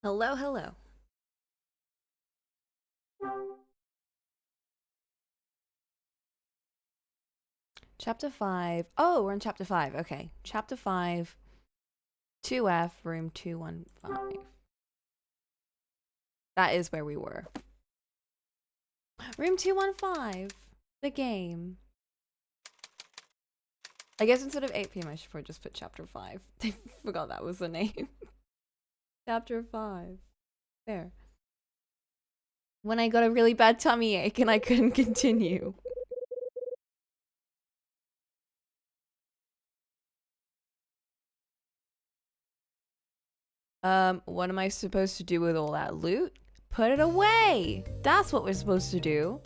Hello, hello. Chapter 5. Oh, we're in chapter 5. Okay. Chapter 5, 2F, room 215. That is where we were. Room 215. The game. I guess instead of 8 p.m., I should probably just put chapter 5. I forgot that was the name. Chapter 5. There. When I got a really bad tummy ache and I couldn't continue. What am I supposed to do with all that loot? Put it away! That's what we're supposed to do.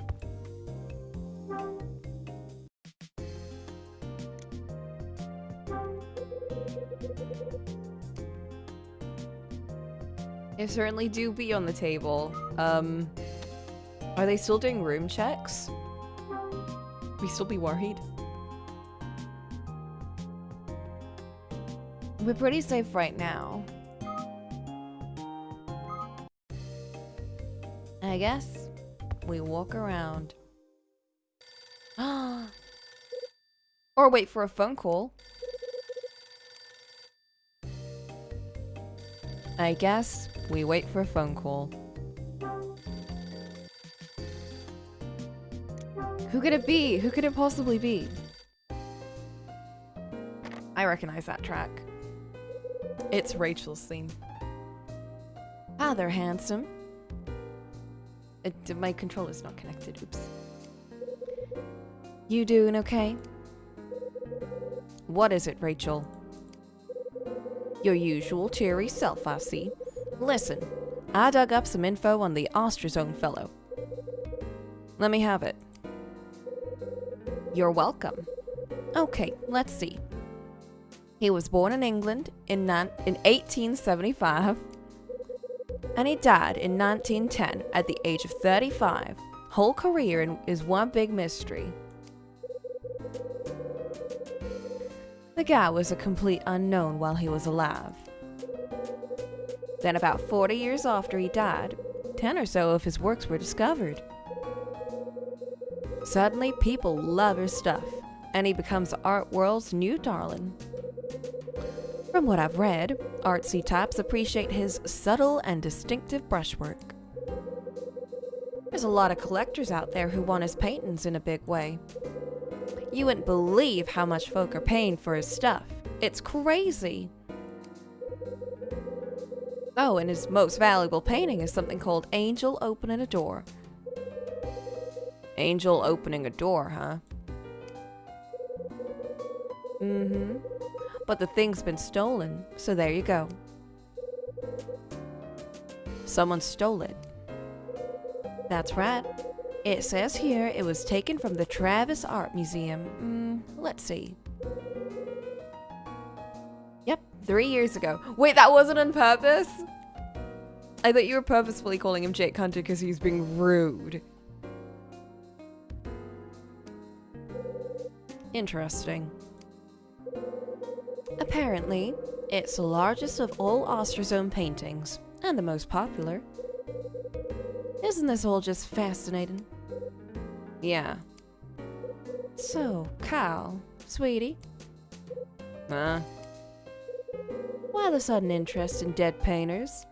It certainly do be on the table. Are they still doing room checks? We still be worried? We're pretty safe right now. I guess we walk around. Or wait for a phone call. I guess we wait for a phone call. Who could it be? Who could it possibly be? I recognize that track. It's Rachel's theme. Ah, they're handsome. My controller's not connected, oops. You doing okay? What is it, Rachel? Your usual cheery self, I see. Listen, I dug up some info on the Ostrozone fellow. Let me have it. You're welcome. Okay, let's see. He was born in England in 1875, and he died in 1910 at the age of 35. Whole career is one big mystery. The guy was a complete unknown while he was alive. Then about 40 years after he died, 10 or so of his works were discovered. Suddenly people love his stuff, and he becomes the art world's new darling. From what I've read, artsy types appreciate his subtle and distinctive brushwork. There's a lot of collectors out there who want his paintings in a big way. You wouldn't believe how much folk are paying for his stuff. It's crazy. Oh, and his most valuable painting is something called Angel Opening a Door. Angel opening a door, huh? Mm-hmm. But the thing's been stolen, so there you go. Someone stole it. That's right. It says here it was taken from the Travis Art Museum. Let's see. Yep, 3 years ago. Wait, that wasn't on purpose? I thought you were purposefully calling him Jake Hunter because he was being rude. Interesting. Apparently, it's the largest of all Ostrozone paintings, and the most popular. Isn't this all just fascinating? Yeah. So, Kyle, sweetie? Huh? Why the sudden interest in dead painters?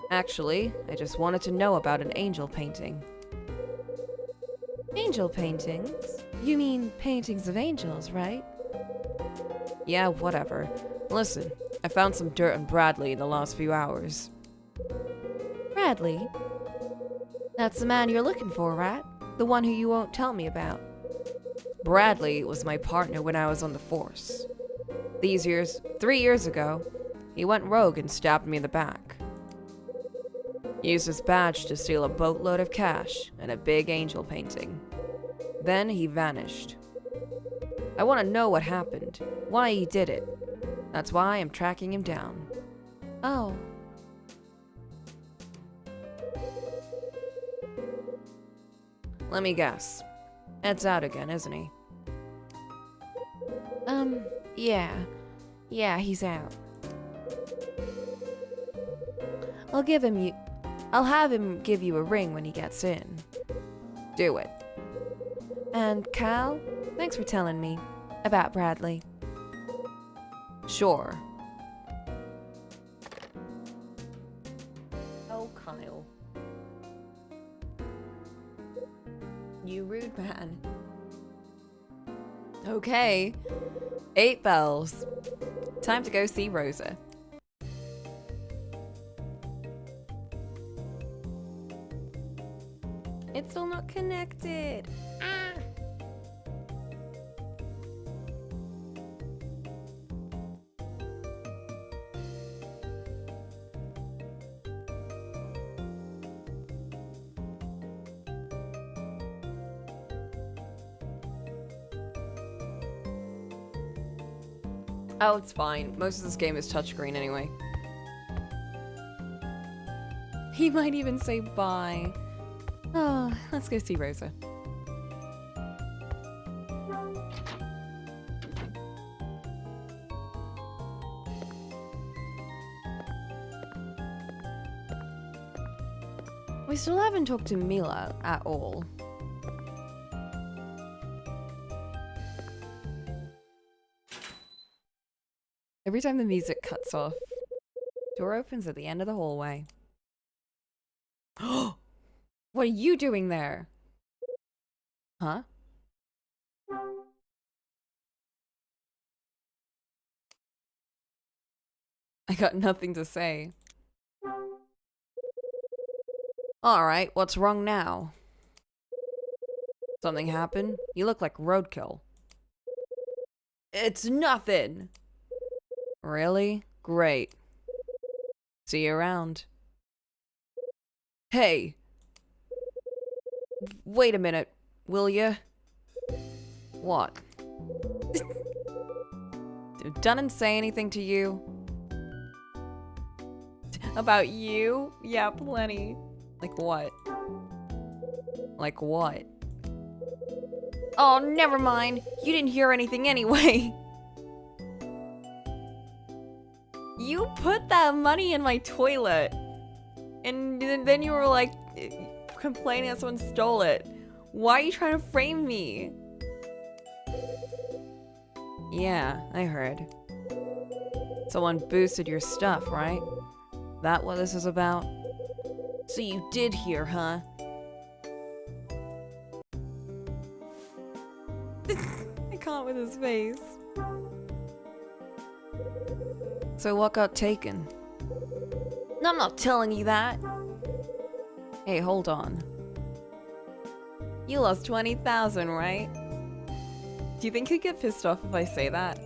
Actually, I just wanted to know about an angel painting. Angel paintings? You mean paintings of angels, right? Yeah, whatever. Listen, I found some dirt on Bradley in the last few hours. Bradley? That's the man you're looking for, right? The one who you won't tell me about. Bradley was my partner when I was on the force. 3 years ago, he went rogue and stabbed me in the back. He used his badge to steal a boatload of cash and a big angel painting. Then he vanished. I want to know what happened, why he did it. That's why I'm tracking him down. Oh. Let me guess. Ed's out again, isn't he? Yeah. Yeah, he's out. I'll have him give you a ring when he gets in. Do it. And Cal, thanks for telling me about Bradley. Sure. Oh, Kyle. You rude man. Okay. 8 bells. Time to go see Rosa. It's still not connected. Ah. Oh, it's fine. Most of this game is touchscreen anyway. He might even say bye. Oh, let's go see Rosa. We still haven't talked to Mila at all. Every time the music cuts off, door opens at the end of the hallway. What are you doing there? Huh? I got nothing to say. Alright, what's wrong now? Something happened? You look like roadkill. It's nothing! Really? Great. See you around. Hey! Wait a minute, will ya? What? Did Dunnan say anything to you? About you? Yeah, plenty. Like what? Like what? Oh, never mind. You didn't hear anything anyway. You put that money in my toilet. And then you were like complaining that someone stole it. Why are you trying to frame me? Yeah, I heard. Someone boosted your stuff, right? That what this is about? So you did hear, huh? I can't with his face. So what got taken? No, I'm not telling you that. Hey, hold on. You lost 20,000, right? Do you think he'd get pissed off if I say that?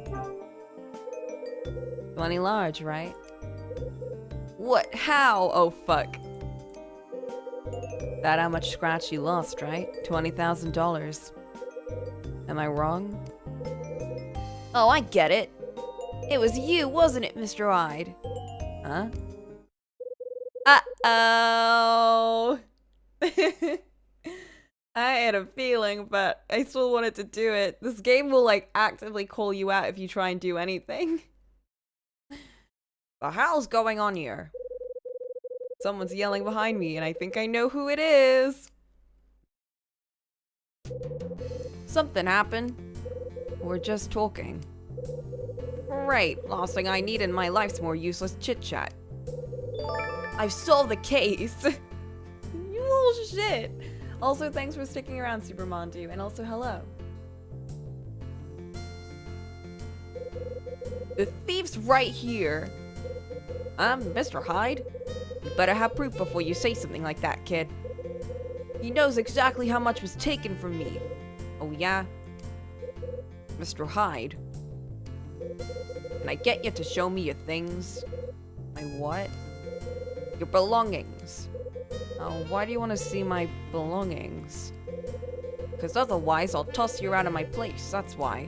20 large, right? What? How? Oh, fuck. That how much scratch you lost, right? $20,000. Am I wrong? Oh, I get it. It was you, wasn't it, Mr. Hyde? Huh? Uh-oh. I had a feeling, but I still wanted to do it. This game will, like, actively call you out if you try and do anything. The hell's going on here? Someone's yelling behind me, and I think I know who it is. Something happened. We're just talking. Great. Last thing I need in my life's more useless chit-chat. I've solved the case. You little shit. Also, thanks for sticking around, Super Mondu, and also hello. The thief's right here. Mr. Hyde? You better have proof before you say something like that, kid. He knows exactly how much was taken from me. Oh, yeah? Mr. Hyde? Can I get you to show me your things? My what? Your belongings. Oh, why do you want to see my belongings? Because otherwise I'll toss you out of my place, that's why.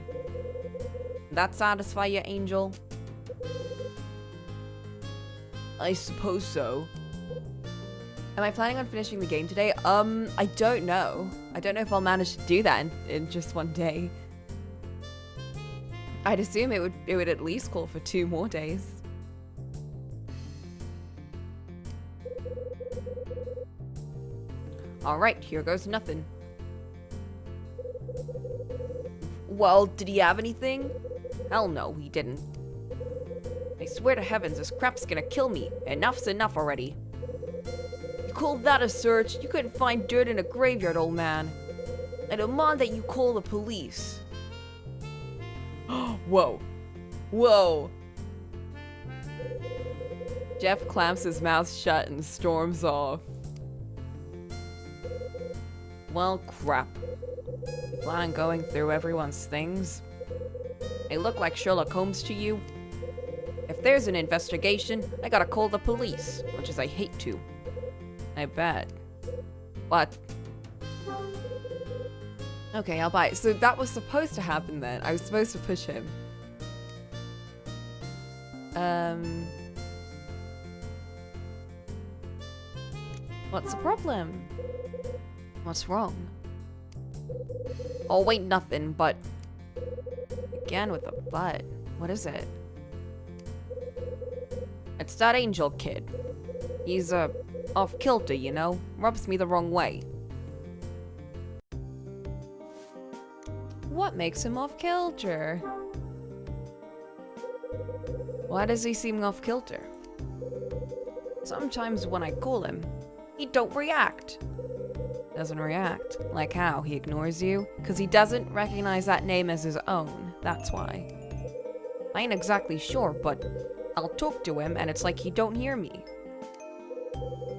That satisfy you, Angel? I suppose so. Am I planning on finishing the game today? I don't know. I don't know if I'll manage to do that in just one day. I'd assume it would at least call for 2 more days. Alright, here goes nothing. Well, did he have anything? Hell no, he didn't. I swear to heavens, this crap's gonna kill me. Enough's enough already. You call that a search? You couldn't find dirt in a graveyard, old man. I demand that you call the police. Whoa. Whoa. Jeff clamps his mouth shut and storms off. Well, crap. You plan on going through everyone's things? They look like Sherlock Holmes to you? If there's an investigation, I gotta call the police, much as I hate to. I bet. What? Okay, I'll buy it. So that was supposed to happen then. I was supposed to push him. What's the problem? What's wrong? Oh, wait, nothing, but... Again with the butt. What is it? It's that angel kid. He's, off-kilter, you know? Rubs me the wrong way. What makes him off-kilter? Why does he seem off-kilter? Sometimes when I call him, he don't react. Doesn't react? Like how? He ignores you? Because he doesn't recognize that name as his own. That's why. I ain't exactly sure, but I'll talk to him and it's like he don't hear me.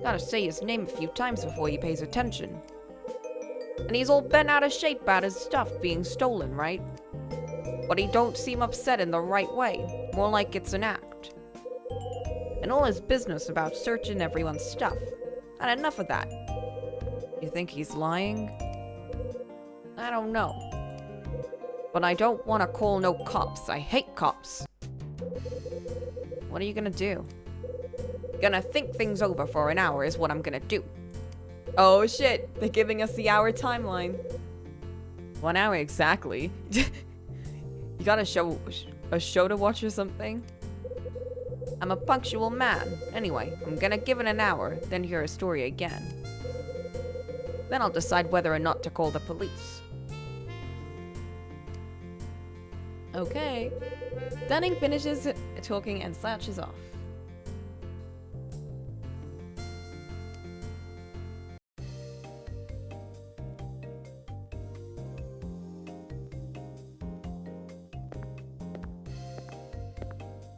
Gotta say his name a few times before he pays attention. And he's all bent out of shape about his stuff being stolen, right? But he don't seem upset in the right way. More like it's an act. And all his business about searching everyone's stuff. And enough of that. You think he's lying? I don't know. But I don't want to call no cops. I hate cops. What are you gonna do? Gonna think things over for an hour is what I'm gonna do. Oh shit, they're giving us the hour timeline. 1 hour exactly. You got a show to watch or something? I'm a punctual man. Anyway, I'm gonna give it an hour, then hear a story again. Then I'll decide whether or not to call the police. Okay. Dunning finishes talking and slouches off.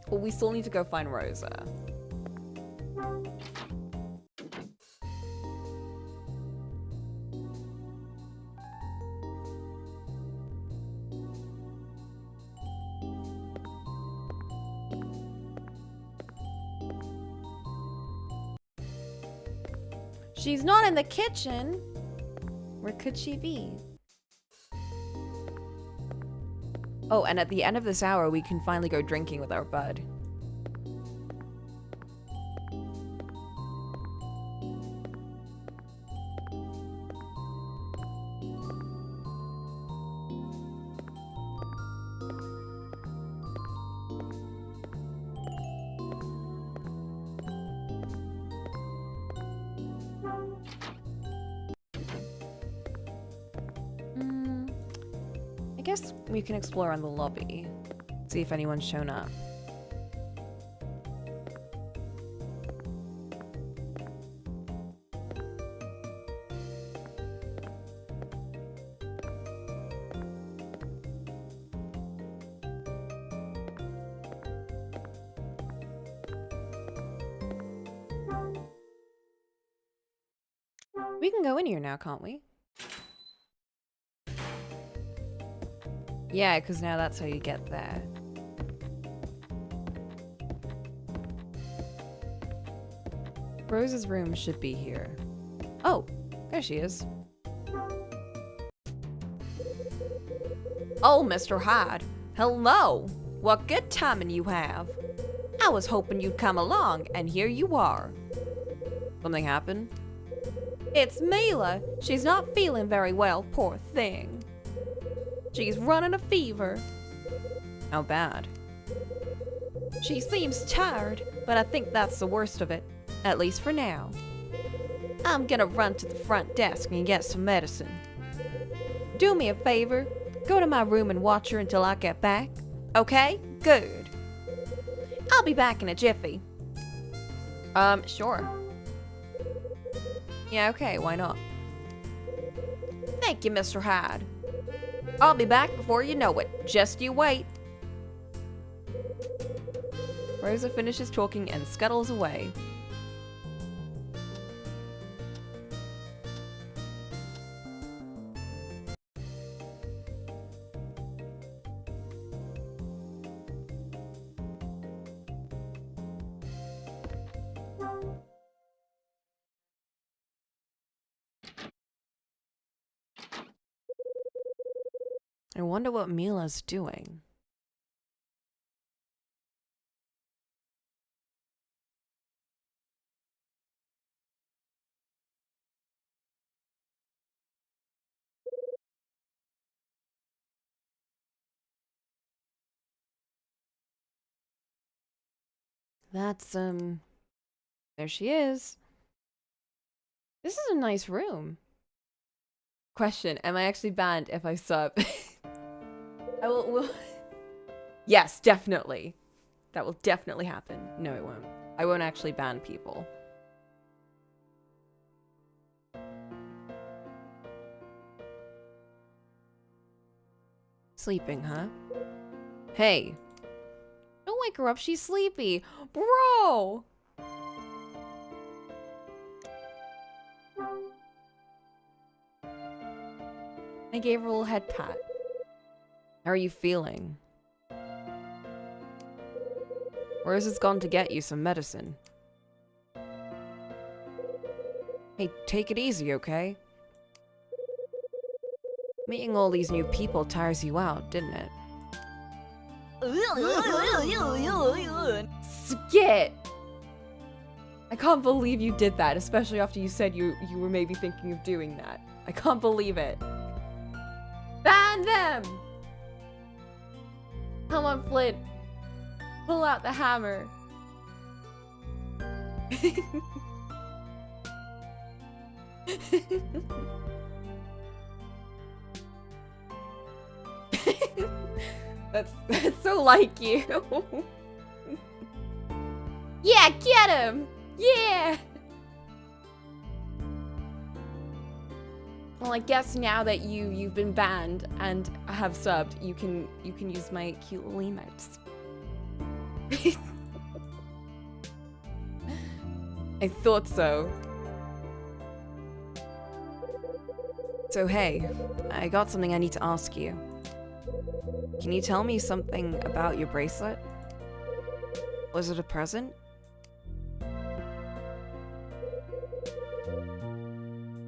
Well, we still need to go find Rosa. She's not in the kitchen. Where could she be? Oh, and at the end of this hour, we can finally go drinking with our bud. I guess we can explore around the lobby. See if anyone's shown up. We can go in here now, can't we? Yeah, because now that's how you get there. Rose's room should be here. Oh, there she is. Oh, Mr. Hyde. Hello. What good timing you have. I was hoping you'd come along, and here you are. Something happened? It's Mila. She's not feeling very well, poor thing. She's running a fever. How bad? She seems tired, but I think that's the worst of it, at least for now. I'm gonna run to the front desk and get some medicine. Do me a favor. Go to my room and watch her until I get back. Okay? Good. I'll be back in a jiffy. Sure. Yeah, okay, why not? Thank you, Mr. Hyde. I'll be back before you know it. Just you wait. Rosa finishes talking and scuttles away. I wonder what Mila's doing. That's, there she is. This is a nice room. Question, am I actually banned if I sub? I will... Yes, definitely. That will definitely happen. No, it won't. I won't actually ban people. Sleeping, huh? Hey. Don't wake her up, she's sleepy. Bro! I gave her a little head pat. How are you feeling? Rosa's gone to get you some medicine. Hey, take it easy, okay? Meeting all these new people tires you out, didn't it? Skit! I can't believe you did that, especially after you said you were maybe thinking of doing that. I can't believe it. Ban them! Come on, Flint. Pull out the hammer. That's so like you. Yeah, get him! Yeah! Well, I guess now that you've been banned and have subbed, you can use my cute little emotes. I thought so. So hey, I got something I need to ask you. Can you tell me something about your bracelet? Was it a present?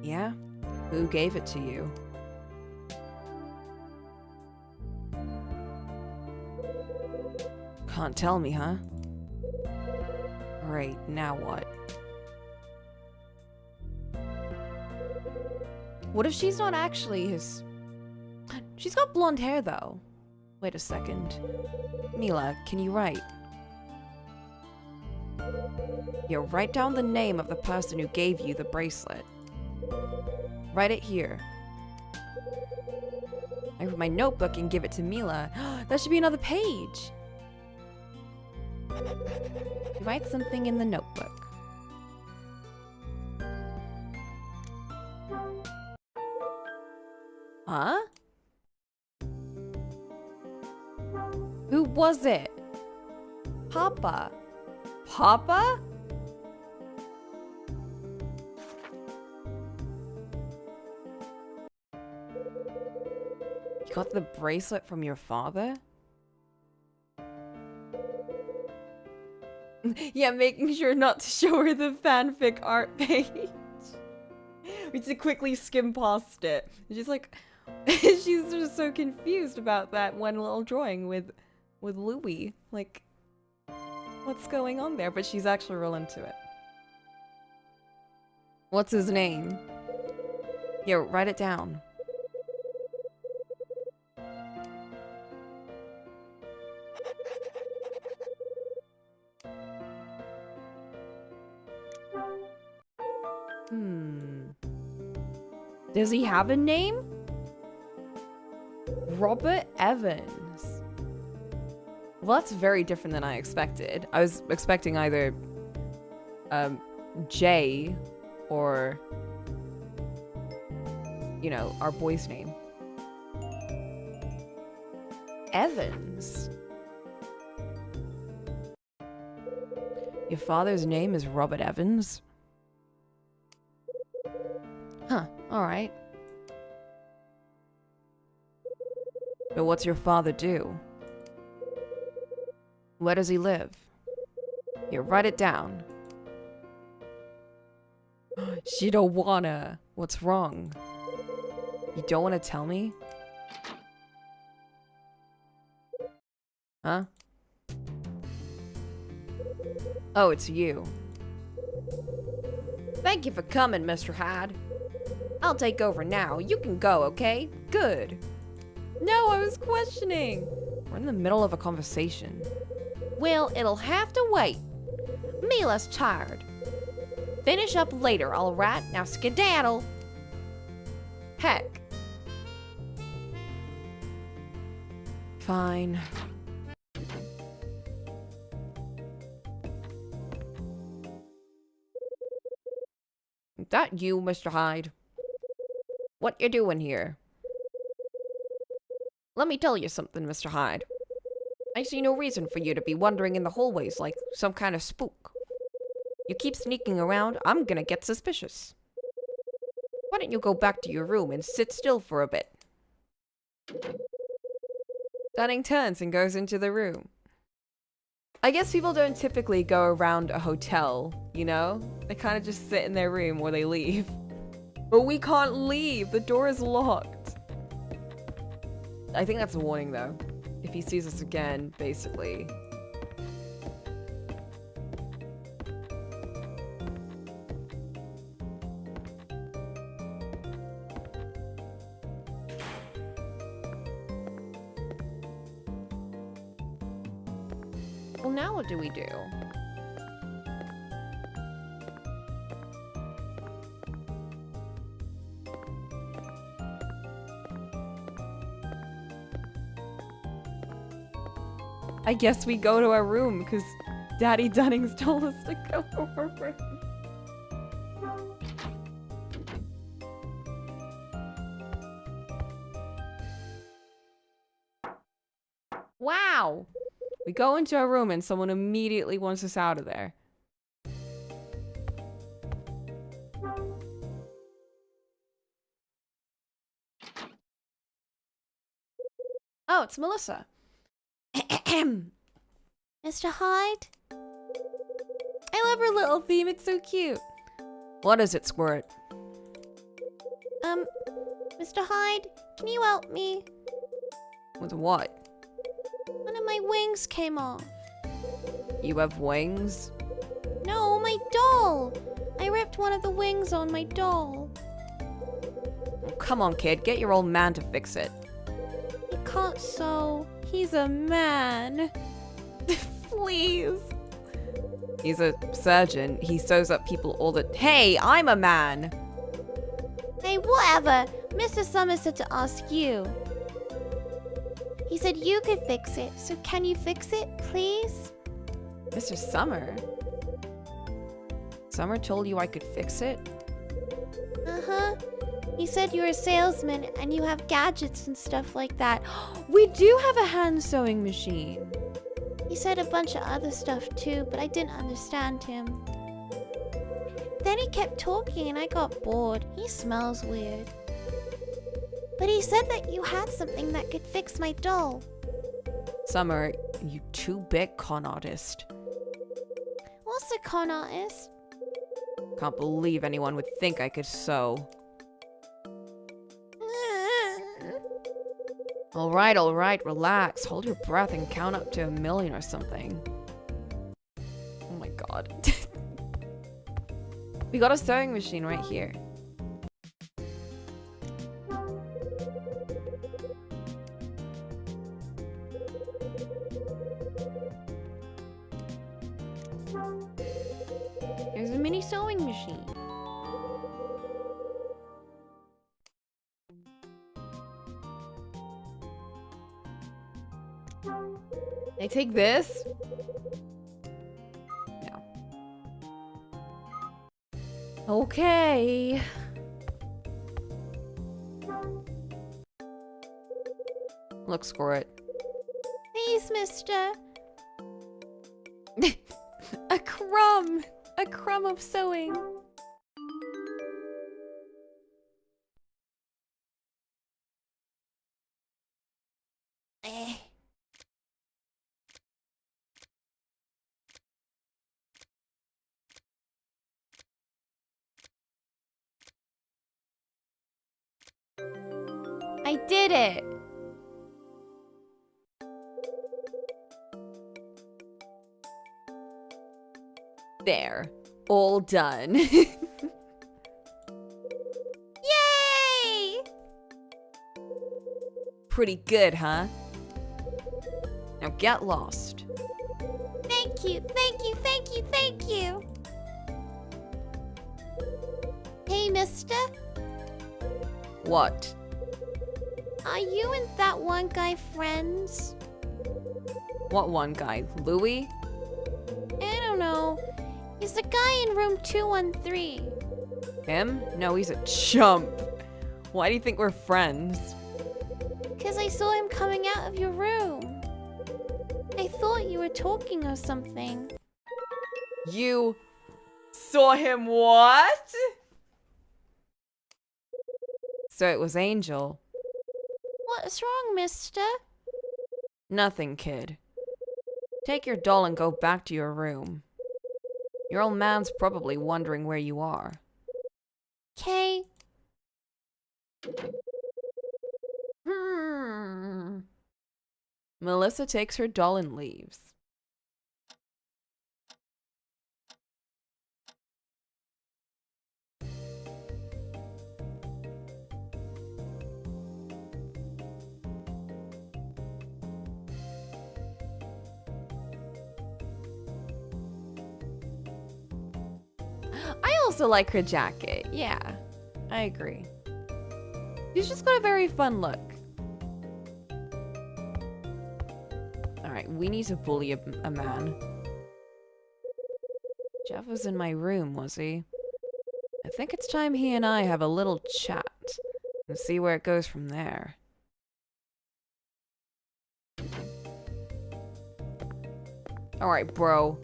Yeah? Who gave it to you? Can't tell me, huh? Great, now what? What if she's not actually his... She's got blonde hair, though. Wait a second. Mila, can you write? Here, write down the name of the person who gave you the bracelet. Write it here. I have my notebook and give it to Mila. That should be another page. Write something in the notebook. Huh? Who was it? Papa. Papa? You got the bracelet from your father? Yeah, making sure not to show her the fanfic art page. We just quickly skim past it. She's like, she's just so confused about that one little drawing with Louis. Like, what's going on there? But she's actually real into it. What's his name? Here, write it down. Does he have a name? Robert Evans. Well, that's very different than I expected. I was expecting either Jay or, you know, our boy's name. Evans. Your father's name is Robert Evans? Huh, alright. But what's your father do? Where does he live? Here, write it down. She don't wanna. What's wrong? You don't want to tell me? Huh? Oh, it's you. Thank you for coming, Mr. Hyde. I'll take over now. You can go, okay? Good. No, I was questioning. We're in the middle of a conversation. Well, it'll have to wait. Mila's tired. Finish up later, all right? Now skedaddle. Heck. Fine. That you, Mr. Hyde? What you doing here? Let me tell you something, Mr. Hyde. I see no reason for you to be wandering in the hallways like some kind of spook. You keep sneaking around, I'm gonna get suspicious. Why don't you go back to your room and sit still for a bit? Dunning turns and goes into the room. I guess people don't typically go around a hotel, you know? They kind of just sit in their room or they leave. But we can't leave, the door is locked. I think that's a warning though. If he sees us again, basically. Well, now what do we do? I guess we go to our room because Daddy Dunning's told us to go to our room. Wow! We go into our room and someone immediately wants us out of there. Oh, it's Melissa. Mr. Hyde? I love her little theme, it's so cute. What is it, Squirt? Mr. Hyde, can you help me? With what? One of my wings came off. You have wings? No, my doll! I ripped one of the wings on my doll. Oh, come on, kid, get your old man to fix it. He can't sew. He's a man. Please. He's a surgeon. He sews up people all the— Hey, I'm a man! Hey, whatever. Mr. Summers said to ask you. He said you could fix it, so can you fix it, please? Mr. Summer? Summer told you I could fix it? Uh-huh. He said you're a salesman and you have gadgets and stuff like that. We do have a hand sewing machine. He said a bunch of other stuff too, but I didn't understand him. Then he kept talking and I got bored. He smells weird. But he said that you had something that could fix my doll. Summer, you too big con artist. What's a con artist? Can't believe anyone would think I could sew. Alright, relax. Hold your breath and count up to 1,000,000 or something. Oh my god. We got a sewing machine right here. There's a mini sewing machine. take this? No. Okay. Look, squirt. Please, mister. A crumb! A crumb of sewing. Eh. I did it! There. All done. Yay! Pretty good, huh? Now get lost. Thank you, thank you, thank you, thank you! Hey, mister? What? Are you and that one guy friends? What one guy? Louis? I don't know. He's the guy in room 213. Him? No, he's a chump. Why do you think we're friends? Because I saw him coming out of your room. I thought you were talking or something. You saw him what? So it was Angel. What's wrong, mister? Nothing, kid. Take your doll and go back to your room. Your old man's probably wondering where you are. Okay. Melissa takes her doll and leaves. I also like her jacket. Yeah, I agree. She's just got a very fun look. Alright, we need to bully a man. Jeff was in my room, was he? I think it's time he and I have a little chat and see where it goes from there. Alright, bro.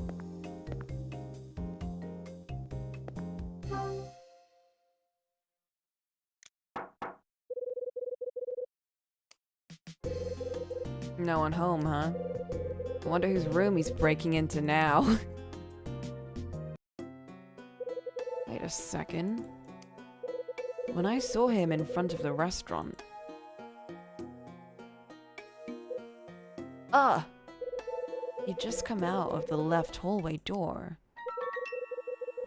No one home, huh? I wonder whose room he's breaking into now. Wait a second. When I saw him in front of the restaurant... Ah! He'd just come out of the left hallway door.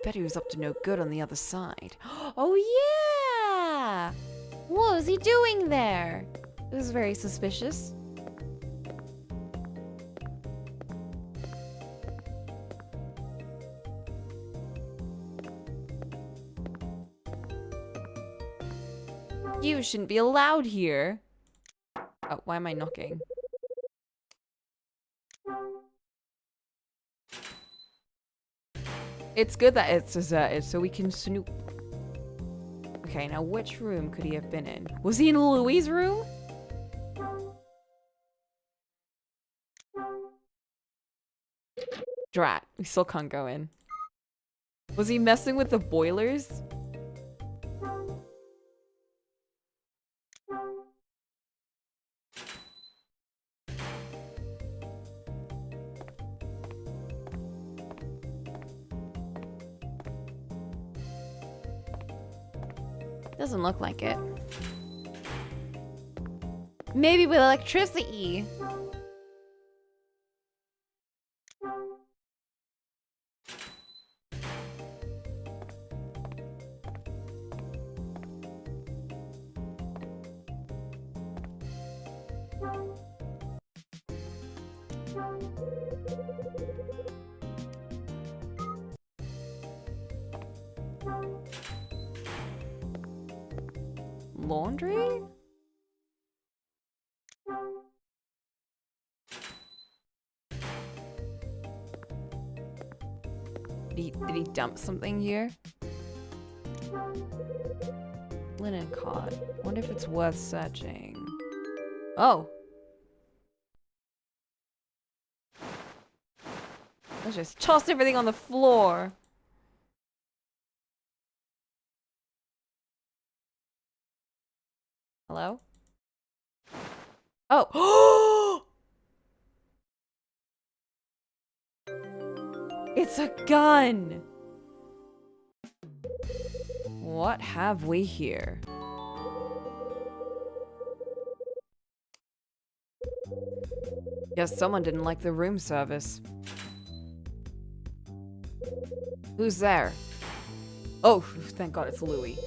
Bet he was up to no good on the other side. Oh, yeah! What was he doing there? It was very suspicious. You shouldn't be allowed here. Oh, why am I knocking? It's good that it's deserted, so we can snoop. Okay, now which room could he have been in? Was he in Louis' room? Drat, we still can't go in. Was he messing with the boilers? Doesn't look like it. Maybe with electricity. Laundry? Did he dump something here? Linen cot. Wonder if it's worth searching. Oh! Let's just toss everything on the floor. Hello? Oh! It's a gun! What have we here? Guess someone didn't like the room service. Who's there? Oh, thank God it's Louie.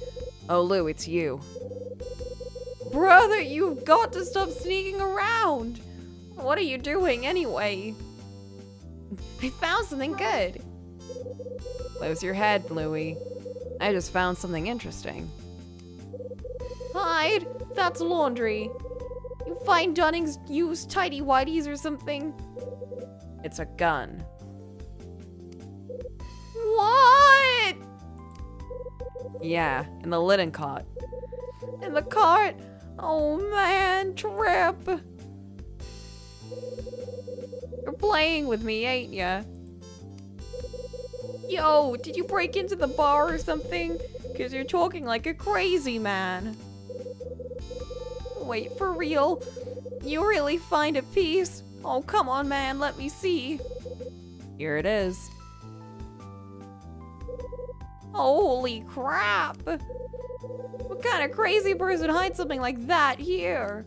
Oh, Lou, it's you. Brother, you've got to stop sneaking around! What are you doing anyway? I found something good. Close your head, Louie. I just found something interesting. Hide! That's laundry. You find Dunning's used tidy whities or something? It's a gun. What? Yeah, in the linen cot. In the cart? Oh man, Trip. You're playing with me, ain't ya? Yo, did you break into the bar or something? 'Cause you're talking like a crazy man. Wait, for real? You really find a piece? Oh, come on, man, let me see. Here it is. Holy crap! What kind of crazy person hides something like that here?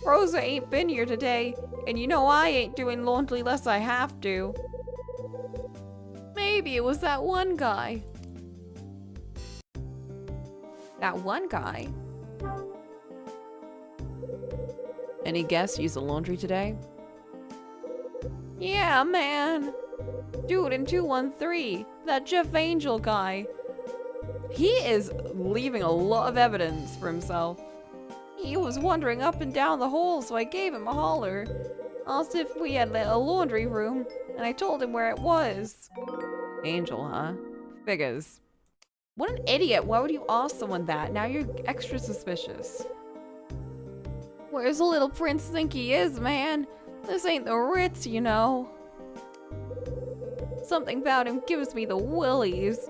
Rosa ain't been here today, and you know I ain't doing laundry unless I have to. Maybe it was that one guy. That one guy? Any guess use the laundry today? Yeah, man. Dude in 213, that Jeff Angel guy. He is leaving a lot of evidence for himself. He was wandering up and down the hall, so I gave him a holler. Asked if we had a laundry room, and I told him where it was. Angel, huh? Figures. What an idiot. Why would you ask someone that? Now you're extra suspicious. Where's the little prince think he is, man? This ain't the Ritz, you know. Something about him gives me the willies.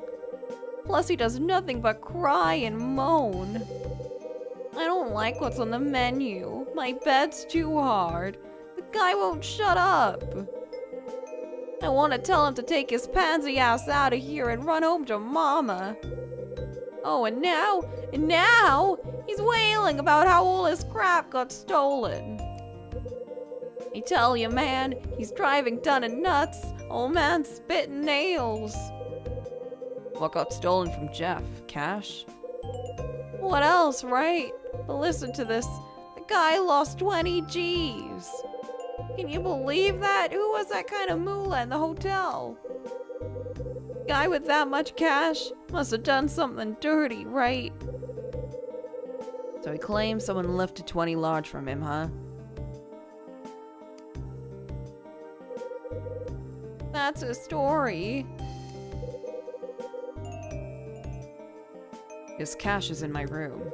Plus he does nothing but cry and moan. I don't like what's on the menu. My bed's too hard. The guy won't shut up. I want to tell him to take his pansy ass out of here and run home to mama. Oh, and now, he's wailing about how all his crap got stolen. I tell you, man, he's driving Dunn nuts. Old man spitting nails. What got stolen from Jeff? Cash? What else, right? But listen to this. The guy lost 20 G's. Can you believe that? Who was that kind of moolah in the hotel? Guy with that much cash must have done something dirty, right? So he claims someone lifted 20 large from him, huh? That's his story. His cash is in my room.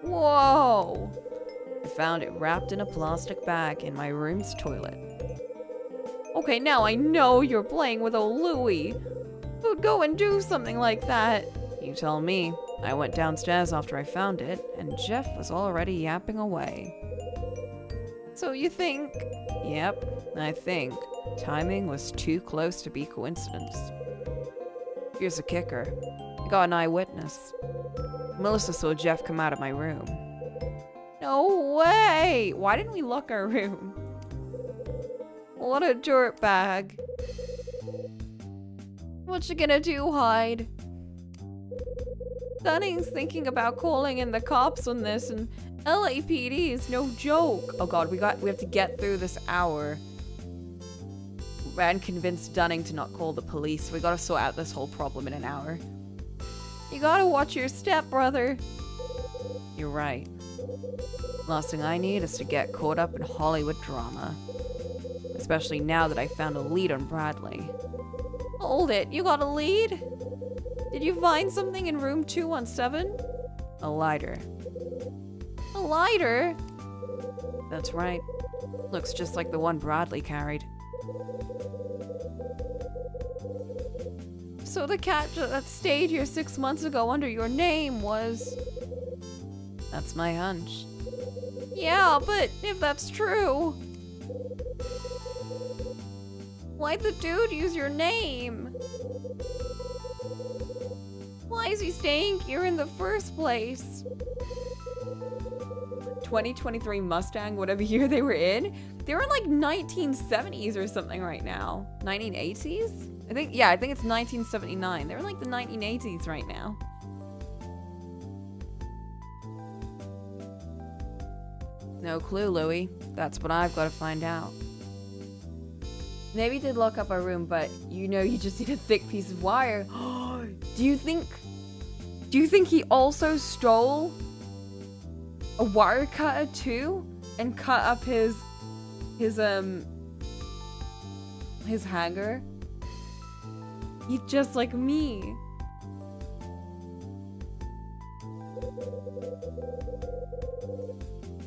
Whoa! I found it wrapped in a plastic bag in my room's toilet. Okay, now I know you're playing with old Louie. Who'd go and do something like that? You tell me. I went downstairs after I found it, and Jeff was already yapping away. So you think? Yep, I think. Timing was too close to be coincidence. Here's the kicker. I got an eyewitness. Melissa saw Jeff come out of my room. No way! Why didn't we lock our room? What a dirtbag. What you gonna do, Hyde? Dunning's thinking about calling in the cops on this, and LAPD is no joke. Oh god, we have to get through this hour and convince Dunning to not call the police. We gotta sort out this whole problem in an hour. You gotta watch your step, brother. You're right. Last thing I need is to get caught up in Hollywood drama. Especially now that I found a lead on Bradley. Hold it, you got a lead? Did you find something in room 217? A lighter. A lighter? That's right. Looks just like the one Bradley carried. So the cat that stayed here 6 months ago under your name was... That's my hunch. Yeah, but if that's true... Why'd the dude use your name? Why is he staying here in the first place? 2023 Mustang, whatever year they were in. They're in like 1970s or something right now. 1980s? I think it's 1979. They're in like the 1980s right now. No clue, Louie. That's what I've got to find out. Maybe he did lock up our room, but you know you just need a thick piece of wire. Do you think he also stole a wire cutter too and cut up his hanger? He's just like me.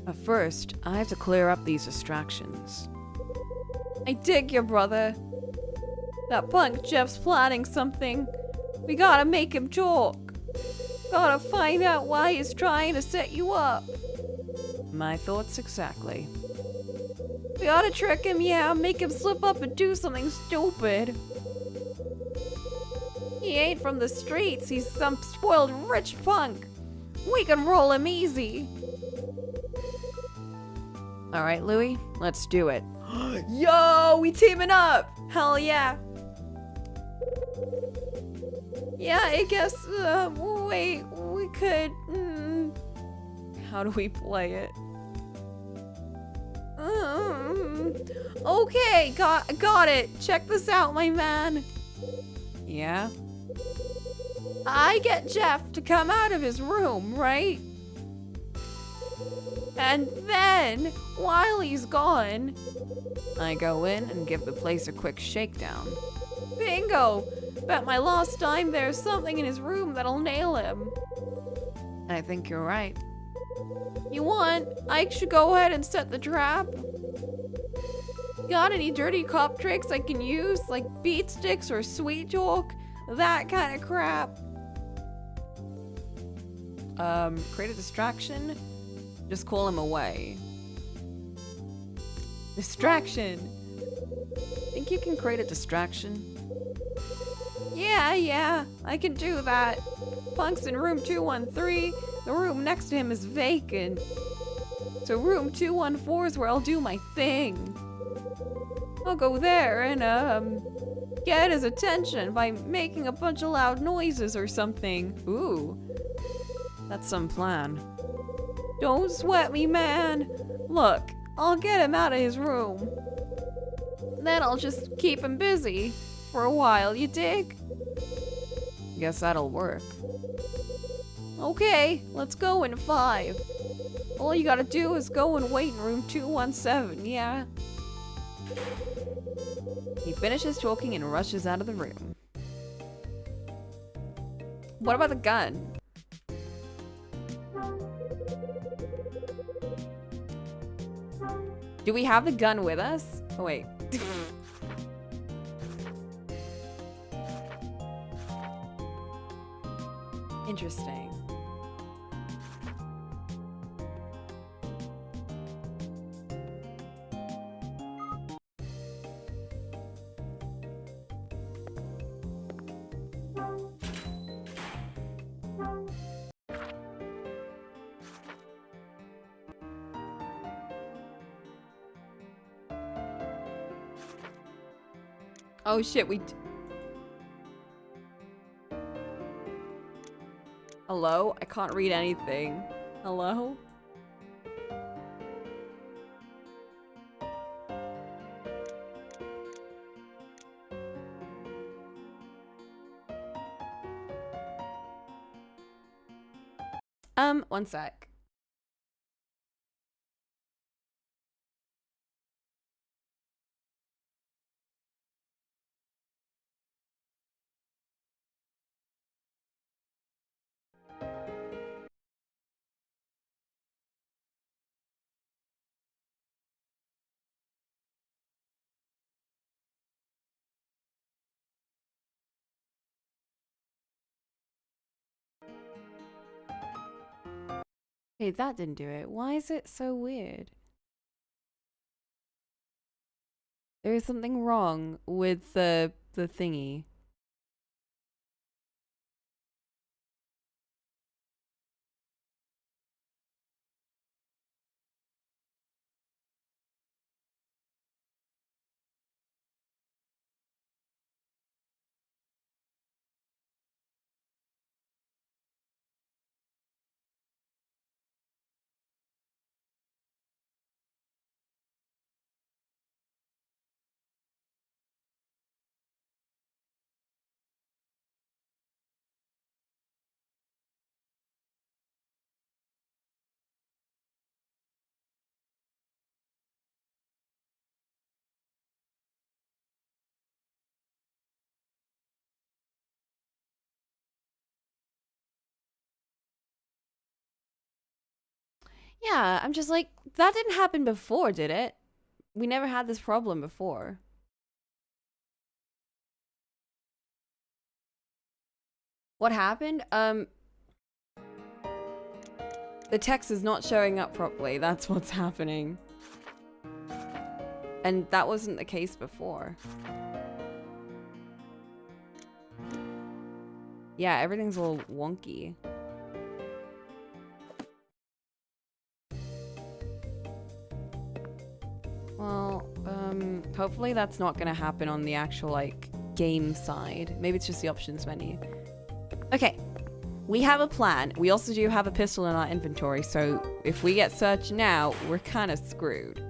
But first, I have to clear up these distractions. I dig your brother. That punk Jeff's planning something. We gotta make him talk. Gotta find out why he's trying to set you up. My thoughts exactly. We ought to trick him, yeah, make him slip up and do something stupid. He ain't from the streets, he's some spoiled rich punk. We can roll him easy. Alright, Louie, let's do it. Yo, we teaming up! Hell yeah. Yeah, I guess, wait, we could, How do we play it? Okay, got it. Check this out, my man. Yeah? I get Jeff to come out of his room, right? And then, while he's gone, I go in and give the place a quick shakedown. Bingo! Bet my lost time there's something in his room that'll nail him. I think you're right. You want? I should go ahead and set the trap. Got any dirty cop tricks I can use, like beat sticks or sweet talk? That kind of crap. Create a distraction? Just call him away. Distraction! Think you can create a distraction? Yeah, I can do that. Punk's in room 213. The room next to him is vacant. So room 214 is where I'll do my thing. I'll go there and, get his attention by making a bunch of loud noises or something. Ooh, that's some plan. Don't sweat me, man. Look, I'll get him out of his room. Then I'll just keep him busy for a while, you dig? Guess that'll work. Okay, let's go in 5. All you gotta do is go and wait in room 217, yeah? He finishes talking and rushes out of the room. What about the gun? Do we have the gun with us? Oh, wait. Interesting. Oh shit, Hello? I can't read anything. Hello? One sec. Okay, that didn't do it. Why is it so weird? There is something wrong with the thingy. Yeah, I'm just like, that didn't happen before, did it? We never had this problem before. What happened? The text is not showing up properly. That's what's happening. And that wasn't the case before. Yeah, everything's all wonky. Well, hopefully that's not gonna happen on the actual, like, game side. Maybe it's just the options menu. Okay, we have a plan. We also do have a pistol in our inventory, so if we get searched now, we're kind of screwed.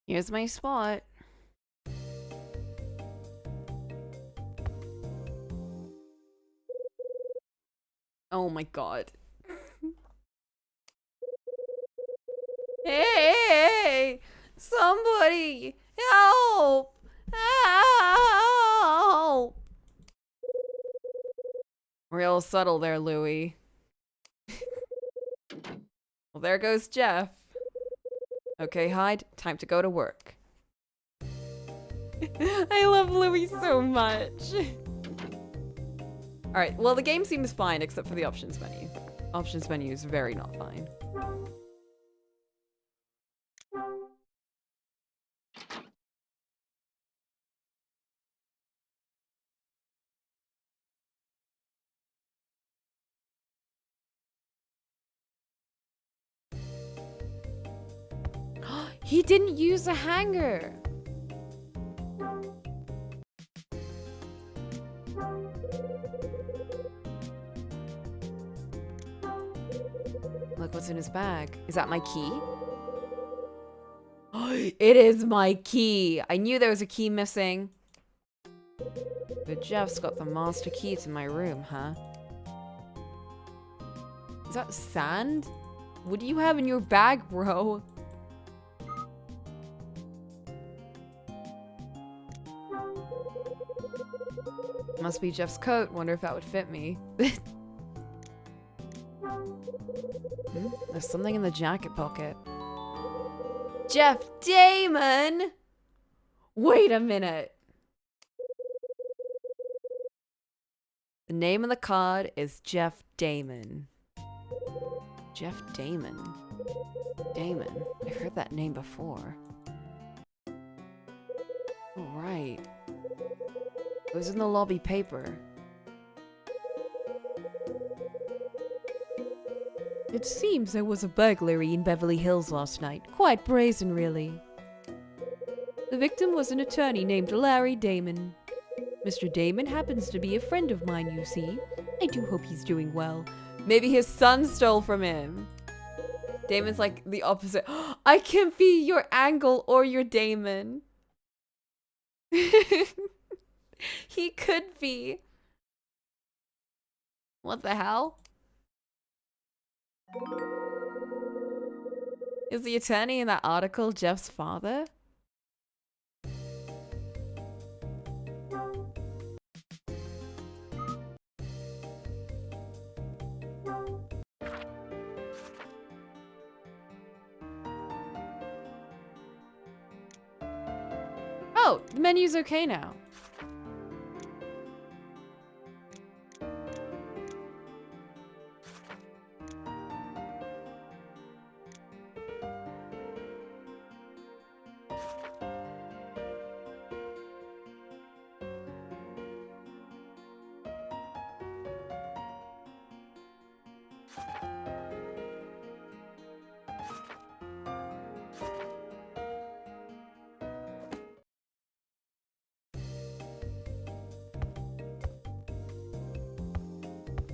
Here's my spot. Oh my god. Hey! Somebody! Help! Help! Real subtle there, Louie. Well, there goes Jeff. Okay, Hyde, time to go to work. I love Louie so much. Alright, well, the game seems fine except for the options menu. Options menu is very not fine. He didn't use a hanger! Look what's in his bag. Is that my key? It is my key! I knew there was a key missing. But Jeff's got the master key to my room, huh? Is that sand? What do you have in your bag, bro? Must be Jeff's coat. Wonder if that would fit me. There's something in the jacket pocket. Jeff Damon! Wait a minute. The name of the card is Jeff Damon. Jeff Damon. Damon. I've heard that name before. Oh, right. It was in the lobby paper. It seems there was a burglary in Beverly Hills last night. Quite brazen, really. The victim was an attorney named Larry Damon. Mr. Damon happens to be a friend of mine, you see. I do hope he's doing well. Maybe his son stole from him. Damon's like the opposite. I can be your Angle or your Damon. He could be. What the hell? Is the attorney in that article Jeff's father? Oh, the menu's okay now.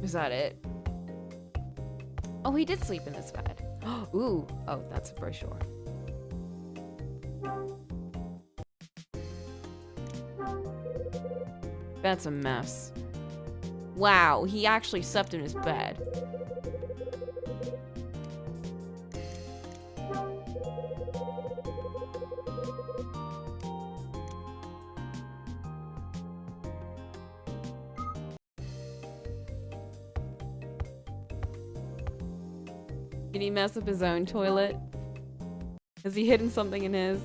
Is that it? Oh, he did sleep in this bed. Ooh. Oh, that's a brochure. That's a mess. Wow, he actually slept in his bed. Did he mess up his own toilet? Has he hidden something in his?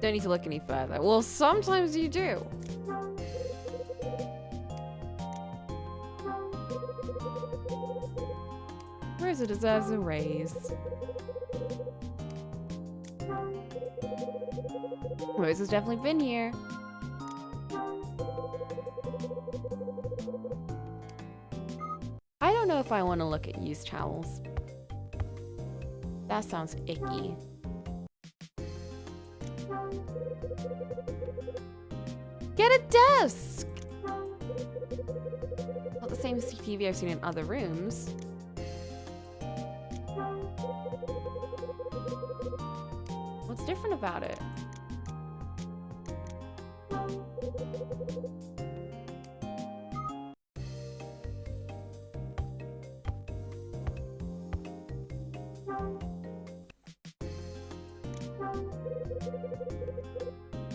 Don't need to look any further. Well, sometimes you do. Rosa deserves a raise. Rosa's definitely been here. I don't know if I want to look at used towels. That sounds icky. Get a desk! Not the same TV I've seen in other rooms. What's different about it?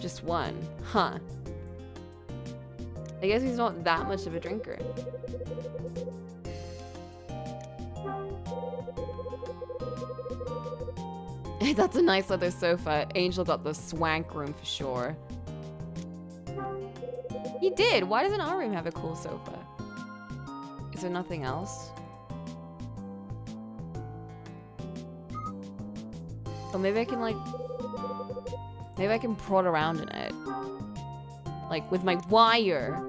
Just one, huh? I guess he's not that much of a drinker. That's a nice leather sofa. Angel got the swank room for sure. He did. Why doesn't our room have a cool sofa? Is there nothing else? Or maybe I can like... Maybe I can prod around in it. Like with my wire.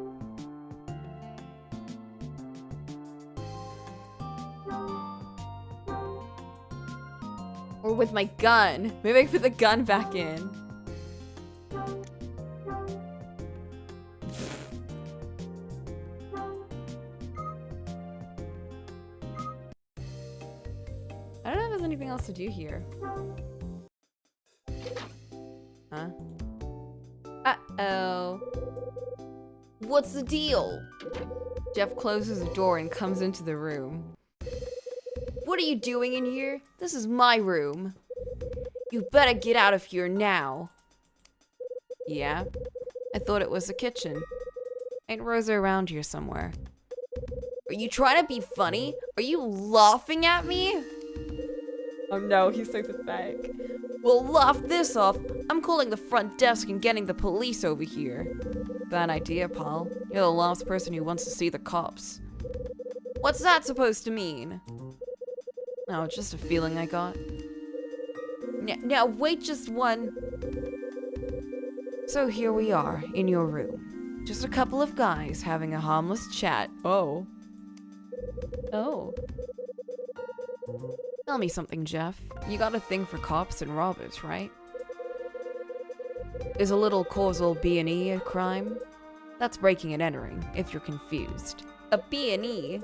Or with my gun. Maybe I can put the gun back in. I don't know if there's anything else to do here. Huh? Uh-oh. What's the deal? Jeff closes the door and comes into the room. What are you doing in here? This is my room. You better get out of here now. Yeah? I thought it was the kitchen. Ain't Rosa around here somewhere? Are you trying to be funny? Are you laughing at me? Oh no, he's so pathetic. Well, laugh this off. I'm calling the front desk and getting the police over here. Bad idea, Paul. You're the last person who wants to see the cops. What's that supposed to mean? Oh, it's just a feeling I got. Now, wait just one. So here we are, in your room. Just a couple of guys having a harmless chat. Oh. Oh. Tell me something, Jeff. You got a thing for cops and robbers, right? Is a little causal B&E a crime? That's breaking and entering, if you're confused. A B&E?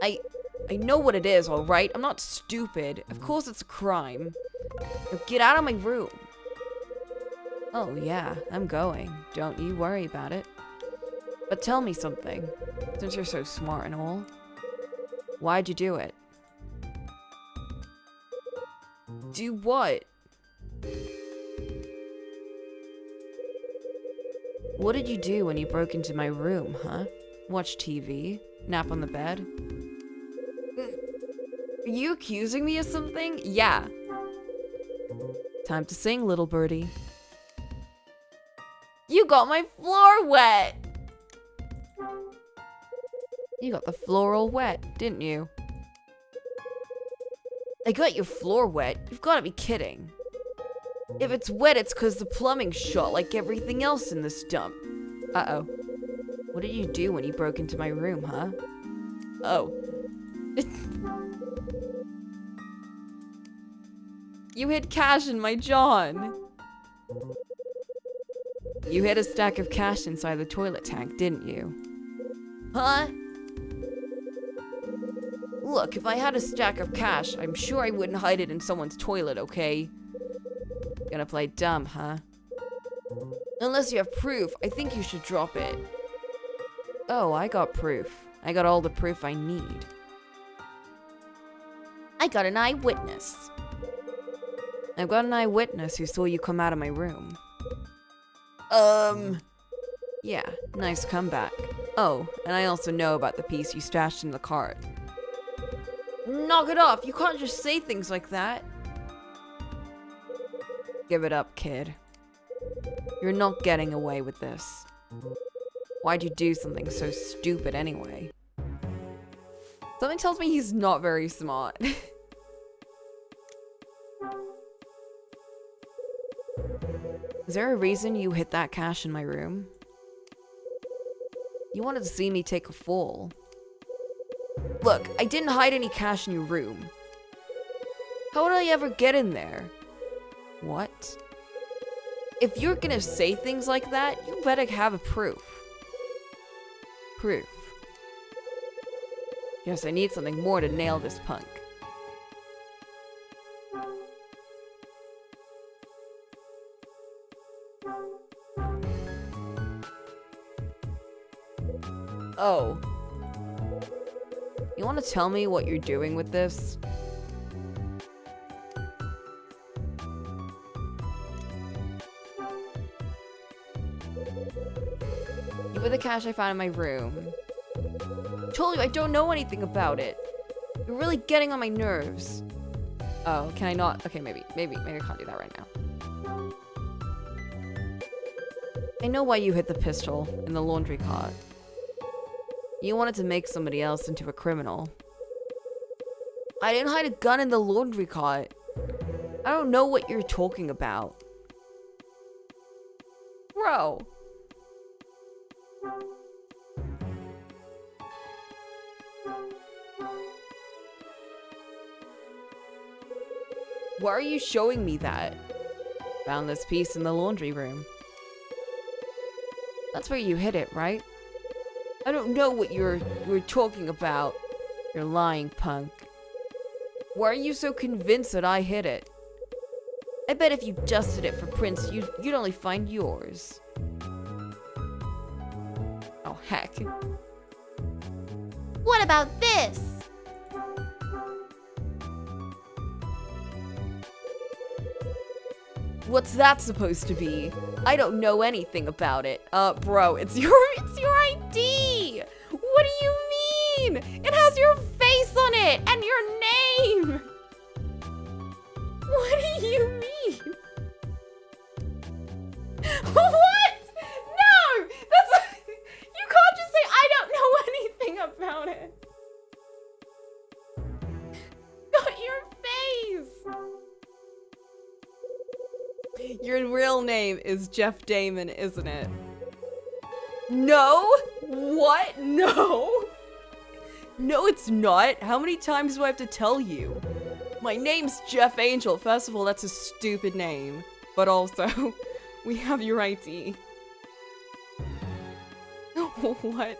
I know what it is, alright? I'm not stupid. Of course it's a crime. Now get out of my room. Oh yeah, I'm going. Don't you worry about it. But tell me something, since you're so smart and all. Why'd you do it? Do what? What did you do when you broke into my room, huh? Watch TV? Nap on the bed? Are you accusing me of something? Yeah. Time to sing, little birdie. You got my floor wet! You got the floor all wet, didn't you? I got your floor wet? You've got to be kidding. If it's wet, it's because the plumbing's shot like everything else in this dump. Uh-oh. What did you do when you broke into my room, huh? Oh. You hid cash in my John. You hid a stack of cash inside the toilet tank, didn't you? Huh? Look, if I had a stack of cash, I'm sure I wouldn't hide it in someone's toilet, okay? Gonna play dumb, huh? Unless you have proof, I think you should drop it. Oh, I got proof. I got all the proof I need. I got an eyewitness. I've got an eyewitness who saw you come out of my room. Yeah, nice comeback. Oh, and I also know about the piece you stashed in the cart. Knock it off! You can't just say things like that. Give it up, kid. You're not getting away with this. Why'd you do something so stupid anyway? Something tells me he's not very smart. Is there a reason you hid that cash in my room? You wanted to see me take a fall. Look, I didn't hide any cash in your room. How would I ever get in there? What? If you're gonna say things like that, you better have a proof. Proof. Yes, I need something more to nail this punk. Oh. You want to tell me what you're doing with this? You with the cash I found in my room. I told you I don't know anything about it. You're really getting on my nerves. Oh, can I not? Okay, maybe I can't do that right now. I know why you hid the pistol in the laundry cart. You wanted to make somebody else into a criminal. I didn't hide a gun in the laundry cart. I don't know what you're talking about. Bro. Why are you showing me that? Found this piece in the laundry room. That's where you hid it, right? I don't know what you're talking about. You're lying, punk. Why are you so convinced that I hid it? I bet if you dusted it for prints, you'd only find yours. Oh, heck. What about this? What's that supposed to be? I don't know anything about it. Bro, it's your ID! What do you mean? It has your face on it and your name! What do you mean? What? No! You can't just say I don't know anything about it. Not your face! Your real name is Jeff Damon, isn't it? No? What? No? No, it's not. How many times do I have to tell you? My name's Jeff Angel. First of all, that's a stupid name. But also, we have your ID. What?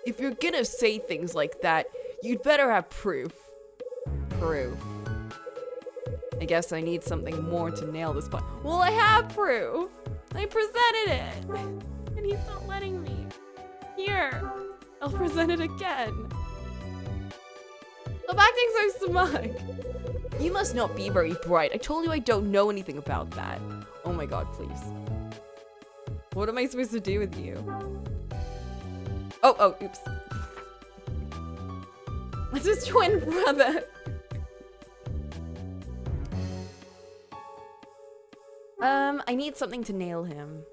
If you're gonna say things like that, you'd better have proof. Proof. I guess I need something more to nail this point. Well, I have proof. I presented it. And he's not letting me. Here. I'll present it again. Stop acting so smug. You must not be very bright. I told you I don't know anything about that. Oh my god, please. What am I supposed to do with you? Oh, oops. That's his twin brother. I need something to nail him.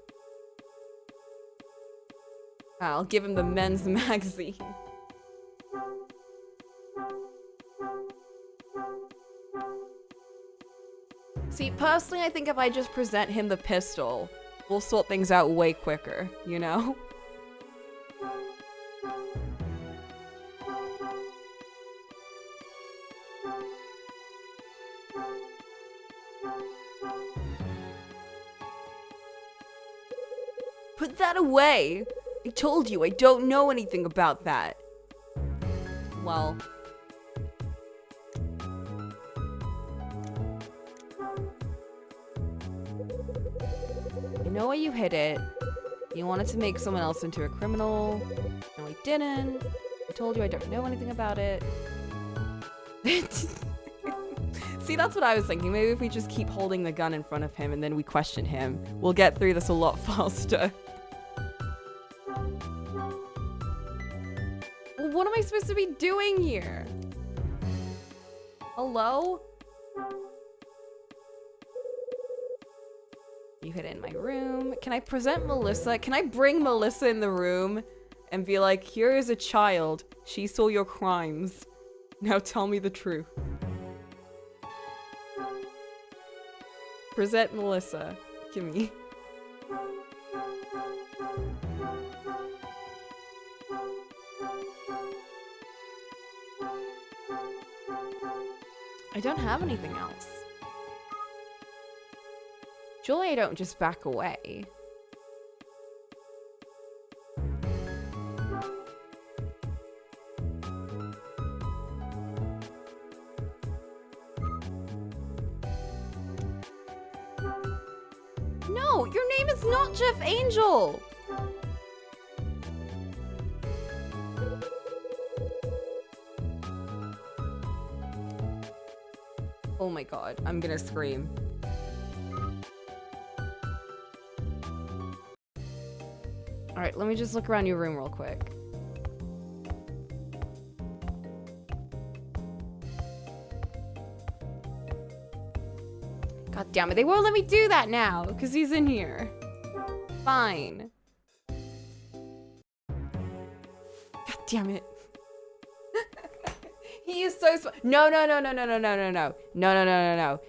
I'll give him the men's magazine. See, personally, I think if I just present him the pistol, we'll sort things out way quicker, you know? Put that away! I told you, I don't know anything about that. Well. I know why you hid it. You wanted to make someone else into a criminal. No, I didn't. I told you I don't know anything about it. See, that's what I was thinking. Maybe if we just keep holding the gun in front of him and then we question him, we'll get through this a lot faster. Well, what am I supposed to be doing here? Hello? You hid in my room. Can I present Melissa? Can I bring Melissa in the room and be like, here is a child. She saw your crimes. Now tell me the truth. Present Melissa. Give me. I don't have anything else. Surely I don't just back away. No, your name is not Jeff Angel! Oh my god, I'm gonna scream. Alright, let me just look around your room real quick. God damn it, they won't let me do that now, because he's in here. Fine. God damn it. He is so smug. No.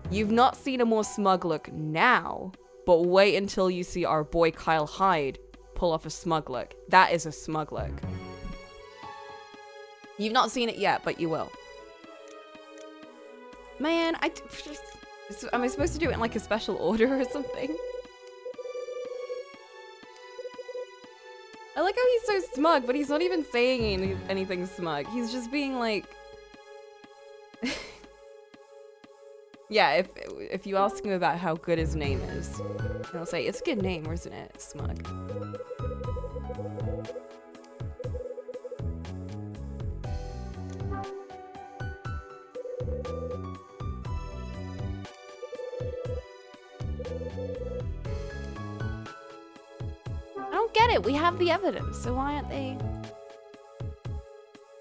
You've not seen a more smug look now, but wait until you see our boy Kyle Hyde pull off a smug look. That is a smug look. You've not seen it yet, but you will. Man, am I supposed to do it in like a special order or something? I like how he's so smug, but he's not even saying anything smug. He's just being like... Yeah, if you ask him about how good his name is, he'll say, it's a good name, isn't it? Smug. I don't get it. We have the evidence, so why aren't they...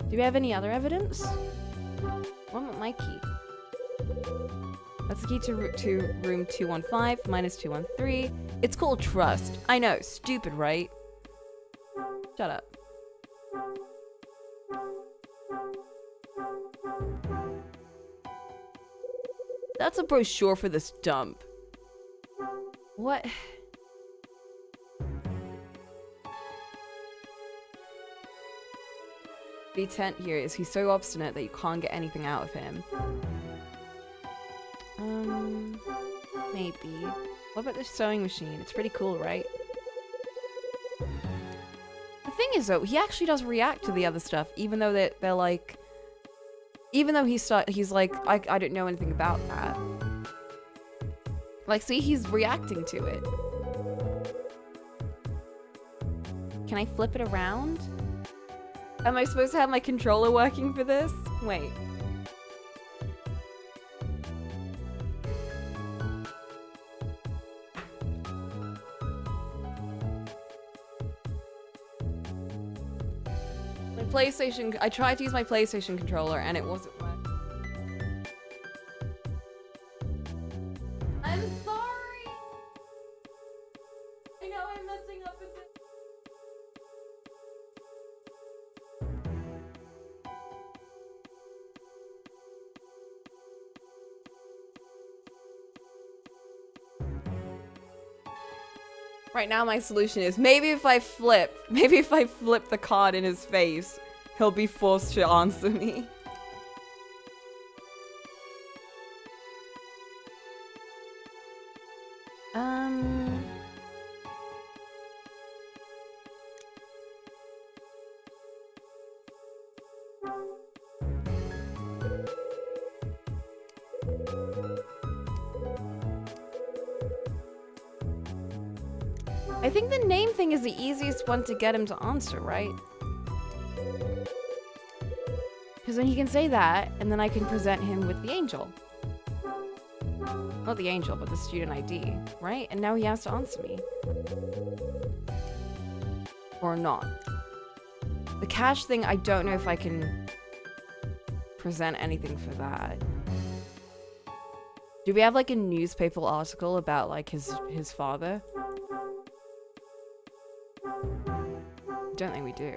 Do we have any other evidence? What about my key? That's the key to room 215 minus 213. It's called trust. I know, stupid, right? Shut up. That's a brochure for this dump. What? The intent here is he's so obstinate that you can't get anything out of him. Maybe. What about this sewing machine? It's pretty cool, right? The thing is, though, he actually does react to the other stuff, even though they're like... Even though he's like, I don't know anything about that. Like, see, he's reacting to it. Can I flip it around? Am I supposed to have my controller working for this? Wait. My PlayStation, I tried to use my PlayStation controller and it wasn't working. I'm sorry! I know I'm messing up with it. Right now my solution is maybe if I flip the card in his face, he'll be forced to answer me. I think the name thing is the easiest one to get him to answer, right? Because then he can say that, and then I can present him with the angel. Not the angel, but the student ID, right? And now he has to answer me. Or not. The cash thing, I don't know if I can present anything for that. Do we have like a newspaper article about like his father? Don't think we do.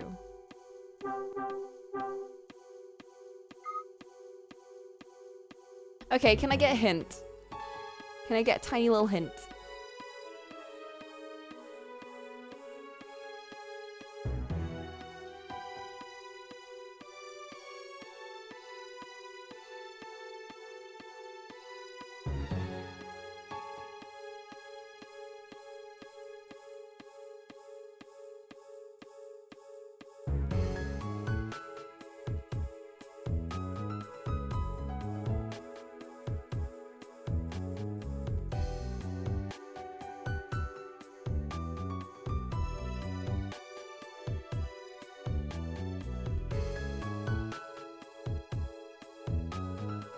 Okay, can I get a hint? Can I get a tiny little hint?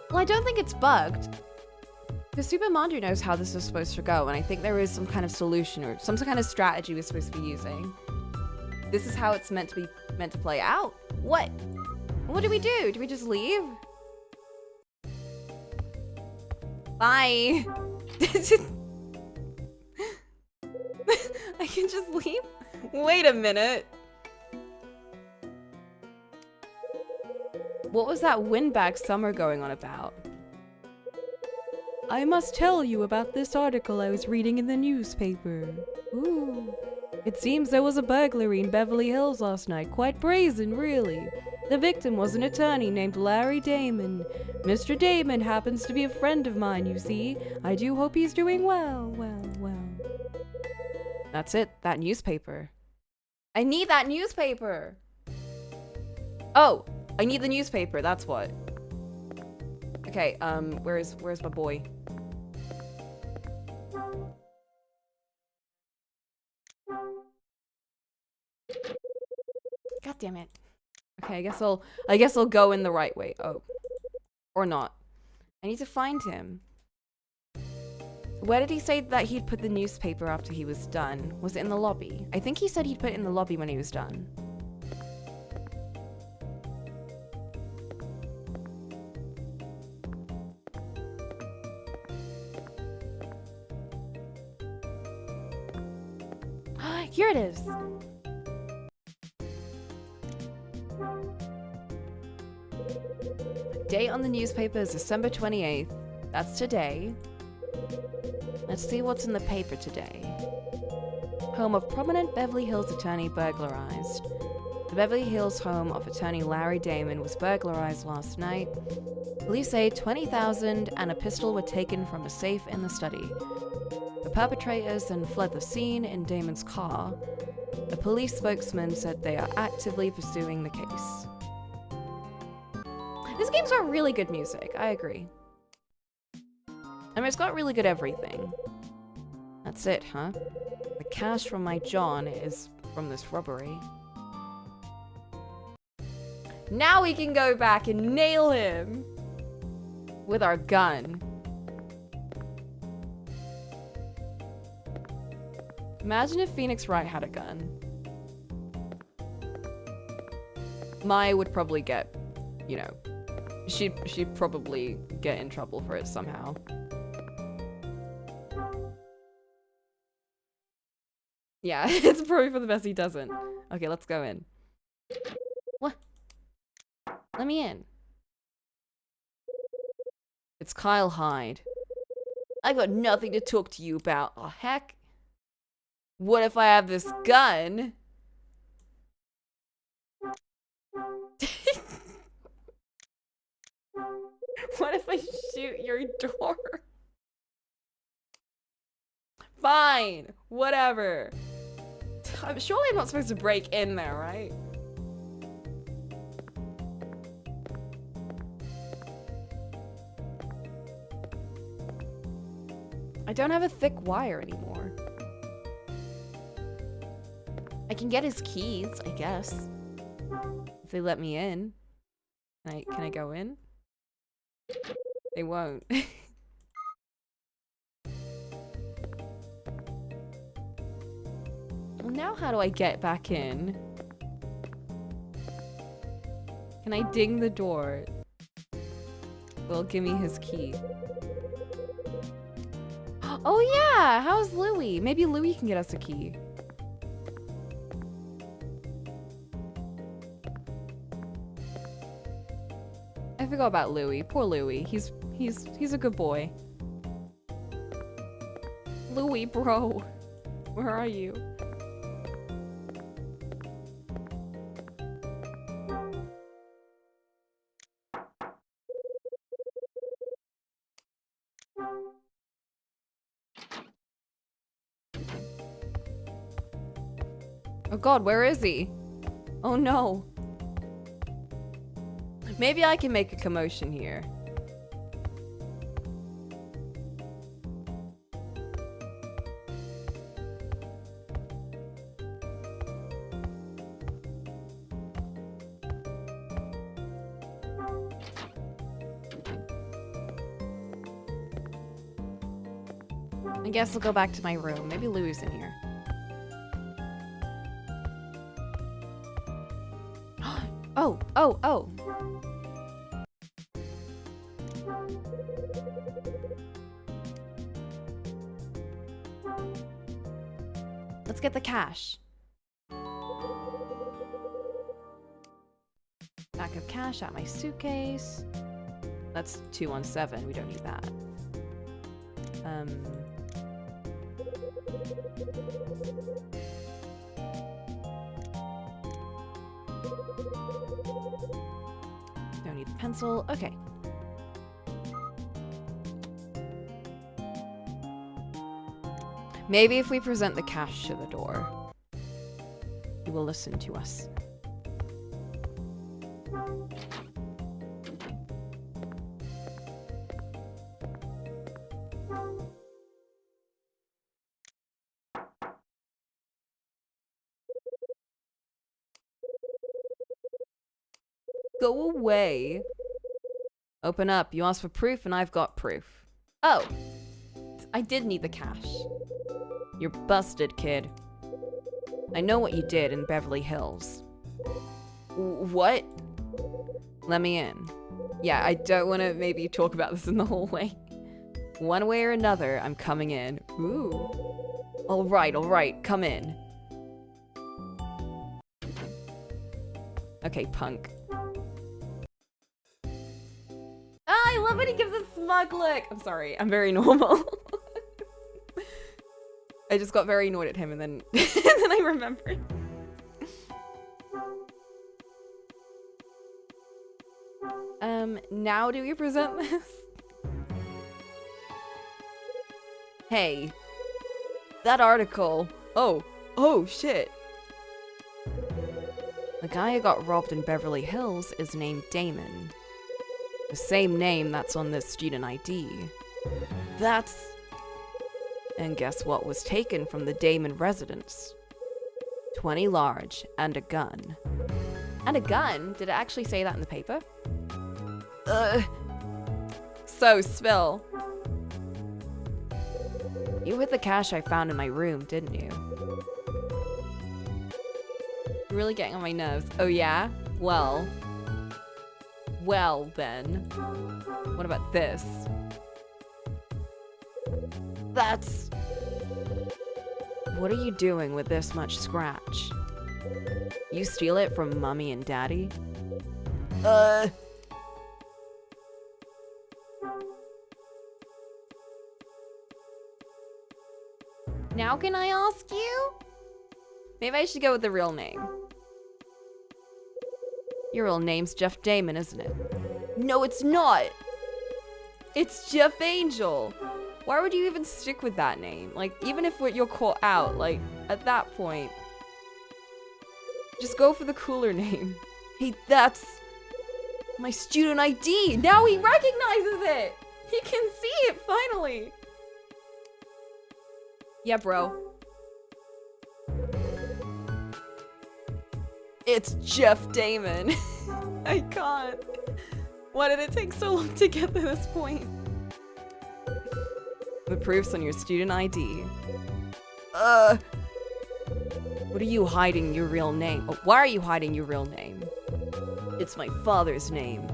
Well, I don't think it's bugged. Because Super Mario knows how this is supposed to go, and I think there is some kind of solution or some kind of strategy we're supposed to be using. This is how it's meant to play out? What? What do we do? Do we just leave? Bye. I can just leave? Wait a minute. What was that windbag Summer going on about? I must tell you about this article I was reading in the newspaper. Ooh. It seems there was a burglary in Beverly Hills last night. Quite brazen, really. The victim was an attorney named Larry Damon. Mr. Damon happens to be a friend of mine, you see. I do hope he's doing well. That's it. That newspaper. I need that newspaper! Oh! I need the newspaper, that's what. Okay, where's my boy? God damn it. Okay, I guess I'll go in the right way. Oh. Or not. I need to find him. Where did he say that he'd put the newspaper after he was done? Was it in the lobby? I think he said he'd put it in the lobby when he was done. Here it is. Date on the newspaper is December 28th. That's today. Let's see what's in the paper today. Home of prominent Beverly Hills attorney burglarized. The Beverly Hills home of attorney Larry Damon was burglarized last night. Police say $20,000 and a pistol were taken from a safe in the study. The perpetrators then fled the scene in Damon's car. A police spokesman said they are actively pursuing the case. This game's got really good music, I agree. I mean, it's got really good everything. That's it, huh? The cash from my John is from this robbery. Now we can go back and nail him with our gun. Imagine if Phoenix Wright had a gun. Maya would probably get, you know, she'd probably get in trouble for it somehow. Yeah, it's probably for the best he doesn't. Okay, let's go in. What? Let me in. It's Kyle Hyde. I got nothing to talk to you about. Oh, heck. What if I have this gun? What if I shoot your door? Fine, whatever. Surely I'm not supposed to break in there, right? I don't have a thick wire anymore. I can get his keys, I guess. If they let me in. Can I go in? They won't. Well, now how do I get back in? Can I ding the door? Well, give me his key. Oh yeah! How's Louie? Maybe Louie can get us a key. I forgot about Louie. Poor Louie. He's a good boy. Louie, bro. Where are you? Oh god, where is he? Oh no. Maybe I can make a commotion here. I guess I'll go back to my room. Maybe Louie's in here. Oh. Let's get the cash. Back of cash out my suitcase. That's 217. We don't need that. Don't need the pencil. Okay. Maybe if we present the cash to the door, he will listen to us. Go away. Open up. You asked for proof and I've got proof. Oh. I did need the cash. You're busted, kid. I know what you did in Beverly Hills. What? Let me in. Yeah, I don't want to maybe talk about this in the hallway. One way or another, I'm coming in. Ooh. All right, come in. Okay, punk. I love when he gives a smug look. I'm sorry, I'm very normal. I just got very annoyed at him and then, and then I remembered. Now do we present this? Hey, that article. Oh shit. The guy who got robbed in Beverly Hills is named Damon. The same name that's on this student ID. And guess what was taken from the Damon residence? 20 large and a gun. And a gun? Did it actually say that in the paper? So, spill. You hid the cash I found in my room, didn't you? You're really getting on my nerves. Oh yeah? Well. Well, then. What about this? That's... What are you doing with this much scratch? You steal it from Mommy and Daddy? Now can I ask you? Maybe I should go with the real name. Your real name's Jeff Damon, isn't it? No, it's not! It's Jeff Angel! Why would you even stick with that name? Like, even if you're caught out, like, at that point, just go for the cooler name. Hey, that's my student ID! Now he recognizes it! He can see it, finally! Yeah, bro. It's Jeff Damon. I can't. Why did it take so long to get to this point? The proof's on your student ID. What are you hiding your real name? Oh, why are you hiding your real name? It's my father's name.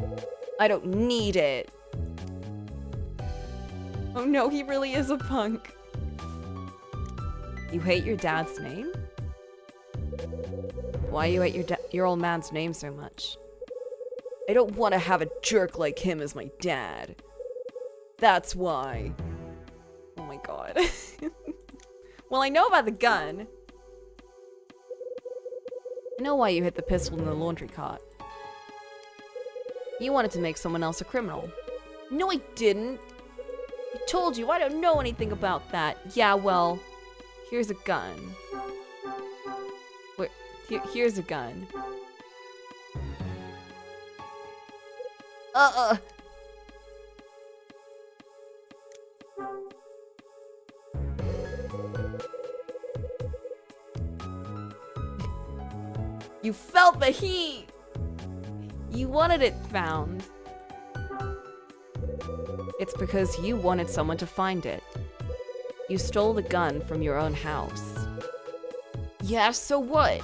I don't need it. Oh no, he really is a punk. You hate your dad's name? Why you hate your old man's name so much? I don't want to have a jerk like him as my dad. That's why. Oh my god. Well, I know about the gun. I know why you hid the pistol in the laundry cart. You wanted to make someone else a criminal. No, I didn't. I told you, I don't know anything about that. Yeah, well, here's a gun. Wait, here's a gun. You felt the heat! You wanted it found. It's because you wanted someone to find it. You stole the gun from your own house. Yeah, so what?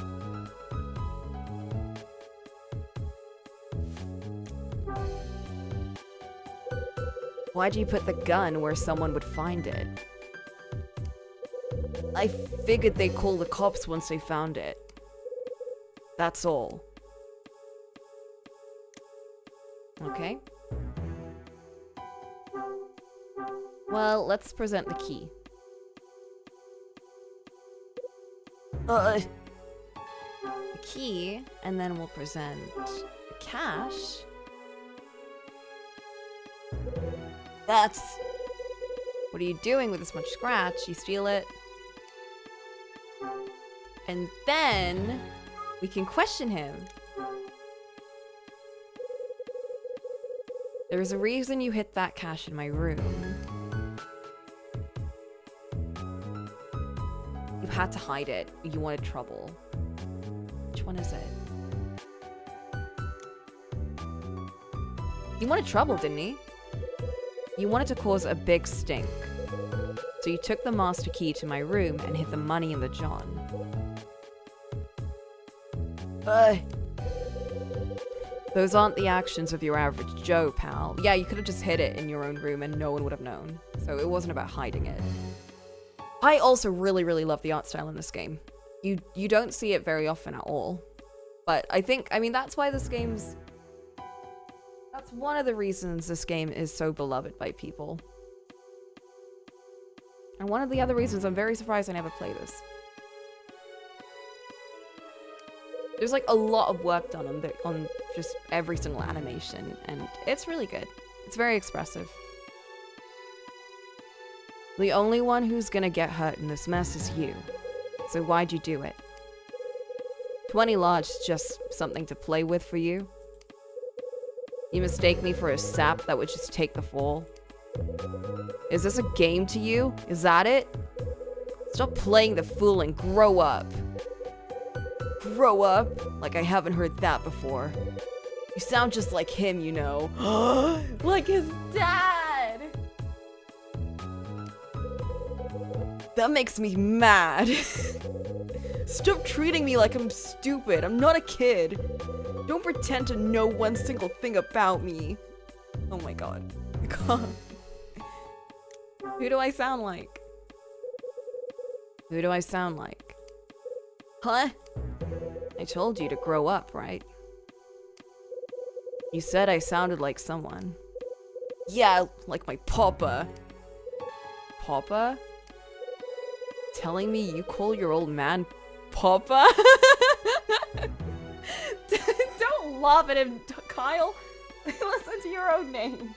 Why'd you put the gun where someone would find it? I figured they'd call the cops once they found it. That's all. Okay. Well, let's present the key. The key, and then we'll present the cash. That's... What are you doing with this much scratch? You steal it. And then we can question him. There's a reason you hid that cash in my room. You had to hide it. You wanted trouble. Which one is it? He wanted trouble, didn't he? You wanted to cause a big stink. So you took the master key to my room and hid the money in the John. Those aren't the actions of your average Joe, pal. Yeah, you could have just hid it in your own room and no one would have known. So it wasn't about hiding it. I also really, really love the art style in this game. You don't see it very often at all. But I mean, that's why this game's... That's one of the reasons this game is so beloved by people. And one of the other reasons I'm very surprised I never play this. There's like a lot of work done on just every single animation, and it's really good. It's very expressive. The only one who's gonna get hurt in this mess is you. So why'd you do it? 20 large is just something to play with for you? You mistake me for a sap that would just take the fall? Is this a game to you? Is that it? Stop playing the fool and grow up. grow up? Like I haven't heard that before. You sound just like him, you know. Like his dad! That makes me mad. Stop treating me like I'm stupid. I'm not a kid. Don't pretend to know one single thing about me. Oh my god. Who do I sound like? Who do I sound like? Huh? I told you to grow up, right? You said I sounded like someone. Yeah, like my papa. Papa? Telling me you call your old man Papa? Don't laugh at him, Kyle. Listen to your own name.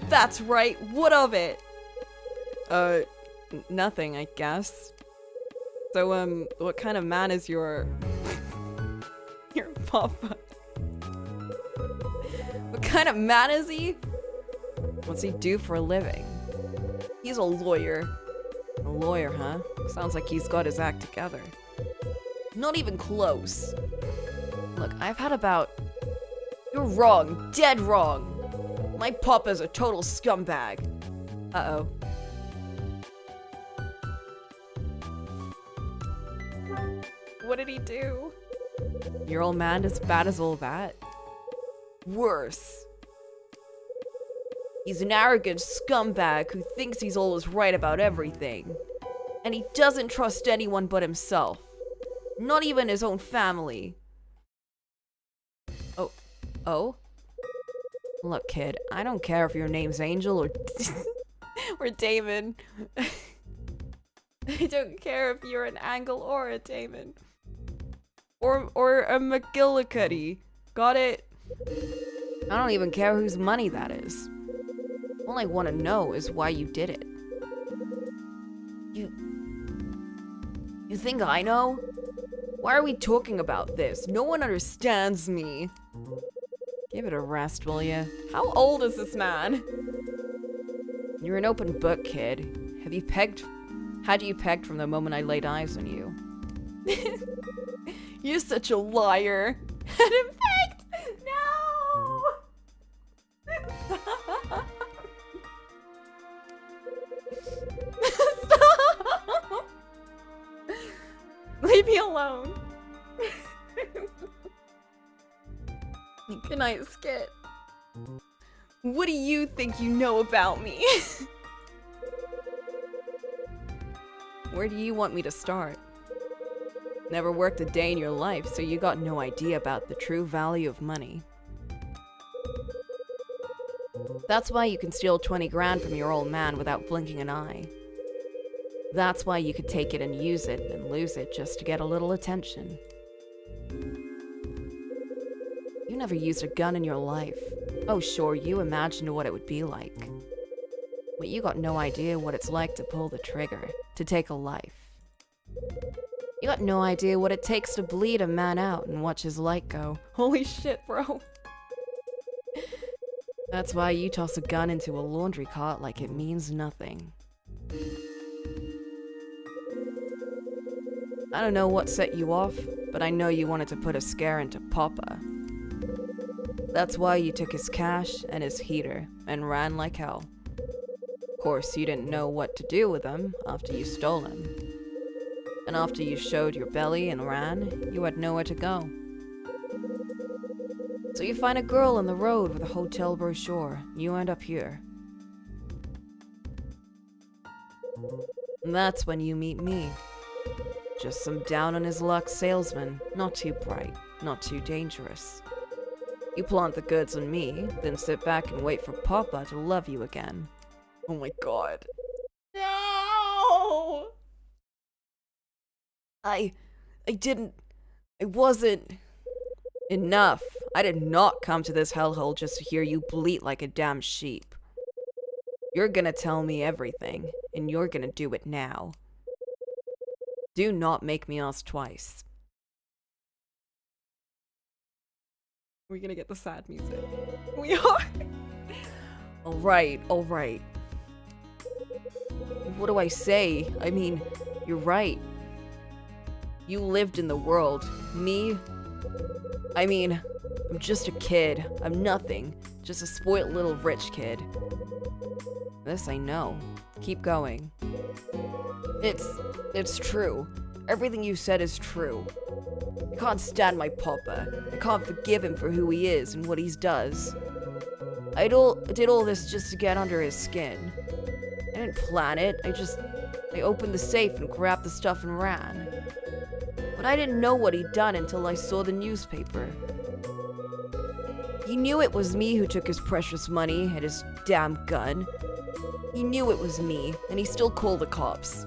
That's right. What of it? Nothing, I guess. So, what kind of man is your papa? What kind of man is he? What's he do for a living? He's a lawyer. A lawyer, huh? Sounds like he's got his act together. Not even close. Look, I've had about... You're wrong. Dead wrong. My papa's a total scumbag. Uh-oh. What did he do? Your old man as bad as all that? Worse. He's an arrogant scumbag who thinks he's always right about everything. And he doesn't trust anyone but himself. Not even his own family. Oh? Look, kid, I don't care if your name's Angel or... or Damon. I don't care if you're an Angle or a Damon. Or a McGillicuddy. Got it? I don't even care whose money that is. All I want to know is why you did it. You think I know? Why are we talking about this? No one understands me. Give it a rest, will ya? How old is this man? You're an open book, kid. Had you pegged from the moment I laid eyes on you? You're such a liar. Had him pegged! No! Stop! Leave me alone. Good night, Skit. What do you think you know about me? Where do you want me to start? Never worked a day in your life, so you got no idea about the true value of money. That's why you can steal 20 grand from your old man without blinking an eye. That's why you could take it and use it and lose it just to get a little attention. You never used a gun in your life. Oh sure, you imagined what it would be like. But you got no idea what it's like to pull the trigger, to take a life. You got no idea what it takes to bleed a man out and watch his light go. Holy shit, bro. That's why you toss a gun into a laundry cart like it means nothing. I don't know what set you off, but I know you wanted to put a scare into Papa. That's why you took his cash and his heater and ran like hell. Of course, you didn't know what to do with them after you stole them. And after you showed your belly and ran, you had nowhere to go. So you find a girl on the road with a hotel brochure. You end up here. And that's when you meet me. Just some down-on-his-luck salesman. Not too bright, not too dangerous. You plant the goods on me, then sit back and wait for Papa to love you again. Oh my god. No! I wasn't... Enough. I did not come to this hellhole just to hear you bleat like a damn sheep. You're gonna tell me everything, and you're gonna do it now. Do not make me ask twice. We're gonna get the sad music. We are! Alright. What do I say? I mean, you're right. You lived in the world. Me? I mean, I'm just a kid. I'm nothing. Just a spoiled little rich kid. This I know. Keep going. It's true. Everything you said is true. I can't stand my papa. I can't forgive him for who he is and what he does. I did all this just to get under his skin. I didn't plan it. I opened the safe and grabbed the stuff and ran. But I didn't know what he'd done until I saw the newspaper. He knew it was me who took his precious money and his damn gun. He knew it was me, and he still called the cops.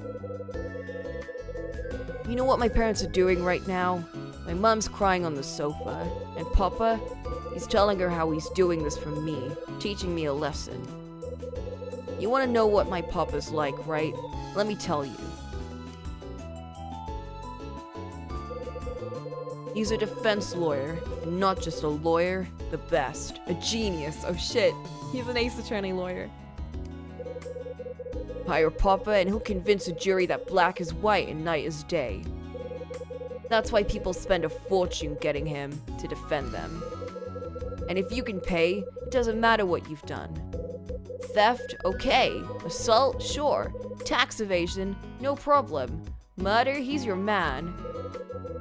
You know what my parents are doing right now? My mom's crying on the sofa, and Papa, he's telling her how he's doing this for me, teaching me a lesson. You want to know what my papa's like, right? Let me tell you. He's a defense lawyer, and not just a lawyer, the best. A genius. Oh shit, he's an ace attorney lawyer. Hire Papa and he'll convince a jury that black is white and night is day. That's why people spend a fortune getting him to defend them. And if you can pay, it doesn't matter what you've done. Theft, okay. Assault, sure. Tax evasion, no problem. Murder, he's your man.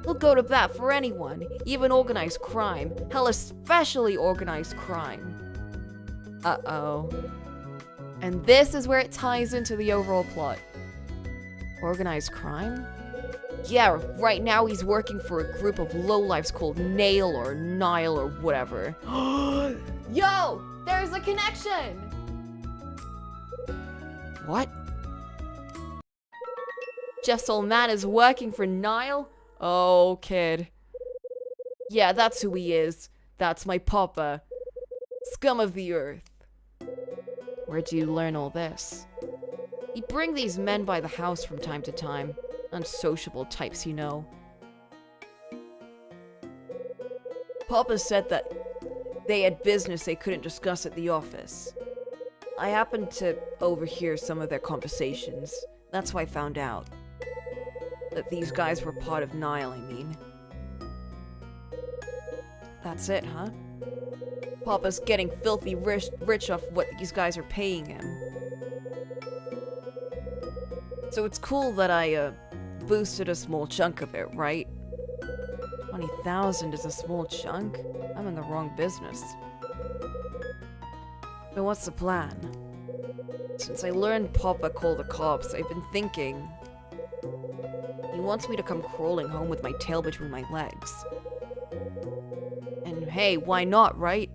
He'll go to bat for anyone, even organized crime. Hell, especially organized crime. Uh-oh. And this is where it ties into the overall plot. Organized crime? Yeah, right now he's working for a group of lowlifes called Nail or Nile or whatever. Yo! There's a connection! What? Jeff's old man is working for Nile? Oh, kid. Yeah, that's who he is. That's my papa. Scum of the earth. Where'd you learn all this? He'd bring these men by the house from time to time. Unsociable types, you know. Papa said that they had business they couldn't discuss at the office. I happened to overhear some of their conversations. That's why I found out. That these guys were part of Nile, I mean. That's it, huh? Papa's getting filthy rich off what these guys are paying him. So it's cool that I, boosted a small chunk of it, right? 20,000 is a small chunk? I'm in the wrong business. But what's the plan? Since I learned Papa called the cops, I've been thinking... He wants me to come crawling home with my tail between my legs. And hey, why not, right?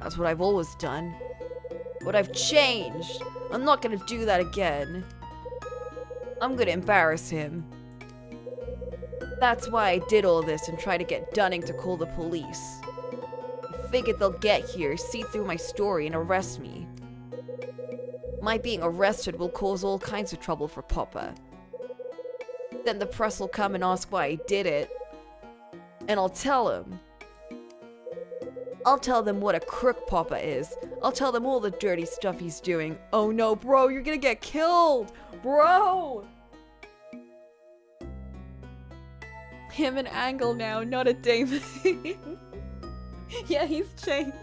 That's what I've always done. But I've changed. I'm not gonna do that again. I'm gonna embarrass him. That's why I did all this and tried to get Dunning to call the police. I figured they'll get here, see through my story, and arrest me. My being arrested will cause all kinds of trouble for Papa. Then the press will come and ask why I did it. And I'll tell him. I'll tell them what a crook Papa is. I'll tell them all the dirty stuff he's doing. Oh no, bro, you're gonna get killed! Bro! Him and Angle now, not a Damon. Yeah, he's changed.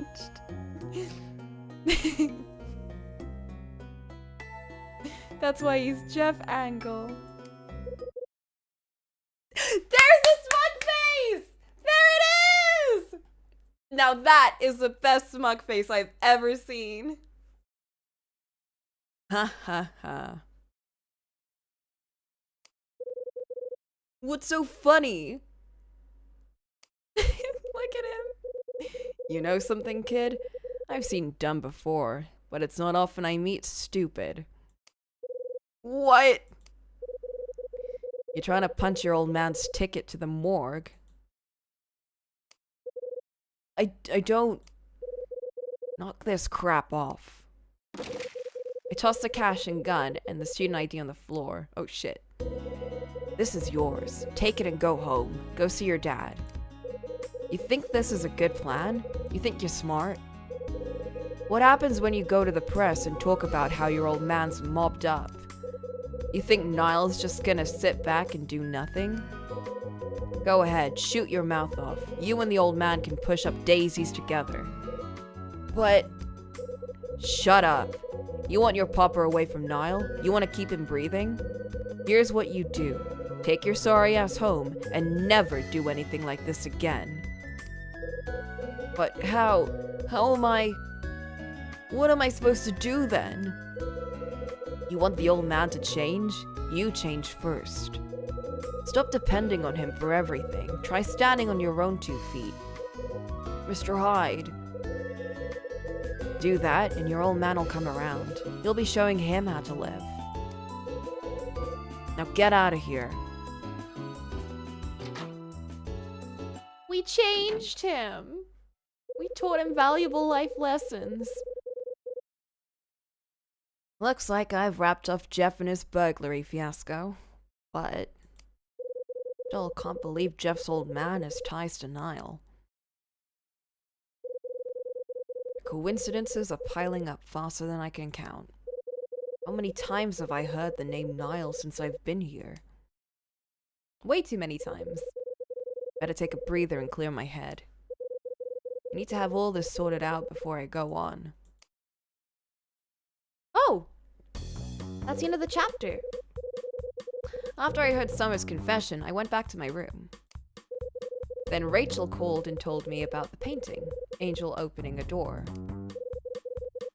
That's why he's Jeff Angle. There's the smug face! There it is! Now that is the best smug face I've ever seen. Ha ha ha. What's so funny? Look at him. You know something, kid? I've seen dumb before, but it's not often I meet stupid. What? You're trying to punch your old man's ticket to the morgue. I don't... Knock this crap off. I tossed the cash and gun and the student ID on the floor. Oh shit. This is yours. Take it and go home. Go see your dad. You think this is a good plan? You think you're smart? What happens when you go to the press and talk about how your old man's mobbed up? You think Niall's just gonna sit back and do nothing? Go ahead, shoot your mouth off. You and the old man can push up daisies together. But... Shut up. You want your papa away from Niall? You want to keep him breathing? Here's what you do. Take your sorry ass home and never do anything like this again. But how? How am I? What am I supposed to do then? You want the old man to change? You change first. Stop depending on him for everything. Try standing on your own 2 feet. Mr. Hyde. Do that and your old man will come around. You'll be showing him how to live. Now get out of here. We changed him. We taught him valuable life lessons. Looks like I've wrapped up Jeff and his burglary fiasco. But... still can't believe Jeff's old man has ties to Niall. Coincidences are piling up faster than I can count. How many times have I heard the name Niall since I've been here? Way too many times. Better take a breather and clear my head. I need to have all this sorted out before I go on. Oh! That's the end of the chapter. After I heard Summer's confession, I went back to my room. Then Rachel called and told me about the painting, Angel opening a door.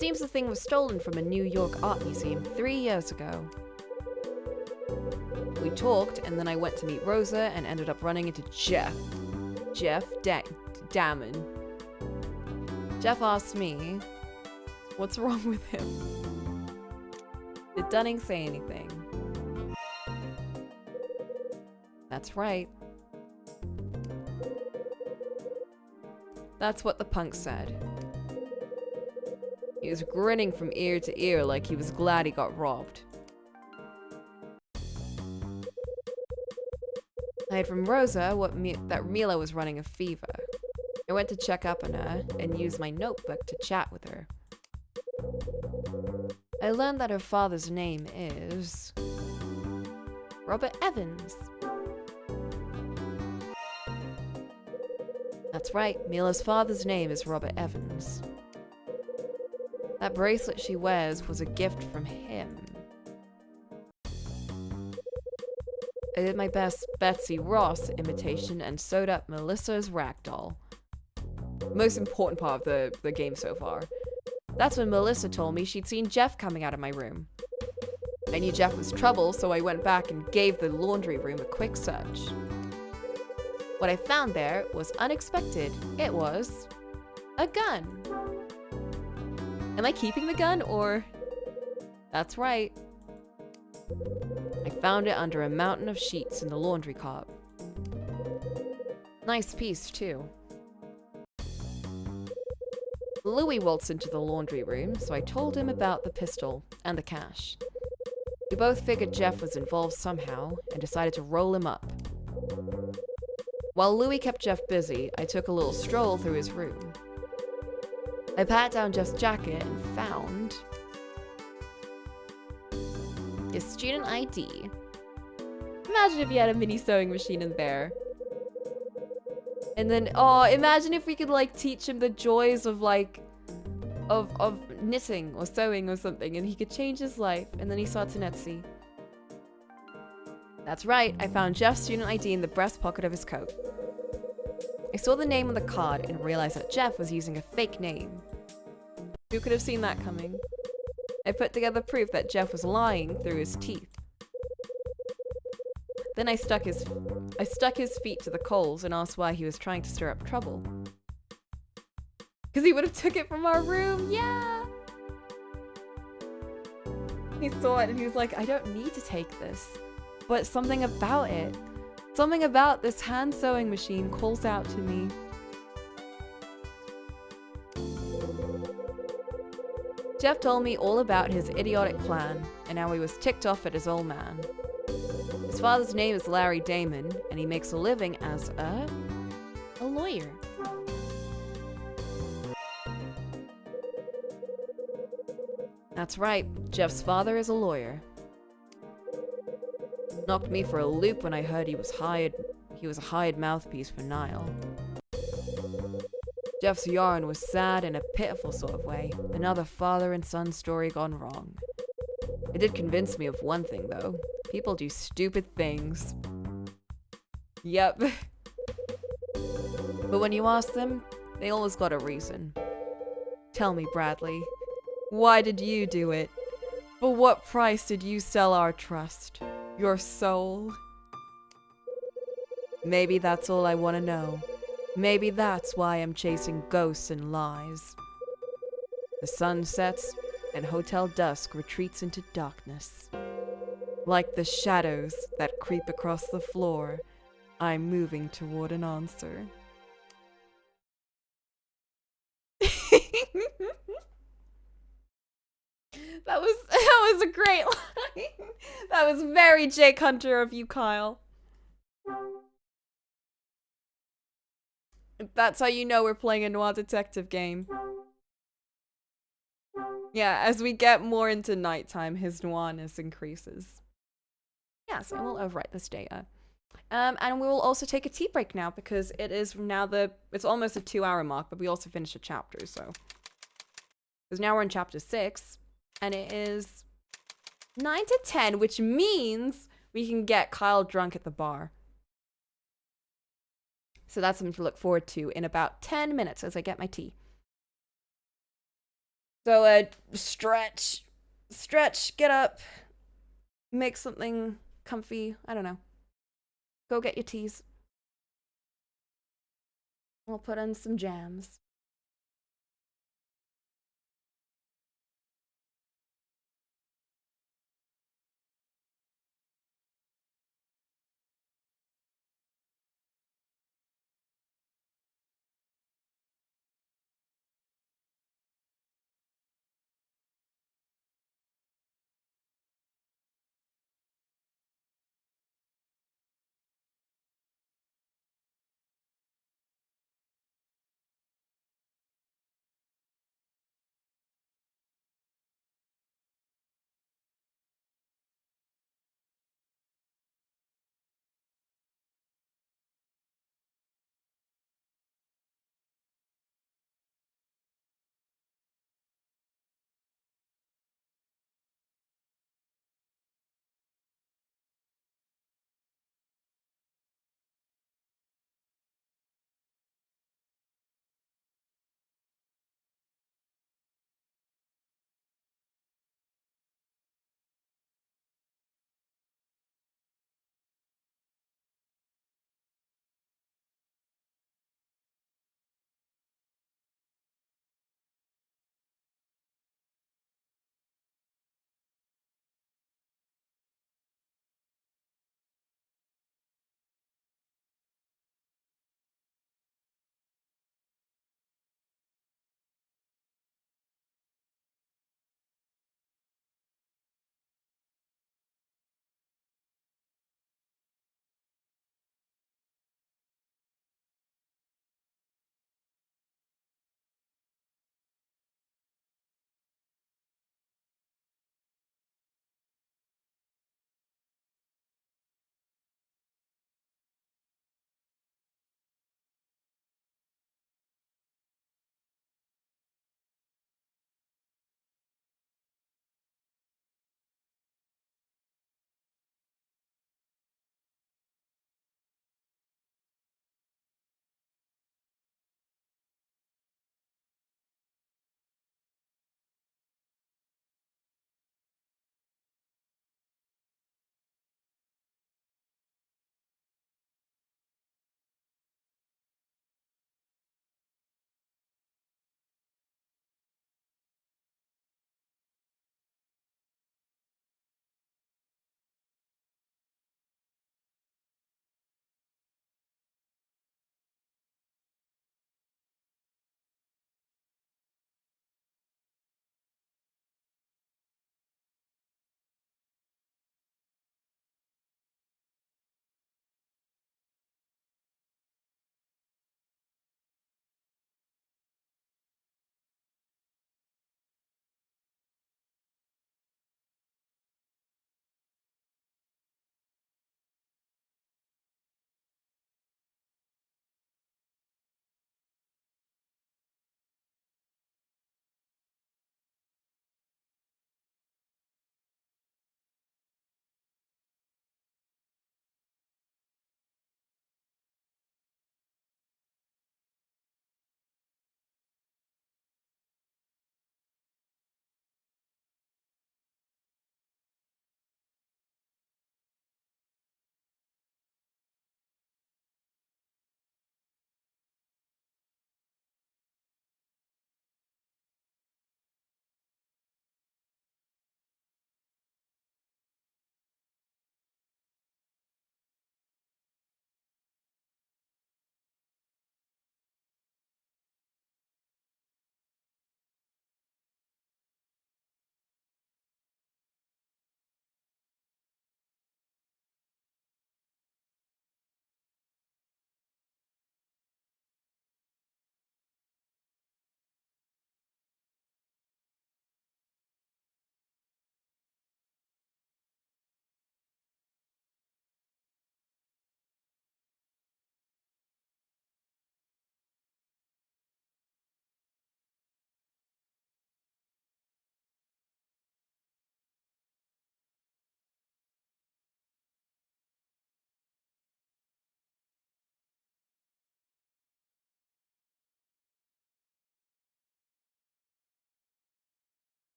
Seems the thing was stolen from a New York art museum 3 years ago. We talked, and then I went to meet Rosa and ended up running into Jeff. Damon. Jeff asked me, what's wrong with him? Did Dunning say anything? That's right. That's what the punk said. He was grinning from ear to ear like he was glad he got robbed. I heard from Rosa that Mila was running a fever. I went to check up on her and used my notebook to chat with her. I learned that her father's name is... Robert Evans. That's right, Mila's father's name is Robert Evans. That bracelet she wears was a gift from him. I did my best Betsy Ross imitation and sewed up Melissa's ragdoll. Most important part of the game so far. That's when Melissa told me she'd seen Jeff coming out of my room. I knew Jeff was trouble, so I went back and gave the laundry room a quick search. What I found there was unexpected. It was a gun. Am I keeping the gun or... That's right. I found it under a mountain of sheets in the laundry cart. Nice piece, too. Louis waltzed into the laundry room, so I told him about the pistol and the cash. We both figured Jeff was involved somehow and decided to roll him up. While Louis kept Jeff busy, I took a little stroll through his room. I pat down Jeff's jacket and found... his student ID. Imagine if you had a mini sewing machine in there. And then, oh, imagine if we could, like, teach him the joys of, like, of knitting or sewing or something, and he could change his life, and then he starts an Etsy. That's right, I found Jeff's student ID in the breast pocket of his coat. I saw the name on the card and realized that Jeff was using a fake name. Who could have seen that coming? I put together proof that Jeff was lying through his teeth. Then I stuck his feet to the coals and asked why he was trying to stir up trouble. Because he would have took it from our room, yeah! He saw it and he was like, I don't need to take this. But something about it, something about this hand sewing machine calls out to me. Jeff told me all about his idiotic plan and how he was ticked off at his old man. His father's name is Larry Damon, and he makes a living as a lawyer. That's right, Jeff's father is a lawyer. Knocked me for a loop when I heard he he was a hired mouthpiece for Niall. Jeff's yarn was sad in a pitiful sort of way. Another father and son story gone wrong. It did convince me of one thing, though. People do stupid things. Yep. But when you ask them, they always got a reason. Tell me, Bradley, why did you do it? For what price did you sell our trust? Your soul? Maybe that's all I want to know. Maybe that's why I'm chasing ghosts and lies. The sun sets, and Hotel Dusk retreats into darkness. Like the shadows that creep across the floor, I'm moving toward an answer. That was a great line. That was very Jake Hunter of you, Kyle. That's how you know we're playing a noir detective game. Yeah, as we get more into nighttime, his noirness increases. Yeah, so we'll overwrite this data. And we will also take a tea break now because it is now it's almost a 2-hour mark, but we also finished a chapter, so. Because now we're in chapter 6, and it is 9 to 10, which means we can get Kyle drunk at the bar. So that's something to look forward to in about 10 minutes as I get my tea. So, stretch, get up, make something comfy, I don't know. Go get your teas. We'll put in some jams.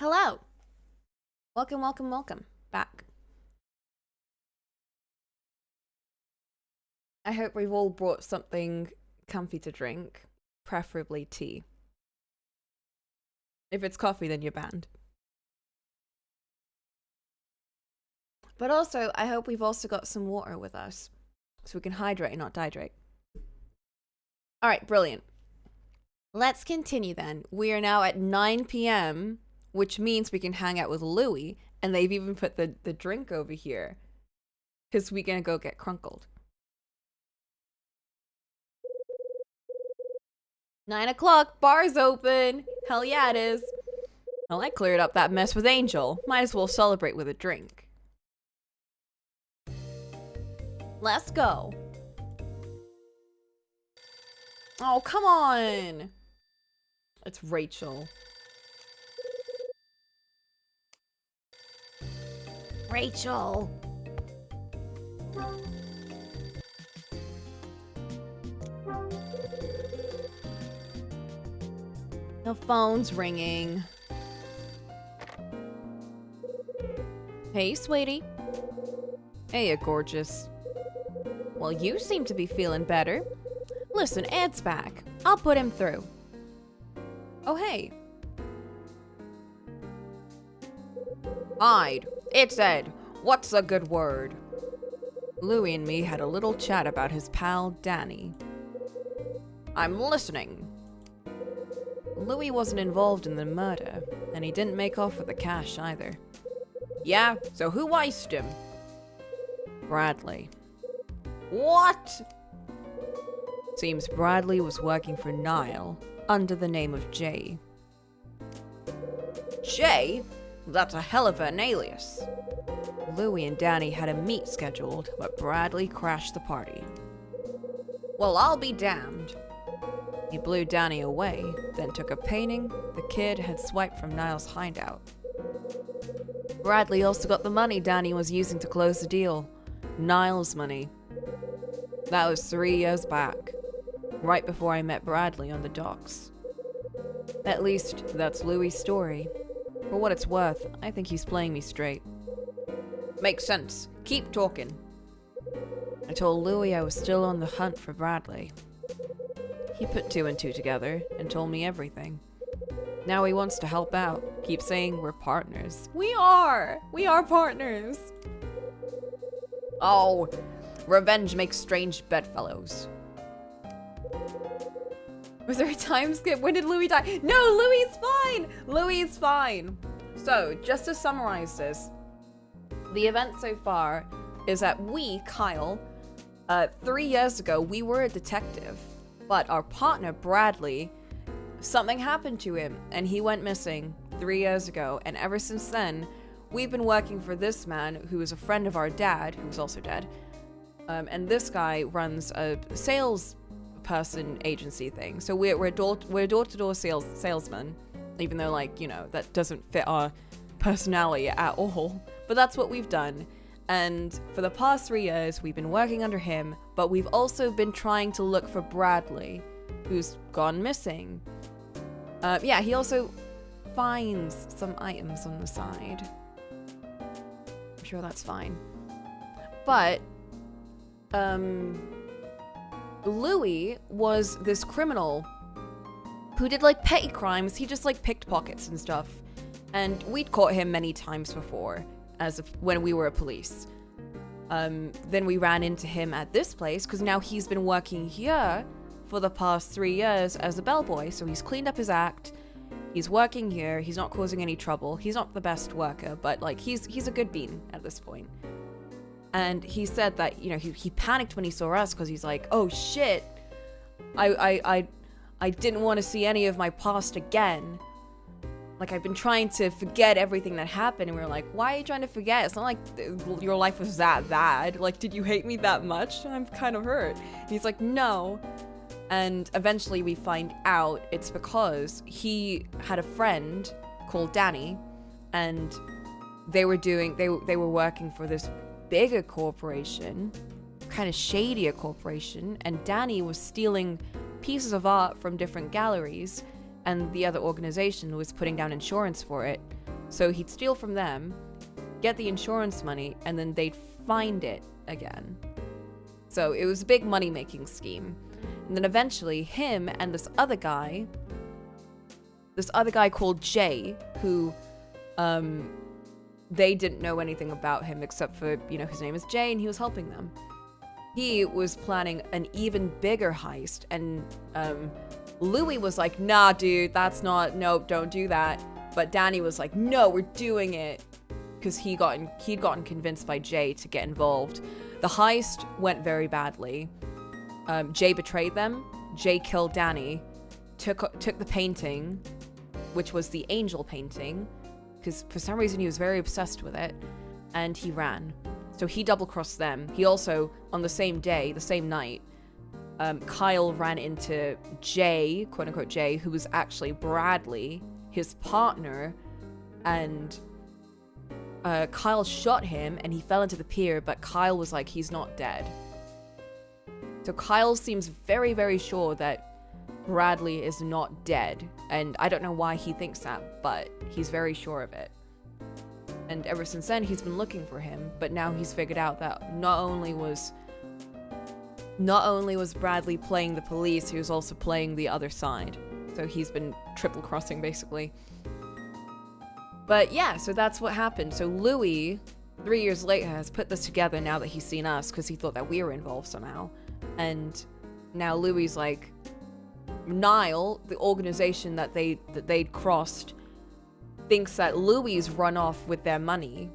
Hello. Welcome, welcome, welcome back. I hope we've all brought something comfy to drink, preferably tea. If it's coffee, then you're banned. But also, I hope we've also got some water with us, so we can hydrate and not dehydrate. Alright, brilliant. Let's continue then. We are now at 9 p.m., which means we can hang out with Louie, and they've even put the drink over here, because we're gonna go get crunkled. 9 o'clock, bar's open! Hell yeah, it is. Well, I cleared up that mess with Angel. Might as well celebrate with a drink. Let's go. Oh, come on! It's Rachel. Rachel. The phone's ringing. Hey, sweetie. Hey, gorgeous. Well, you seem to be feeling better. Listen, Ed's back. I'll put him through. Oh, hey. Ide, it's Ed. What's a good word? Louie and me had a little chat about his pal, Danny. I'm listening. Louie wasn't involved in the murder, and he didn't make off with the cash either. Yeah, so who iced him? Bradley. What? Seems Bradley was working for Niall, under the name of Jay. Jay? That's a hell of an alias. Louie and Danny had a meet scheduled, but Bradley crashed the party. Well, I'll be damned. He blew Danny away, then took a painting the kid had swiped from Niall's hideout. Bradley also got the money Danny was using to close the deal. Niall's money. That was 3 years back, right before I met Bradley on the docks. At least, that's Louie's story. For what it's worth, I think he's playing me straight. Makes sense. Keep talking. I told Louie I was still on the hunt for Bradley. He put 2 and 2 together and told me everything. Now he wants to help out. Keep saying we're partners. We are! We are partners! Oh, revenge makes strange bedfellows. Was there a time skip? When did Louie die? No, Louie's fine! Louie's fine! So, just to summarize this, the event so far is that we, Kyle, 3 years ago, we were a detective, but our partner, Bradley, something happened to him, and he went missing 3 years ago, and ever since then, we've been working for this man, who is a friend of our dad, who's also dead, and this guy runs a salesperson agency thing, so we're door-to-door salesmen, even though, like, you know, that doesn't fit our personality at all, but that's what we've done. And for the past 3 years, we've been working under him, but we've also been trying to look for Bradley, who's gone missing. Yeah, he also finds some items on the side. I'm sure that's fine. But, Louie was this criminal who did, like, petty crimes. He just, like, picked pockets and stuff. And we'd caught him many times before, when we were police. Then we ran into him at this place, because now he's been working here for the past 3 years as a bellboy. So he's cleaned up his act. He's working here. He's not causing any trouble. He's not the best worker, but, like, he's a good bean at this point. And he said that, you know, he panicked when he saw us, because he's like, oh shit, I didn't want to see any of my past again. Like, I've been trying to forget everything that happened, and we were like, why are you trying to forget? It's not like your life was that bad. Like, did you hate me that much? I'm kind of hurt. And he's like, no. And eventually we find out it's because he had a friend called Danny, and they were working for this bigger corporation, kind of shadier corporation, and Danny was stealing pieces of art from different galleries, and the other organization was putting down insurance for it, So he'd steal from them, get the insurance money, and then they'd find it again. So it was a big money-making scheme. And then eventually, him and this other guy called Jay, who, they didn't know anything about him except for, you know, his name is Jay and he was helping them. He was planning an even bigger heist, and Louis was like, nah, dude, nope, don't do that. But Danny was like, no, we're doing it. Because he'd gotten convinced by Jay to get involved. The heist went very badly. Jay betrayed them. Jay killed Danny, took the painting, which was the angel painting, because for some reason he was very obsessed with it, and he ran. So he double-crossed them. He also, on the same day, the same night, Kyle ran into Jay, quote-unquote Jay, who was actually Bradley, his partner, and Kyle shot him and he fell into the pier, but Kyle was like, he's not dead. So Kyle seems very, very sure that Bradley is not dead, and I don't know why he thinks that, but he's very sure of it. And ever since then, he's been looking for him, but now he's figured out that not only was Bradley playing the police, he was also playing the other side. So he's been triple crossing, basically. But yeah, so that's what happened. So Louis, 3 years later, has put this together now that he's seen us, because he thought that we were involved somehow. And now Louis's like, Nile, the organization that they'd crossed, thinks that Louis's run off with their money,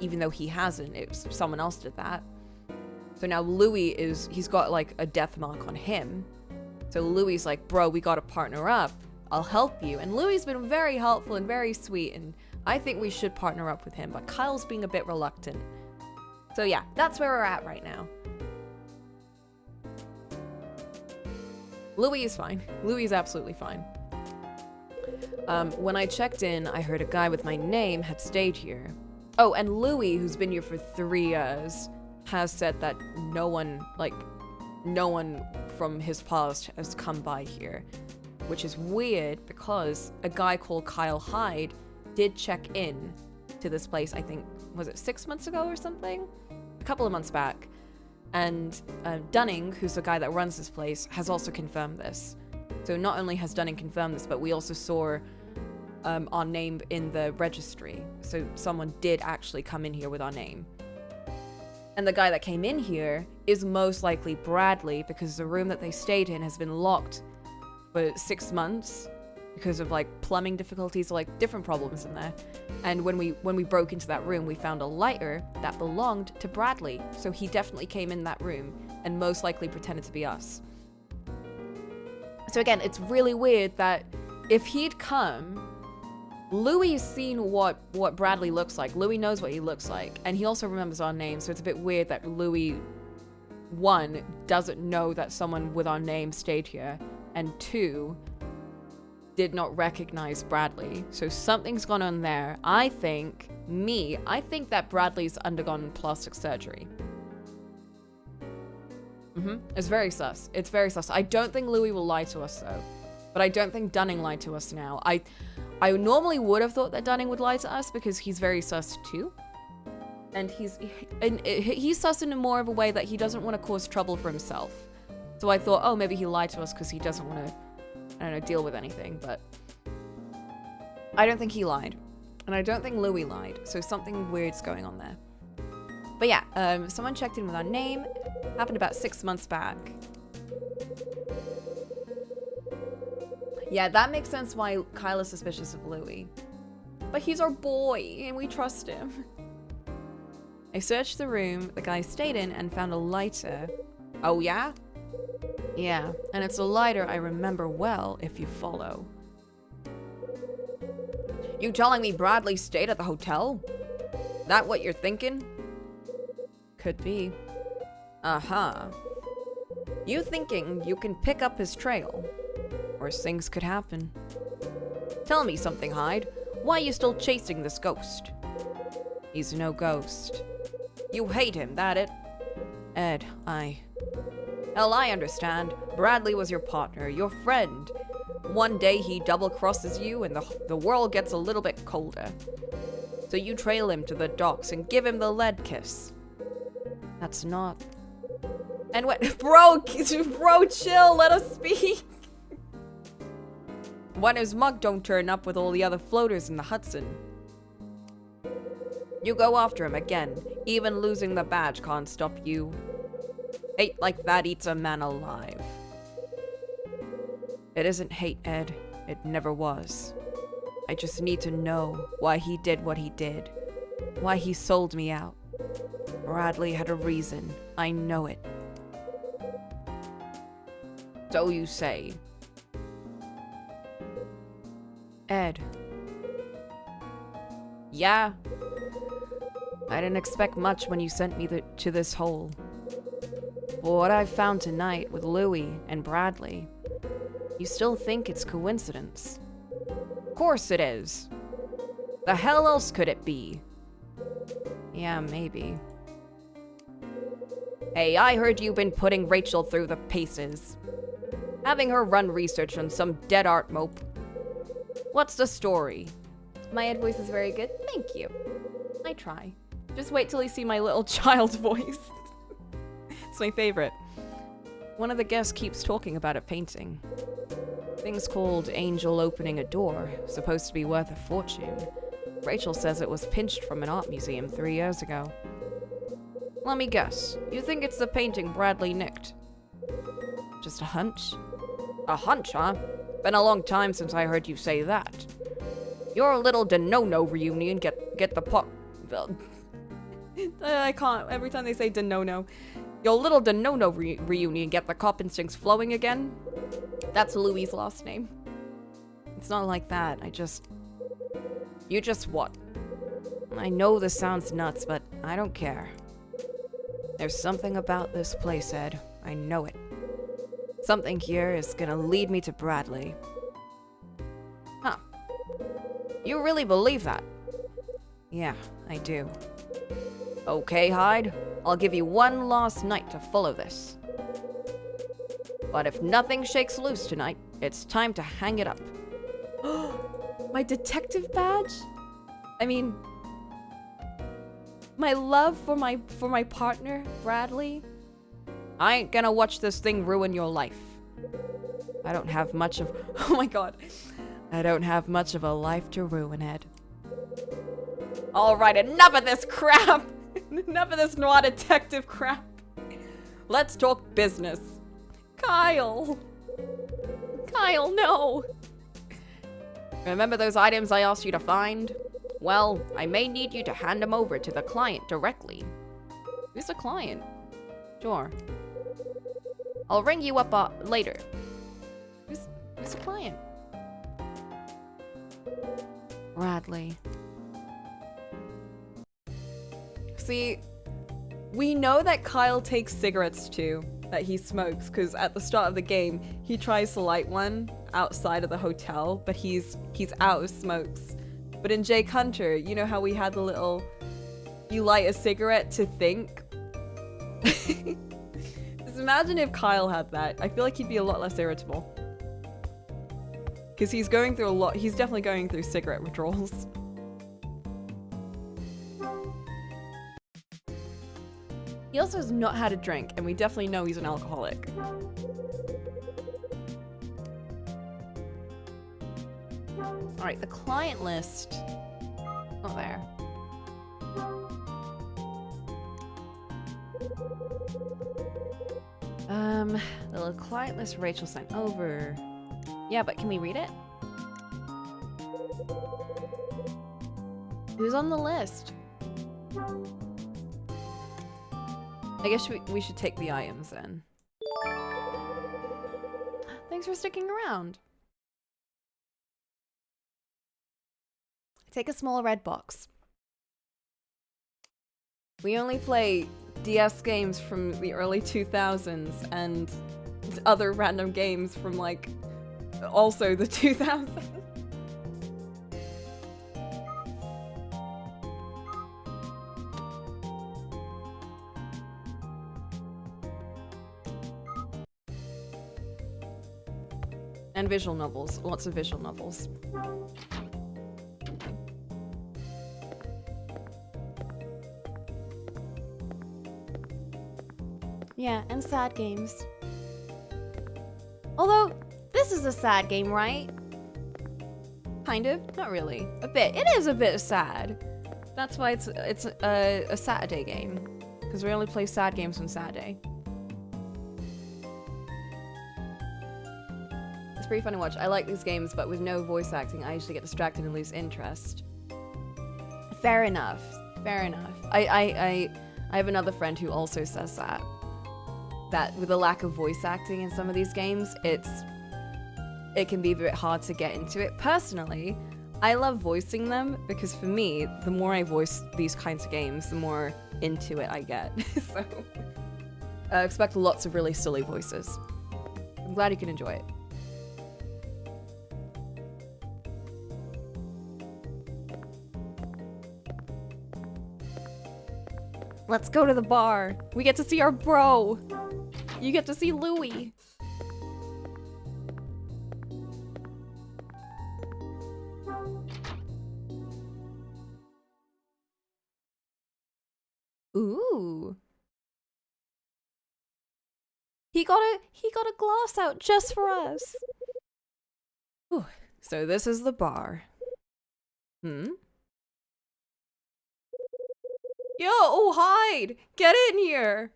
even though he hasn't. It was someone else did that. So now Louis he's got like a death mark on him. So Louis's like, bro, we gotta partner up. I'll help you. And Louis's been very helpful and very sweet, and I think we should partner up with him, but Kyle's being a bit reluctant. So yeah, that's where we're at right now. Louis is fine. Louis is absolutely fine. When I checked in, I heard a guy with my name had stayed here. Oh, and Louis, who's been here for 3 years, has said that no one from his past has come by here. Which is weird, because a guy called Kyle Hyde did check in to this place, I think, was it 6 months ago or something? A couple of months back. And Dunning, who's the guy that runs this place, has also confirmed this. So not only has Dunning confirmed this, but we also saw our name in the registry. So someone did actually come in here with our name. And the guy that came in here is most likely Bradley, because the room that they stayed in has been locked for 6 months because of like plumbing difficulties or like different problems in there. And when we broke into that room, we found a lighter that belonged to Bradley. So he definitely came in that room and most likely pretended to be us. So again, it's really weird that if he'd come, Louis has seen what Bradley looks like. Louis knows what he looks like, and he also remembers our name, so it's a bit weird that Louis, 1, doesn't know that someone with our name stayed here, and 2, did not recognize Bradley. So something's gone on there. I think that Bradley's undergone plastic surgery. It's very sus. It's very sus. I don't think Louis will lie to us, though. But I don't think Dunning lied to us now. I normally would have thought that Dunning would lie to us because he's very sus too. And he's sus in more of a way that he doesn't want to cause trouble for himself. So I thought, oh, maybe he lied to us because he doesn't want to, I don't know, deal with anything. But I don't think he lied. And I don't think Louis lied. So something weird's going on there. But yeah, someone checked in with our name. Happened about 6 months back. Yeah, that makes sense why Kyle is suspicious of Louis. But he's our boy, and we trust him. I searched the room the guy stayed in and found a lighter. Oh, yeah? Yeah, and it's a lighter I remember well if you follow. You telling me Bradley stayed at the hotel? That what you're thinking? Could be. Uh-huh. You thinking you can pick up his trail? Worse things could happen. Tell me something, Hyde. Why are you still chasing this ghost? He's no ghost. You hate him, that it? Ed, Hell, I understand. Bradley was your partner, your friend. One day he double-crosses you and the world gets a little bit colder. So you trail him to the docks and give him the lead kiss. That's not... And what? Bro, chill, let us speak. When his mug don't turn up with all the other floaters in the Hudson. You go after him again. Even losing the badge can't stop you. Hate like that eats a man alive. It isn't hate, Ed. It never was. I just need to know why he did what he did. Why he sold me out. Bradley had a reason. I know it. So you say. Ed. Yeah. I didn't expect much when you sent me to this hole. But what I found tonight with Louie and Bradley, you still think it's coincidence? Of course it is. The hell else could it be? Yeah, maybe. Hey, I heard you've been putting Rachel through the paces. Having her run research on some dead art mope. What's the story? My Ed voice is very good. Thank you. I try. Just wait till you see my little child voice. It's my favorite. One of the guests keeps talking about a painting. Thing's called Angel Opening a Door, supposed to be worth a fortune. Rachel says it was pinched from an art museum 3 years ago. Let me guess, you think it's the painting Bradley nicked? Just a hunch? A hunch, huh? Been a long time since I heard you say that. Your little Denono reunion get the pop... I can't, every time they say Denono. Your little Denono reunion get the cop instincts flowing again? That's Louie's last name. It's not like that, You just what? I know this sounds nuts, but I don't care. There's something about this place, Ed. I know it. Something here is gonna lead me to Bradley. Huh. You really believe that? Yeah, I do. Okay, Hyde. I'll give you one last night to follow this. But if nothing shakes loose tonight, it's time to hang it up. My detective badge? I mean, my love for my partner, Bradley. I ain't gonna watch this thing ruin your life. I don't have much of... Oh my god. I don't have much of a life to ruin, Ed. Alright, enough of this crap! Enough of this noir detective crap. Let's talk business. Kyle! Kyle, no! Remember those items I asked you to find? Well, I may need you to hand them over to the client directly. Who's the client? Sure. I'll ring you up later. Who's the client? Bradley. See, we know that Kyle takes cigarettes too, that he smokes, because at the start of the game, he tries to light one outside of the hotel, but he's out of smokes. But in Jake Hunter, you know how we had the little, you light a cigarette to think? Just imagine if Kyle had that. I feel like he'd be a lot less irritable. Because he's going through a lot, he's definitely going through cigarette withdrawals. He also has not had a drink, and we definitely know he's an alcoholic. Alright, the client list. Not there. The client list Rachel sent over. Yeah, but can we read it? Who's on the list? I guess we should take the items then. Thanks for sticking around. Take a small red box. We only play DS games from the early 2000s and other random games from like also the 2000s. And visual novels. Lots of visual novels. Yeah, and sad games. Although, this is a sad game, right? Kind of, not really. A bit. It is a bit sad. That's why it's a Saturday game. Because we only play sad games on Saturday. It's pretty fun to watch. I like these games, but with no voice acting, I usually get distracted and lose interest. Fair enough. Fair enough. I have another friend who also says that. That with the lack of voice acting in some of these games, it can be a bit hard to get into it. Personally, I love voicing them because for me, the more I voice these kinds of games, the more into it I get. So, expect lots of really silly voices. I'm glad you can enjoy it. Let's go to the bar. We get to see our bro. You get to see Louie. Ooh. He got a glass out just for us. Ooh. So this is the bar. Hmm? Yo, oh, hide! Get in here!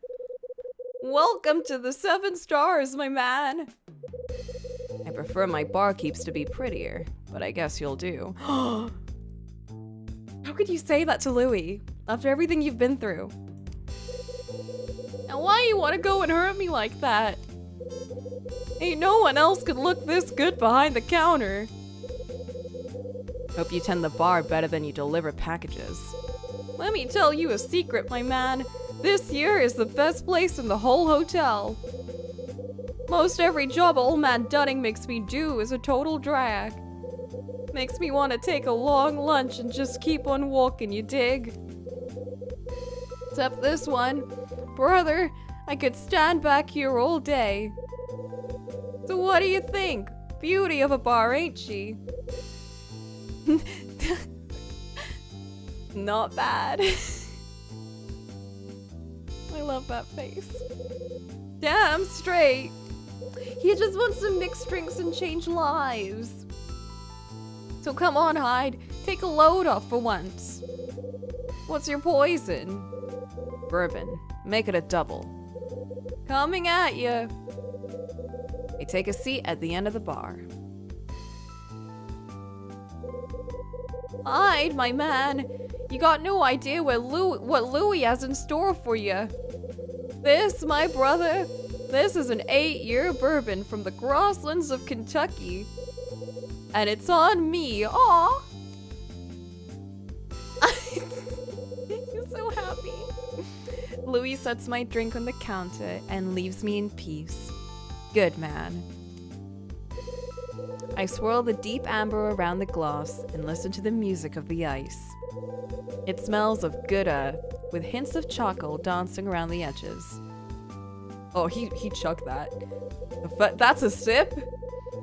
Welcome to the 7 stars, my man! I prefer my barkeeps to be prettier, but I guess you'll do. How could you say that to Louie, after everything you've been through? Now why you want to go and hurt me like that? Ain't no one else could look this good behind the counter. Hope you tend the bar better than you deliver packages. Let me tell you a secret, my man. This here is the best place in the whole hotel. Most every job old man Dunning makes me do is a total drag. Makes me want to take a long lunch and just keep on walking, you dig? Except this one. Brother, I could stand back here all day. So what do you think? Beauty of a bar, ain't she? Not bad. I love that face. Damn straight. He just wants to mix drinks and change lives. So come on, Hyde. Take a load off for once. What's your poison? Bourbon. Make it a double. Coming at you. I take a seat at the end of the bar. Hyde, my man. You got no idea what Louie has in store for you. This, my brother, this is an 8-year bourbon from the grasslands of Kentucky. And it's on me, aw! He's so happy. Louie sets my drink on the counter and leaves me in peace. Good man. I swirl the deep amber around the glass and listen to the music of the ice. It smells of good earth, with hints of charcoal dancing around the edges. Oh, he chugged that. That's a sip?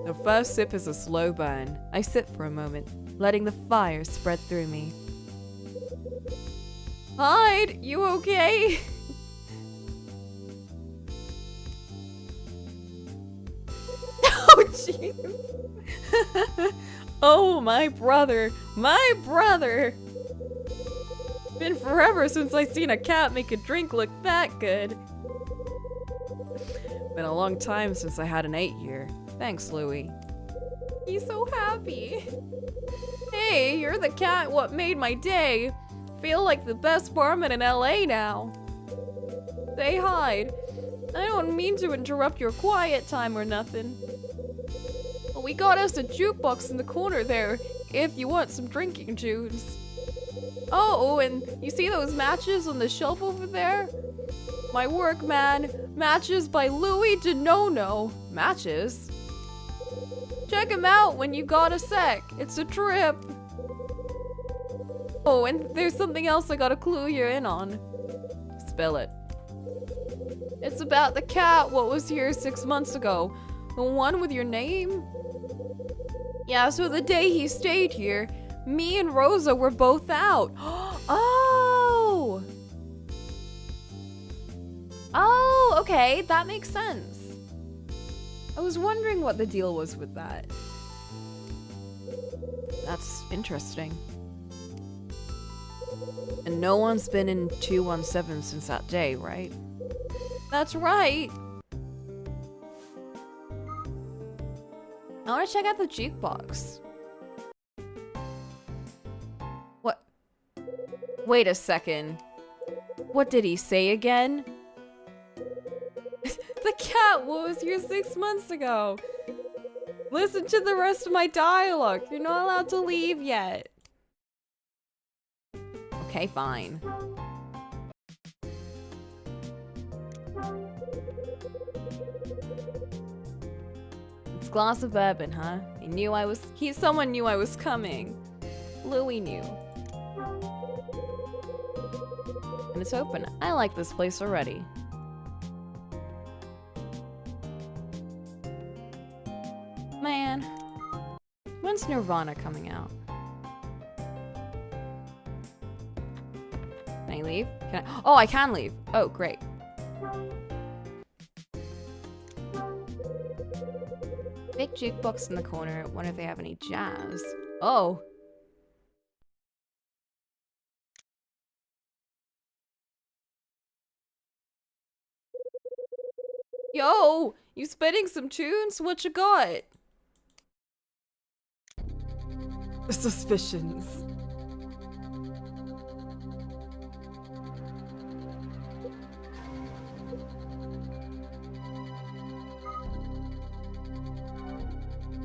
The first sip is a slow burn. I sit for a moment, letting the fire spread through me. Hyde, you okay? Oh, jeez. Oh, my brother. My brother. Been forever since I seen a cat make a drink look that good. Been a long time since I had an 8-year. Thanks, Louie. He's so happy. Hey, you're the cat what made my day. Feel like the best barman in LA now. Say hi. I don't mean to interrupt your quiet time or nothing. But we got us a jukebox in the corner there, if you want some drinking juice. Oh, and you see those matches on the shelf over there? My work, man. Matches by Louie DeNono. Matches? Check him out when you got a sec. It's a trip. Oh, and there's something else I gotta clue you in on. Spill it. It's about the cat what was here 6 months ago. The one with your name? Yeah, so the day he stayed here, me and Rosa were both out. Oh! Oh, Okay, that makes sense. I was wondering what the deal was with that. That's interesting. And no one's been in 217 since that day, right? That's right. I want to check out the jukebox. What? Wait a second. What did he say again? The cat was here 6 months ago. Listen to the rest of my dialogue. You're not allowed to leave yet. Okay, fine. It's a glass of bourbon, huh? Someone knew I was coming. Louis knew. And it's open. I like this place already. Man. When's Nirvana coming out? Can I leave? Oh, I can leave. Oh, great. Big jukebox in the corner. Wonder if they have any jazz. Oh. Yo, you spitting some tunes? What you got? Suspicions.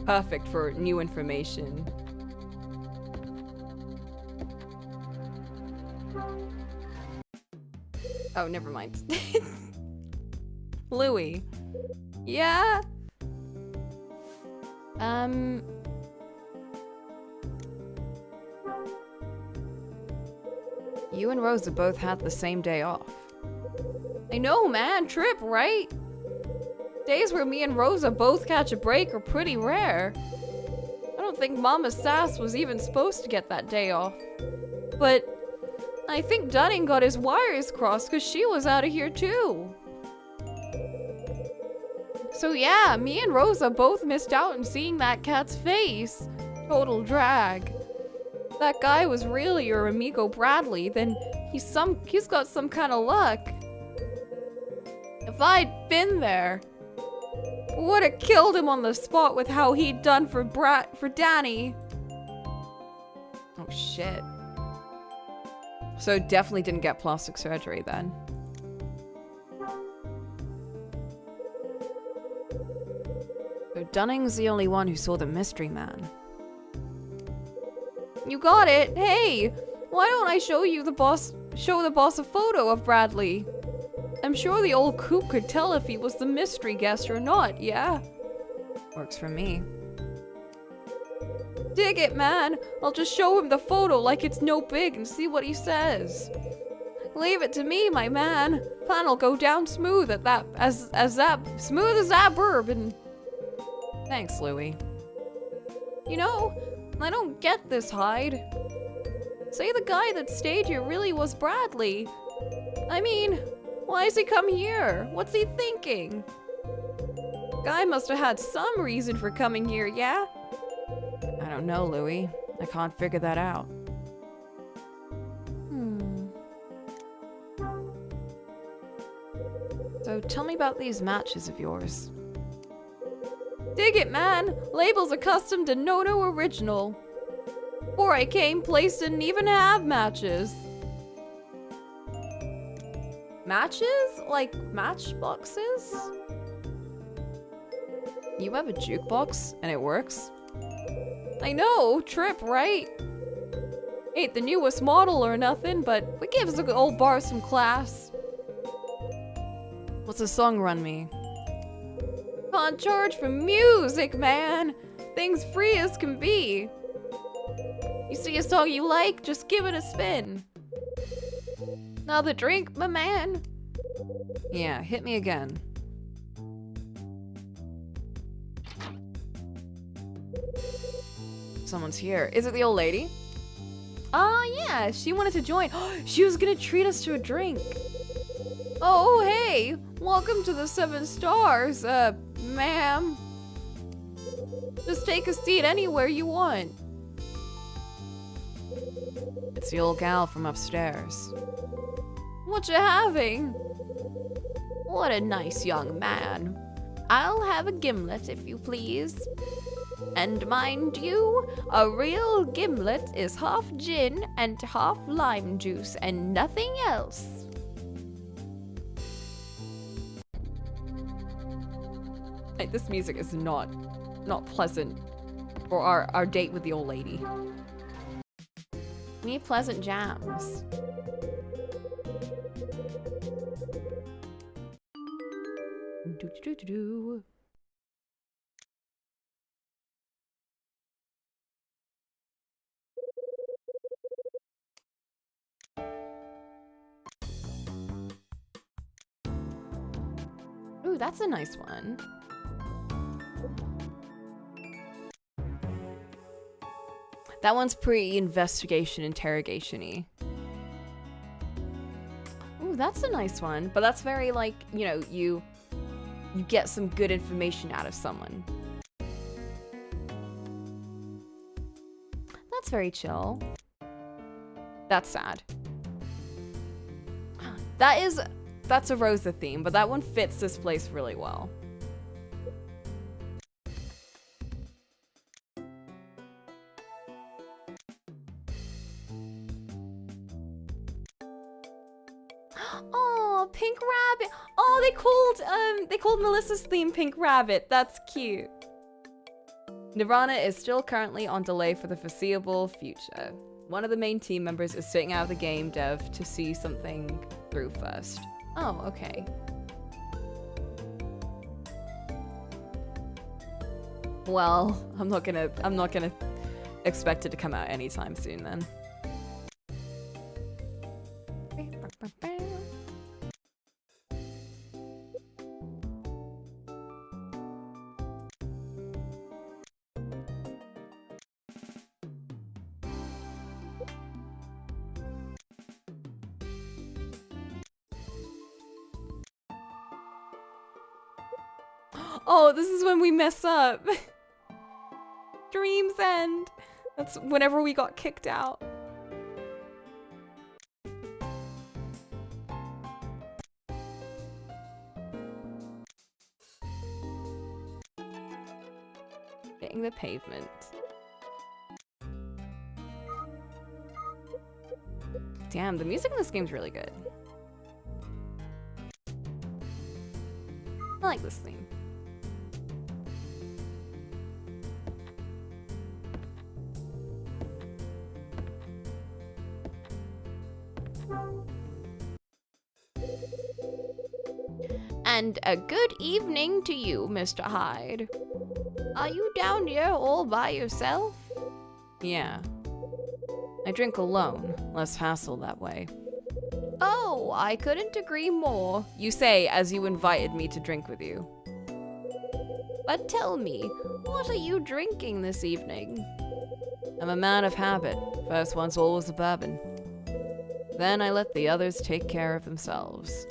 Perfect for new information. Oh, never mind. Louis. Yeah? You and Rosa both had the same day off. I know, man. Trip, right? Days where me and Rosa both catch a break are pretty rare. I don't think Mama Sass was even supposed to get that day off. But I think Dunning got his wires crossed because she was out of here too. So yeah, me and Rosa both missed out on seeing that cat's face. Total drag. That guy was really your amigo Bradley, then he's got some kind of luck. If I'd been there, would have killed him on the spot with how he'd done for Danny. Oh shit. So definitely didn't get plastic surgery then. So Dunning's the only one who saw the mystery man. You got it. Hey, why don't I show the boss a photo of Bradley? I'm sure the old coop could tell if he was the mystery guest or not, yeah? Works for me. Dig it, man. I'll just show him the photo like it's no big and see what he says. Leave it to me, my man. Plan'll go down smooth at that, smooth as that bourbon. Thanks, Louis. You know, I don't get this, Hyde. Say the guy that stayed here really was Bradley. I mean, why has he come here? What's he thinking? Guy must have had some reason for coming here, yeah? I don't know, Louis. I can't figure that out. So tell me about these matches of yours. Dig it, man! Labels accustomed to no original. Before I came, place didn't even have matches. Matches? Like matchboxes? You have a jukebox and it works? I know, trip, right? Ain't the newest model or nothing, but we gives the old bar some class. What's a song run me? Can't charge for music, man. Things free as can be. You see a song you like, just give it a spin. Another drink, my man. Yeah, hit me again. Someone's here. Is it the old lady? Oh, yeah, she wanted to join. She was gonna treat us to a drink. Oh, hey! Welcome to the 7 stars, ma'am. Just take a seat anywhere you want. It's the old gal from upstairs. What you having? What a nice young man. I'll have a gimlet, if you please. And mind you, a real gimlet is half gin and half lime juice and nothing else. Like, this music is not pleasant for our date with the old lady. We need pleasant jams. Do. Ooh, that's a nice one. That one's pretty investigation, interrogation-y. Ooh, that's a nice one. But that's very, like, you know, you get some good information out of someone. That's very chill. That's sad. That's a Rosa theme, but that one fits this place really well. Oh, Pink Rabbit. Oh, they called Melissa's theme Pink Rabbit. That's cute. Nirvana is still currently on delay for the foreseeable future. One of the main team members is sitting out of the game dev to see something through first. Oh, okay. Well, I'm not gonna expect it to come out anytime soon then. Oh, this is when we mess up. Dreams End. That's whenever we got kicked out. Hitting the pavement. Damn, the music in this game's really good. I like this theme. And a good evening to you, Mr. Hyde. Are you down here all by yourself? Yeah. I drink alone. Less hassle that way. Oh, I couldn't agree more, you say as you invited me to drink with you. But tell me, what are you drinking this evening? I'm a man of habit. First one's always a bourbon. Then I let the others take care of themselves.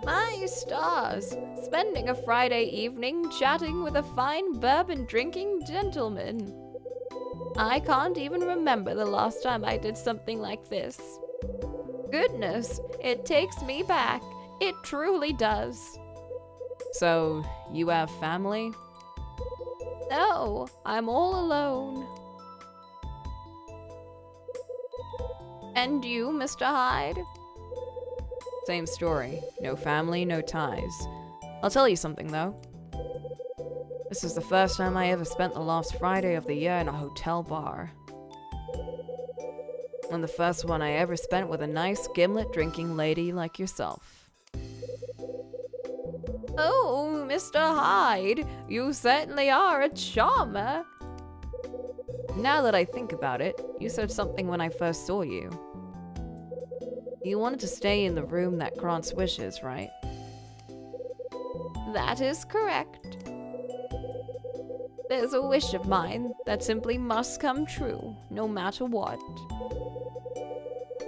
My stars! Spending a Friday evening chatting with a fine bourbon-drinking gentleman. I can't even remember the last time I did something like this. Goodness, it takes me back. It truly does. So, you have family? No, I'm all alone. And you, Mr. Hyde? Same story. No family, no ties. I'll tell you something, though. This is the first time I ever spent the last Friday of the year in a hotel bar. And the first one I ever spent with a nice gimlet-drinking lady like yourself. Oh, Mr. Hyde, you certainly are a charmer. Now that I think about it, you said something when I first saw you. You wanted to stay in the room that grants wishes, right? That is correct. There's a wish of mine that simply must come true, no matter what.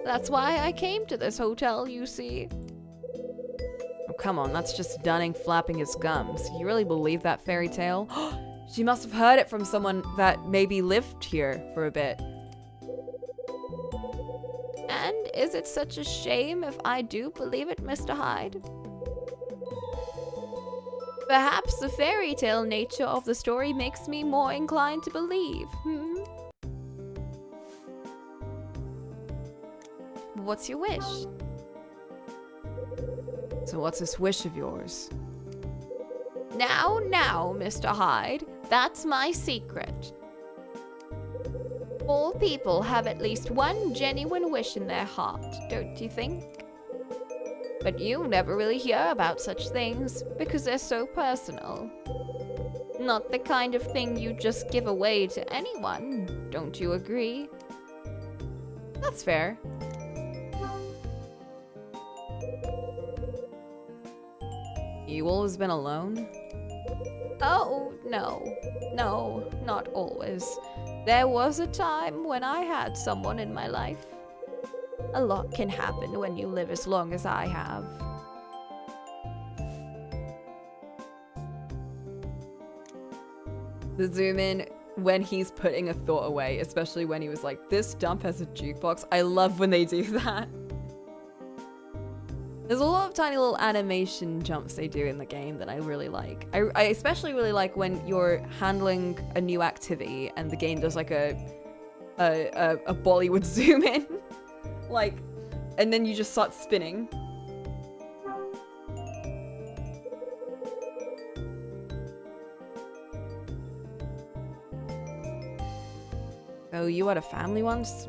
That's why I came to this hotel, you see. Oh, come on, that's just Dunning flapping his gums. You really believe that fairy tale? She must have heard it from someone that maybe lived here for a bit. And is it such a shame if I do believe it, Mr. Hyde? Perhaps the fairy tale nature of the story makes me more inclined to believe, What's your wish? So what's this wish of yours? Now, Mr. Hyde, that's my secret. All people have at least one genuine wish in their heart, don't you think? But you never really hear about such things because they're so personal. Not the kind of thing you just give away to anyone, don't you agree? That's fair. You always been alone? Oh, no, not always. There was a time when I had someone in my life. A lot can happen when you live as long as I have. The zoom in when he's putting a thought away, especially when he was like, this dump has a jukebox. I love when they do that. There's a lot of tiny little animation jumps they do in the game that I really like. I especially really like when you're handling a new activity and the game does like a Bollywood zoom in. Like, and then you just start spinning. Oh, you had a family once?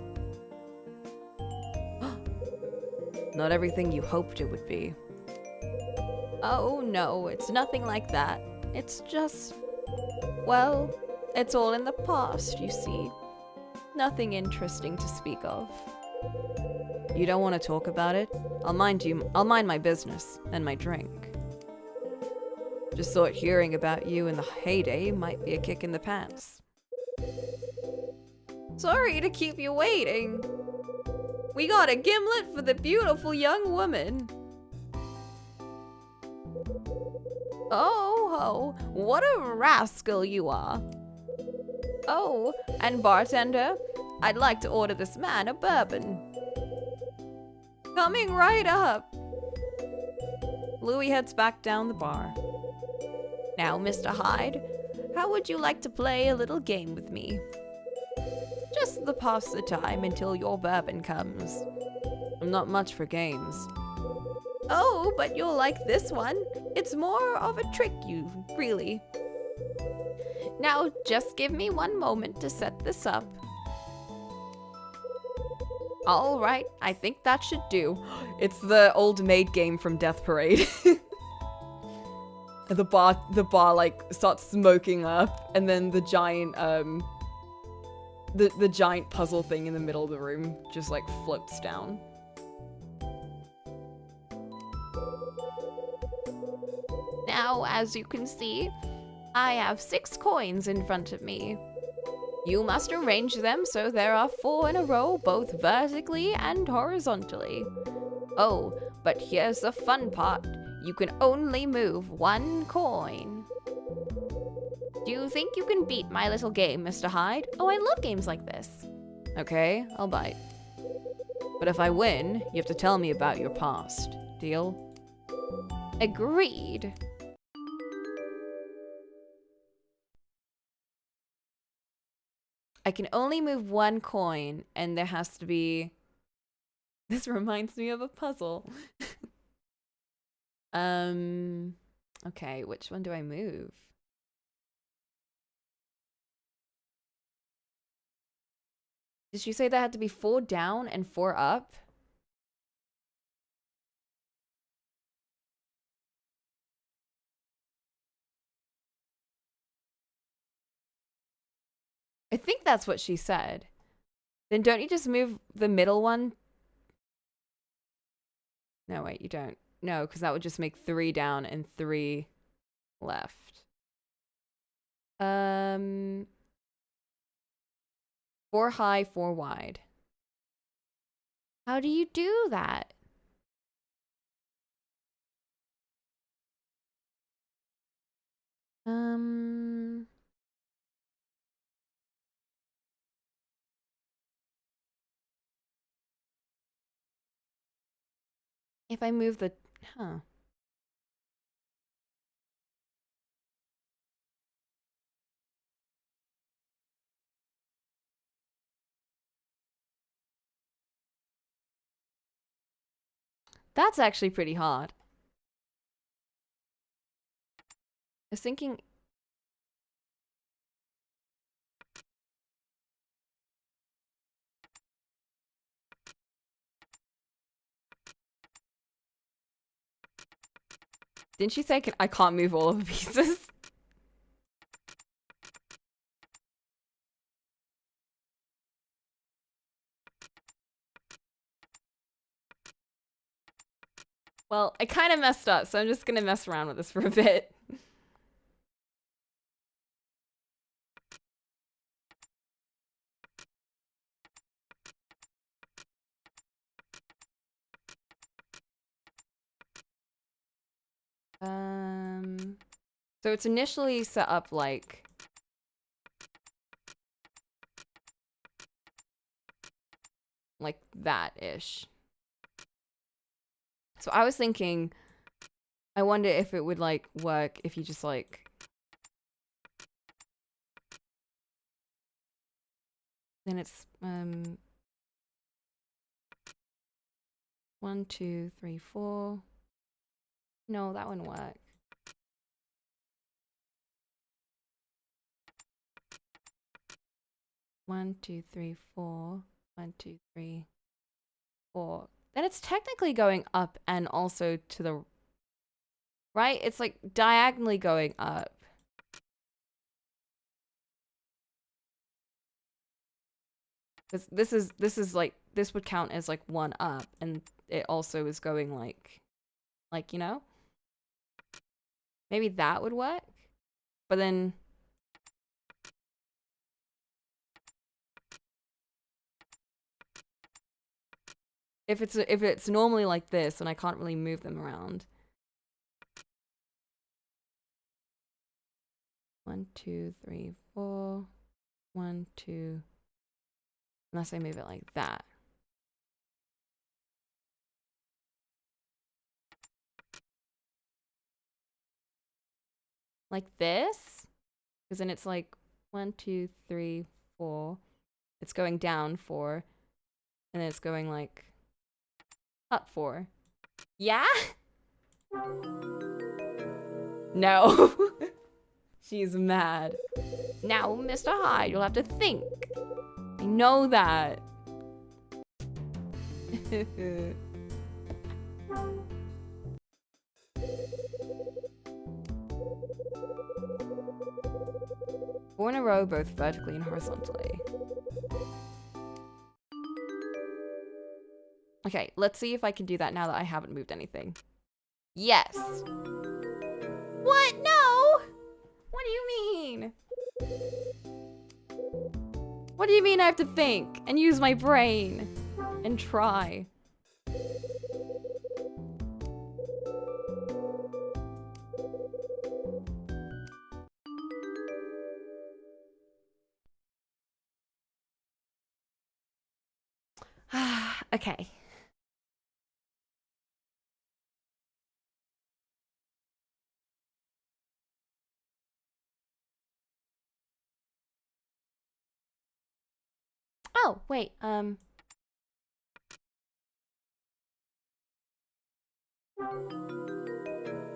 Not everything you hoped it would be. Oh no, it's nothing like that. It's just... well, it's all in the past, you see. Nothing interesting to speak of. You don't want to talk about it? I'll mind my business and my drink. Just thought hearing about you in the heyday might be a kick in the pants. Sorry to keep you waiting. We got a gimlet for the beautiful young woman. Oh, what a rascal you are. Oh, and bartender, I'd like to order this man a bourbon. Coming right up. Louis heads back down the bar. Now, Mr. Hyde, how would you like to play a little game with me? Just to pass the time until your bourbon comes. I'm not much for games. Oh, but you'll like this one. It's more of a trick, really. Now, just give me one moment to set this up. All right, I think that should do. It's the old maid game from Death Parade. The bar like starts smoking up, and then the giant the giant puzzle thing in the middle of the room just like floats down. Now, as you can see, I have 6 coins in front of me. You must arrange them so there are 4 in a row, both vertically and horizontally. Oh, but here's the fun part. You can only move 1 coin. Do you think you can beat my little game, Mr. Hyde? Oh, I love games like this. Okay, I'll bite. But if I win, you have to tell me about your past. Deal? Agreed. I can only move 1 coin, and there has to be... This reminds me of a puzzle. Okay, which one do I move? Did she say that had to be 4 down and 4 up? I think that's what she said. Then don't you just move the middle one? No, wait, you don't. No, because that would just make 3 down and 3 left. 4 high, 4 wide. How do you do that? If I move the, huh. That's actually pretty hard. I was thinking. Didn't she say I can't move all of the pieces? Well, I kind of messed up, so I'm just gonna mess around with this for a bit. So it's initially set up like that-ish. So I was thinking, I wonder if it would like work if you just like then it's 1, 2, 3, 4. No, that wouldn't work. One, two, three, four. 1, 2, 3, 4. Then it's technically going up and also to the right. It's like diagonally going up. This is like this would count as like one up, and it also is going like you know. Maybe that would work, but then. If it's normally like this, and I can't really move them around. 1, 2, 3, 4. 1, 2. Unless I move it like that. Like this? Because then it's like 1, 2, 3, 4. It's going down 4. And then it's going like up 4. Yeah? No. She's mad. Now, Mr. Hyde, you'll have to think. I know that. Four in a row, both vertically and horizontally. Okay, let's see if I can do that now that I haven't moved anything. Yes. What? No! What do you mean? What do you mean I have to think and use my brain and try? Okay. Oh, wait,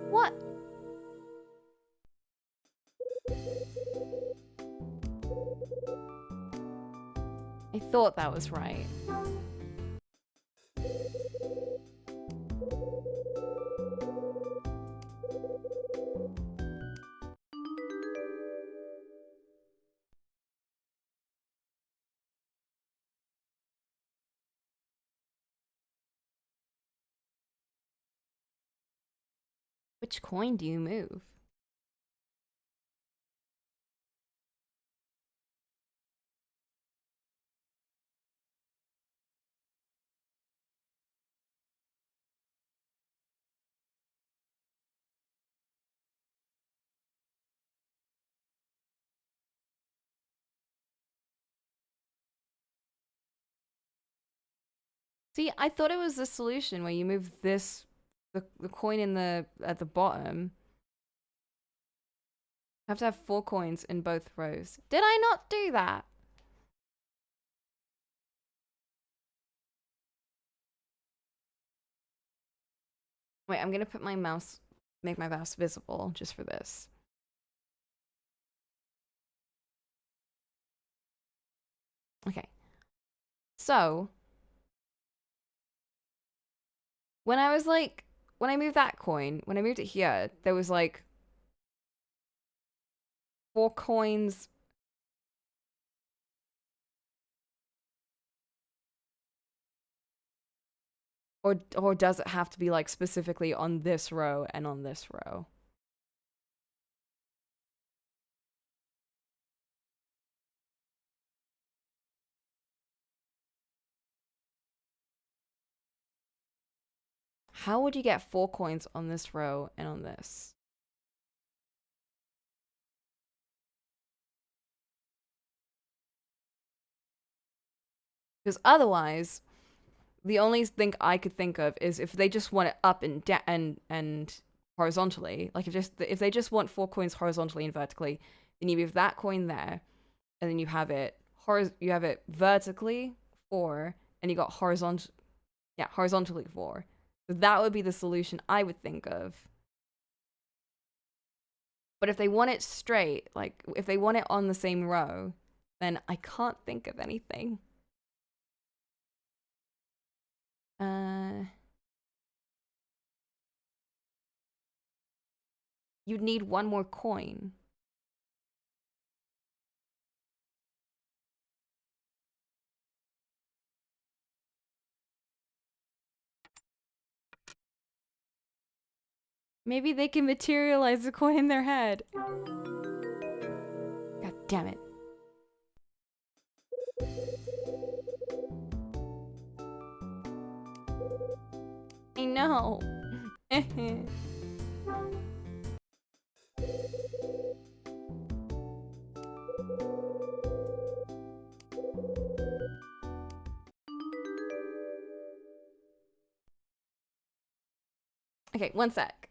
what? I thought that was right. Which coin do you move? See, I thought it was the solution where you move this, the coin in the at the bottom. Have to have 4 coins in both rows. Did I not do that? Wait, I'm gonna put my mouse, make my mouse visible just for this. Okay. So, when I was like, when I moved that coin, when I moved it here, there was like 4 coins. Or does it have to be like specifically on this row and on this row? How would you get 4 coins on this row and on this? Because otherwise, the only thing I could think of is if they just want it up and down and horizontally. Like if they just want 4 coins horizontally and vertically, then you move that coin there, and then you have it vertically 4, and you got horizontally 4. So that would be the solution I would think of. But if they want it straight, like if they want it on the same row, then I can't think of anything. You'd need 1 more coin. Maybe they can materialize the coin in their head. God damn it. I know. Okay, 1 sec.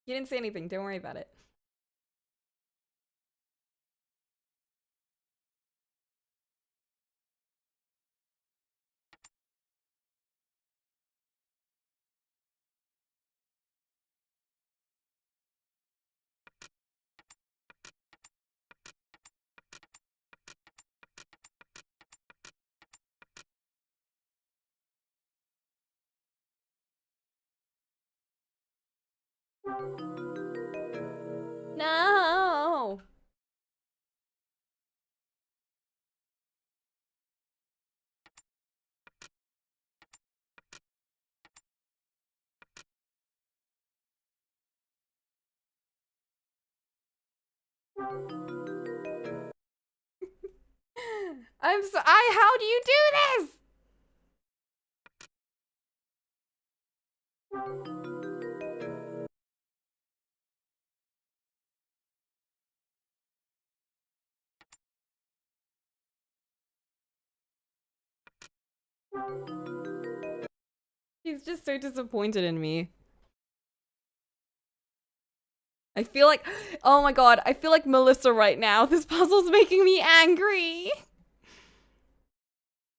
You didn't say anything. Don't worry about it. No. How do you do this? He's just so disappointed in me. I feel like, oh my god, I feel like Melissa right now. This puzzle's making me angry.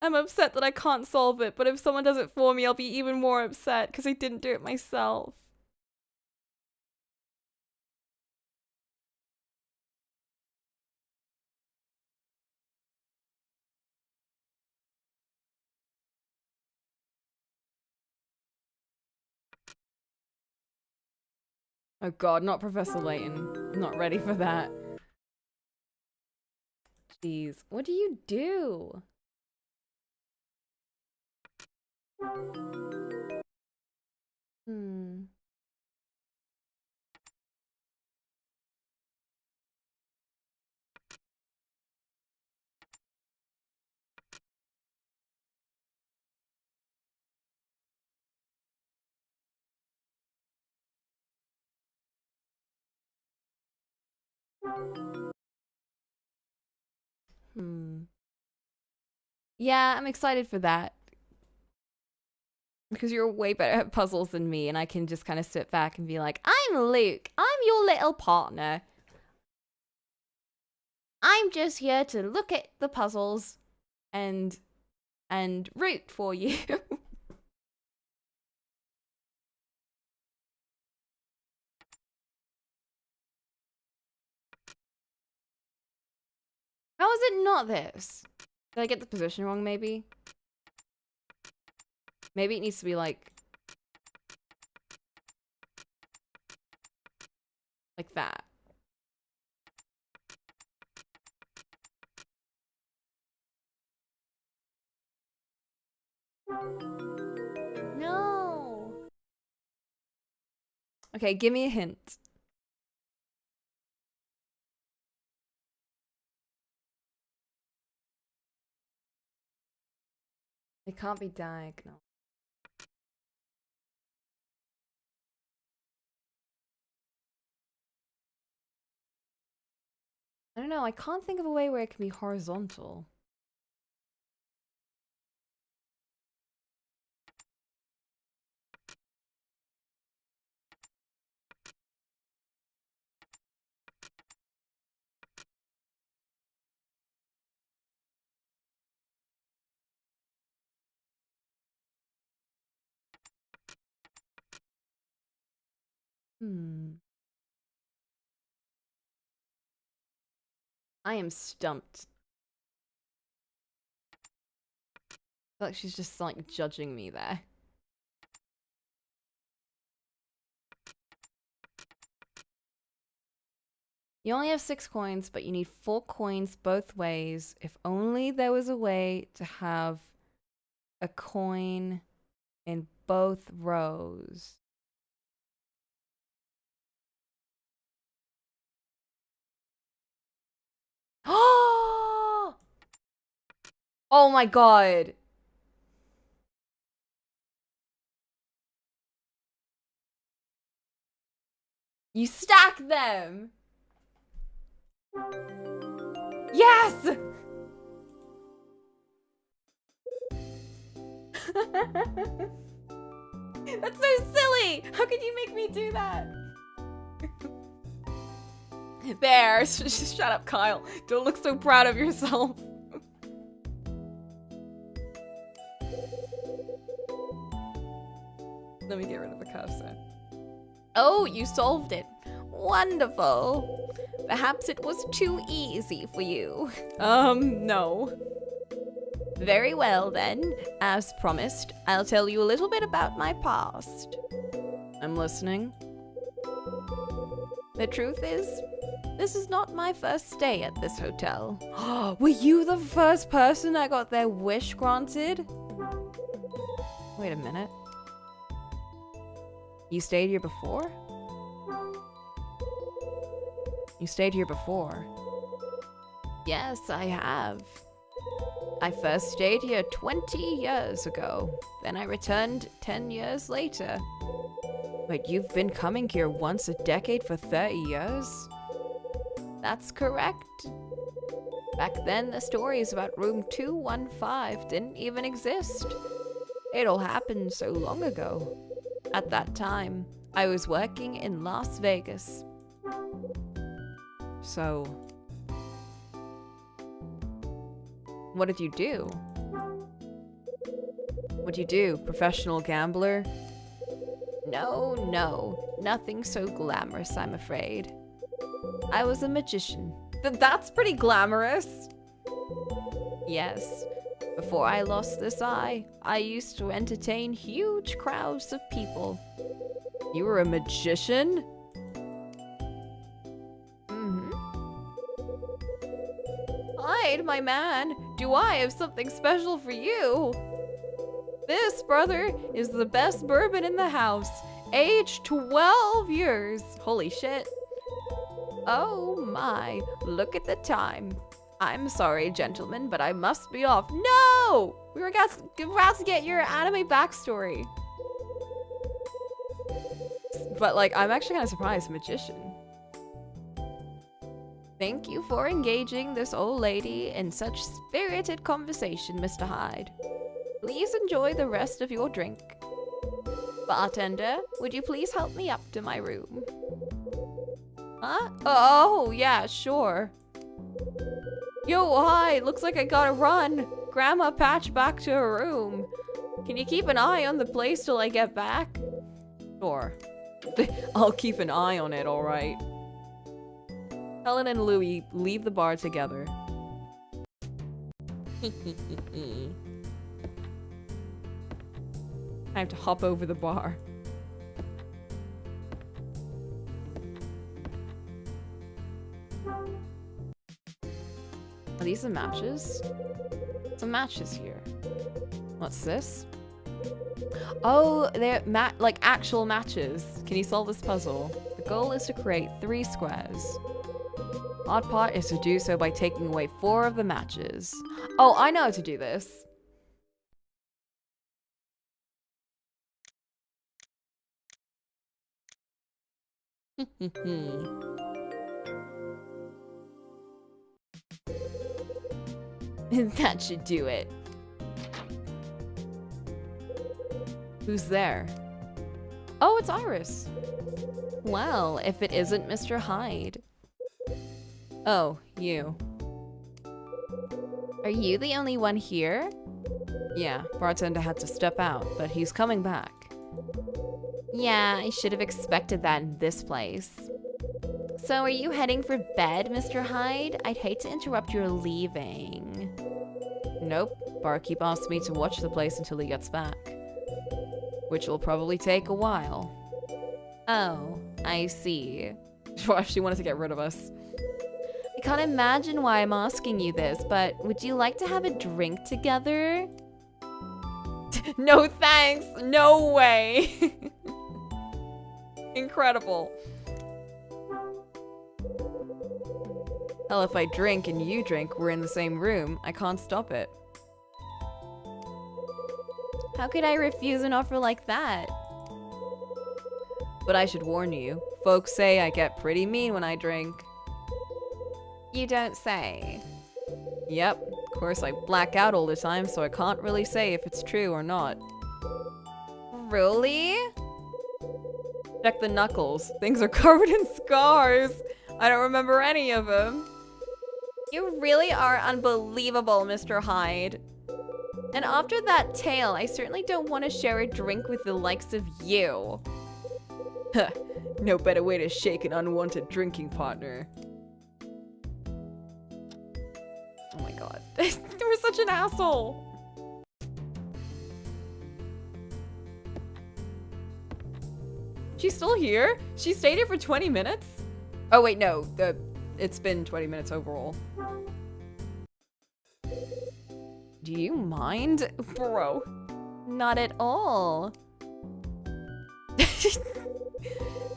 I'm upset that I can't solve it, but if someone does it for me, I'll be even more upset because I didn't do it myself. Oh god, not Professor Layton. I'm not ready for that. Jeez, what do you do? Hmm. Yeah, I'm excited for that. Because you're way better at puzzles than me, and I can just kind of sit back and be like, I'm Luke. I'm your little partner. I'm just here to look at the puzzles and root for you. How is it not this? Did I get the position wrong, maybe? Maybe it needs to be like that. No. Okay, give me a hint. It can't be diagonal. I don't know, I can't think of a way where it can be horizontal. I am stumped. I feel like she's just like judging me there. You only have 6 coins, but you need 4 coins both ways. If only there was a way to have a coin in both rows. Oh my god. You stack them. Yes! That's so silly! How could you make me do that? There, just shut up, Kyle. Don't look so proud of yourself. Let me get rid of the cursor. Oh, you solved it. Wonderful. Perhaps it was too easy for you. No. Very well then. As promised, I'll tell you a little bit about my past. I'm listening. The truth is, this is not my first stay at this hotel. Were you the first person that got their wish granted? Wait a minute. You stayed here before? You stayed here before? Yes, I have. I first stayed here 20 years ago. Then I returned 10 years later. Wait, you've been coming here once a decade for 30 years? That's correct. Back then, the stories about room 215 didn't even exist. It all happened so long ago. At that time, I was working in Las Vegas. So, what did you do? What'd you do? Professional gambler? No, nothing so glamorous, I'm afraid. I was a magician. That's pretty glamorous. Yes. Before I lost this eye, I used to entertain huge crowds of people. You were a magician? Hide, my man. Do I have something special for you? This, brother, is the best bourbon in the house. Aged 12 years. Holy shit. Oh my, look at the time. I'm sorry, gentlemen, but I must be off. No! We were about to get your anime backstory. But, like, I'm actually kind of surprised, magician. Thank you for engaging this old lady in such spirited conversation, Mr. Hyde. Please enjoy the rest of your drink. Bartender, would you please help me up to my room? Huh? Oh, yeah, sure. Yo, hi, looks like I gotta run. Grandma patched back to her room. Can you keep an eye on the place till I get back? Sure. I'll keep an eye on it, alright. Helen and Louie leave the bar together. I have to hop over the bar. Are these the matches? Some matches here. What's this? Oh, they're like actual matches. Can you solve this puzzle? The goal is to create 3 squares. Odd part is to do so by taking away 4 of the matches. Oh, I know how to do this. That should do it. Who's there? Oh, it's Iris. Well, if it isn't Mr. Hyde. Oh, you. Are you the only one here? Yeah, bartender had to step out, but he's coming back. Yeah, I should have expected that in this place. So are you heading for bed, Mr. Hyde? I'd hate to interrupt your leaving. Nope, barkeep asked me to watch the place until he gets back. Which will probably take a while. Oh, I see. She wanted to get rid of us. I can't imagine why I'm asking you this, but would you like to have a drink together? No thanks, no way. Incredible. Hell, if I drink and you drink, we're in the same room. I can't stop it. How could I refuse an offer like that? But I should warn you, folks say I get pretty mean when I drink. You don't say. Yep, of course I black out all the time, so I can't really say if it's true or not. Really? Check the knuckles. Things are covered in scars. I don't remember any of them. You really are unbelievable, Mr. Hyde. And after that tale, I certainly don't want to share a drink with the likes of you. Huh, no better way to shake an unwanted drinking partner. Oh my god. You were such an asshole. She's still here? She stayed here for 20 minutes? Oh wait, no. It's been 20 minutes overall. Do you mind? Bro. Not at all.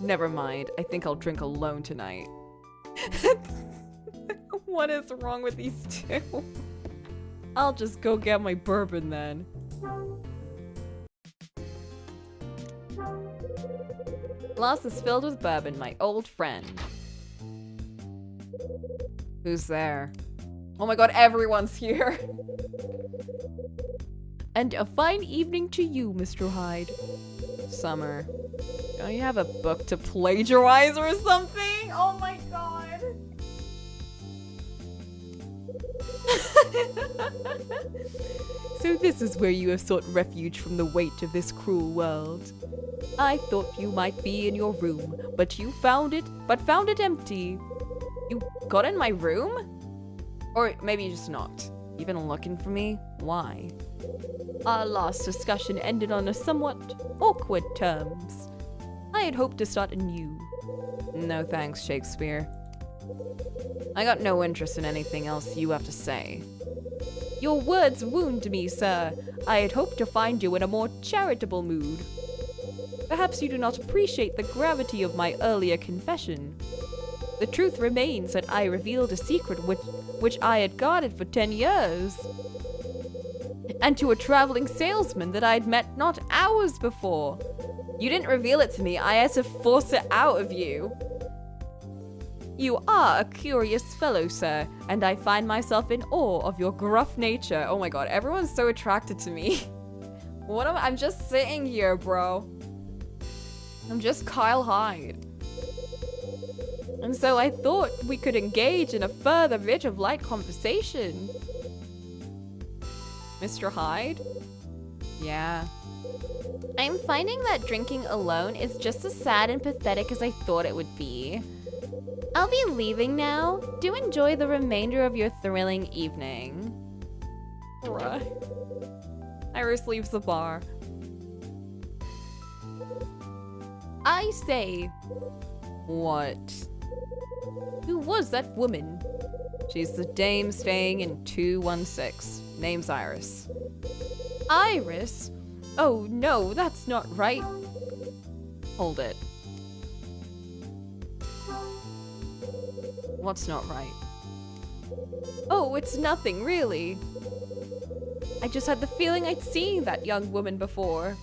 Never mind. I think I'll drink alone tonight. What is wrong with these two? I'll just go get my bourbon then. Glass is filled with bourbon, my old friend. Who's there? Oh my god, everyone's here. And a fine evening to you, Mr. Hyde. Summer. Don't you have a book to plagiarize or something? Oh my god. So this is where you have sought refuge from the weight of this cruel world. I thought you might be in your room, but found it empty. You got in my room? Or maybe you just knocked. You've been looking for me? Why? Our last discussion ended on a somewhat awkward terms. I had hoped to start anew. No thanks, Shakespeare. I got no interest in anything else you have to say. Your words wound me, sir. I had hoped to find you in a more charitable mood. Perhaps you do not appreciate the gravity of my earlier confession. The truth remains that I revealed a secret which I had guarded for 10 years. And to a traveling salesman that I'd met not hours before. You didn't reveal it to me, I had to force it out of you. You are a curious fellow, sir, and I find myself in awe of your gruff nature. Oh my god, everyone's so attracted to me. I'm just sitting here, bro. I'm just Kyle Hyde. And so I thought we could engage in a further bit of light conversation. Mr. Hyde? Yeah. I'm finding that drinking alone is just as sad and pathetic as I thought it would be. I'll be leaving now. Do enjoy the remainder of your thrilling evening. Bruh. Iris leaves the bar. I say. What? Who was that woman? She's the dame staying in 216. Name's Iris. Iris? Oh no, that's not right. Hold it. What's not right? Oh, it's nothing, really. I just had the feeling I'd seen that young woman before.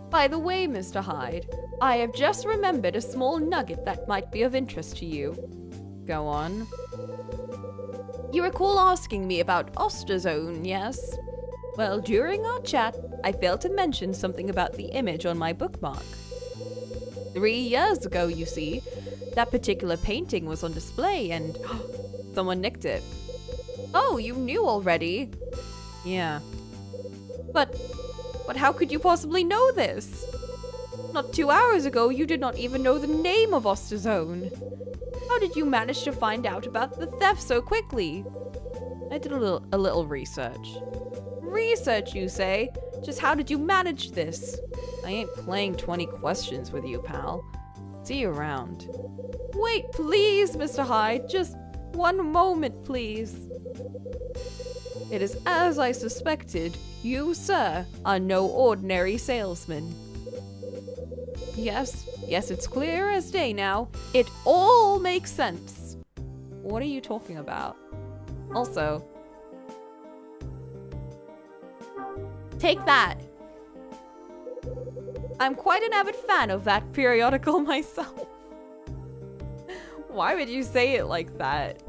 By the way, Mr. Hyde, I have just remembered a small nugget that might be of interest to you. Go on. You recall asking me about Osterzone, yes? Well, during our chat, I failed to mention something about the image on my bookmark. 3 years ago, you see, that particular painting was on display and someone nicked it. Oh, you knew already? Yeah. But how could you possibly know this? Not 2 hours ago, you did not even know the name of Osterzone. How did you manage to find out about the theft so quickly? I did a little research. Research, you say? Just how did you manage this? I ain't playing 20 questions with you, pal. See you around. Wait, please, Mr. Hyde. Just one moment, please. It is as I suspected. You, sir, are no ordinary salesman. Yes, it's clear as day now. It all makes sense. What are you talking about? Also, take that. I'm quite an avid fan of that periodical myself. Why would you say it like that?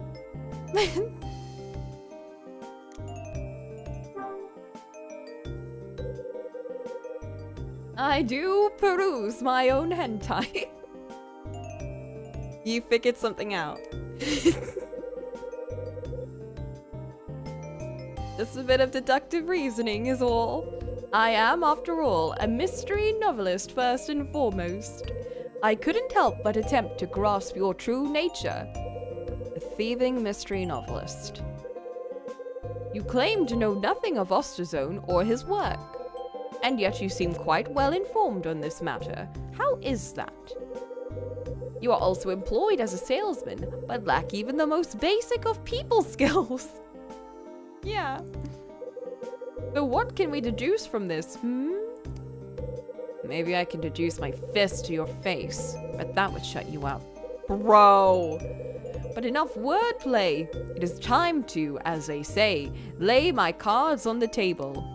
I do peruse my own hentai. You figured something out. Just a bit of deductive reasoning is all. I am, after all, a mystery novelist first and foremost. I couldn't help but attempt to grasp your true nature. A thieving mystery novelist. You claim to know nothing of Osterzone or his work. And yet you seem quite well informed on this matter. How is that? You are also employed as a salesman, but lack even the most basic of people skills. Yeah. So what can we deduce from this, Maybe I can deduce my fist to your face, but that would shut you up. Bro! But enough wordplay. It is time to, as they say, lay my cards on the table.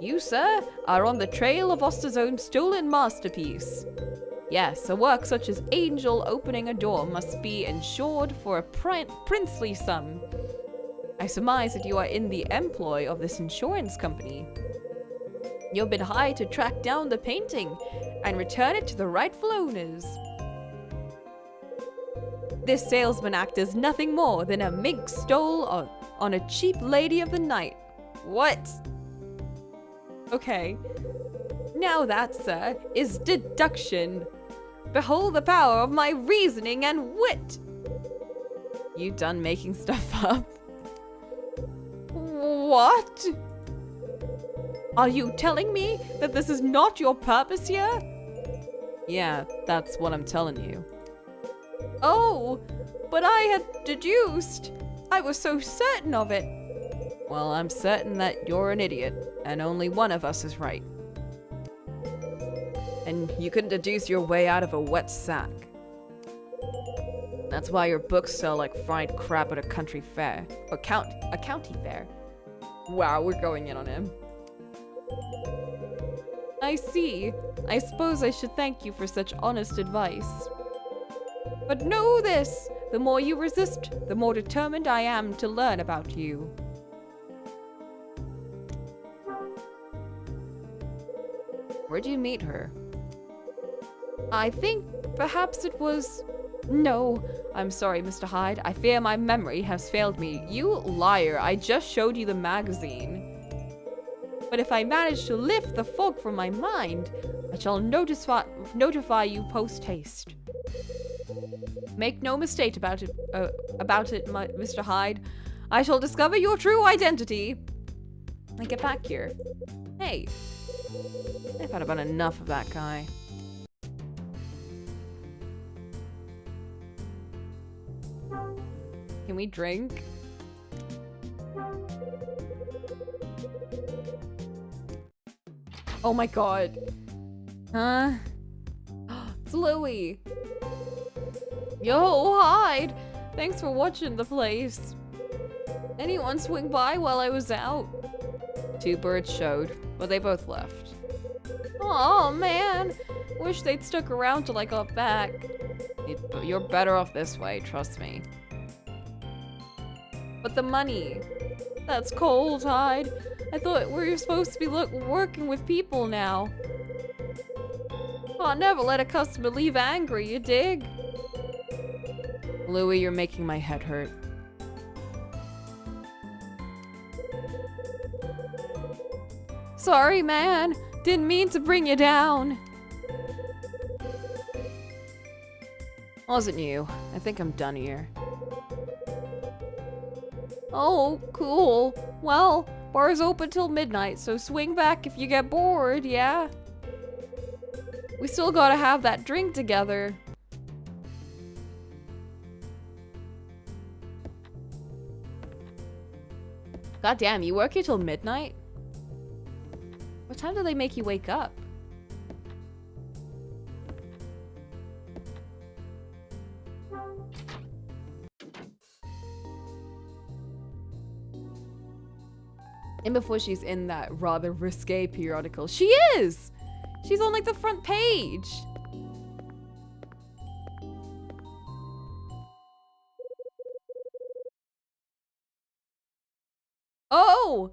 You, sir, are on the trail of Osterzone's stolen masterpiece. Yes, a work such as Angel opening a door must be insured for a princely sum. I surmise that you are in the employ of this insurance company. You've been hired to track down the painting and return it to the rightful owners. This salesman act is nothing more than a mink stole on a cheap lady of the night. What? Okay. Now that, sir, is deduction. Behold the power of my reasoning and wit. You done making stuff up? What? Are you telling me that this is not your purpose here? Yeah, that's what I'm telling you. Oh, but I had deduced. I was so certain of it. Well, I'm certain that you're an idiot, and only one of us is right. And you couldn't deduce your way out of a wet sack. That's why your books sell like fried crap at a country fair. Or a county fair. Wow, we're going in on him. I see. I suppose I should thank you for such honest advice. But know this, the more you resist, the more determined I am to learn about you. Where'd you meet her? I think perhaps it was... No, I'm sorry, Mr. Hyde. I fear my memory has failed me. You liar, I just showed you the magazine. But if I manage to lift the fog from my mind, I shall notify you post-haste. Make no mistake about it, Mr. Hyde. I shall discover your true identity. And get back here. Hey, I've had about enough of that guy. Can we drink? Oh my god. Huh? It's Louie. Yo, Hyde! Thanks for watching the place. Anyone swing by while I was out? Two birds showed, but they both left. Oh man! Wish they'd stuck around till I got back. You're better off this way, trust me. But the money. That's cold, Hyde. I thought we were supposed to be working with people now. I'll never let a customer leave angry, you dig? Louie, you're making my head hurt. Sorry, man. Didn't mean to bring you down. Wasn't you. I think I'm done here. Oh, cool. Well, bar's open till midnight, so swing back if you get bored, yeah? We still gotta have that drink together. God damn, you work here till midnight? What time do they make you wake up? And before she's in that rather risque periodical. She is! She's on like the front page. Oh!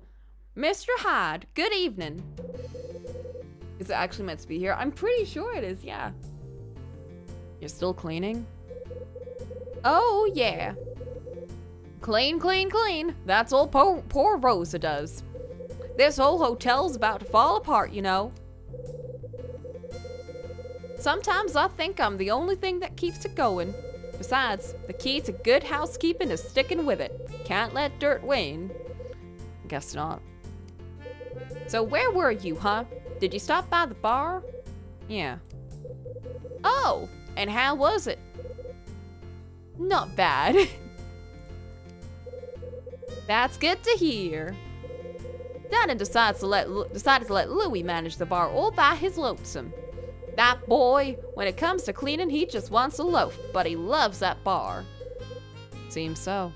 Mr. Hyde, good evening. Is it actually meant to be here? I'm pretty sure it is, yeah. You're still cleaning? Oh, yeah. Clean, clean, clean. That's all poor Rosa does. This whole hotel's about to fall apart, you know. Sometimes I think I'm the only thing that keeps it going. Besides, the key to good housekeeping is sticking with it. Can't let dirt win. Guess not. So where were you, huh? Did you stop by the bar? Yeah. Oh, and how was it? Not bad. That's good to hear. Danny decided to let Louie manage the bar all by his lonesome. That boy, when it comes to cleaning, he just wants a loaf, but he loves that bar. Seems so.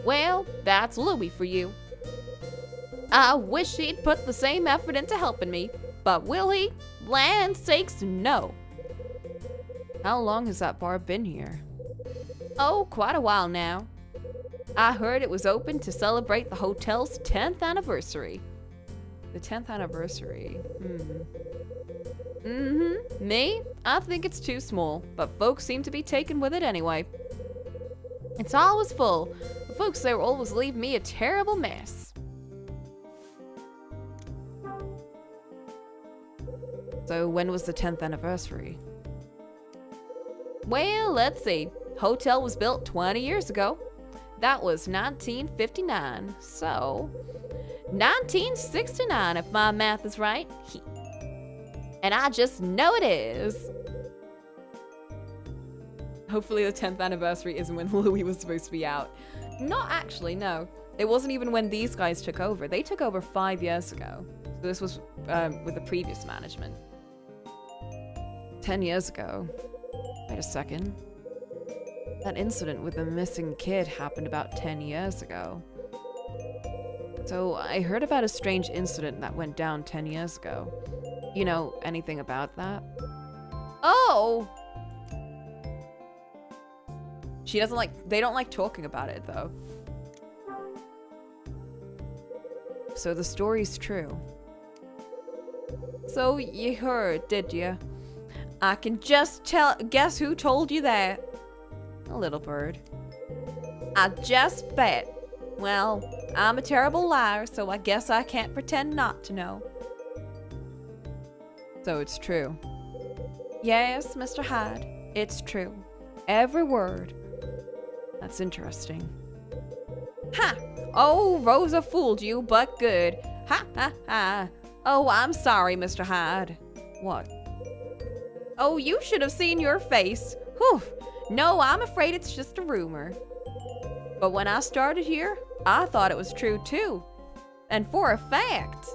Well, that's Louie for you. I wish he'd put the same effort into helping me, but will he? Land sakes, no. How long has that bar been here? Oh, quite a while now. I heard it was open to celebrate the hotel's 10th anniversary. The 10th anniversary? Me? I think it's too small, but folks seem to be taken with it anyway. It's always full. The folks there always leave me a terrible mess. So when was the 10th anniversary? Well, let's see. Hotel was built 20 years ago. That was 1959, so 1969 if my math is right. And I just know it is. Hopefully the 10th anniversary isn't when Louie was supposed to be out. Not actually, no. It wasn't even when these guys took over. They took over 5 years ago. So this was with the previous management. 10 years ago. Wait a second. That incident with the missing kid happened about 10 years ago. So I heard about a strange incident that went down 10 years ago. You know anything about that? Oh! She doesn't like, they don't like talking about it though. So the story's true. So you heard, did you? I can just guess who told you that. A little bird. I just bet. Well, I'm a terrible liar, so I guess I can't pretend not to know. So it's true. Yes, Mr. Hyde, it's true. Every word. That's interesting. Ha! Oh, Rosa fooled you, but good. Ha ha ha. Oh, I'm sorry, Mr. Hyde. What? Oh, you should have seen your face. Whew. No, I'm afraid it's just a rumor. But when I started here, I thought it was true too. And for a fact.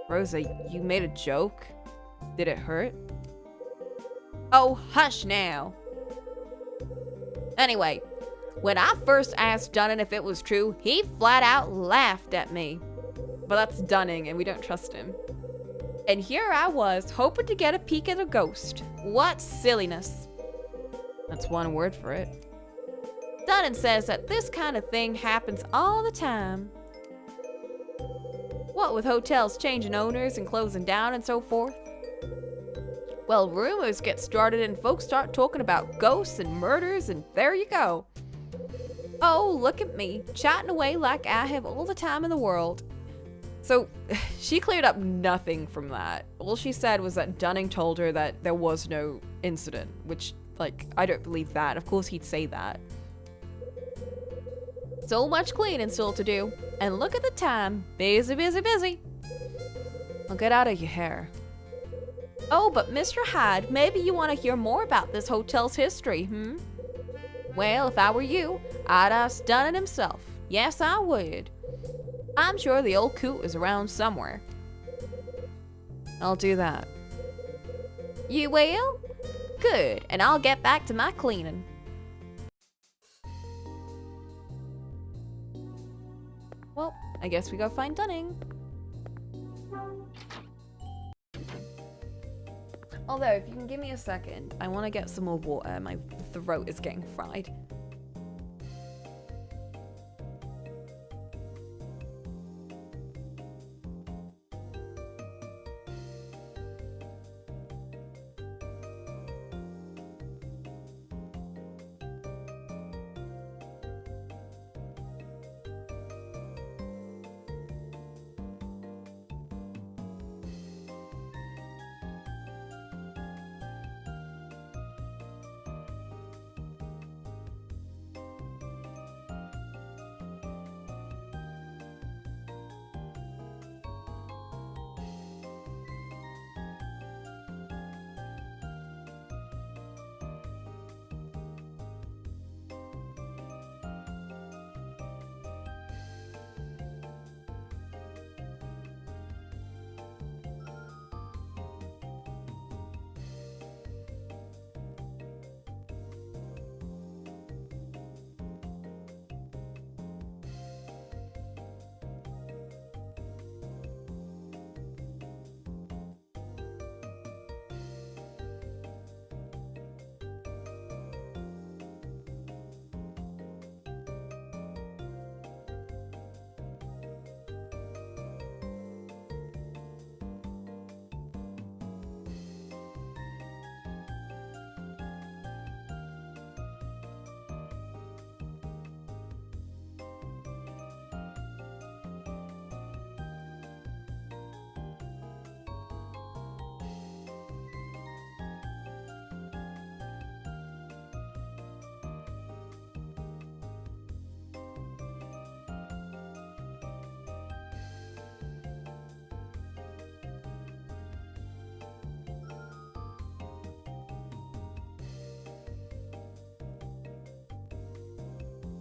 Rosa, you made a joke? Did it hurt? Oh, hush now. Anyway, when I first asked Dunning if it was true, he flat out laughed at me. But that's Dunning, and we don't trust him. And here I was, hoping to get a peek at a ghost. What silliness. That's one word for it. Dunning says that this kind of thing happens all the time. What with hotels changing owners and closing down and so forth? Well, rumors get started and folks start talking about ghosts and murders, and there you go. Oh, look at me, chatting away like I have all the time in the world. So, she cleared up nothing from that. All she said was that Dunning told her that there was no incident, which, like, I don't believe that. Of course he'd say that. So much cleaning still to do. And look at the time. Busy, busy, busy. Well, get out of your hair. Oh, but Mr. Hyde, maybe you want to hear more about this hotel's history, hmm? Well, if I were you, I'd ask Dunning himself. Yes, I would. I'm sure the old coot is around somewhere. I'll do that. You will? Good, and I'll get back to my cleaning. Well, I guess we go find Dunning. Although, if you can give me a second, I want to get some more water. My throat is getting fried.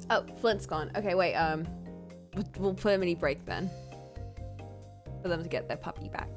Oh, Flint's gone. Okay, wait, we'll put a mini break then. For them to get their puppy back.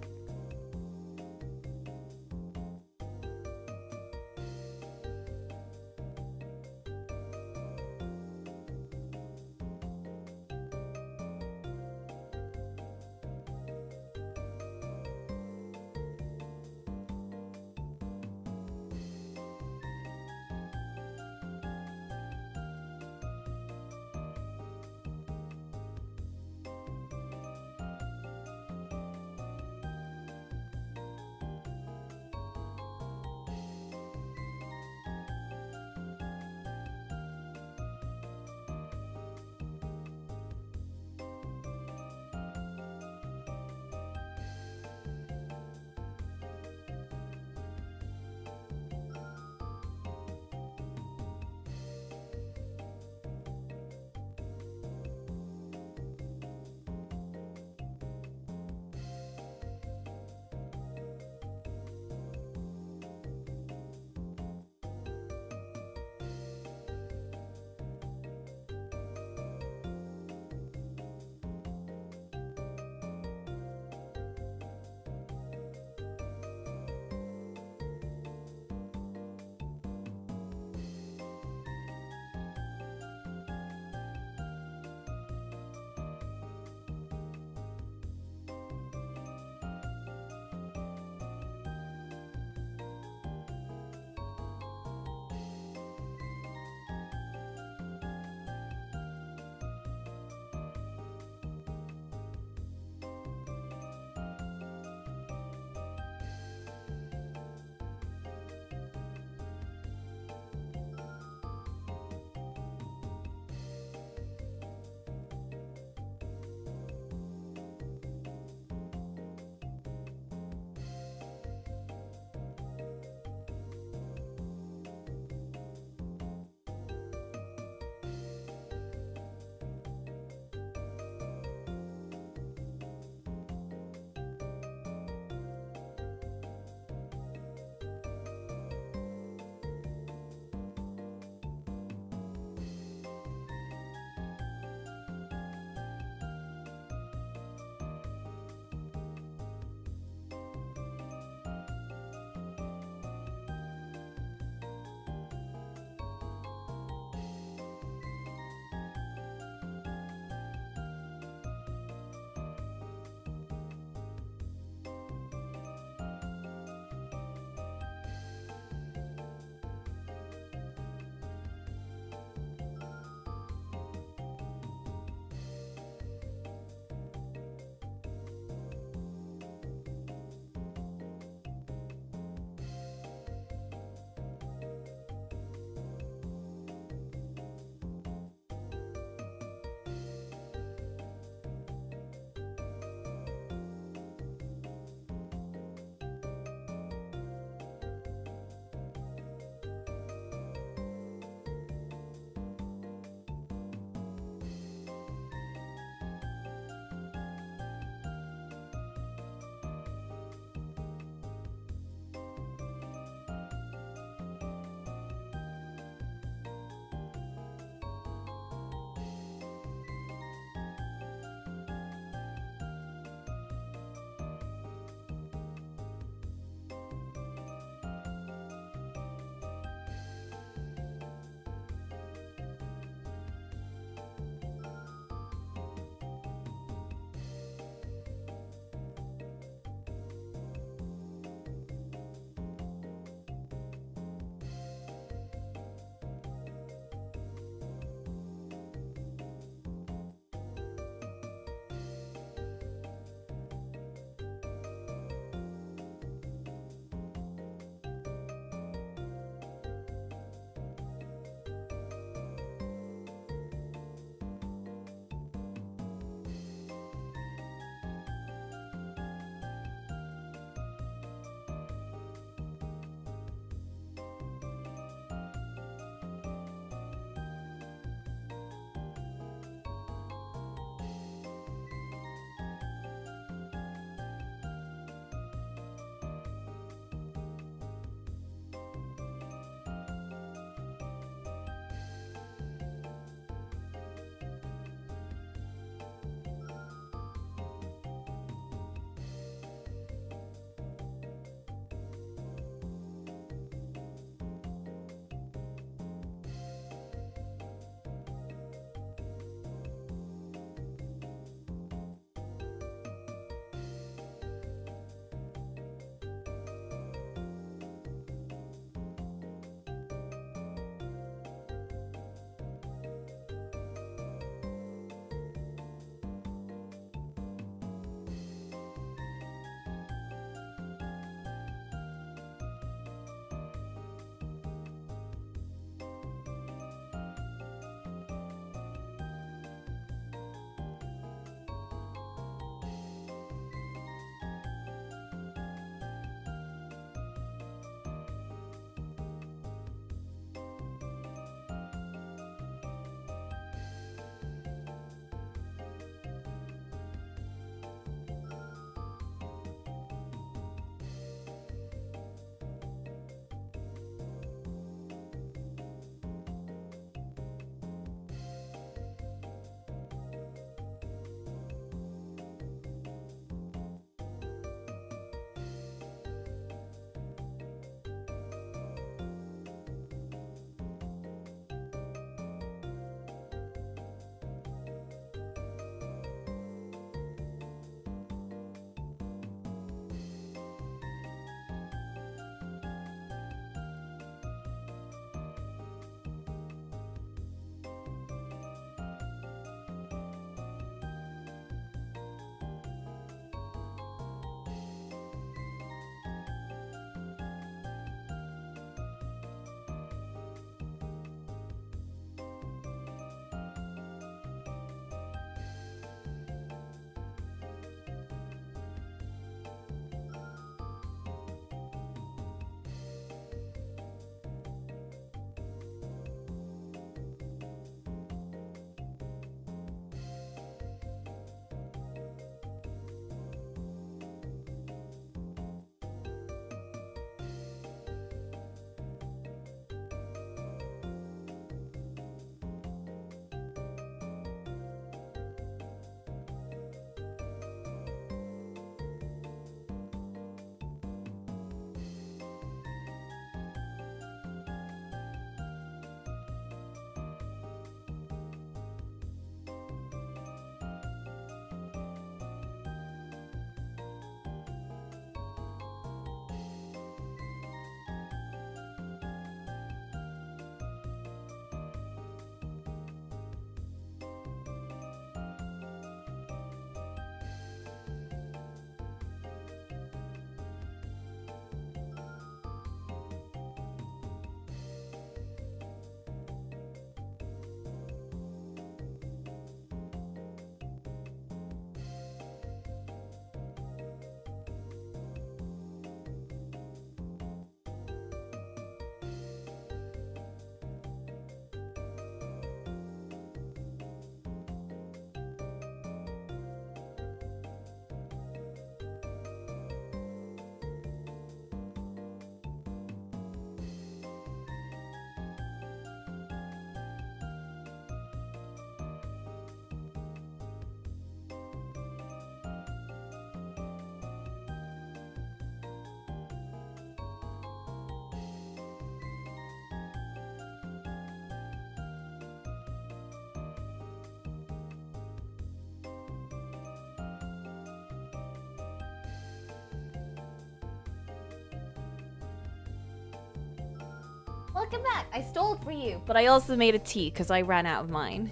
Welcome back. I stole it for you, but I also made a tea because I ran out of mine.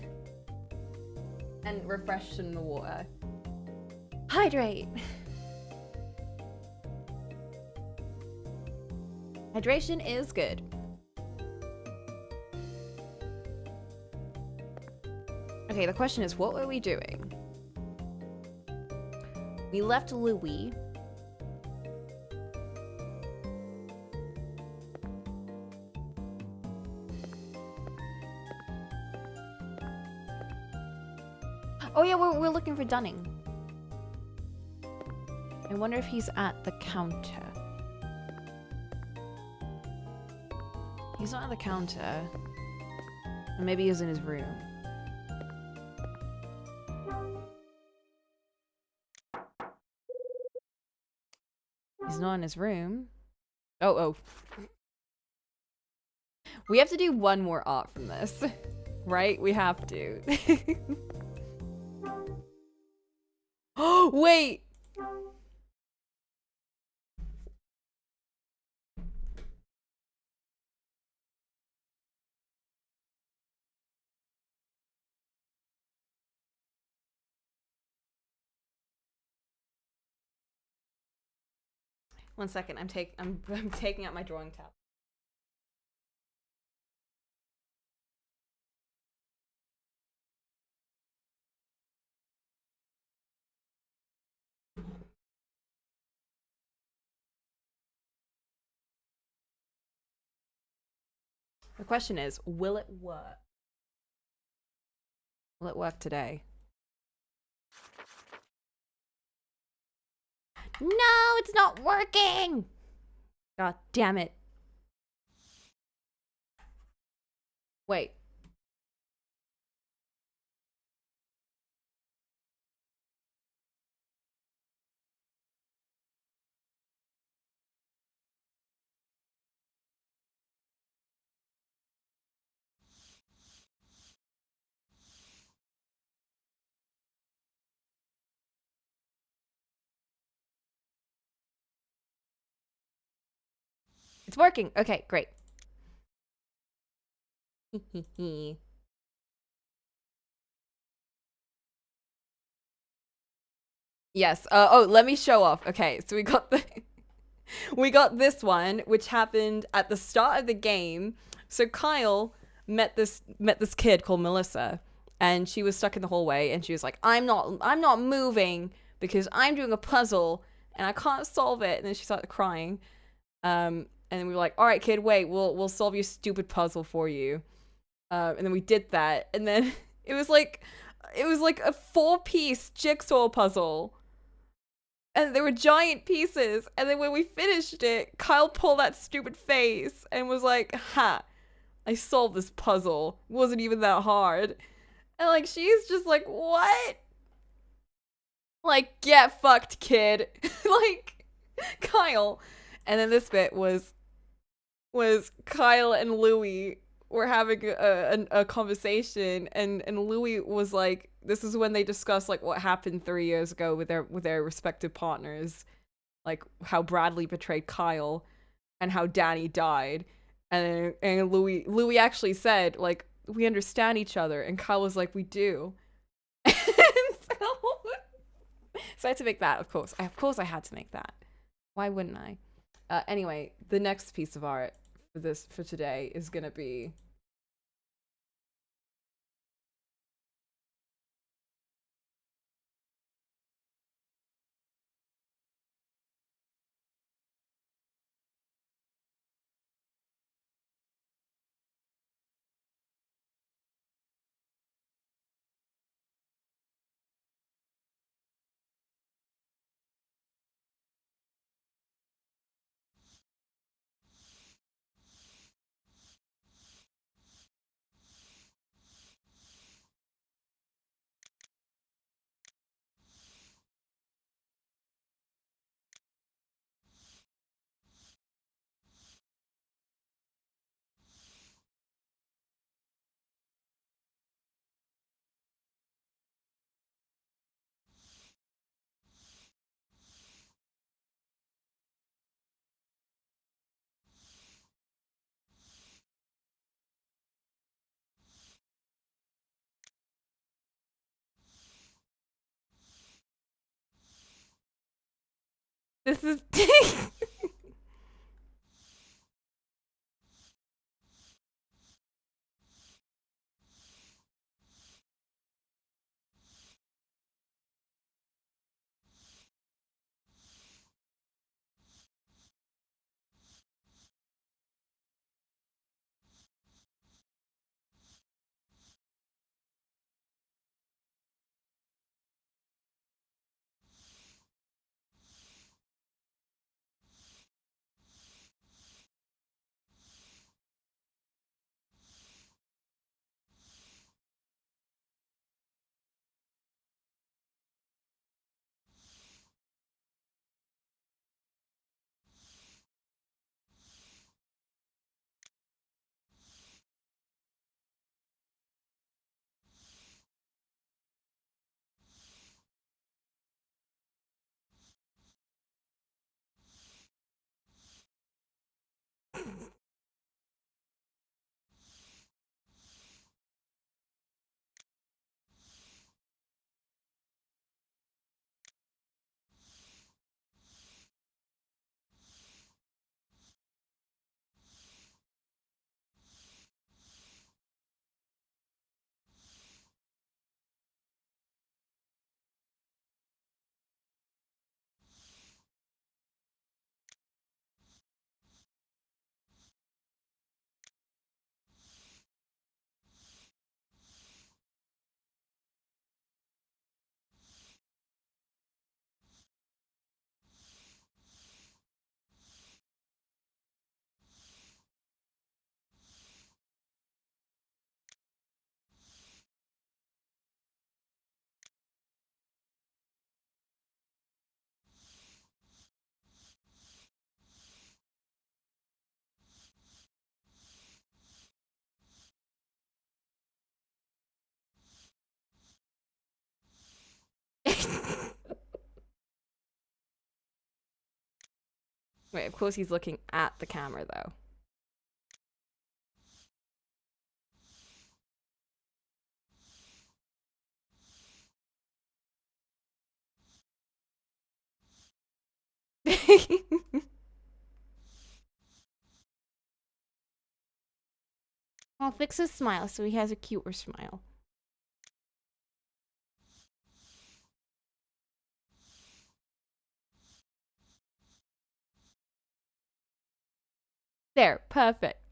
And refreshed in the water. Hydrate. Hydration is good. Okay, the question is, what were we doing? We left Louis. Oh yeah, we're looking for Dunning. I wonder if he's at the counter. He's not at the counter. Or maybe he's in his room. He's not in his room. Oh. We have to do one more art from this. Right? We have to. Oh, wait! 1 second, I'm taking out my drawing tab. The question is, will it work? Will it work today? No, it's not working. God damn it. Wait. It's working. Okay, great. Yes. Oh, let me show off. Okay, so we got we got this one, which happened at the start of the game. So Kyle met this kid called Melissa, and she was stuck in the hallway, and she was like, I'm not moving because I'm doing a puzzle and I can't solve it. And then she started crying. And then we were like, all right, kid, wait, we'll solve your stupid puzzle for you. And then we did that, and then it was like a 4-piece jigsaw puzzle. And they were giant pieces. And then when we finished it, Kyle pulled that stupid face and was like, ha, I solved this puzzle. It wasn't even that hard. And like, she's just like, what? Like, get fucked, kid. Like, Kyle. And then this bit was Kyle and Louis were having a conversation, and Louis was like, this is when they discussed like what happened 3 years ago with their respective partners, like how Bradley betrayed Kyle and how Danny died. And Louis actually said, like, we understand each other, and Kyle was like, we do. So I had to make that, of course I had to make that. Why wouldn't I? Anyway, the next piece of art for today is gonna be This is... Wait, of course he's looking at the camera, though. I'll fix his smile so he has a cuter smile. There, perfect.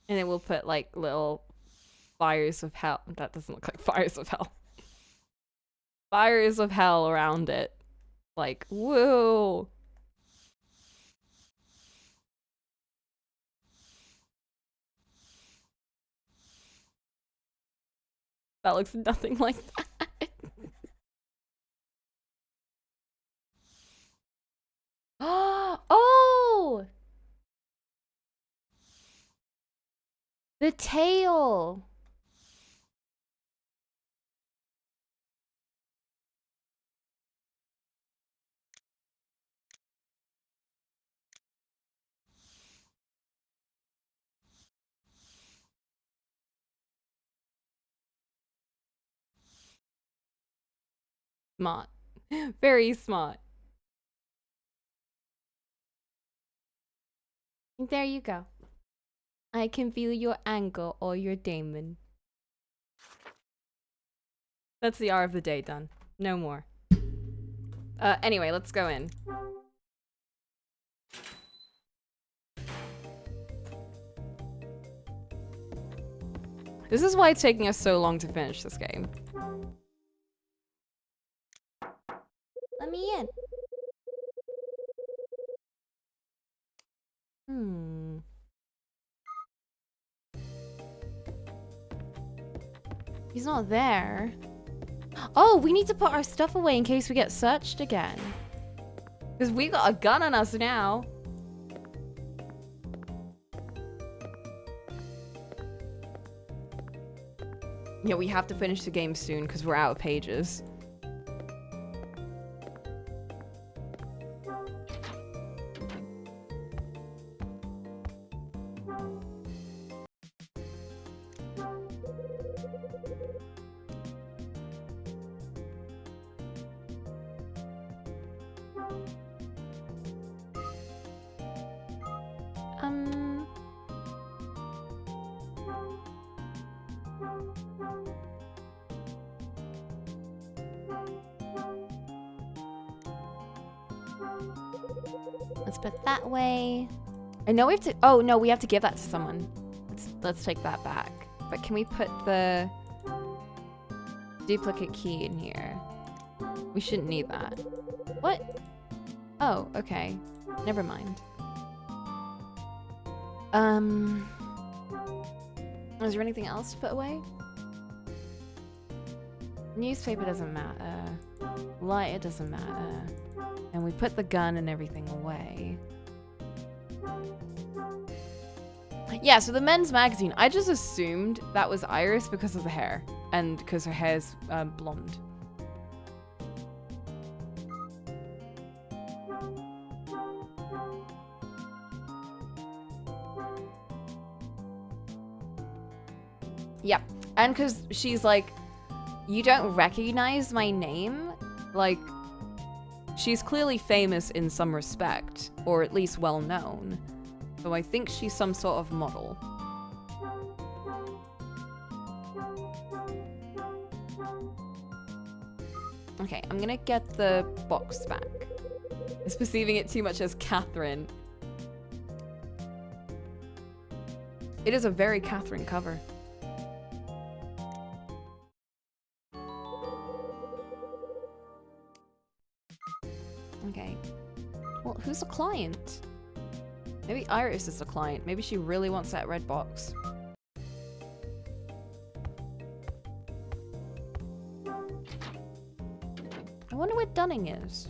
And then we'll put like little fires of hell. That doesn't look like fires of hell. Fires of hell around it. Like, woo. That looks nothing like that. Oh! The tail! Smart. Very smart. There you go. I can feel your anger or your demon. That's the hour of the day done. No more. Anyway, let's go in. This is why it's taking us so long to finish this game. Let me in. He's not there. Oh, we need to put our stuff away in case we get searched again. Because we got a gun on us now. Yeah, we have to finish the game soon because we're out of pages. Let's put that way. I know we have to. Oh no, we have to give that to someone. Let's take that back. But can we put the duplicate key in here? We shouldn't need that. What? Oh, okay. Never mind. Is there anything else to put away? Newspaper doesn't matter. Lighter doesn't matter. And we put the gun and everything away. Yeah, so the men's magazine, I just assumed that was Iris because of the hair. And because her hair's blonde. Yep. And because she's like, you don't recognize my name? Like, she's clearly famous in some respect, or at least well known. So I think she's some sort of model. Okay, I'm gonna get the box back. It's perceiving it too much as Catherine. It is a very Catherine cover. Okay. Well, who's the client? Maybe Iris is the client. Maybe she really wants that red box. I wonder where Dunning is.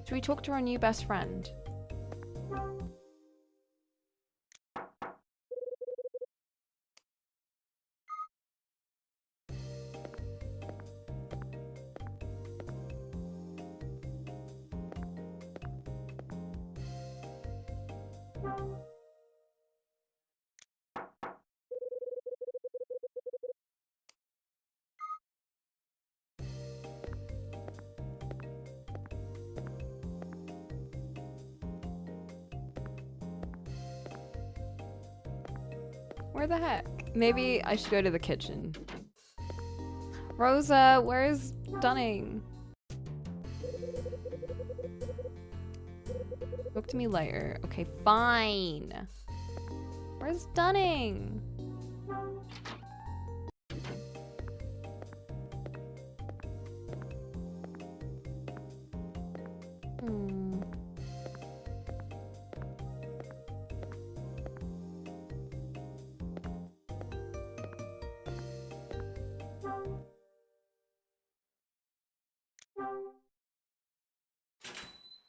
Should we talk to our new best friend? Where the heck? Maybe I should go to the kitchen. Rosa, where's Dunning? Talk to me later. Okay, fine. Where's Dunning?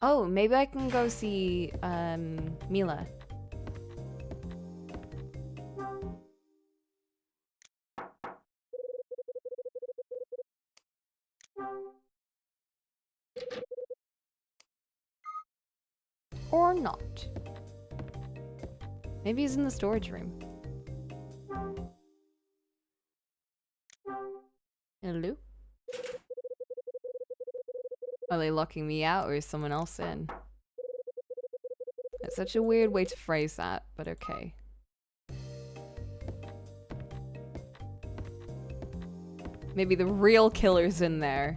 Oh, maybe I can go see Mila. Or not. Maybe he's in the storage room. Hello? Are they locking me out or is someone else in? That's such a weird way to phrase that, but okay. Maybe the real killer's in there.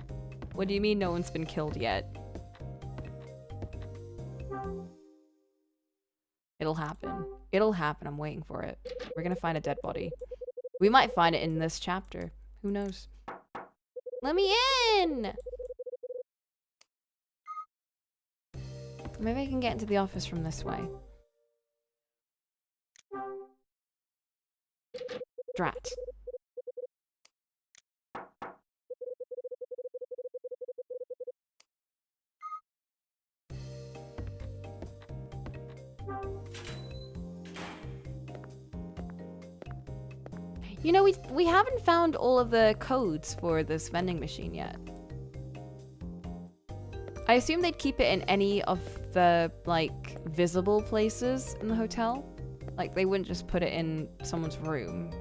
What do you mean no one's been killed yet? It'll happen. It'll happen. I'm waiting for it. We're gonna find a dead body. We might find it in this chapter. Who knows? Let me in! Maybe I can get into the office from this way. Drat. You know, we haven't found all of the codes for this vending machine yet. I assume they'd keep it in any of the, like, visible places in the hotel. Like, they wouldn't just put it in someone's room.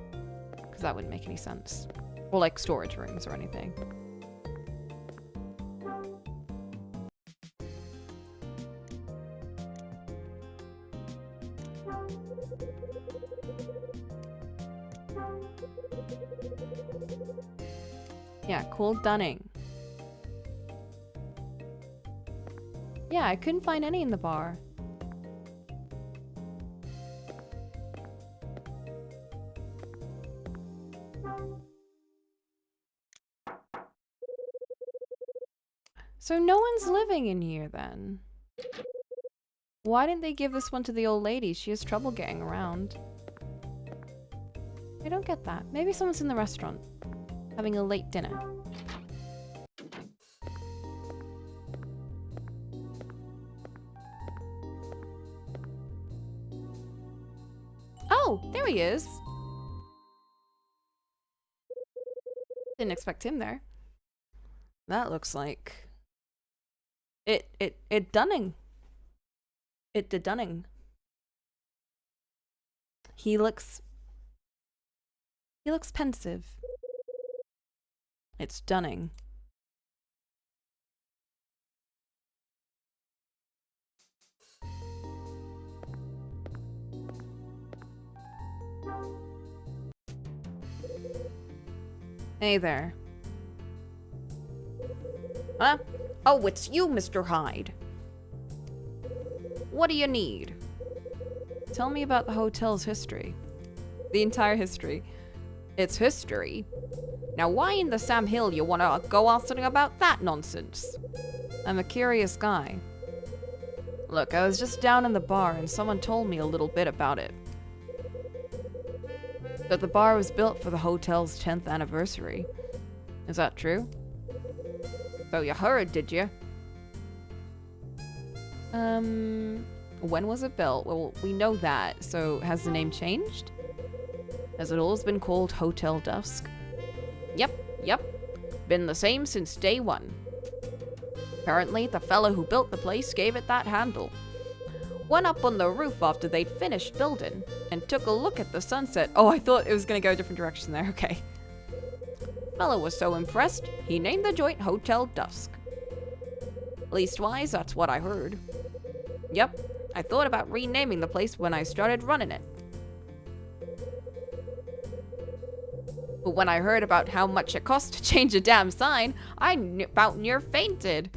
Because that wouldn't make any sense. Or, like, storage rooms or anything. Yeah, call Dunning. Yeah, I couldn't find any in the bar. So no one's living in here then. Why didn't they give this one to the old lady? She has trouble getting around. I don't get that. Maybe someone's in the restaurant, having a late dinner. Oh, there he is. Didn't expect him there. That looks like it Dunning. It did Dunning. He looks pensive. It's Dunning. Hey there. Huh? Oh, it's you, Mr. Hyde. What do you need? Tell me about the hotel's history. The entire history. It's history? Now why in the Sam Hill you wanna go asking about that nonsense? I'm a curious guy. Look, I was just down in the bar and someone told me a little bit about it. That the bar was built for the hotel's 10th anniversary. Is that true? So you heard, did you? When was it built? Well, we know that, so has the name changed? Has it always been called Hotel Dusk? Yep. Been the same since day one. Apparently, the fellow who built the place gave it that handle. Went up on the roof after they'd finished building and took a look at the sunset. Oh, I thought it was gonna go a different direction there. Okay. Fellow was so impressed, he named the joint Hotel Dusk. Leastwise, that's what I heard. Yep, I thought about renaming the place when I started running it. But when I heard about how much it cost to change a damn sign, I about near fainted.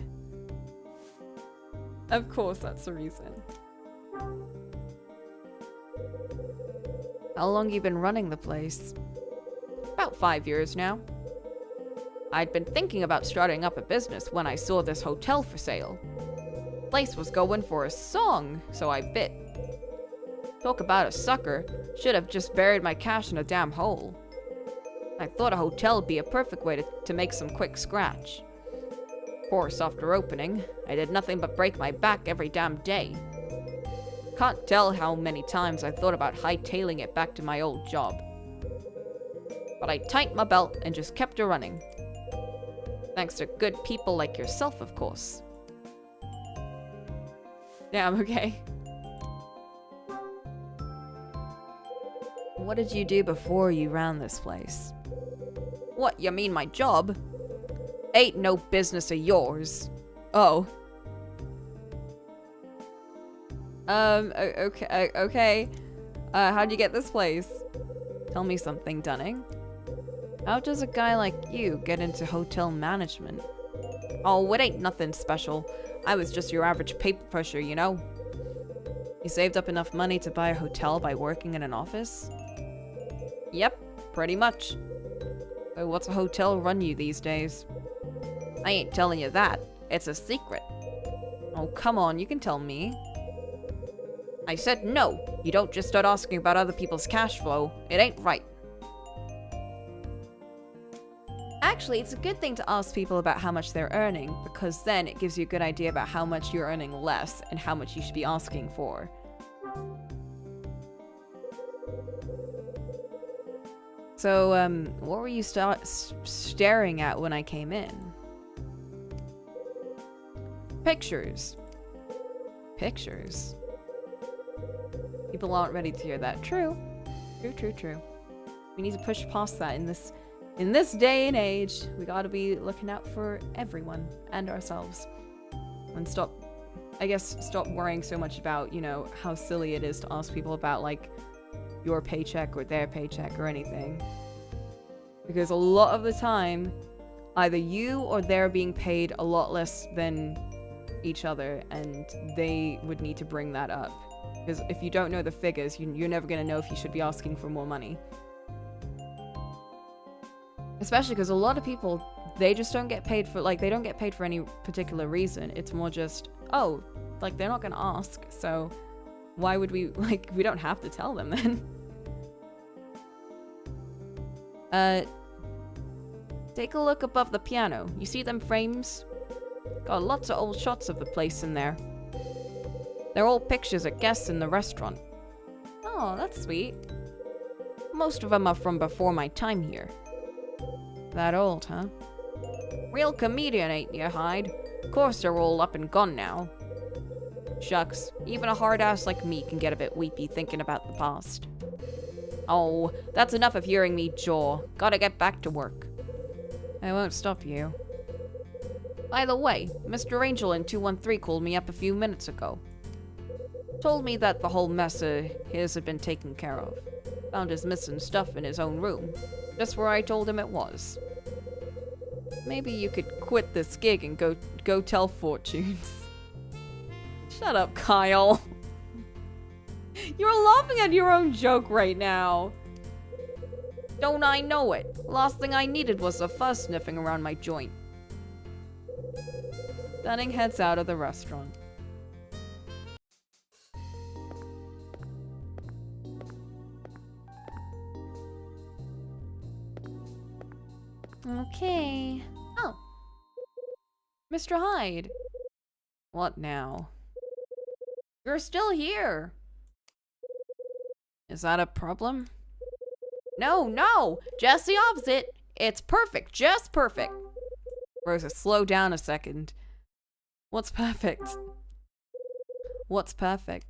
Of course, that's the reason. How long you been running the place? About 5 years now. I'd been thinking about starting up a business when I saw this hotel for sale. Place was going for a song, so I bit. Talk about a sucker. Should have just buried my cash in a damn hole. I thought a hotel would be a perfect way to make some quick scratch. Of course, after opening, I did nothing but break my back every damn day. Can't tell how many times I thought about hightailing it back to my old job. But I tightened my belt and just kept her running. Thanks to good people like yourself, of course. Damn, okay. What did you do before you ran this place? What, you mean my job? Ain't no business of yours. Oh. Okay. How'd you get this place? Tell me something, Dunning. How does a guy like you get into hotel management? Oh, it ain't nothing special. I was just your average paper pusher, you know? You saved up enough money to buy a hotel by working in an office? Yep, pretty much. So what's a hotel run you these days? I ain't telling you that. It's a secret. Oh, come on, you can tell me. I said no. You don't just start asking about other people's cash flow. It ain't right. Actually, it's a good thing to ask people about how much they're earning, because then it gives you a good idea about how much you're earning less and how much you should be asking for. So, what were you staring at when I came in? Pictures. Pictures. People aren't ready to hear that. True. True. We need to push past that in this day and age. We gotta be looking out for everyone and ourselves. And stop worrying so much about, you know, how silly it is to ask people about, like, your paycheck or their paycheck or anything. Because a lot of the time, either you or they're being paid a lot less than each other, and they would need to bring that up. Because if you don't know the figures, you're never going to know if you should be asking for more money. Especially because a lot of people, they just don't get paid for, like, they don't get paid for any particular reason. It's more just, oh, like, they're not going to ask, so why would we, like, we don't have to tell them then. Take a look above the piano. You see them frames? Got lots of old shots of the place in there. They're all pictures of guests in the restaurant. Oh, that's sweet. Most of them are from before my time here. That old, huh? Real comedian, ain't you, Hyde? Of course they're all up and gone now. Shucks, even a hard ass like me can get a bit weepy thinking about the past. Oh, that's enough of hearing me jaw. Gotta get back to work. I won't stop you. By the way, Mr. Angel in 213 called me up a few minutes ago. Told me that the whole mess of his had been taken care of. Found his missing stuff in his own room, just where I told him it was. Maybe you could quit this gig and go tell fortunes. Shut up, Kyle. You're laughing at your own joke right now. Don't I know it? Last thing I needed was a fuzz sniffing around my joint. Dunning heads out of the restaurant. Okay. Oh. Mr. Hyde. What now? You're still here. Is that a problem? No, just the opposite. It's perfect, just perfect. Rosa, slow down a second. What's perfect? What's perfect?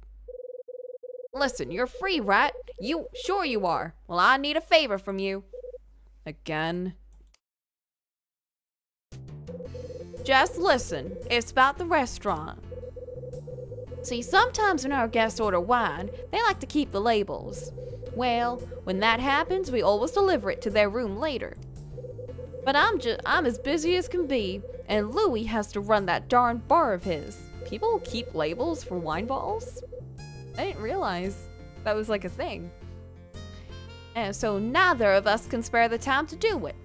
Listen, you're free, right? Sure you are. Well, I need a favor from you. Again? Just listen. It's about the restaurant. See, sometimes when our guests order wine, they like to keep the labels. Well, when that happens, we always deliver it to their room later. But I'm as busy as can be, and Louis has to run that darn bar of his. People keep labels for wine bottles? I didn't realize that was like a thing. And so neither of us can spare the time to do it.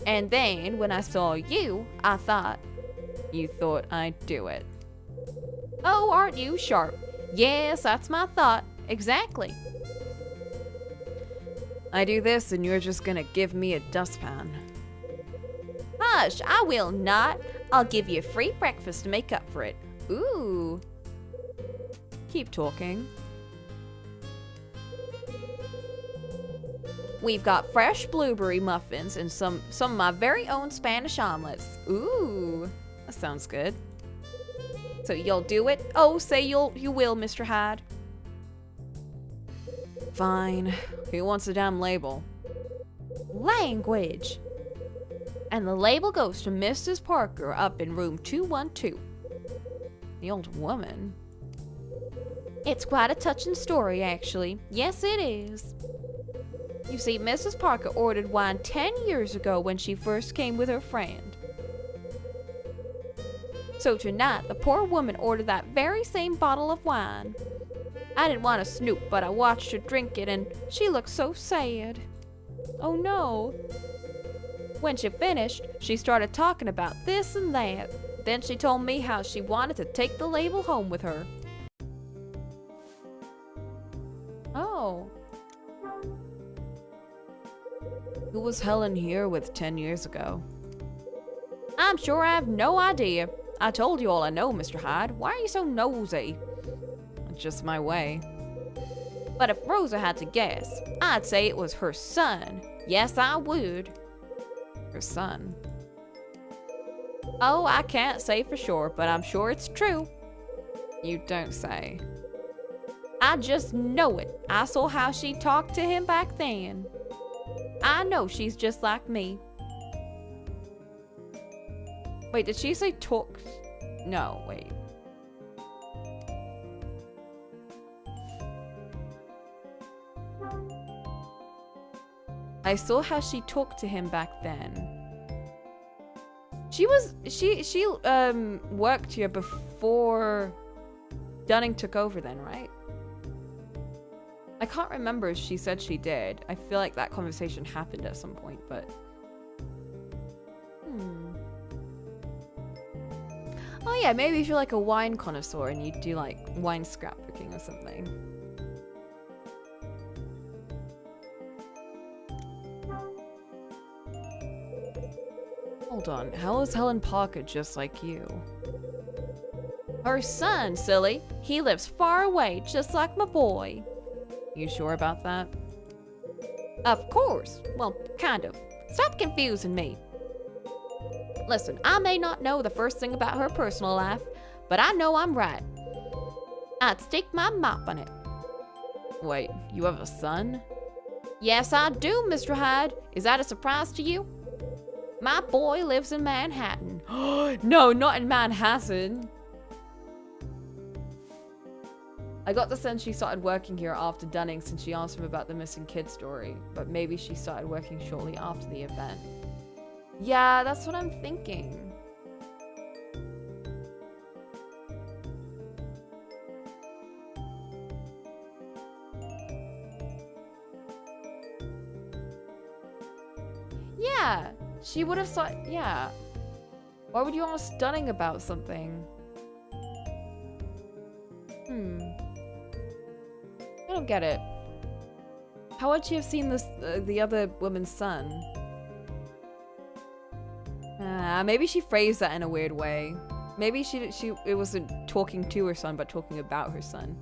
And then, when I saw you, I thought... You thought I'd do it. Oh, aren't you sharp? Yes, that's my thought. Exactly. I do this and you're just gonna give me a dustpan. Hush, I will not. I'll give you a free breakfast to make up for it. Ooh. Keep talking. We've got fresh blueberry muffins and some of my very own Spanish omelets. Ooh, that sounds good. So you'll do it? Oh, say you will, Mr. Hyde. Fine. Who wants a damn label? Language. And the label goes to Mrs. Parker up in room 212. The old woman. It's quite a touching story, actually. Yes, it is. You see, Mrs. Parker ordered wine 10 years ago when she first came with her friend. So tonight, the poor woman ordered that very same bottle of wine. I didn't want to snoop, but I watched her drink it, and she looked so sad. Oh no. When she finished, she started talking about this and that. Then she told me how she wanted to take the label home with her. Oh. Who was Helen here with 10 years ago? I'm sure I have no idea. I told you all I know, Mr. Hyde. Why are you so nosy? It's just my way. But if Rosa had to guess, I'd say it was her son. Yes, I would. Her son. Oh, I can't say for sure, but I'm sure it's true. You don't say. I just know it. I saw how she talked to him back then. I know she's just like me. Wait, did she say talk? No, wait. I saw how she talked to him back then. She worked here before Dunning took over then, right? I can't remember if she said she did. I feel like that conversation happened at some point, but... Oh yeah, maybe if you're like a wine connoisseur and you do like wine scrapbooking or something. Hold on, how is Helen Parker just like you? Her son, silly. He lives far away, just like my boy. You sure about that? Of course. Well, kind of. Stop confusing me. Listen, I may not know the first thing about her personal life, but I know I'm right. I'd stick my mop on it. Wait, you have a son? Yes, I do, Mr. Hyde. Is that a surprise to you? My boy lives in Manhattan. No, not in Manhattan. I got the sense she started working here after Dunning since she asked him about the missing kid story, but maybe she started working shortly after the event. Yeah, that's what I'm thinking. Yeah, she would have thought, yeah. Why would you ask Dunning about something? I don't get it. How would she have seen this, the other woman's son? Maybe she phrased that in a weird way. Maybe it wasn't talking to her son, but talking about her son.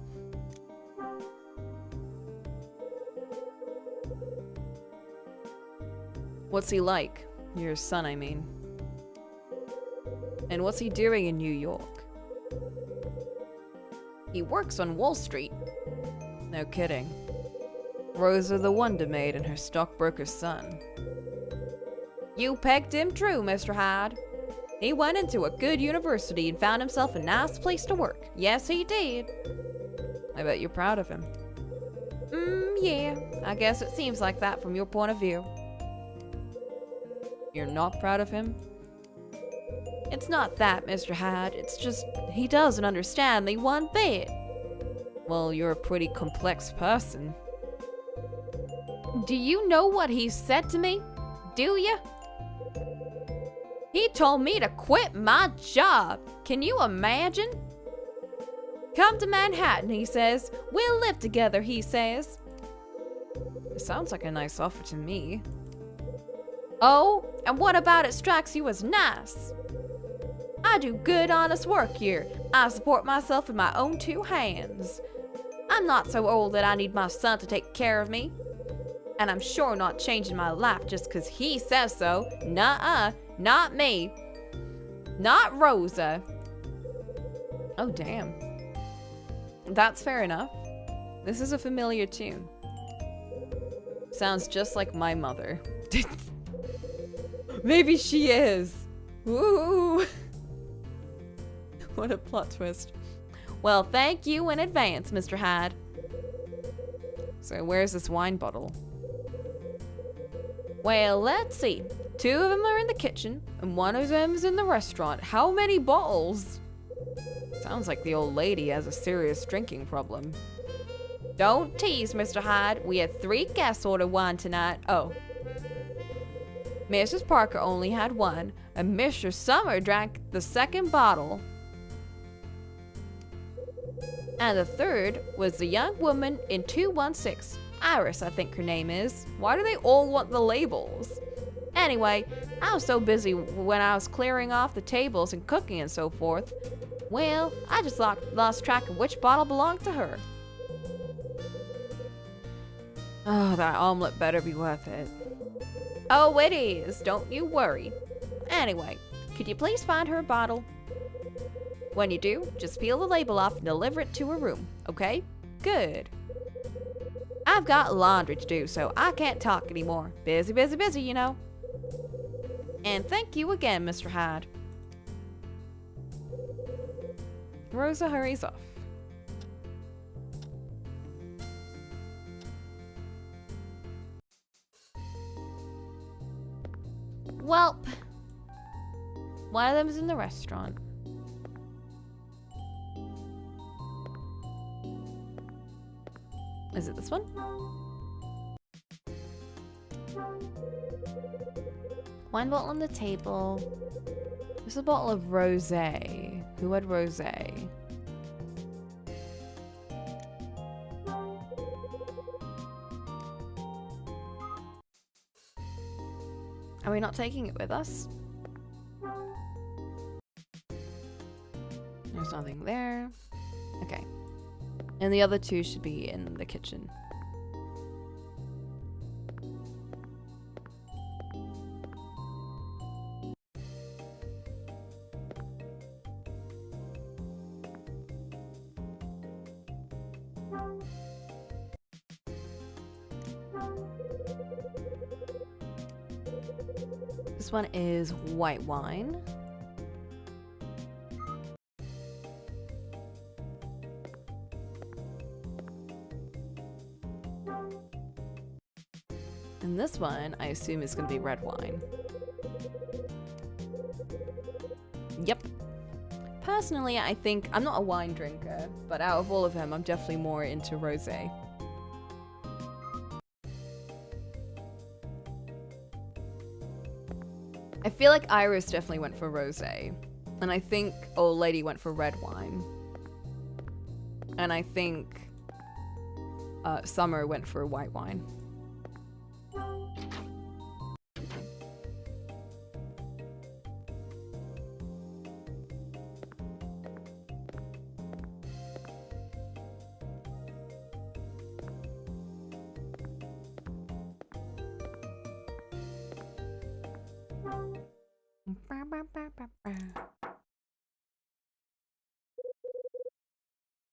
What's he like? Your son, I mean. And what's he doing in New York? He works on Wall Street. No kidding. Rosa the Wonder Maid and her stockbroker's son. You pegged him true, Mr. Hyde. He went into a good university and found himself a nice place to work. Yes, he did. I bet you're proud of him. Yeah. I guess it seems like that from your point of view. You're not proud of him? It's not that, Mr. Hyde. It's just he doesn't understand me one bit. Well, you're a pretty complex person. Do you know what he said to me? Do you? He told me to quit my job. Can you imagine? Come to Manhattan, he says. We'll live together, he says. It sounds like a nice offer to me. Oh, and what about it strikes you as nice? I do good, honest work here. I support myself with my own two hands. I'm not so old that I need my son to take care of me. And I'm sure not changing my life just 'cause he says so. Nuh-uh, not me. Not Rosa. Oh, damn. That's fair enough. This is a familiar tune. Sounds just like my mother. Maybe she is. Woo! What a plot twist. Well, thank you in advance, Mr. Hyde. So where's this wine bottle? Well, let's see. 2 of them are in the kitchen, and 1 of them is in the restaurant. How many bottles? Sounds like the old lady has a serious drinking problem. Don't tease, Mr. Hyde. We had 3 guests order wine tonight. Oh. Mrs. Parker only had 1, and Mr. Summer drank the 2nd bottle. And the 3rd was the young woman in 216. Iris, I think her name is. Why do they all want the labels? Anyway, I was so busy when I was clearing off the tables and cooking and so forth. Well, I just lost track of which bottle belonged to her. Oh, that omelet better be worth it. Oh, it is. Don't you worry. Anyway, could you please find her a bottle? When you do, just peel the label off and deliver it to her room, okay? Good. I've got laundry to do, so I can't talk anymore. Busy, busy, busy, you know. And thank you again, Mr. Hyde. Rosa hurries off. Welp. One of them's in the restaurant. Is it this one? Wine bottle on the table. There's a bottle of rosé. Who had rosé? Are we not taking it with us? There's nothing there. Okay. And the other two should be in the kitchen. This one is white wine. And this one, I assume, is going to be red wine. Yep. Personally, I think I'm not a wine drinker, but out of all of them, I'm definitely more into rosé. I feel like Iris definitely went for rosé, and I think Old Lady went for red wine, and I think Summer went for white wine.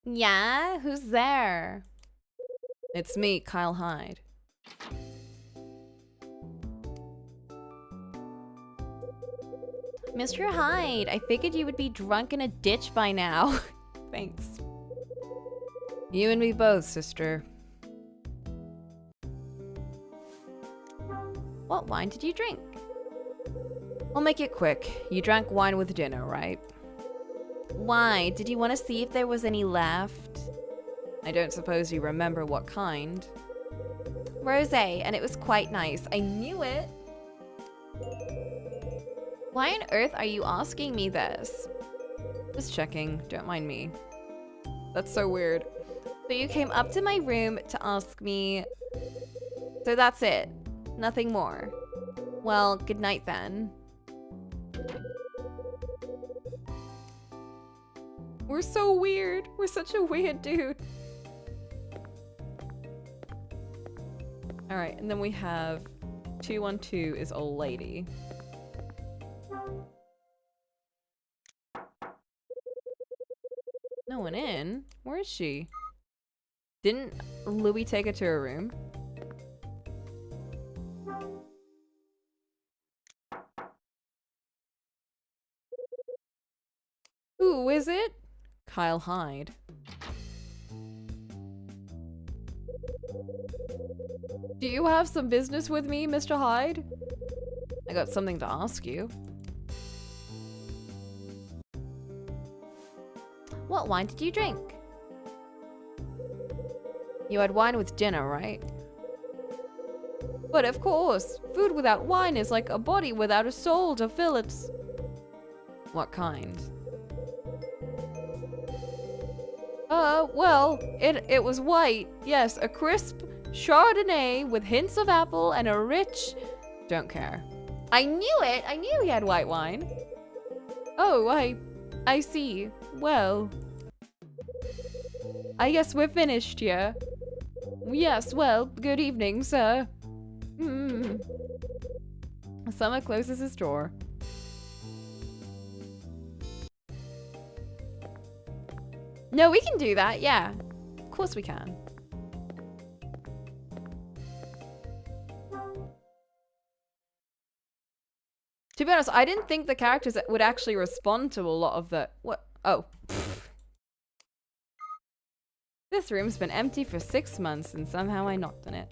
Yeah, who's there? It's me, Kyle Hyde. Mr. Hyde, I figured you would be drunk in a ditch by now. Thanks. You and me both, sister. What wine did you drink? I'll make it quick. You drank wine with dinner, right? Why? Did you want to see if there was any left? I don't suppose you remember what kind. Rosé, and it was quite nice. I knew it. Why on earth are you asking me this? Just checking. Don't mind me. That's so weird. So you came up to my room to ask me. So that's it. Nothing more. Well, good night then. We're so weird. We're such a weird dude. Alright, and then we have 212 is Old Lady. No one in? Where is she? Didn't Louis take her to her room? Who is it? Kyle Hyde. Do you have some business with me, Mr. Hyde? I got something to ask you. What wine did you drink? You had wine with dinner, right? But of course, food without wine is like a body without a soul to fill it. What kind? Well, it was white. Yes, a crisp Chardonnay with hints of apple and a rich... Don't care. I knew it! I knew he had white wine. Oh, I see. Well... I guess we're finished, yeah? Yes, well, good evening, sir. Summer closes his drawer. No, we can do that, yeah. Of course we can. To be honest, I didn't think the characters would actually respond to a lot of the... What? Oh. This room's been empty for 6 months and somehow I knocked on it.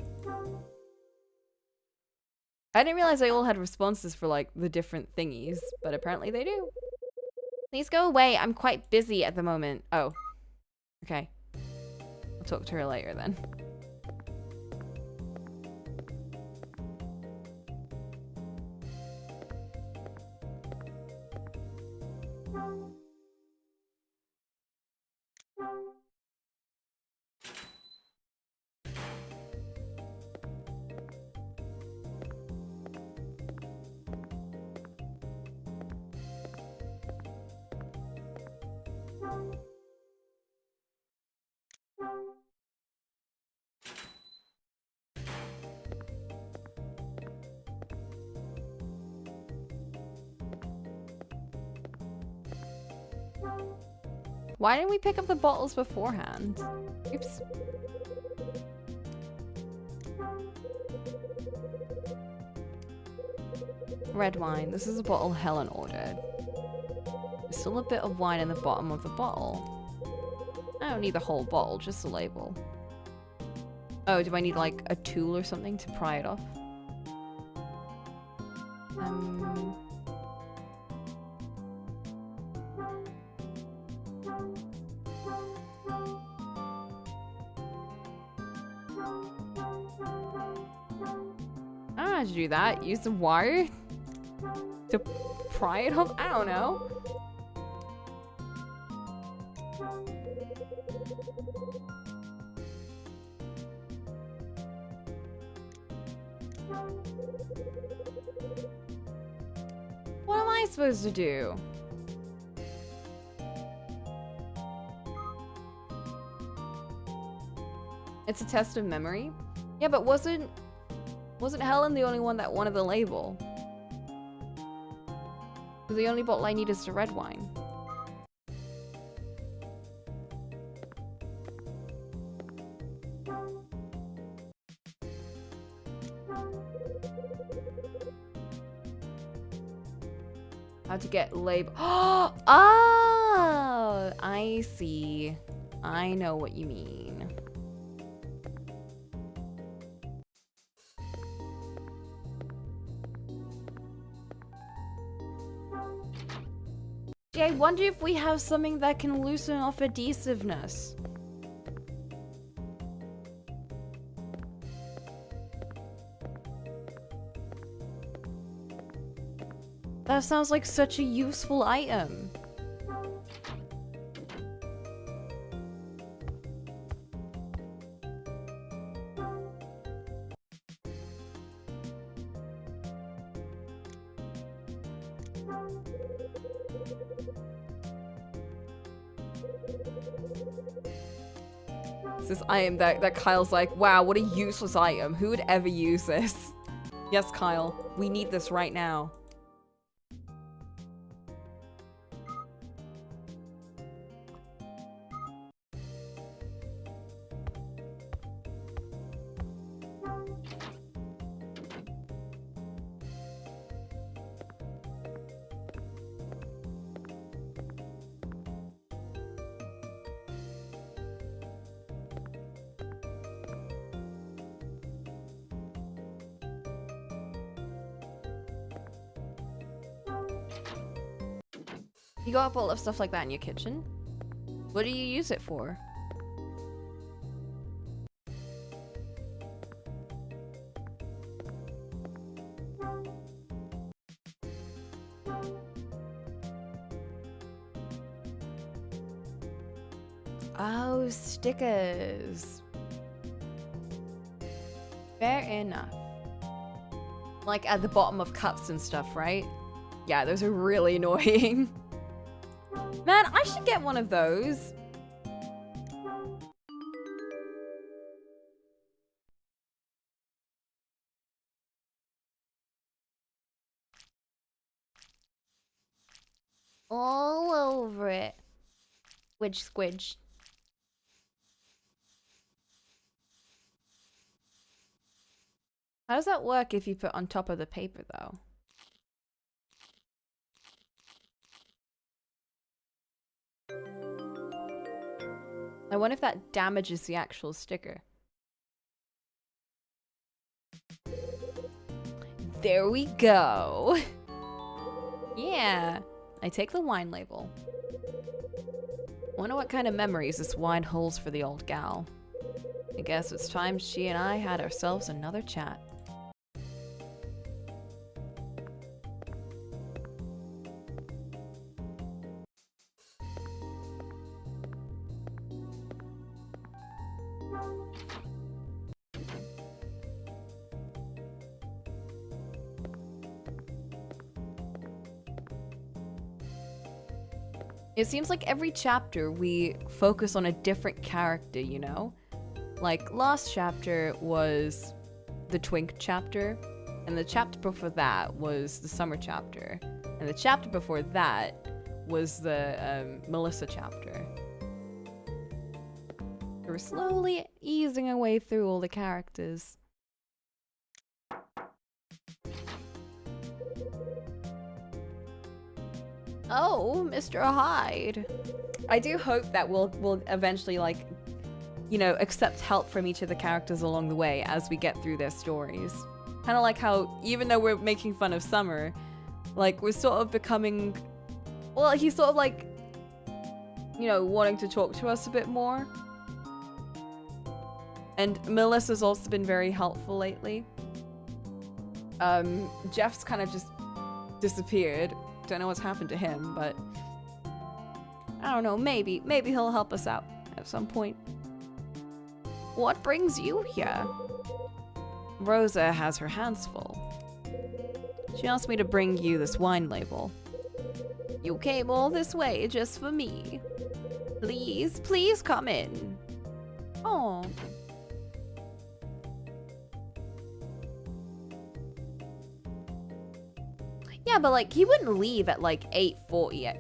I didn't realize they all had responses for, like, the different thingies, but apparently they do. Please go away. I'm quite busy at the moment. Oh. Okay. I'll talk to her later then. Why didn't we pick up the bottles beforehand? Oops. Red wine. This is a bottle Helen ordered. There's still a bit of wine in the bottom of the bottle. I don't need the whole bottle, just the label. Oh, do I need like a tool or something to pry it off? I don't know how to do that. Use the wire to pry it off? I don't know. What am I supposed to do? It's a test of memory? Yeah, but wasn't Helen the only one that wanted the label? So the only bottle I need is the red wine. How to get label? Oh, I see. I know what you mean. Gee, I wonder if we have something that can loosen off adhesiveness. That sounds like such a useful item. This item that Kyle's like, wow, what a useless item. Who would ever use this? Yes, Kyle, we need this right now. You got a bottle of stuff like that in your kitchen? What do you use it for? Oh, stickers. Fair enough. Like at the bottom of cups and stuff, right? Yeah, those are really annoying. Man, I should get one of those. All over it. Squidge, squidge. How does that work if you put on top of the paper, though? I wonder if that damages the actual sticker. There we go. Yeah. I take the wine label. Wonder what kind of memories this wine holds for the old gal. I guess it's time she and I had ourselves another chat. It seems like every chapter we focus on a different character, you know? Like, last chapter was the Twink chapter, and the chapter before that was the Summer chapter, and the chapter before that was the Melissa chapter. We're slowly easing our way through all the characters. Oh, Mr. Hyde. I do hope that we'll eventually, like, you know, accept help from each of the characters along the way as we get through their stories. Kind of like how, even though we're making fun of Summer, like, we're sort of becoming... Well, he's sort of, like, you know, wanting to talk to us a bit more. And Melissa's also been very helpful lately. Jeff's kind of just disappeared. Don't know what's happened to him, but I don't know, maybe he'll help us out at some point. What brings you here? Rosa has her hands full. She asked me to bring you this wine label. You came all this way just for me. Please come in. Oh. Yeah, but like, he wouldn't leave at like 8:40.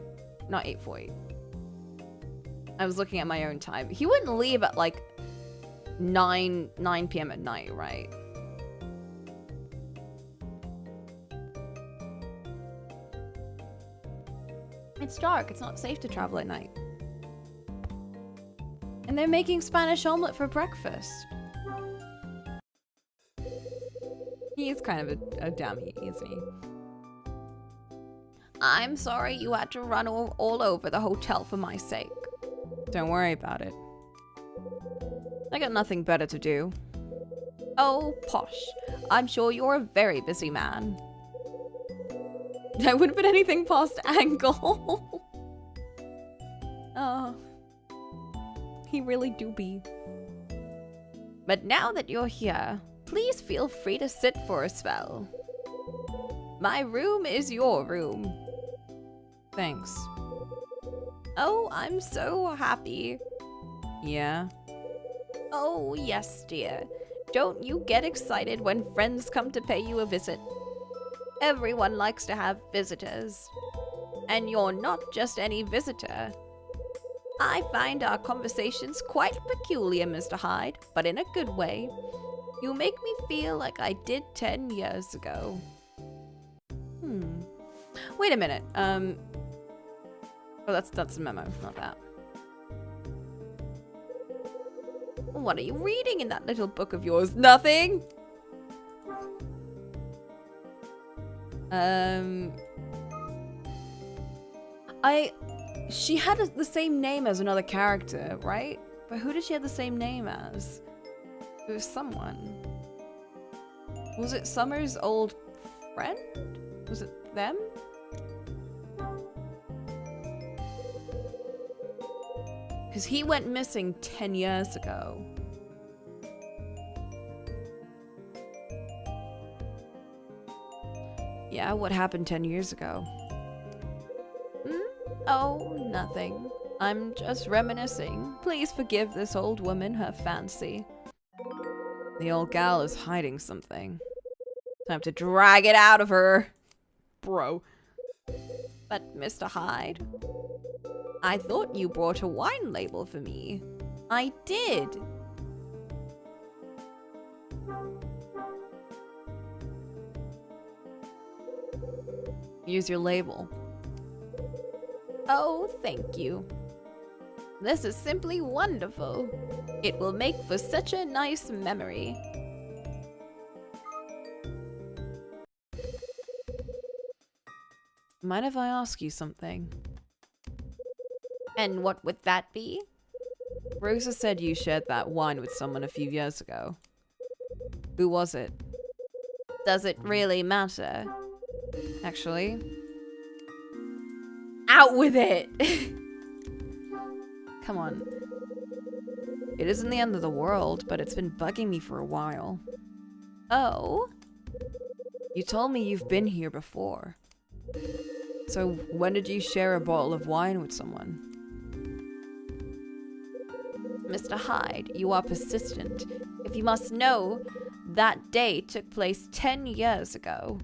Not 8:40. I was looking at my own time. He wouldn't leave at like 9 p.m. at night, right? It's dark. It's not safe to travel at night. And they're making Spanish omelet for breakfast. He's kind of a dummy, isn't he? I'm sorry you had to run all over the hotel for my sake. Don't worry about it. I got nothing better to do. Oh, Posh. I'm sure you're a very busy man. I wouldn't put anything past Angle. Oh. He really do be. But now that you're here, please feel free to sit for a spell. My room is your room. Thanks. Oh, I'm so happy. Yeah? Oh, yes, dear. Don't you get excited when friends come to pay you a visit. Everyone likes to have visitors. And you're not just any visitor. I find our conversations quite peculiar, Mr. Hyde, but in a good way. You make me feel like I did 10 years ago. Wait a minute. Oh, that's a memo, not that. What are you reading in that little book of yours? Nothing? She had the same name as another character, right? But who did she have the same name as? It was someone. Was it Summer's old friend? Was it them? Because he went missing 10 years ago. Yeah, what happened 10 years ago? Oh, nothing. I'm just reminiscing. Please forgive this old woman her fancy. The old gal is hiding something. Time to drag it out of her. Bro. But Mr. Hyde, I thought you brought a wine label for me. I did. Use your label. Oh, thank you. This is simply wonderful. It will make for such a nice memory. Mind if I ask you something? And what would that be? Rosa said you shared that wine with someone a few years ago. Who was it? Does it really matter? Actually, out with it! Come on. It isn't the end of the world, but it's been bugging me for a while. Oh? You told me you've been here before. So when did you share a bottle of wine with someone? Mr. Hyde, you are persistent. If you must know, that day took place 10 years ago.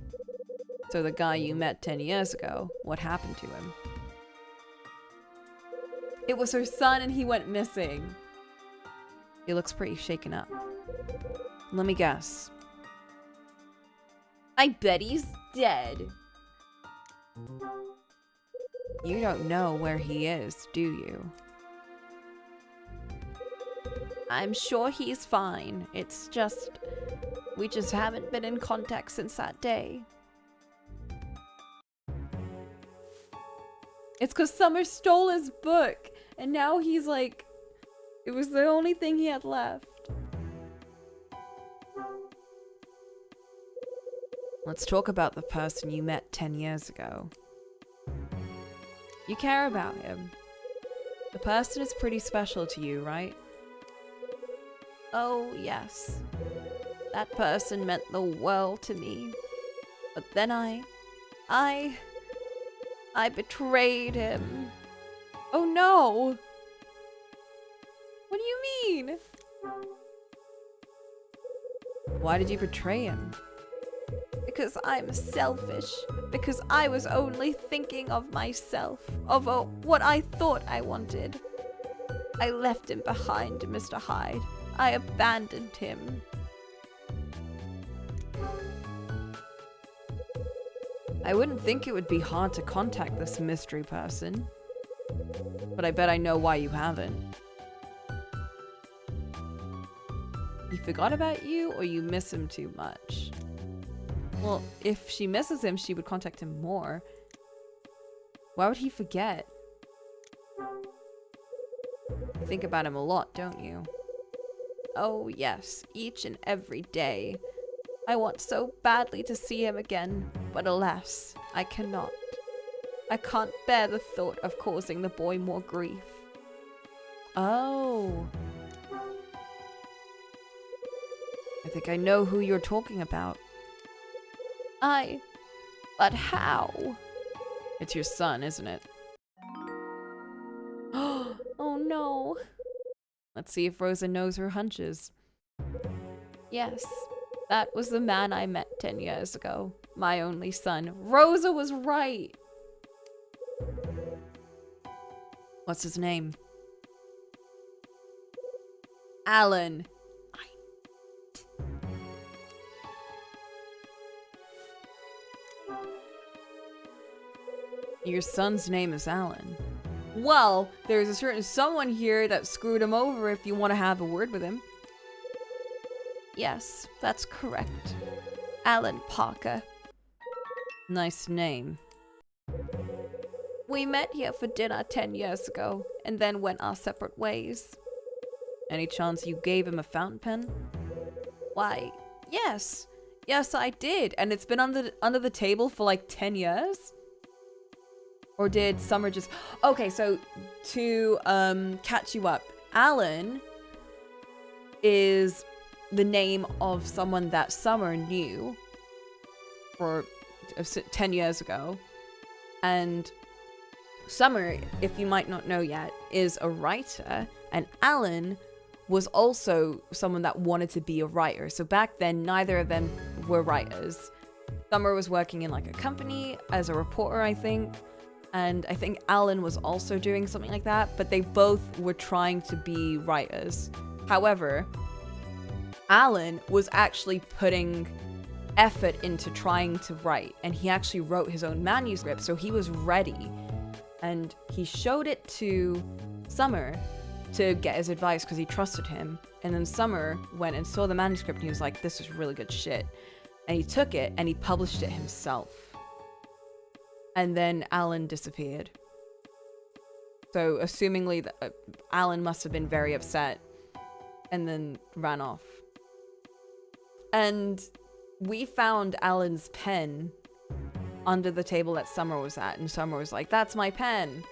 So the guy you met 10 years ago, what happened to him? It was her son and he went missing. He looks pretty shaken up. Let me guess. I bet he's dead. You don't know where he is, do you? I'm sure he's fine. It's just, we just haven't been in contact since that day. It's because Summer stole his book, and now he's like, it was the only thing he had left. Let's talk about the person you met 10 years ago. You care about him. The person is pretty special to you, right? Oh, yes. That person meant the world to me. But then I betrayed him. Oh no! What do you mean? Why did you betray him? Because I'm selfish. Because I was only thinking of myself. Of what I thought I wanted. I left him behind, Mr. Hyde. I abandoned him. I wouldn't think it would be hard to contact this mystery person. But I bet I know why you haven't. He forgot about you, or you miss him too much? Well, if she misses him, she would contact him more. Why would he forget? You think about him a lot, don't you? Oh yes, each and every day. I want so badly to see him again, but alas, I cannot. I can't bear the thought of causing the boy more grief. Oh. I think I know who you're talking about. But how? It's your son, isn't it? Oh no. Let's see if Rosa knows her hunches. Yes, that was the man I met 10 years ago. My only son. Rosa was right. What's his name? Alan. Your son's name is Alan. Well, there's a certain someone here that screwed him over if you want to have a word with him. Yes, that's correct. Alan Parker. Nice name. We met here for dinner 10 years ago, and then went our separate ways. Any chance you gave him a fountain pen? Why, yes. Yes, I did, and it's been under the table for like 10 years? Or did Summer just... Okay, so to catch you up, Alan is the name of someone that Summer knew for 10 years ago. And Summer, if you might not know yet, is a writer. And Alan was also someone that wanted to be a writer. So back then, neither of them were writers. Summer was working in like a company as a reporter, I think. and I think Alan was also doing something like that, but they both were trying to be writers. However, Alan was actually putting effort into trying to write, and he actually wrote his own manuscript, so he was ready. And he showed it to Summer to get his advice because he trusted him. And then Summer went and saw the manuscript and he was like, this is really good shit. And he took it and he published it himself. And then Alan disappeared. So assumingly that Alan must have been very upset and then ran off. And we found Alan's pen under the table that Summer was at, and Summer was like, that's my pen.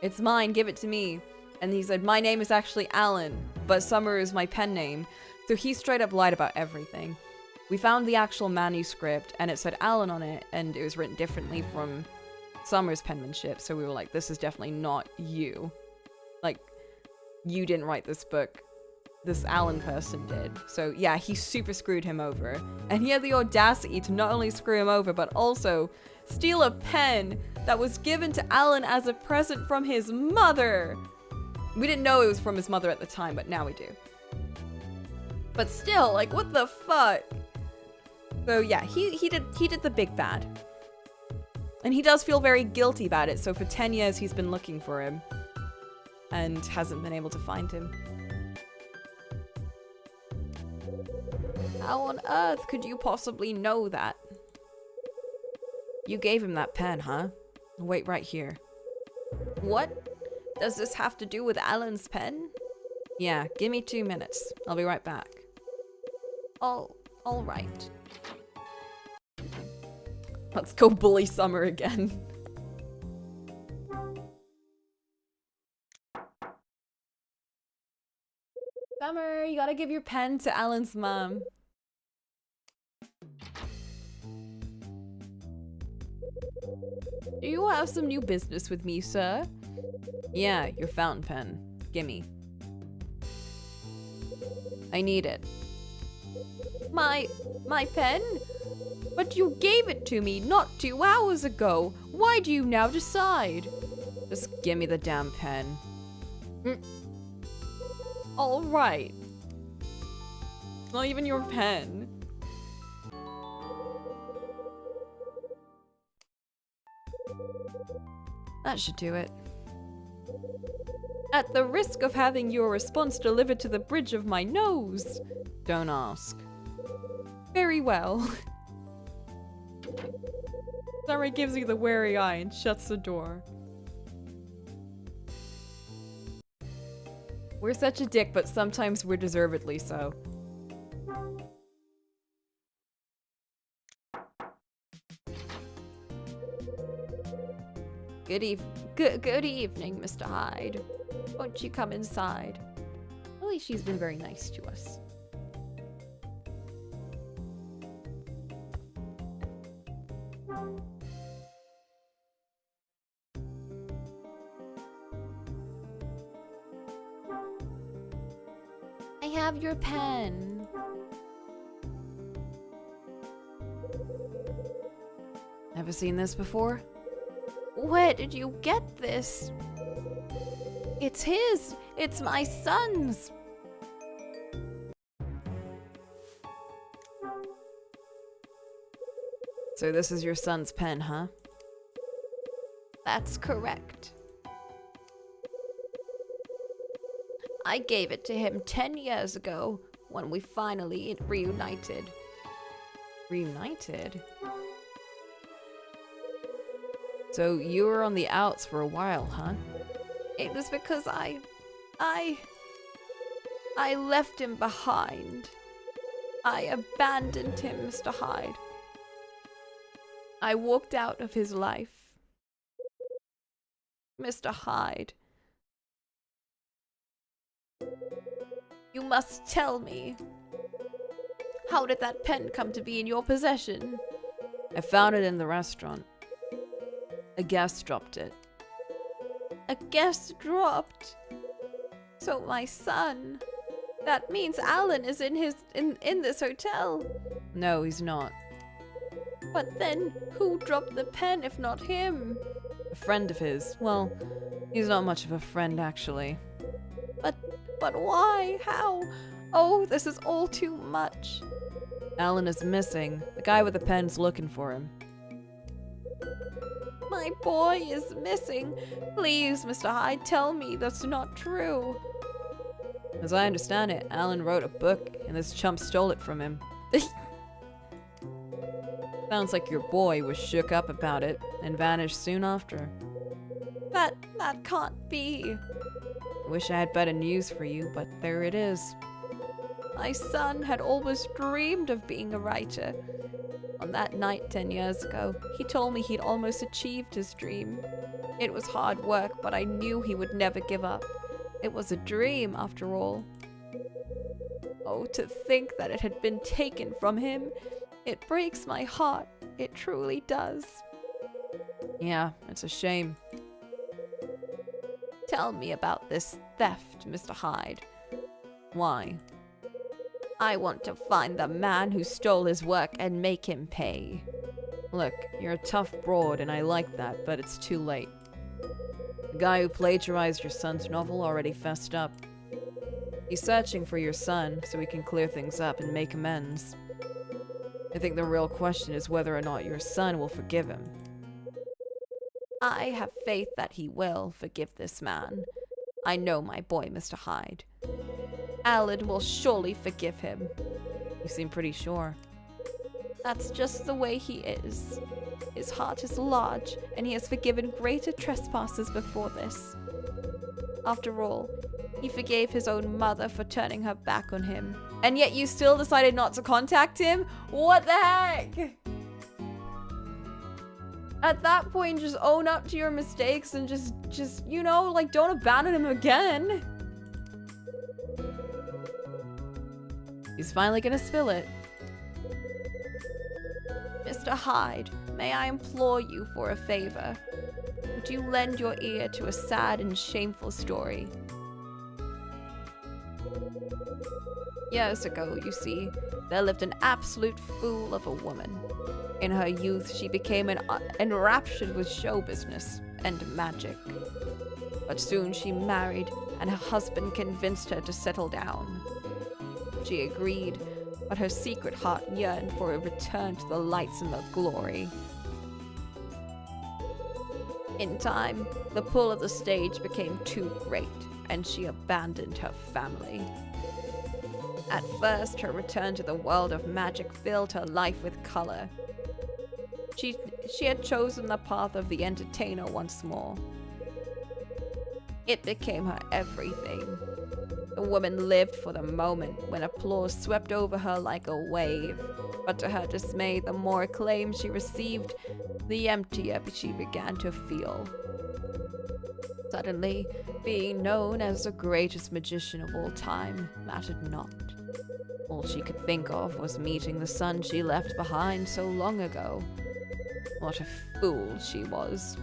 It's mine, give it to me. And he said, my name is actually Alan, but Summer is my pen name. So he straight up lied about everything. We found the actual manuscript, and it said Alan on it, and it was written differently from Summer's penmanship, so we were like, this is definitely not you. Like, you didn't write this book. This Alan person did. So yeah, he super screwed him over. And he had the audacity to not only screw him over, but also steal a pen that was given to Alan as a present from his mother. We didn't know it was from his mother at the time, but now we do. But still, like, what the fuck? So yeah, he did the big bad. And he does feel very guilty about it, so for 10 years he's been looking for him and hasn't been able to find him. How on earth could you possibly know that? You gave him that pen, huh? Wait right here. What? Does this have to do with Alan's pen? Yeah, give me 2 minutes. I'll be right back. All right. Let's go bully Summer again. Summer, you gotta give your pen to Alan's mom. Do you have some new business with me, sir? Yeah, your fountain pen. Gimme. I need it. My pen? But you gave it to me not 2 hours ago. Why do you now decide? Just give me the damn pen. All right. It's not even your pen. That should do it. At the risk of having your response delivered to the bridge of my nose. Don't ask. Very well. Summer gives you the wary eye and shuts the door. We're such a dick, but sometimes we're deservedly so. Good evening, Mr. Hyde. Won't you come inside? At least she's been very nice to us. I have your pen. Never seen this before? Where did you get this? It's his. It's my son's. So this is your son's pen, huh? That's correct. I gave it to him 10 years ago when we finally reunited. Reunited? So you were on the outs for a while, huh? It was because I left him behind. I abandoned him, Mr. Hyde. I walked out of his life. Mr. Hyde. You must tell me. How did that pen come to be in your possession? I found it in the restaurant. A guest dropped it. A guest dropped? So my son. That means Alan is in this hotel. No, he's not. But then who dropped the pen if not him? A friend of his. Well, he's not much of a friend, actually. But why? How? Oh, this is all too much. Alan is missing. The guy with the pen's looking for him. My boy is missing. Please, Mr. Hyde, tell me that's not true. As I understand it, Alan wrote a book, and this chump stole it from him. Sounds like your boy was shook up about it, and vanished soon after. That can't be. I wish I had better news for you, but there it is. My son had always dreamed of being a writer. On that night 10 years ago, he told me he'd almost achieved his dream. It was hard work, but I knew he would never give up. It was a dream, after all. Oh, to think that it had been taken from him. It breaks my heart. It truly does. Yeah, it's a shame. Tell me about this theft, Mr. Hyde. Why? I want to find the man who stole his work and make him pay. Look, you're a tough broad, and I like that, but it's too late. The guy who plagiarized your son's novel already fessed up. He's searching for your son so he can clear things up and make amends. I think the real question is whether or not your son will forgive him. I have faith that he will forgive this man. I know my boy, Mr. Hyde. Alan will surely forgive him. You seem pretty sure. That's just the way he is. His heart is large, and he has forgiven greater trespasses before this. After all, he forgave his own mother for turning her back on him. And yet you still decided not to contact him? What the heck? At that point, just own up to your mistakes and just, you know, like, don't abandon him again. He's finally gonna spill it. Mr. Hyde, may I implore you for a favor? Would you lend your ear to a sad and shameful story? Years ago, you see, there lived an absolute fool of a woman. In her youth, she became enraptured with show business and magic. But soon she married, and her husband convinced her to settle down. She agreed, but her secret heart yearned for a return to the lights and the glory. In time, the pull of the stage became too great, and she abandoned her family. At first, her return to the world of magic filled her life with color. She had chosen the path of the entertainer once more. It became her everything. The woman lived for the moment when applause swept over her like a wave. But to her dismay, the more acclaim she received, the emptier she began to feel. Suddenly, being known as the greatest magician of all time mattered not. All she could think of was meeting the son she left behind so long ago. What a fool she was.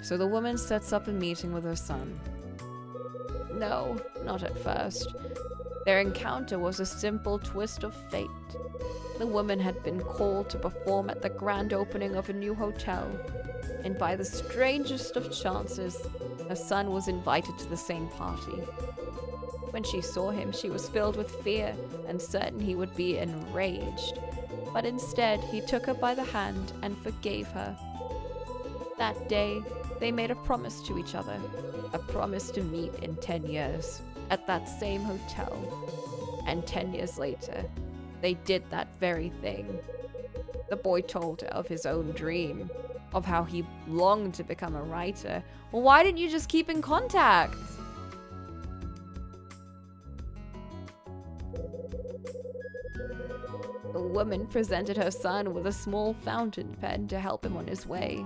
So the woman sets up a meeting with her son. No, not at first. Their encounter was a simple twist of fate. The woman had been called to perform at the grand opening of a new hotel, and by the strangest of chances, her son was invited to the same party. When she saw him, she was filled with fear and certain he would be enraged. But instead, he took her by the hand and forgave her. That day, they made a promise to each other, a promise to meet in 10 years, at that same hotel. And 10 years later, they did that very thing. The boy told her of his own dream, of how he longed to become a writer. Well, why didn't you just keep in contact? The woman presented her son with a small fountain pen to help him on his way.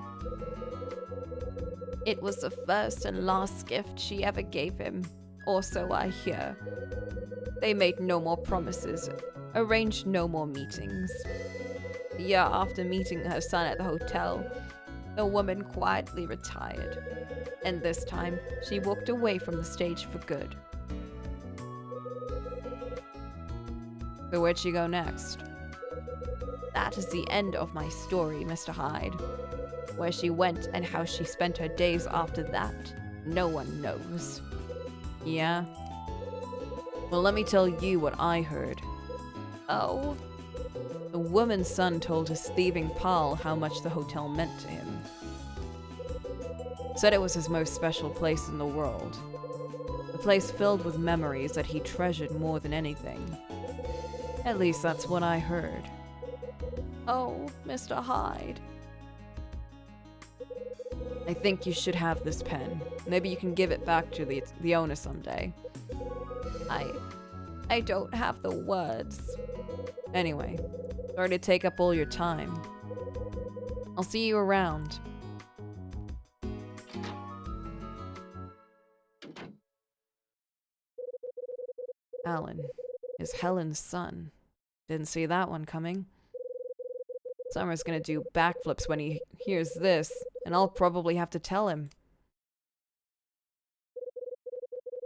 It was the first and last gift she ever gave him, or so I hear. They made no more promises, arranged no more meetings. A year after meeting her son at the hotel, the woman quietly retired, and this time she walked away from the stage for good. So where'd she go next? That is the end of my story, Mr. Hyde. Where she went and how she spent her days after that, no one knows. Yeah? Well, let me tell you what I heard. Oh? The woman's son told his thieving pal how much the hotel meant to him. Said it was his most special place in the world. A place filled with memories that he treasured more than anything. At least that's what I heard. Oh, Mr. Hyde. I think you should have this pen. Maybe you can give it back to the owner someday. I don't have the words. Anyway, sorry to take up all your time. I'll see you around. Alan is Helen's son. Didn't see that one coming. Summer's gonna do backflips when he hears this, and I'll probably have to tell him.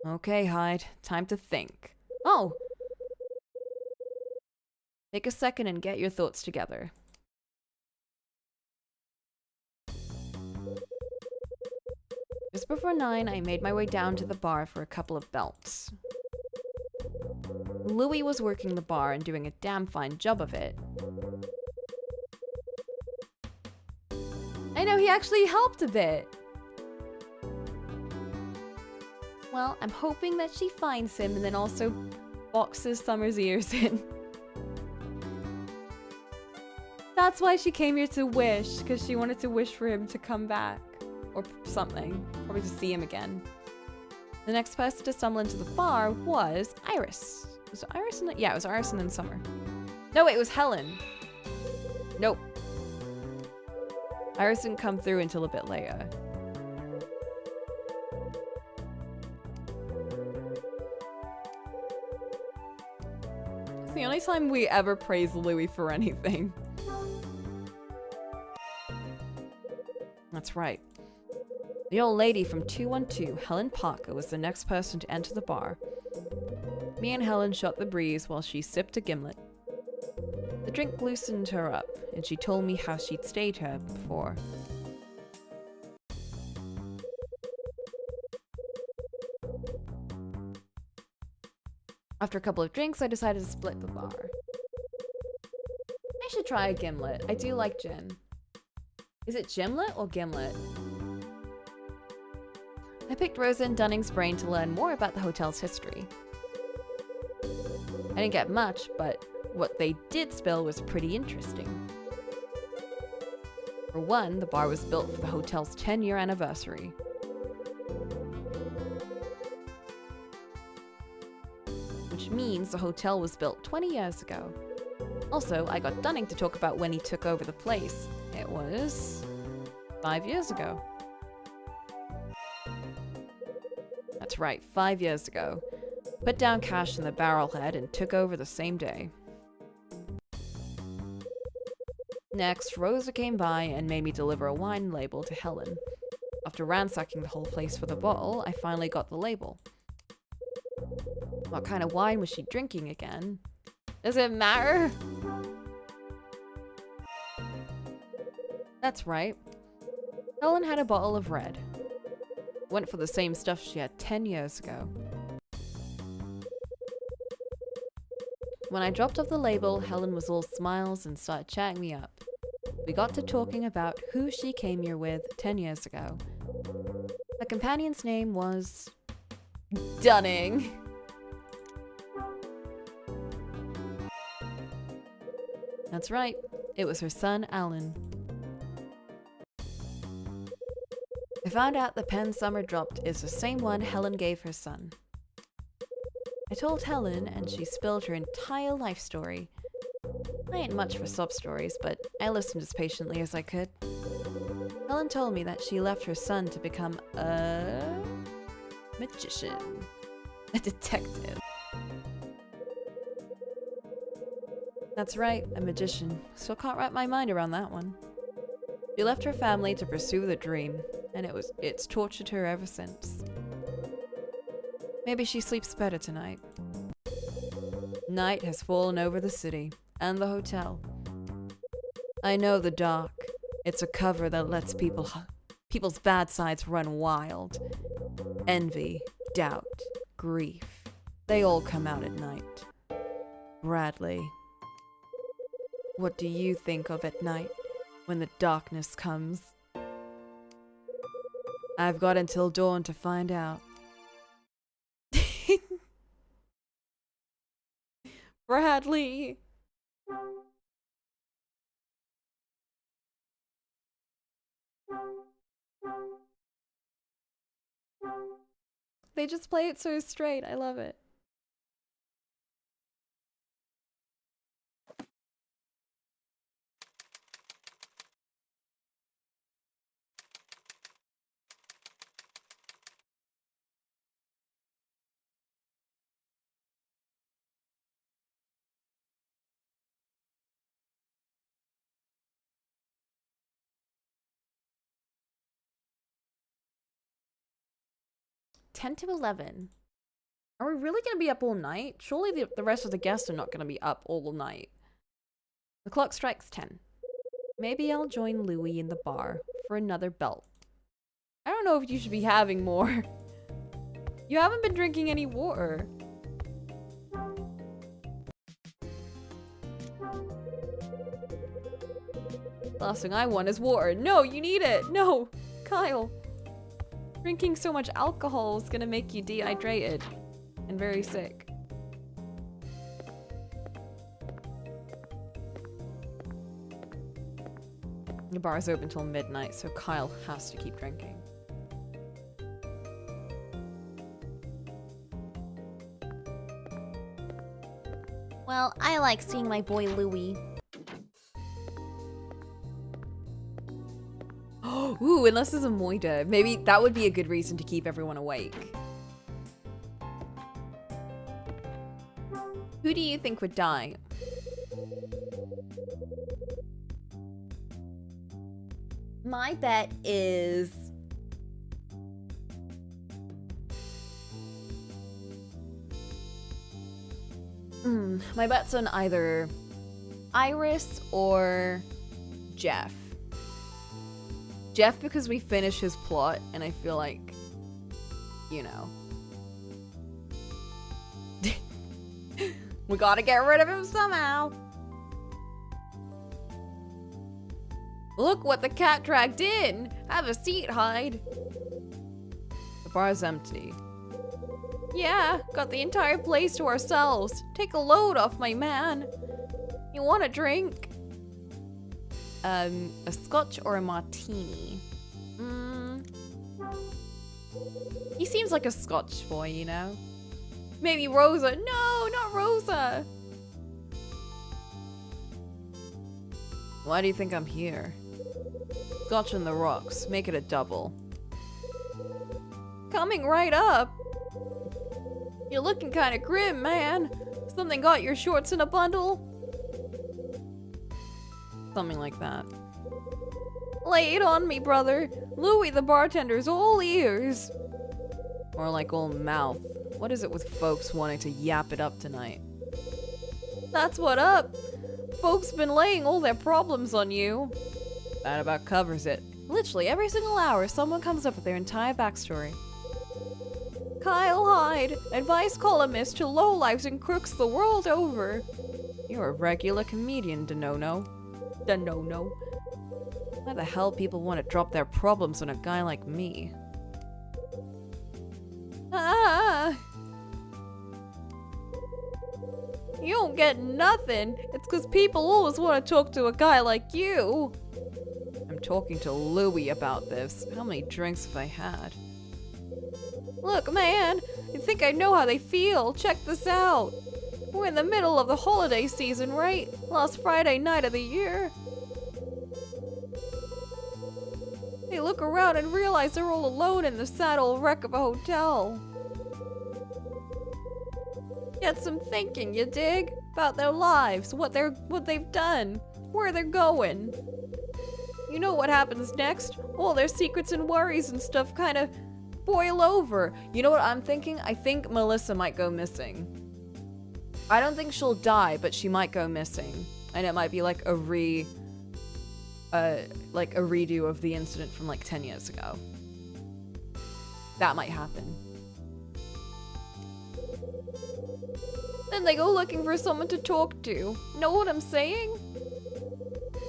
Okay, Hyde, time to think. Oh! Take a second and get your thoughts together. Just before 9, I made my way down to the bar for a couple of belts. Louis was working the bar and doing a damn fine job of it. I know, he actually helped a bit. Well, I'm hoping that she finds him and then also boxes Summer's ears in. That's why she came here to wish, because she wanted to wish for him to come back. Or something. Probably to see him again. The next person to stumble into the bar was Iris. Was it Iris? Yeah, it was Iris and then Summer. No, wait, it was Helen. Nope. Iris didn't come through until a bit later. It's the only time we ever praise Louis for anything. That's right. The old lady from 212, Helen Parker, was the next person to enter the bar. Me and Helen shot the breeze while she sipped a gimlet. The drink loosened her up, and she told me how she'd stayed here before. After a couple of drinks, I decided to split the bar. I should try a gimlet. I do like gin. Is it gimlet or gimlet? I picked Rosa and Dunning's brain to learn more about the hotel's history. I didn't get much, but what they did spill was pretty interesting. For one, the bar was built for the hotel's 10-year anniversary. Which means the hotel was built 20 years ago. Also, I got Dunning to talk about when he took over the place. It was 5 years ago. That's right, 5 years ago. Put down cash in the barrelhead and took over the same day. Next, Rosa came by and made me deliver a wine label to Helen. After ransacking the whole place for the bottle, I finally got the label. What kind of wine was she drinking again? Does it matter? That's right. Helen had a bottle of red. Went for the same stuff she had 10 years ago. When I dropped off the label, Helen was all smiles and started chatting me up. We got to talking about who she came here with 10 years ago. Her companion's name was... Dunning. That's right, it was her son, Alan. I found out the pen Summer dropped is the same one Helen gave her son. I told Helen, and she spilled her entire life story. I ain't much for sob stories, but I listened as patiently as I could. Helen told me that she left her son to become a... magician. A detective. That's right, a magician. Still can't wrap my mind around that one. She left her family to pursue the dream, and it's tortured her ever since. Maybe she sleeps better tonight. Night has fallen over the city and the hotel. I know the dark. It's a cover that lets people's bad sides run wild. Envy, doubt, grief. They all come out at night. Bradley. What do you think of at night when the darkness comes? I've got until dawn to find out. Bradley. They just play it so straight. I love it. Ten to 11. Are we really going to be up all night? Surely the rest of the guests are not going to be up all night. The clock strikes 10. Maybe I'll join Louie in the bar for another belt. I don't know if you should be having more. You haven't been drinking any water. Last thing I want is water. No, you need it. No, Kyle. Drinking so much alcohol is gonna make you dehydrated and very sick. The bar is open till midnight, so Kyle has to keep drinking. Well, I like seeing my boy Louie. Ooh, unless there's a moida. Maybe that would be a good reason to keep everyone awake. Who do you think would die? My bet is... my bet's on either Iris or Jeff. Jeff, because we finished his plot, and I feel like, you know. We gotta get rid of him somehow. Look what the cat dragged in. Have a seat, Hyde. The bar's empty. Yeah, got the entire place to ourselves. Take a load off my man. You want a drink? A scotch or a martini? He seems like a scotch boy, you know? Maybe Rosa. No, not Rosa. Why do you think I'm here? Scotch on the rocks. Make it a double. Coming right up. You're looking kind of grim, man. Something got your shorts in a bundle? Something like that. Lay it on me, brother. Louie the bartender's all ears. More like all mouth. What is it with folks wanting to yap it up tonight? That's what up. Folks been laying all their problems on you. That about covers it. Literally every single hour, someone comes up with their entire backstory. Kyle Hyde, advice columnist to lowlifes and crooks the world over. You're a regular comedian, Denono. Denono. Why the hell people want to drop their problems on a guy like me? Ah! You don't get nothing. It's because people always want to talk to a guy like you. I'm talking to Louie about this. How many drinks have I had? Look, man, I think I know how they feel. Check this out. We're in the middle of the holiday season, right? Last Friday night of the year. They look around and realize they're all alone in the sad old wreck of a hotel. Get some thinking, you dig? About their lives, what they've done, where they're going. You know what happens next? All their secrets and worries and stuff kind of boil over. You know what I'm thinking? I think Melissa might go missing. I don't think she'll die, but she might go missing. And it might be like a like a redo of the incident from like 10 years ago. That might happen. Then they go looking for someone to talk to. Know what I'm saying?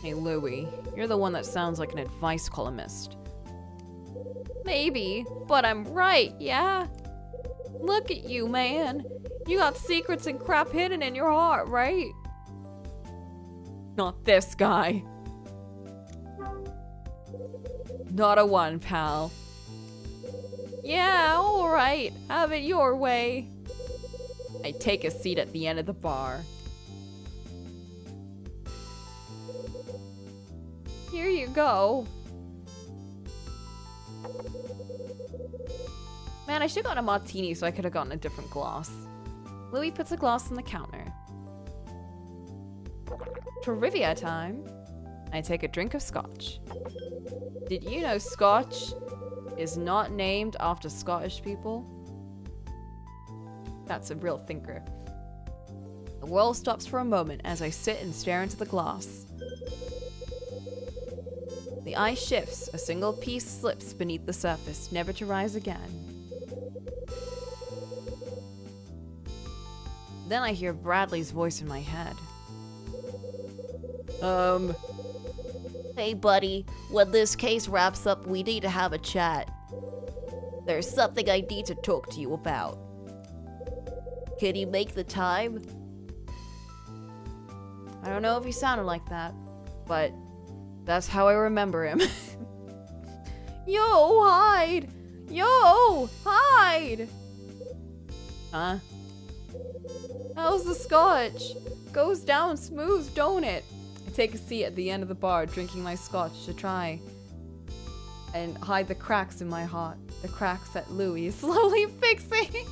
Hey, Louie, you're the one that sounds like an advice columnist. Maybe, but I'm right, yeah? Look at you, man. You got secrets and crap hidden in your heart, right? Not this guy. Not a one, pal. Yeah, alright. Have it your way. I take a seat at the end of the bar. Here you go. Man, I should've gotten a martini so I could've gotten a different glass. Louis puts a glass on the counter. Trivia time. I take a drink of scotch. Did you know scotch is not named after Scottish people? That's a real thinker. The world stops for a moment as I sit and stare into the glass. The ice shifts, a single piece slips beneath the surface, never to rise again. Then I hear Bradley's voice in my head. Hey buddy, when this case wraps up, we need to have a chat. There's something I need to talk to you about. Can you make the time? I don't know if he sounded like that, but that's how I remember him. Yo, hide! Yo, hide! Huh? How's the scotch? Goes down smooth, don't it? I take a seat at the end of the bar, drinking my scotch to try and hide the cracks in my heart. The cracks that Louis is slowly fixing.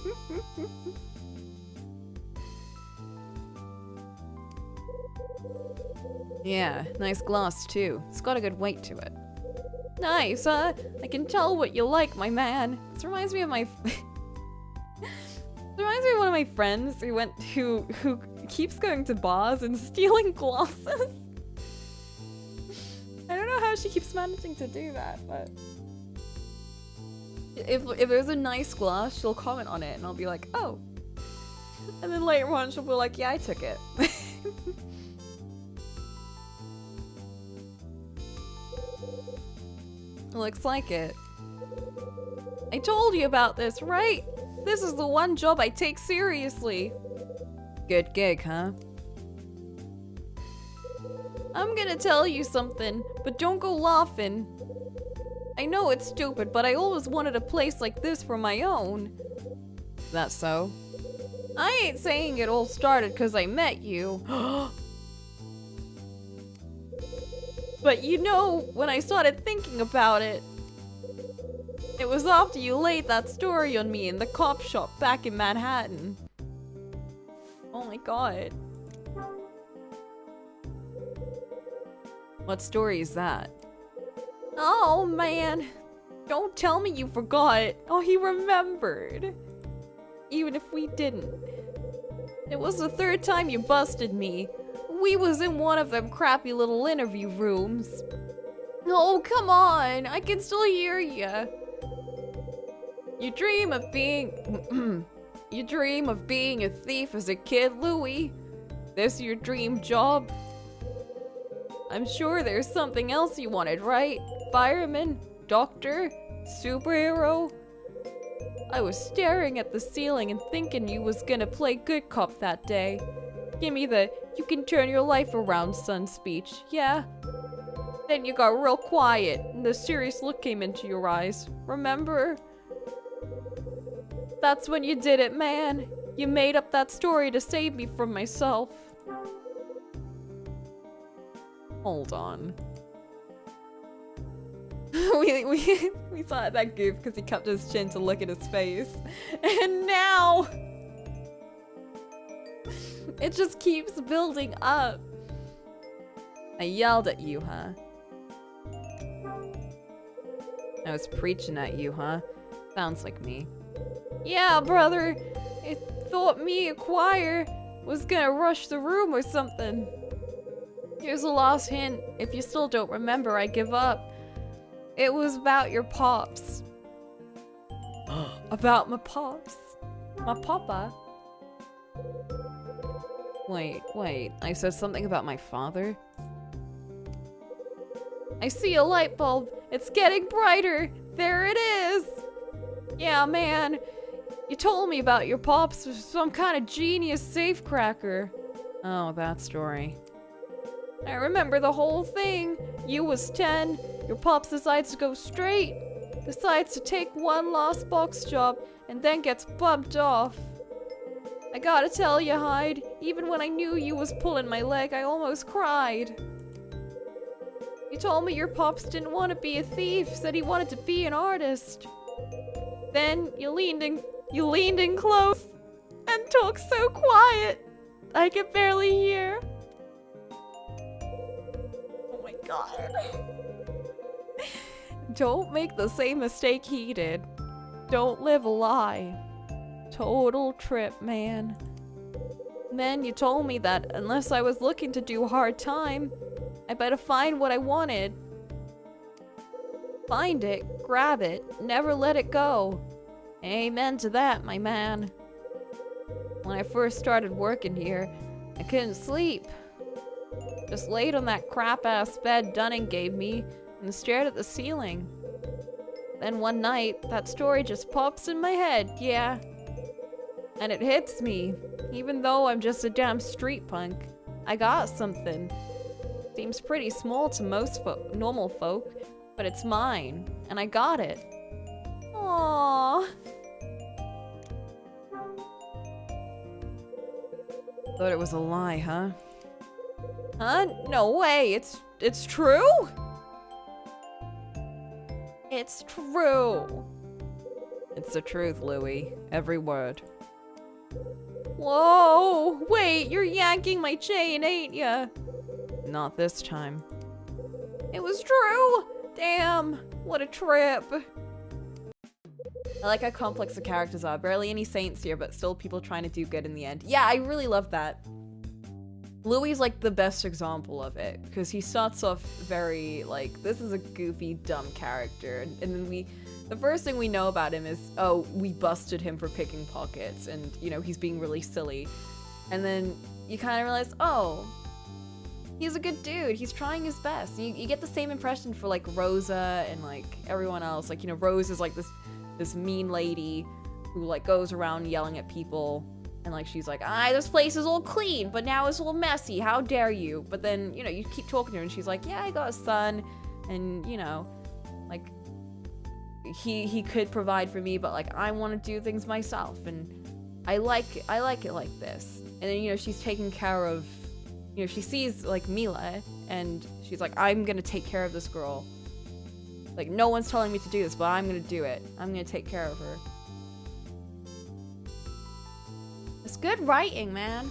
Yeah, nice glass too. It's got a good weight to it. Nice, huh? I can tell what you like, my man. This reminds me of my... It reminds me of one of my friends who keeps going to bars and stealing glasses. I don't know how she keeps managing to do that, but... If there's a nice glass, she'll comment on it and I'll be like, oh. And then later on she'll be like, yeah, I took it. Looks like it. I told you about this, right? This is the one job I take seriously. Good gig, huh? I'm gonna tell you something, but don't go laughing. I know it's stupid, but I always wanted a place like this for my own. That so? I ain't saying it all started because I met you. But you know, when I started thinking about it, it was after you laid that story on me in the cop shop back in Manhattan. Oh my god. What story is that? Oh man, don't tell me you forgot. Oh, he remembered. Even if we didn't. It was the third time you busted me. We was in one of them crappy little interview rooms. Oh, come on, I can still hear you. You dream of being... You dream of being a thief as a kid, Louis? This your dream job? I'm sure there's something else you wanted, right? Fireman? Doctor? Superhero? I was staring at the ceiling and thinking you was gonna play good cop that day. Give me the "you can turn your life around" son speech, yeah? Then you got real quiet and the serious look came into your eyes, remember? That's when you did it, man. You made up that story to save me from myself. Hold on. we saw that goof because he kept his chin to look at his face. And now... it just keeps building up. I yelled at you, huh? I was preaching at you, huh? Sounds like me. Yeah, brother. It thought me, a choir, was gonna rush the room or something. Here's a last hint. If you still don't remember, I give up. It was about your pops. About my pops. My papa. Wait. I said something about my father? I see a light bulb. It's getting brighter. There it is. Yeah, man. You told me about your pops was some kind of genius safecracker. Oh, that story. I remember the whole thing. You was 10. Your pops decides to go straight. Decides to take one last box job and then gets bumped off. I gotta tell you, Hyde, even when I knew you was pulling my leg, I almost cried. You told me your pops didn't want to be a thief, said he wanted to be an artist. Then you leaned in close and talked so quiet I could barely hear. Oh my god. Don't make the same mistake he did. Don't live a lie. Total trip, man. Then you told me that unless I was looking to do hard time, I better find what I wanted. Find it, grab it, never let it go. Amen to that, my man. When I first started working here, I couldn't sleep. Just laid on that crap-ass bed Dunning gave me and stared at the ceiling. Then one night, that story just pops in my head, yeah. And it hits me. Even though I'm just a damn street punk, I got something. Seems pretty small to most normal folk, but it's mine, and I got it. Aww. Thought it was a lie, huh? Huh? No way, it's true? It's true. It's the truth, Louie. Every word. Whoa! Wait, you're yanking my chain, ain't ya? Not this time. It was true! Damn, what a trip. I like how complex the characters are. Barely any saints here, but still people trying to do good in the end. Yeah, I really love that. Louie's like the best example of it, because he starts off very, like, this is a goofy, dumb character, and then the first thing we know about him is, oh, we busted him for picking pockets, and, you know, he's being really silly. And then you kind of realize, oh, he's a good dude, he's trying his best. You get the same impression for, like, Rosa and, like, everyone else. Like, you know, Rose is, like, this mean lady who, like, goes around yelling at people. And, like, she's like, this place is all clean, but now it's all messy. How dare you? But then, you know, you keep talking to her and she's like, yeah, I got a son. And, you know, like, he could provide for me, but, like, I want to do things myself. And I like it like this. And then, you know, she's taking care of, you know, she sees, like, Mila. And she's like, I'm going to take care of this girl. Like, no one's telling me to do this, but I'm going to do it. I'm going to take care of her. It's good writing, man.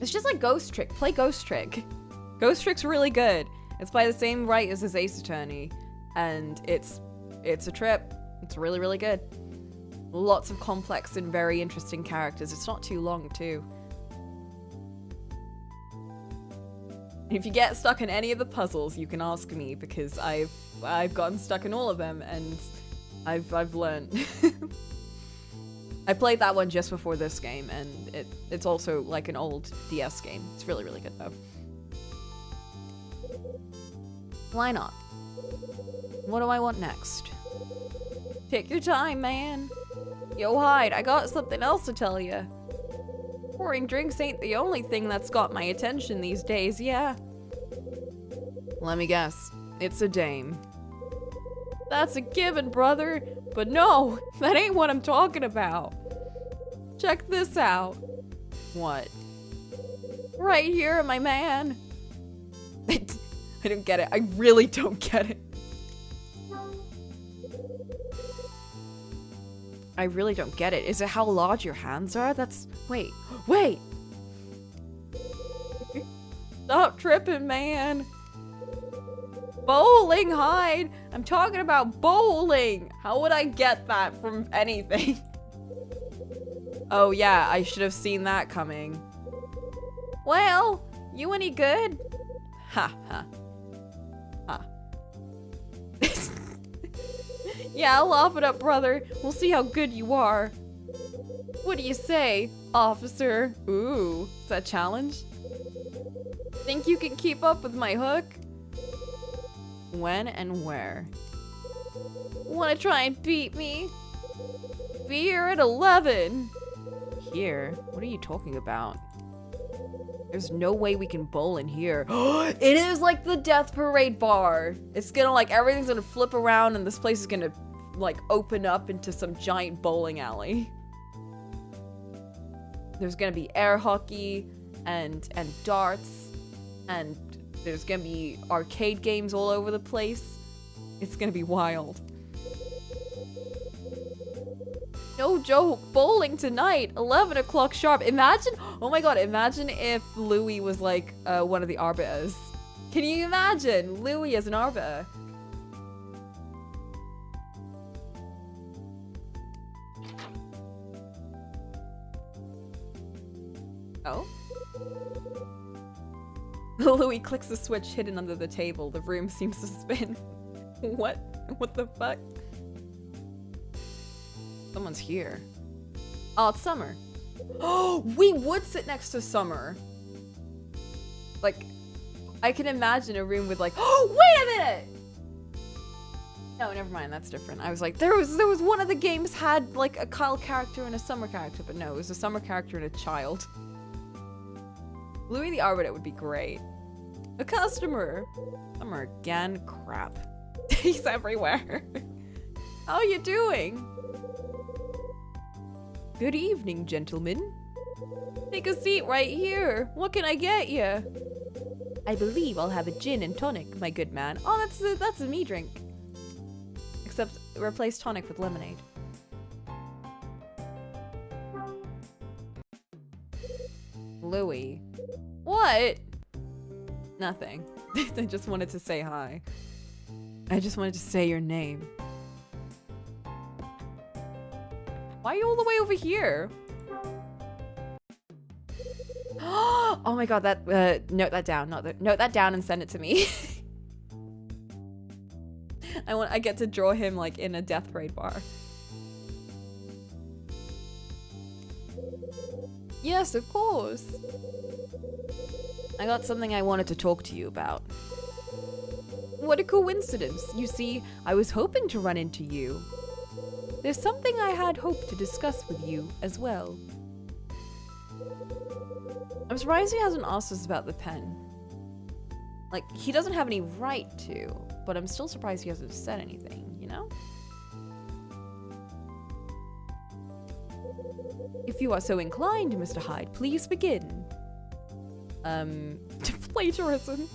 It's just like Ghost Trick. Play Ghost Trick. Ghost Trick's really good. It's by the same writers as Ace Attorney, and it's a trip. It's really, really good. Lots of complex and very interesting characters. It's not too long, too. If you get stuck in any of the puzzles, you can ask me, because I've gotten stuck in all of them, and I've learned. I played that one just before this game, and it's also like an old DS game. It's really, really good, though. Why not? What do I want next? Take your time, man. Yo, Hyde, I got something else to tell you. Pouring drinks ain't the only thing that's got my attention these days, yeah. Let me guess. It's a dame. That's a given, brother. But no, that ain't what I'm talking about. Check this out. What? Right here, my man. I don't get it. I really don't get it. I really don't get it. Is it how large your hands are? That's... Wait. Stop tripping, man. Bowling, Hyde. I'm talking about bowling. How would I get that from anything? Oh yeah, I should have seen that coming. Well, You any good? Ha ha. Ha. Yeah, I'll laugh it up, brother. We'll see how good you are. What do you say, officer? Ooh, is that a challenge? Think you can keep up with my hook? When and where? Wanna try and beat me? Be here at 11. Here? What are you talking about? There's no way we can bowl in here. It is like the Death Parade bar. It's gonna like, everything's gonna flip around and this place is gonna like open up into some giant bowling alley. There's gonna be air hockey and darts, and there's gonna be arcade games all over the place. It's gonna be wild. No joke, bowling tonight, 11 o'clock sharp. Imagine, oh my god, imagine if Louis was like one of the arbiters. Can you imagine Louis as an arbiter? Oh? Louis clicks the switch hidden under the table. The room seems to spin. What? What the fuck? Someone's here. Oh, it's Summer. Oh, we would sit next to Summer. Like, I can imagine a room with like, oh, wait a minute! No, never mind, that's different. I was like, there was one of the games had like a Kyle character and a Summer character, but no, it was a Summer character and a child. Louis the Arbiter would be great. A customer. Summer again, crap. He's everywhere. How are you doing? Good evening, gentlemen. Take a seat right here. What can I get you? I believe I'll have a gin and tonic, my good man. Oh, that's a me drink. Except replace tonic with lemonade. Louis. What? Nothing. I just wanted to say hi. I just wanted to say your name. Why are you all the way over here? Oh my god, that note that down. Note that down and send it to me. I get to draw him like in a Death Parade bar. Yes, of course. I got something I wanted to talk to you about. What a coincidence. You see, I was hoping to run into you. There's something I had hoped to discuss with you as well. I'm surprised he hasn't asked us about the pen. Like, he doesn't have any right to, but I'm still surprised he hasn't said anything, you know? If you are so inclined, Mr. Hyde, please begin. Plagiarism.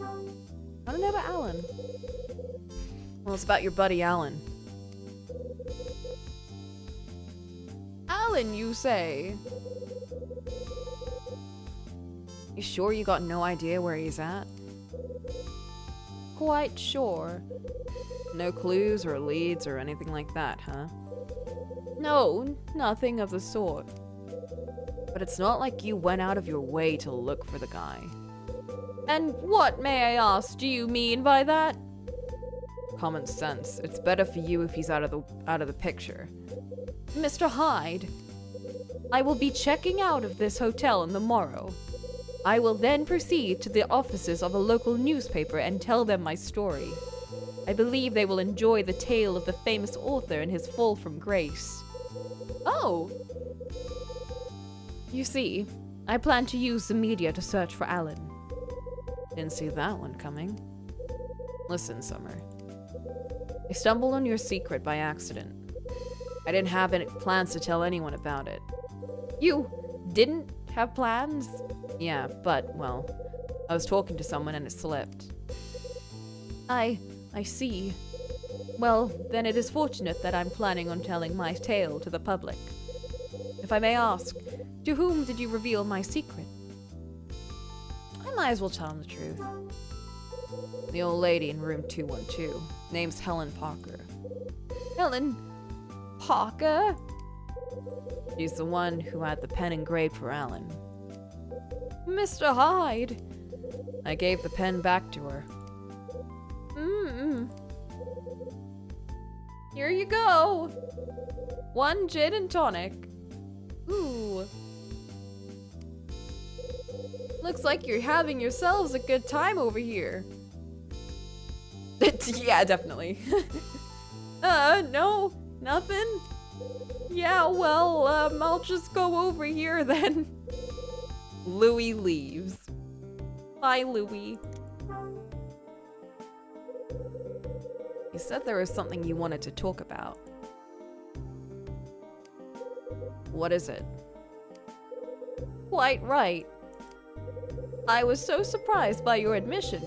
I don't know about Alan. Well, it's about your buddy Alan. Alan, you say? You sure you got no idea where he's at? Quite sure. No clues or leads or anything like that, huh? No, nothing of the sort. But it's not like you went out of your way to look for the guy. And what, may I ask, do you mean by that? Common sense. It's better for you if he's out of the picture. Mr. Hyde, I will be checking out of this hotel on the morrow. I will then proceed to the offices of a local newspaper and tell them my story. I believe they will enjoy the tale of the famous author and his fall from grace. Oh! You see, I plan to use the media to search for Alan. Didn't see that one coming. Listen, Summer. I stumbled on your secret by accident. I didn't have any plans to tell anyone about it. You didn't have plans? Yeah, but, well, I was talking to someone and it slipped. I see. Well, then it is fortunate that I'm planning on telling my tale to the public. If I may ask, to whom did you reveal my secret? I might as well tell him the truth. The old lady in room 212. Name's Helen Parker. Helen Parker? She's the one who had the pen engraved for Alan. Mr. Hyde. I gave the pen back to her. Here you go. 1 gin and tonic. Ooh. Looks like you're having yourselves a good time over here. Yeah, definitely. No, nothing. Yeah, well, I'll just go over here then. Louis leaves. Bye, Louis. You said there was something you wanted to talk about. What is it? Quite right. I was so surprised by your admission,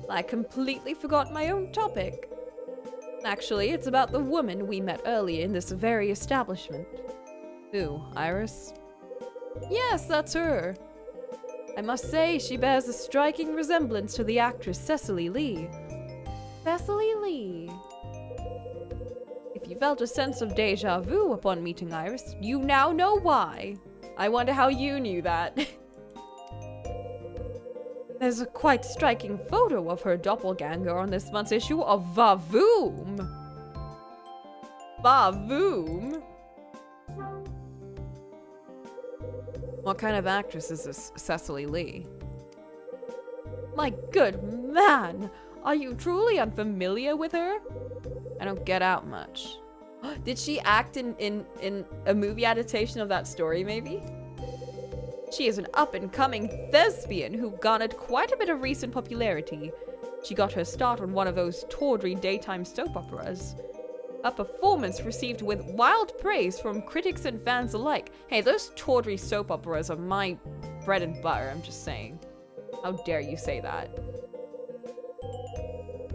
I completely forgot my own topic. Actually, it's about the woman we met earlier in this very establishment. Who, Iris? Yes, that's her. I must say, she bears a striking resemblance to the actress Cecily Lee. Cecily Lee. If you felt a sense of déjà vu upon meeting Iris, you now know why. I wonder how you knew that. There's a quite striking photo of her doppelganger on this month's issue of Vavoom. Vavoom? What kind of actress is this Cecily Lee? My good man! Are you truly unfamiliar with her? I don't get out much. Did she act in a movie adaptation of that story, maybe? She is an up-and-coming thespian who garnered quite a bit of recent popularity. She got her start on one of those tawdry daytime soap operas. Her performance received with wild praise from critics and fans alike. Hey, those tawdry soap operas are my bread and butter, I'm just saying. How dare you say that?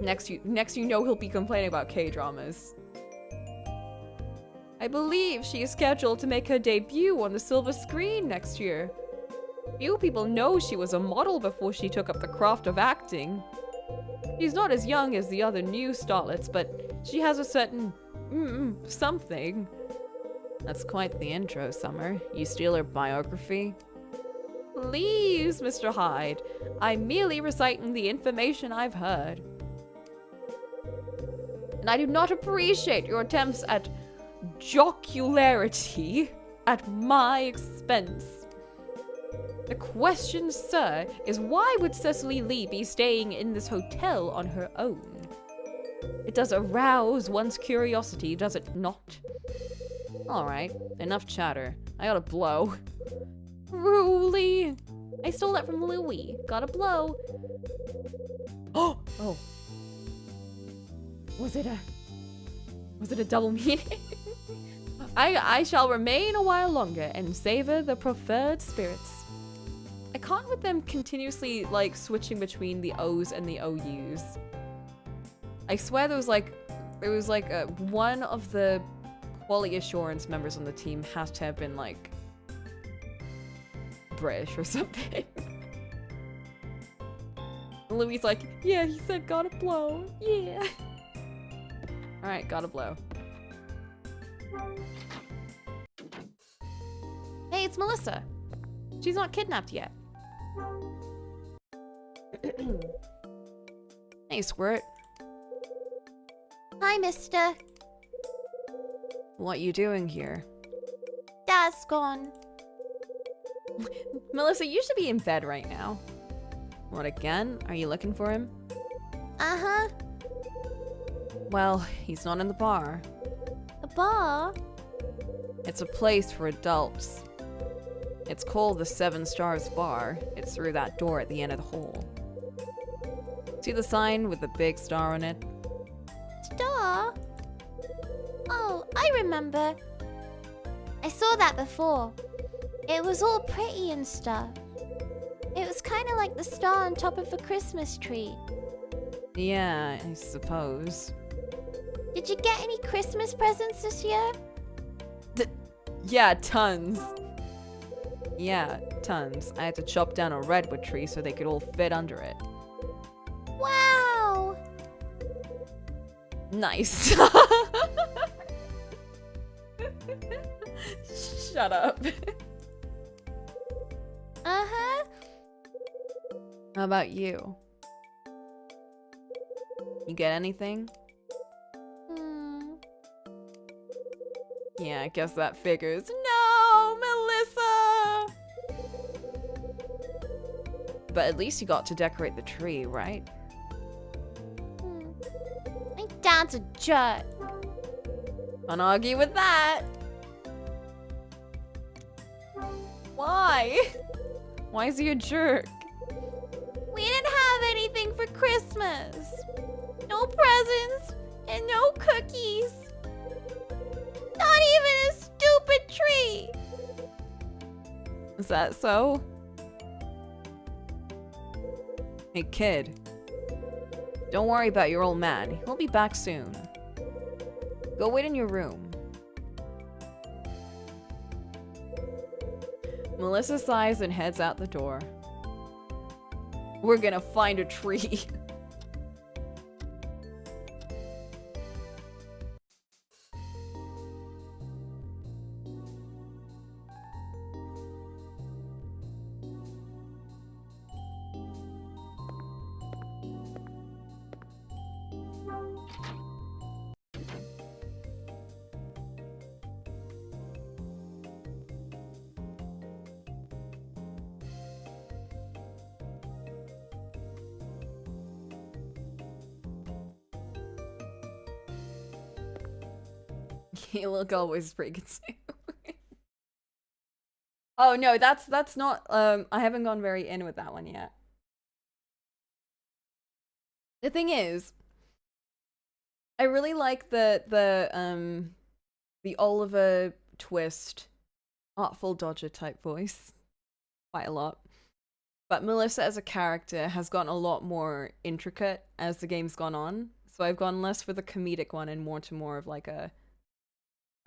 Next you know he'll be complaining about K-dramas. I believe she is scheduled to make her debut on the silver screen next year. Few people know she was a model before she took up the craft of acting. She's not as young as the other new starlets, but she has a certain something. That's quite the intro, Summer. You steal her biography? Please, Mr. Hyde. I'm merely reciting the information I've heard. And I do not appreciate your attempts at jocularity at my expense. The question, sir, is why would Cecily Lee be staying in this hotel on her own? It does arouse one's curiosity, does it not? Alright, enough chatter. I gotta blow. Truly! I stole that from Louis. Gotta blow. Oh! Was it a double meaning? I shall remain a while longer and savor the preferred spirits. I can't with them continuously, like, switching between the O's and the OU's. I swear there was one of the quality assurance members on the team has to have been, like, British or something. Louis' like, yeah, he said gotta blow. Yeah. Alright, gotta blow. Hey, it's Melissa. She's not kidnapped yet. Hey, Squirt. Hi, mister. What you doing here? Dad's gone. Melissa, you should be in bed right now. What, again? Are you looking for him? Uh-huh. Well, he's not in the bar. A bar? It's a place for adults. It's called the 7 Stars Bar. It's through that door at the end of the hall. See the sign with the big star on it? Star? Oh, I remember. I saw that before. It was all pretty and stuff. It was kind of like the star on top of a Christmas tree. Yeah, I suppose. Did you get any Christmas presents this year? Yeah, tons. Yeah, tons. I had to chop down a redwood tree so they could all fit under it. Wow! Nice. Shut up. Uh-huh. How about you? You get anything? Yeah, I guess that figures. No, Melissa! But at least you got to decorate the tree, right? My dad's a jerk. Can't argue with that. Why? Why is he a jerk? We didn't have anything for Christmas. No presents and no cookies. Not even a stupid tree. Is that so? Hey kid, don't worry about your old man. He'll be back soon. Go wait in your room. Melissa sighs and heads out the door. We're gonna find a tree. You look always pretty good too. Oh no, that's not I haven't gone very in with that one yet. The thing is, I really like the Oliver Twist Artful Dodger type voice quite a lot. But Melissa as a character has gotten a lot more intricate as the game's gone on. So I've gone less for the comedic one and more of like a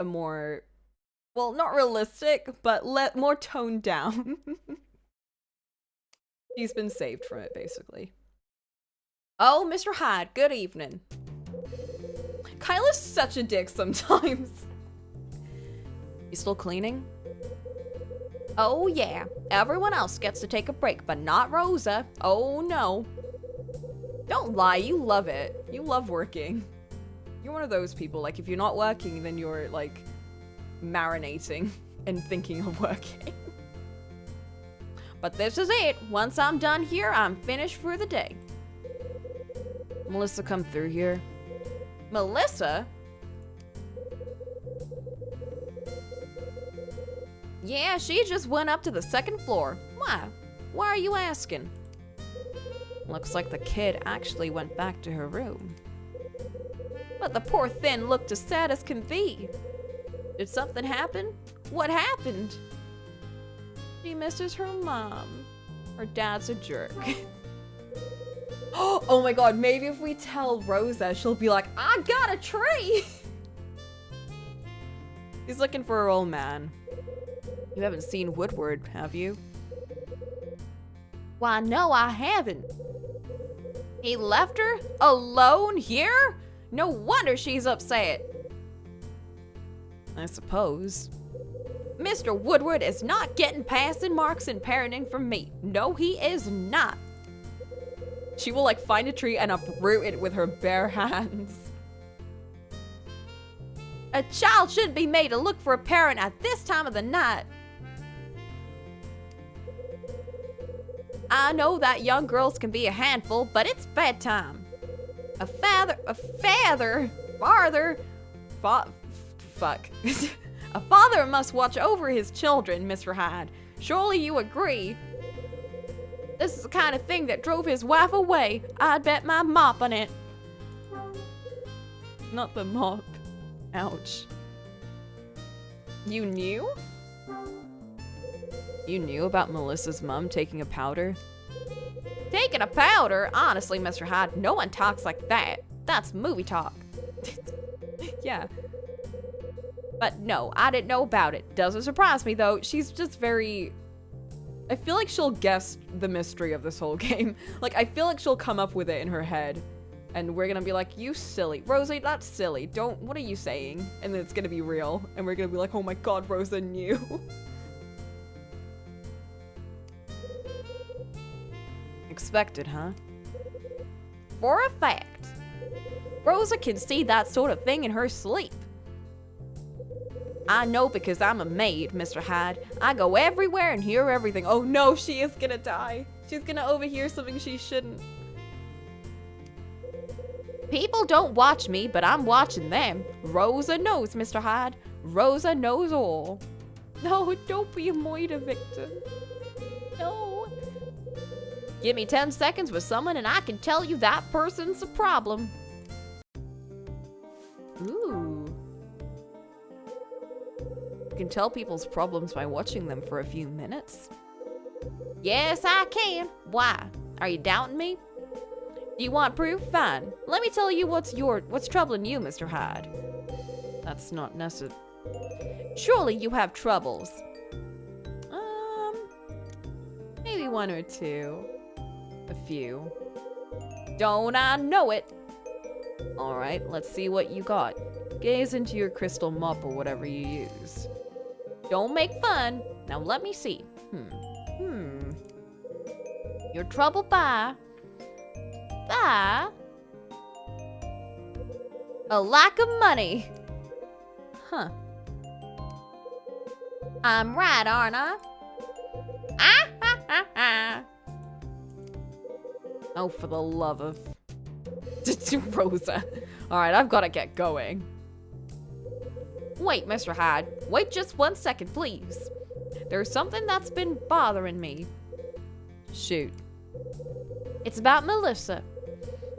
more, well, not realistic, but more toned down. He's been saved from it, basically. Oh, Mr. Hyde, good evening. Kyla's such a dick sometimes. You still cleaning? Oh yeah, everyone else gets to take a break, but not Rosa. Oh no. Don't lie, you love it. You love working. You're one of those people, like, if you're not working, then you're, like, marinating and thinking of working. But this is it. Once I'm done here, I'm finished for the day. Melissa come through here. Melissa? Yeah, she just went up to the second floor. Why? Why are you asking? Looks like the kid actually went back to her room. But the poor thing looked as sad as can be. Did something happen? What happened? She misses her mom. Her dad's a jerk. Oh my god, maybe if we tell Rosa, she'll be like, I got a tree! He's looking for her old man. You haven't seen Woodward, have you? Why, no, I haven't. He left her alone here? No wonder she's upset. I suppose. Mr. Woodward is not getting passing marks in parenting from me. No, he is not. She will, like, find a tree and uproot it with her bare hands. A child shouldn't be made to look for a parent at this time of the night. I know that young girls can be a handful, but it's bedtime. Fuck. A father must watch over his children, Mr. Hyde. Surely you agree. This is the kind of thing that drove his wife away. I'd bet my mop on it. Not the mop. Ouch. You knew? You knew about Melissa's mom taking a powder? Taking a powder? Honestly, Mr. Hyde, no one talks like that. That's movie talk. Yeah. But no, I didn't know about it. Doesn't surprise me, though. She's just very... I feel like she'll guess the mystery of this whole game. Like, I feel like she'll come up with it in her head. And we're gonna be like, you silly. Rosa, that's silly. Don't... What are you saying? And then it's gonna be real. And we're gonna be like, oh my god, Rosa knew. Unexpected, huh? For a fact. Rosa can see that sort of thing in her sleep. I know because I'm a maid, Mr. Hyde. I go everywhere and hear everything. Oh no, she is gonna die. She's gonna overhear something she shouldn't. People don't watch me, but I'm watching them. Rosa knows, Mr. Hyde. Rosa knows all. No, don't be a moida victim. No. Give me 10 seconds with someone and I can tell you that person's a problem. Ooh. You can tell people's problems by watching them for a few minutes. Yes, I can. Why? Are you doubting me? Do you want proof? Fine. Let me tell you what's troubling you, Mr. Hyde. That's not necessary. Surely you have troubles. Maybe one or two. A few. Don't I know it? Alright, let's see what you got. Gaze into your crystal mop or whatever you use. Don't make fun. Now let me see. You're troubled by a lack of money. Huh. I'm right, aren't I? Oh, for the love of Rosa. Alright, I've got to get going. Wait, Mr. Hyde. Wait just 1 second, please. There's something that's been bothering me. Shoot. It's about Melissa.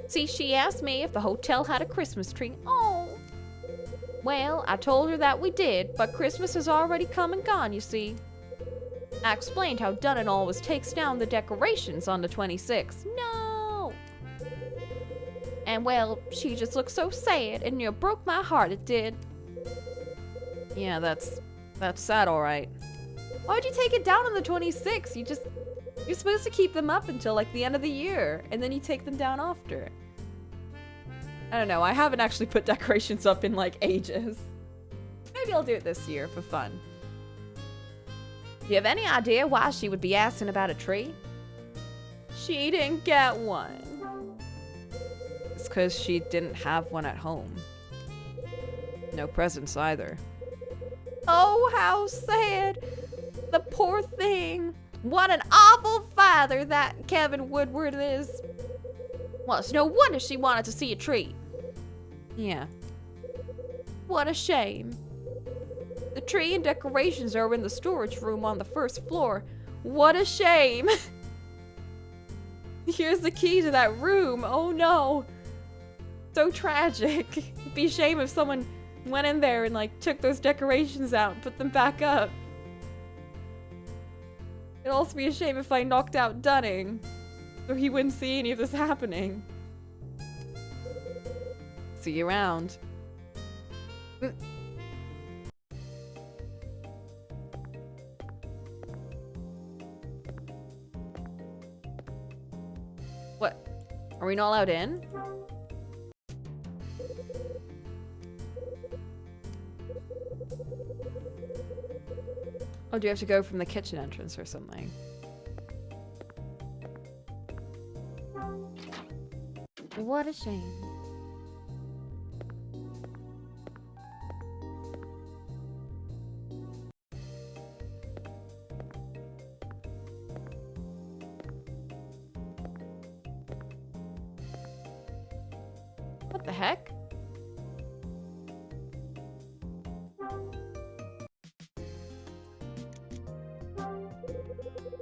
See, she asked me if the hotel had a Christmas tree. Oh. Well, I told her that we did, but Christmas has already come and gone, you see. I explained how done it always takes down the decorations on the 26th. No! And well, she just looked so sad and it broke my heart, it did. Yeah, that's sad, alright. Why'd you take it down on the 26th? You're supposed to keep them up until like the end of the year, and then you take them down after. I don't know, I haven't actually put decorations up in like ages. Maybe I'll do it this year for fun. Do you have any idea why she would be asking about a tree? She didn't get one. It's because she didn't have one at home. No presents either. Oh, how sad. The poor thing. What an awful father that Kevin Woodward is. Well, it's no wonder she wanted to see a tree. Yeah. What a shame. The tree and decorations are in the storage room on the first floor. What a shame. Here's the key to that room. Oh no. So tragic. It'd be a shame if someone went in there and like took those decorations out and put them back up. It'd also be a shame if I knocked out Dunning, so he wouldn't see any of this happening. See you around. What? Are we not allowed in? Oh, do you have to go from the kitchen entrance or something? What a shame. What the heck?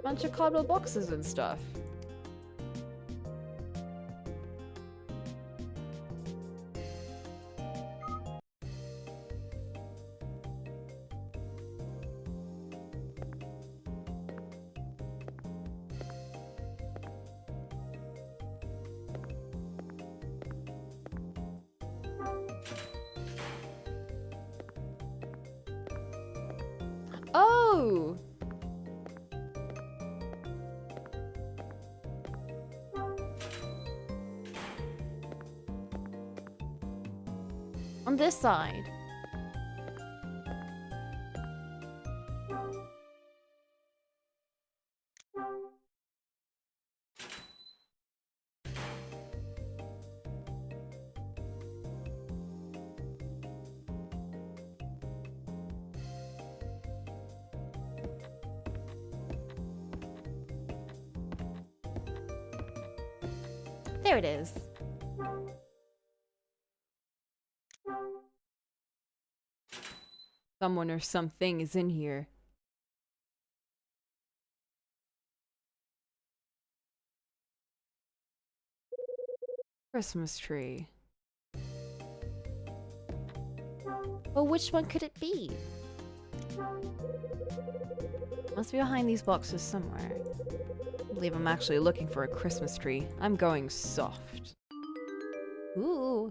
Bunch of cardboard boxes and stuff. Oh! On this side. There it is. Someone or something is in here. Christmas tree. Well, which one could it be? Must be behind these boxes somewhere. I believe I'm actually looking for a Christmas tree. I'm going soft. Ooh.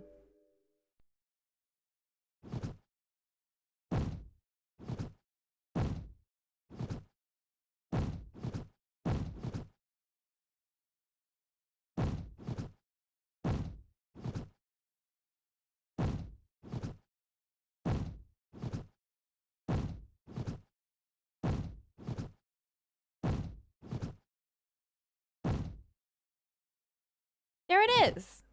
There it is.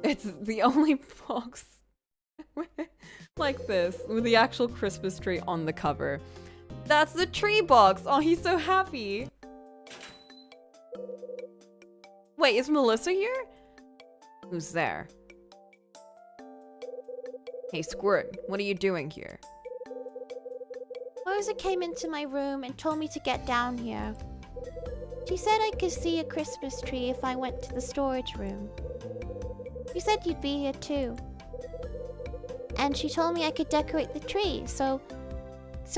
It's the only box like this with the actual Christmas tree on the cover. That's the tree box. Oh, he's so happy. Wait, is Melissa here? Who's there? Hey, Squirt, what are you doing here? Rosa came into my room and told me to get down here. She said I could see a Christmas tree if I went to the storage room. She said you'd be here too. And she told me I could decorate the tree, so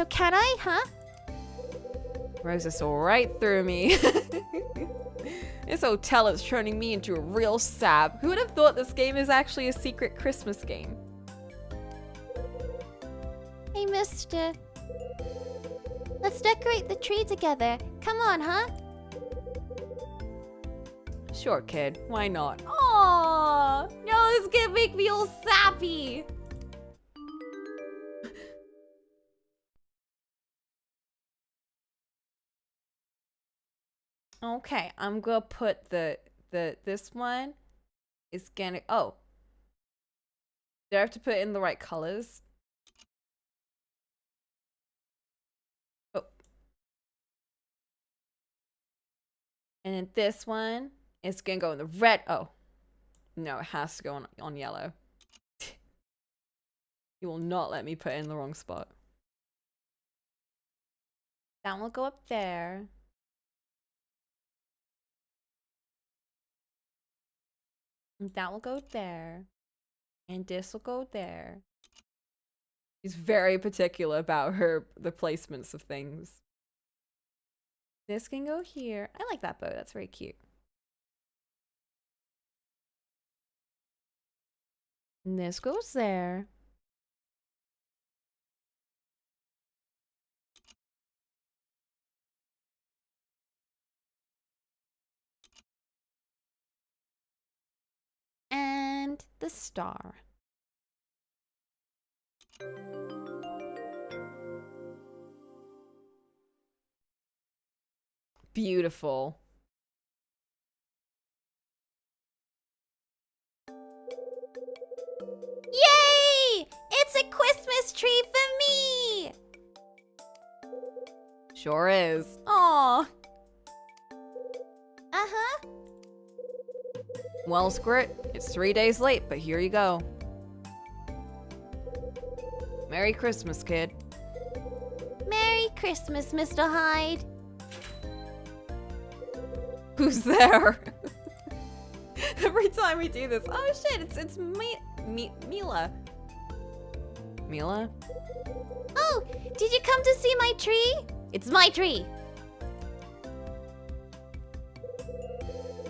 can I, huh? Rosa saw right through me. This hotel is turning me into a real sap. Who would have thought this game is actually a secret Christmas game? Hey, mister. Let's decorate the tree together. Come on, huh? Sure, kid. Why not? Aww! No, this is gonna make me all sappy! Okay, I'm gonna put this one is gonna, oh. Do I have to put in the right colors? Oh. And then this one is gonna go in the red. Oh. No, it has to go on yellow. You will not let me put it in the wrong spot. That one will go up there. That will go there. And this will go there. She's very particular about the placements of things. This can go here. I like that bow. That's very cute. And this goes there. And the star. Beautiful. Yay! It's a Christmas tree for me! Sure is. Aww. Uh-huh. Well, Squirt, it's 3 days late, but here you go. Merry Christmas, kid. Merry Christmas, Mr. Hyde. Who's there? Every time we do this. Oh shit, it's Mila. Mila? Oh, did you come to see my tree? It's my tree.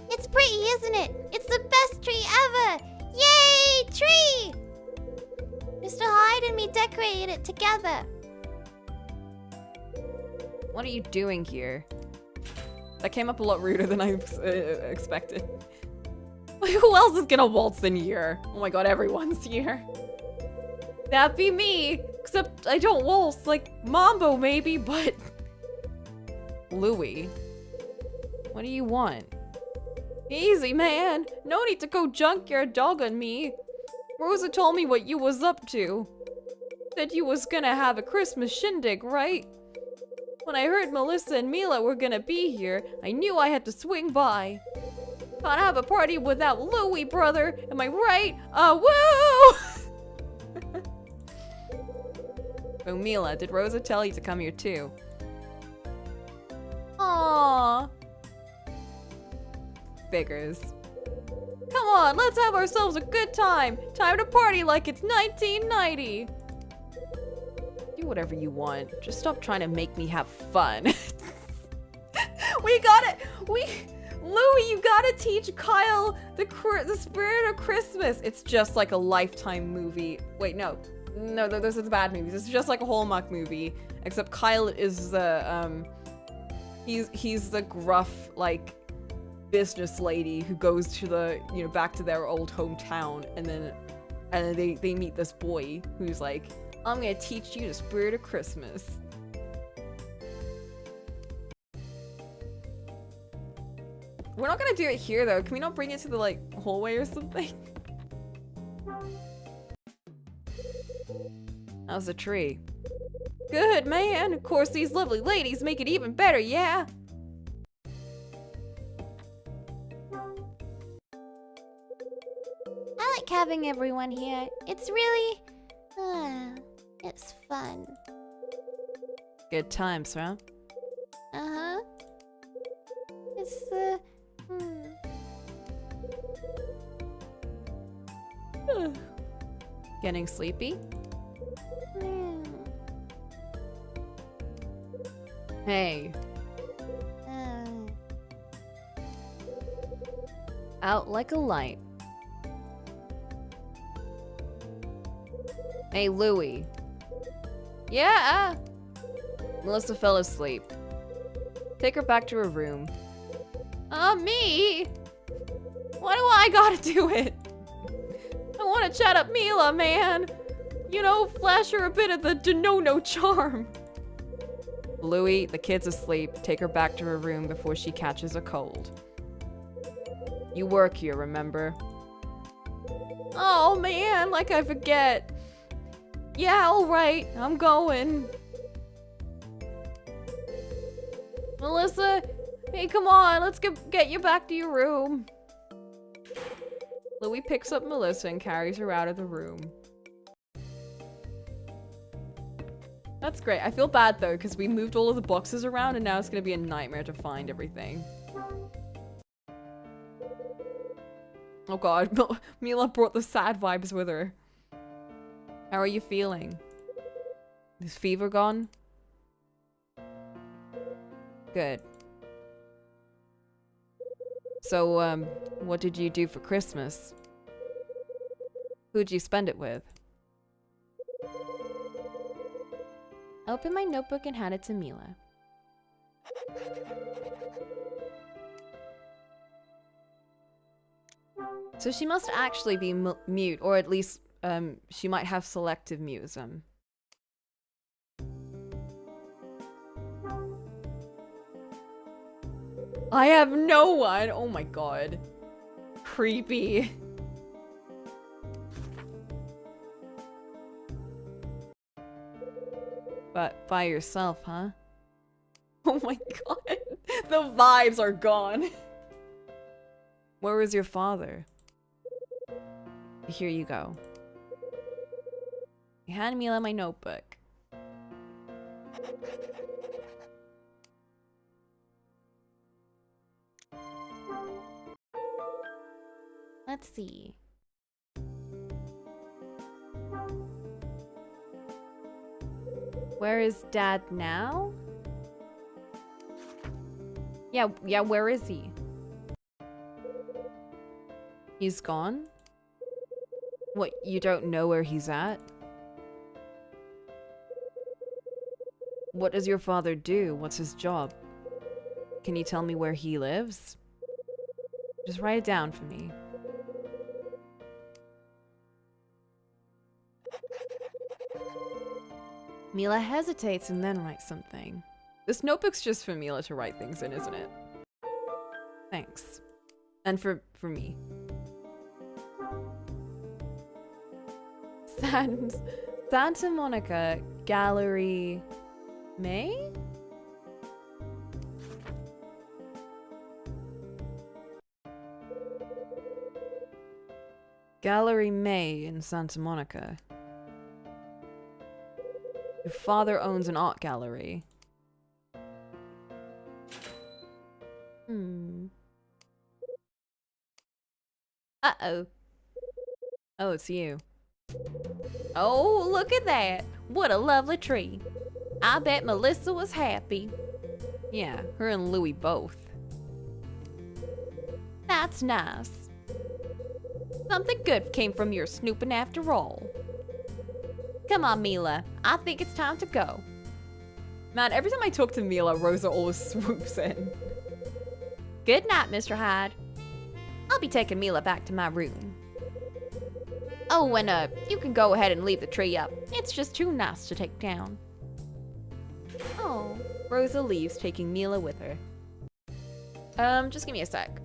It's pretty, isn't it? It's the best tree ever! Yay, tree! Mr. Hyde and me decorated it together. What are you doing here? That came up a lot ruder than I expected. Who else is gonna waltz in here? Oh my god, everyone's here. That'd be me! Except I don't waltz, like Mambo maybe, but... Louie. What do you want? Easy, man! No need to go junkyard dog on me. Rosa told me what you was up to. Said you was gonna have a Christmas shindig, right? When I heard Melissa and Mila were gonna be here, I knew I had to swing by. Can't have a party without Louie, brother. Am I right? Woo! Oh, Mila, did Rosa tell you to come here too? Aww. Figures. Come on, let's have ourselves a good time. Time to party like it's 1990. Do whatever you want. Just stop trying to make me have fun. We got it. Louie, you gotta teach Kyle the spirit of Christmas. It's just like a Lifetime movie. Wait, no, those are the bad movies. It's just like a Hallmark movie, except Kyle is the he's the gruff like business lady who goes to the back to their old hometown, and then they meet this boy who's like, I'm gonna teach you the spirit of Christmas. We're not gonna do it here though. Can we not bring it to the like hallway or something? How's the tree? Good, man. Of course, these lovely ladies make it even better, yeah? I like having everyone here. It's really... it's fun. Good times, huh? Uh-huh. It's Getting sleepy? Hey. Out like a light. Hey, Louie. Yeah? Melissa fell asleep. Take her back to her room. Me? Why do I gotta do it? I wanna chat up Mila, man. Flash her a bit of the Denono charm. Louie, the kid's asleep. Take her back to her room before she catches a cold. You work here, remember? Oh man, like I forget. Yeah, alright, I'm going. Melissa, hey, come on, let's get you back to your room. Louie picks up Melissa and carries her out of the room. That's great. I feel bad though, because we moved all of the boxes around and now it's gonna be a nightmare to find everything. Oh god, Mila brought the sad vibes with her. How are you feeling? Is fever gone? Good. So, what did you do for Christmas? Who'd you spend it with? I opened my notebook and handed it to Mila. So she must actually be mute, or at least she might have selective mutism. I have no one! Oh my god. Creepy. But by yourself, huh? Oh my god. The vibes are gone. Where was your father? Here you go. You hand Mila my notebook. Let's see. Where is Dad now? Yeah, where is he? He's gone? What, you don't know where he's at? What does your father do? What's his job? Can you tell me where he lives? Just write it down for me. Mila hesitates and then writes something. This notebook's just for Mila to write things in, isn't it? Thanks. And for me. Santa Monica Gallery May? Gallery May in Santa Monica. Your father owns an art gallery. Uh-oh. Oh, it's you. Oh, look at that. What a lovely tree. I bet Melissa was happy. Yeah, her and Louie both. That's nice. Something good came from your snooping after all. Come on, Mila. I think it's time to go. Man, every time I talk to Mila, Rosa always swoops in. Good night, Mr. Hyde. I'll be taking Mila back to my room. Oh, and you can go ahead and leave the tree up. It's just too nice to take down. Oh. Rosa leaves, taking Mila with her. Just give me a sec.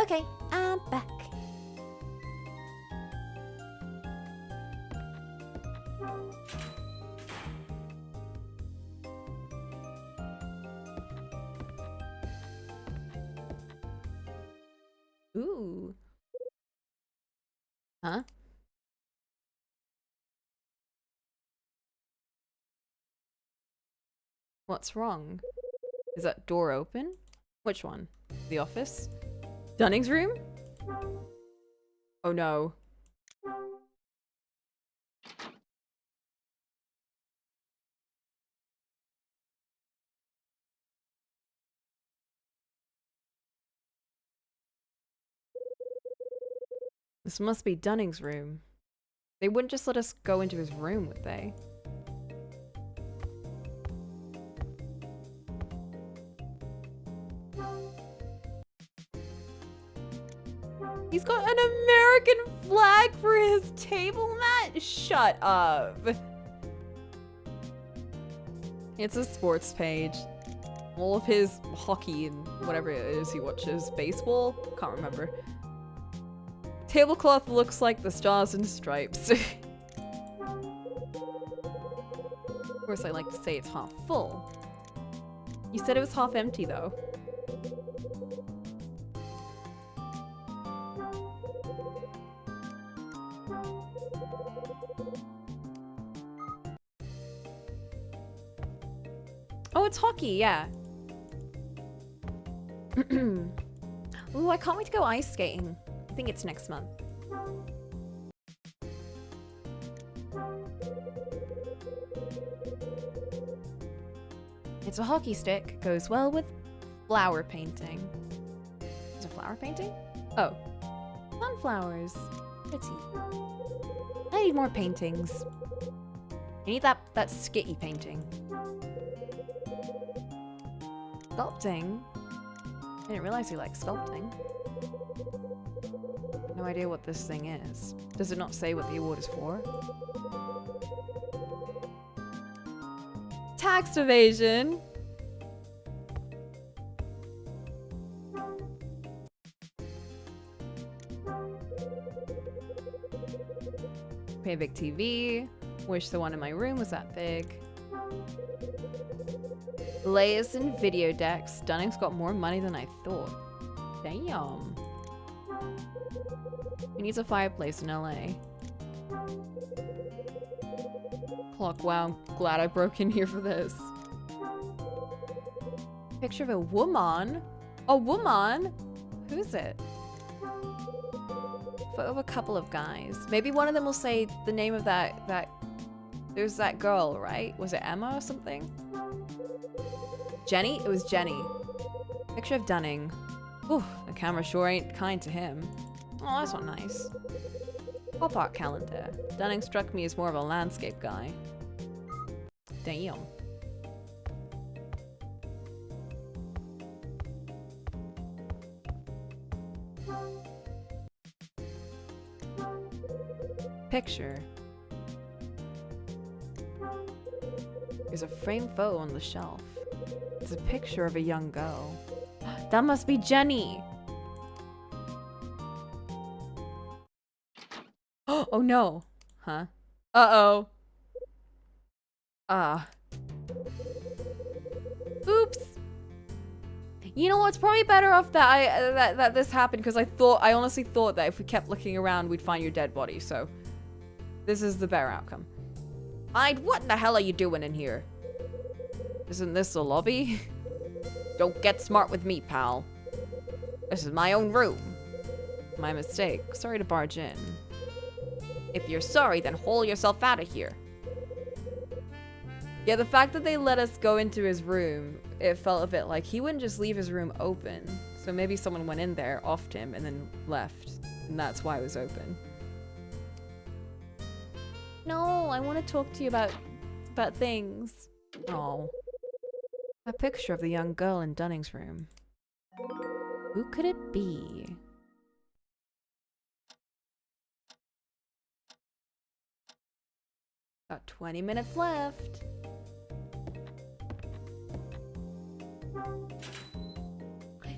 Okay, I'm back. Ooh. Huh? What's wrong? Is that door open? Which one? The office? Dunning's room? Oh no. This must be Dunning's room. They wouldn't just let us go into his room, would they? He's got an American flag for his table mat? Shut up. It's a sports page. All of his hockey and whatever it is he watches. Baseball? Can't remember. Tablecloth looks like the Stars and Stripes. Of course, I like to say it's half full. You said it was half empty, though. Oh, it's hockey, yeah. Ooh, I can't wait to go ice skating. I think it's next month. It's a hockey stick. Goes well with flower painting. Is it flower painting? Oh. Sunflowers. Pretty. I need more paintings. I need that skitty painting. Sculpting? I didn't realize you liked sculpting. No idea what this thing is. Does it not say what the award is for? Tax evasion. Pay big TV. Wish the one in my room was that big. Layers and video decks. Dunning's got more money than I thought. Damn. He needs a fireplace in LA. Clock. Wow, glad I broke in here for this. Picture of a woman. A woman? Who's it? Photo of a couple of guys. Maybe one of them will say the name of that. There's that girl, right? Was it Emma or something? Jenny? It was Jenny. Picture of Dunning. Ooh, the camera sure ain't kind to him. Oh, that's not nice. Pop art calendar. Dunning struck me as more of a landscape guy. Damn. Picture. There's a framed photo on the shelf. It's a picture of a young girl. That must be Jenny. Oh no. Huh? Uh-oh. Oops. You know what's probably better off that that this happened, because I honestly thought that if we kept looking around we'd find your dead body, so this is the better outcome. What in the hell are you doing in here? Isn't this the lobby? Don't get smart with me, pal. This is my own room. My mistake. Sorry to barge in. If you're sorry, then haul yourself out of here. Yeah, the fact that they let us go into his room, it felt a bit like he wouldn't just leave his room open. So maybe someone went in there, offed him, and then left. And that's why it was open. No, I want to talk to you about things. Oh. A picture of the young girl in Dunning's room. Who could it be? Got 20 minutes left.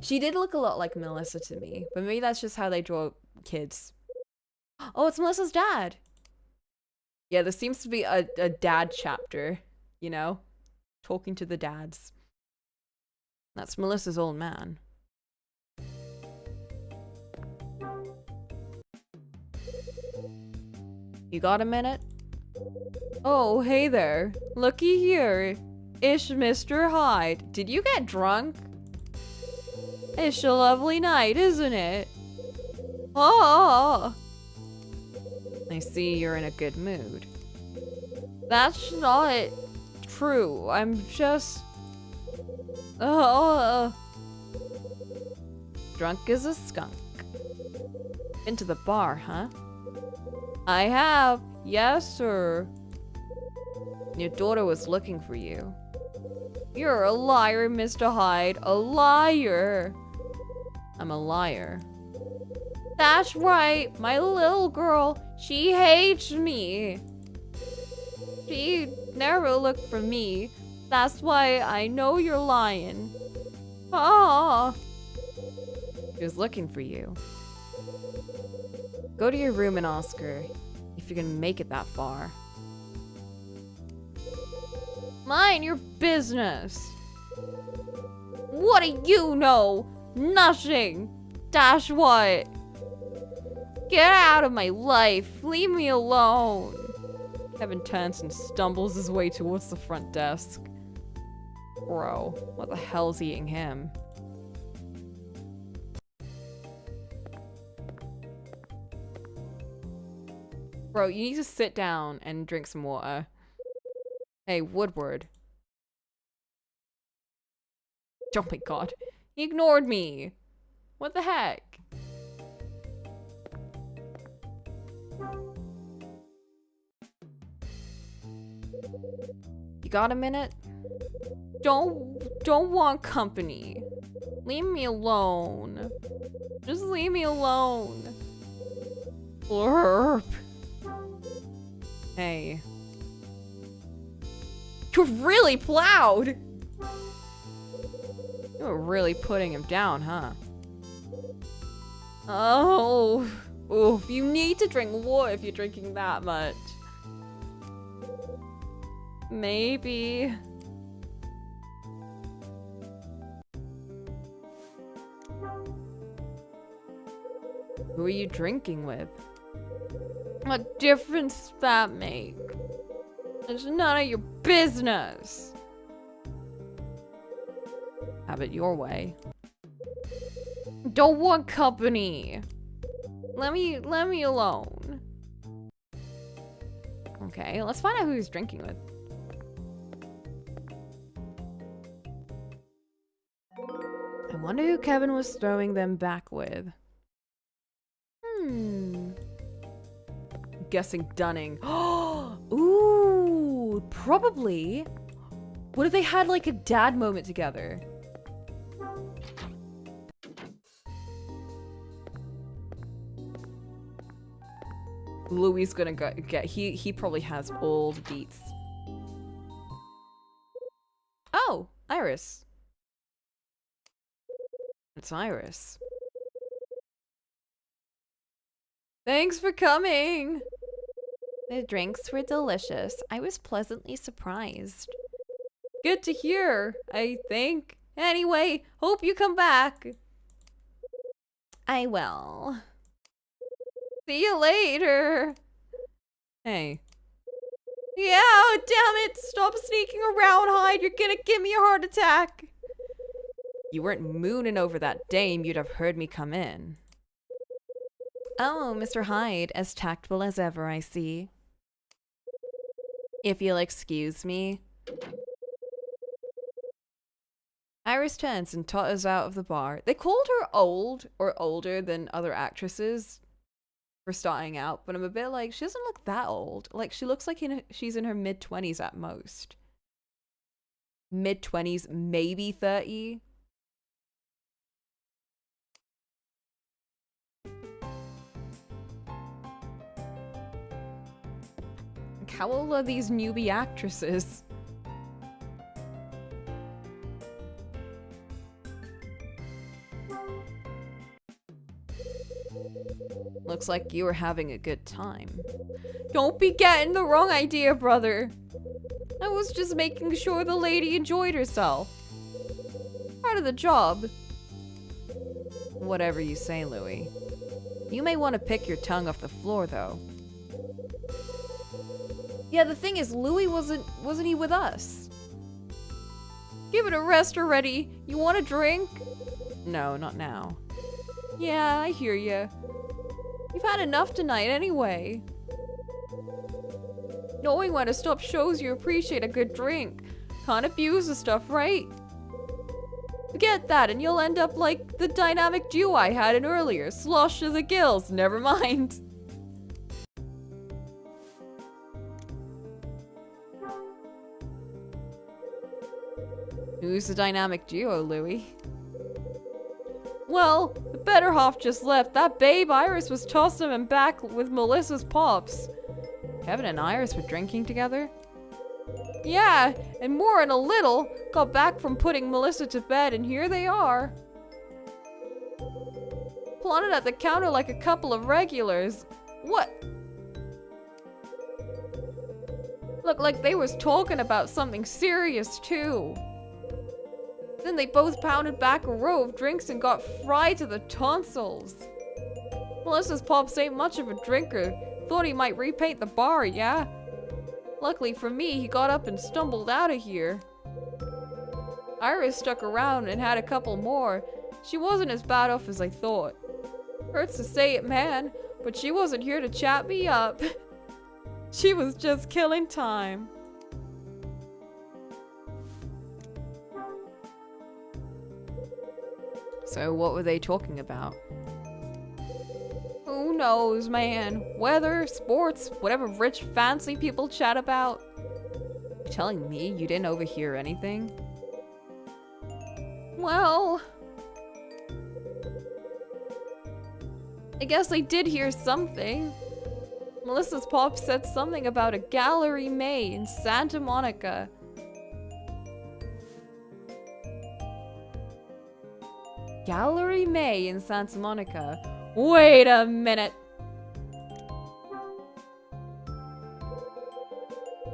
She did look a lot like Melissa to me, but maybe that's just how they draw kids. Oh, it's Melissa's dad. Yeah, there seems to be a dad chapter, you know? Talking to the dads. That's Melissa's old man. You got a minute? Oh, hey there. Looky here. Ish Mr. Hyde. Did you get drunk? Ish a lovely night, isn't it? Oh! I see you're in a good mood. That's not true. I'm just... Drunk as a skunk. Been to the bar, huh? I have. Yes, sir. Your daughter was looking for you. You're a liar, Mr. Hyde. A liar. I'm a liar. That's right. My little girl, she hates me. She never looked for me. That's why I know you're lying. Oh. She was looking for you. Go to your room and ask her if you can make it that far. Mind your business. What do you know? Nothing. Dash what? Get out of my life. Leave me alone. Kevin turns and stumbles his way towards the front desk. Bro, what the hell's eating him? Bro, you need to sit down and drink some water. Hey, Woodward. Oh my god. He ignored me. What the heck? You got a minute? Don't want company. Leave me alone. Just leave me alone. Blurp. Hey, You're really plowed! You're really putting him down, huh? Oh. Oof, you need to drink water if you're drinking that much. Maybe. Who are you drinking with? What difference does that make? It's none of your business. Have it your way. Don't want company. Let me alone. Okay, let's find out who he's drinking with. I wonder who Kevin was throwing them back with. I'm guessing Dunning. Ooh, probably. What if they had like a dad moment together? Louis gonna get he probably has old beats. Oh, Iris. It's Iris. Thanks for coming. The drinks were delicious. I was pleasantly surprised. Good to hear, I think. Anyway, hope you come back. I will. See you later. Hey. Yeah, damn it. Stop sneaking around, Hyde. You're gonna give me a heart attack. You weren't mooning over that dame, you'd have heard me come in. Oh, Mr. Hyde, as tactful as ever, I see. If you'll excuse me. Iris turns and totters out of the bar. They called her old or older than other actresses for starting out, but I'm a bit like, she doesn't look that old. Like, she looks like she's in her mid-20s at most. Mid-20s, maybe 30. How old are these newbie actresses? Looks like you were having a good time. Don't be getting the wrong idea, brother. I was just making sure the lady enjoyed herself. Part of the job. Whatever you say, Louis. You may want to pick your tongue off the floor, though. Yeah, the thing is, Louis wasn't he with us? Give it a rest already. You want a drink? No, not now. Yeah, I hear ya. You've had enough tonight anyway. Knowing when to stop shows you appreciate a good drink. Can't abuse the stuff, right? Forget that and you'll end up like the dynamic duo I had in earlier. Slosh to the gills, never mind. Who's the dynamic duo, Louis? Well, the better half just left. That babe Iris was tossing him back with Melissa's pops. Kevin and Iris were drinking together? Yeah, and more in a little. Got back from putting Melissa to bed and here they are. Plotted at the counter like a couple of regulars. What? Looked like they was talking about something serious too. Then they both pounded back a row of drinks and got fried to the tonsils. Melissa's pops ain't much of a drinker. Thought he might repaint the bar, yeah? Luckily for me, he got up and stumbled out of here. Iris stuck around and had a couple more. She wasn't as bad off as I thought. Hurts to say it, man, but she wasn't here to chat me up. She was just killing time. So what were they talking about? Who knows, man? Weather, sports, whatever rich fancy people chat about. You telling me you didn't overhear anything? Well, I guess I did hear something. Melissa's pop said something about a Gallery May in Santa Monica. Gallery May in Santa Monica. Wait a minute.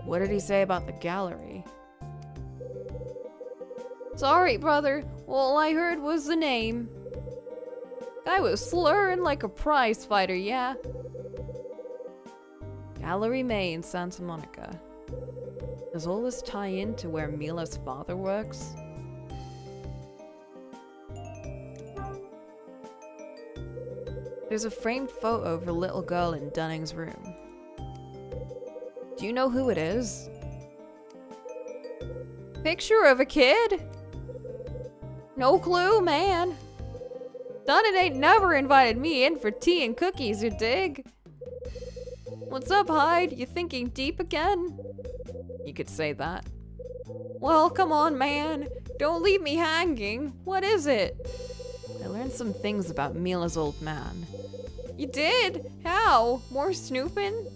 What did he say about the gallery? Sorry, brother. All I heard was the name. Guy was slurring like a prize fighter, yeah. Gallery May in Santa Monica. Does all this tie into where Mila's father works? There's a framed photo of a little girl in Dunning's room. Do you know who it is? Picture of a kid? No clue, man. Dunning ain't never invited me in for tea and cookies, you dig? What's up, Hyde? You thinking deep again? You could say that. Well, come on, man. Don't leave me hanging. What is it? I learned some things about Mila's old man. You did? How? More snooping?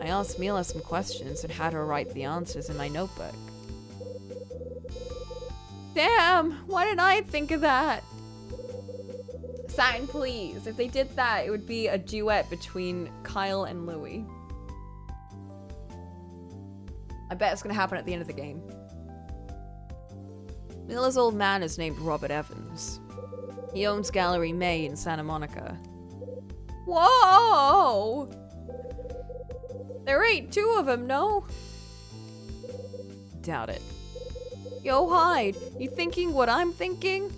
I asked Mila some questions and had her write the answers in my notebook. Damn, why didn't I think of that? Sign, please. If they did that, it would be a duet between Kyle and Louie. I bet it's gonna happen at the end of the game. Mila's old man is named Robert Evans. He owns Gallery May in Santa Monica. Whoa! There ain't two of them, no? Doubt it. Yo, Hyde, you thinking what I'm thinking?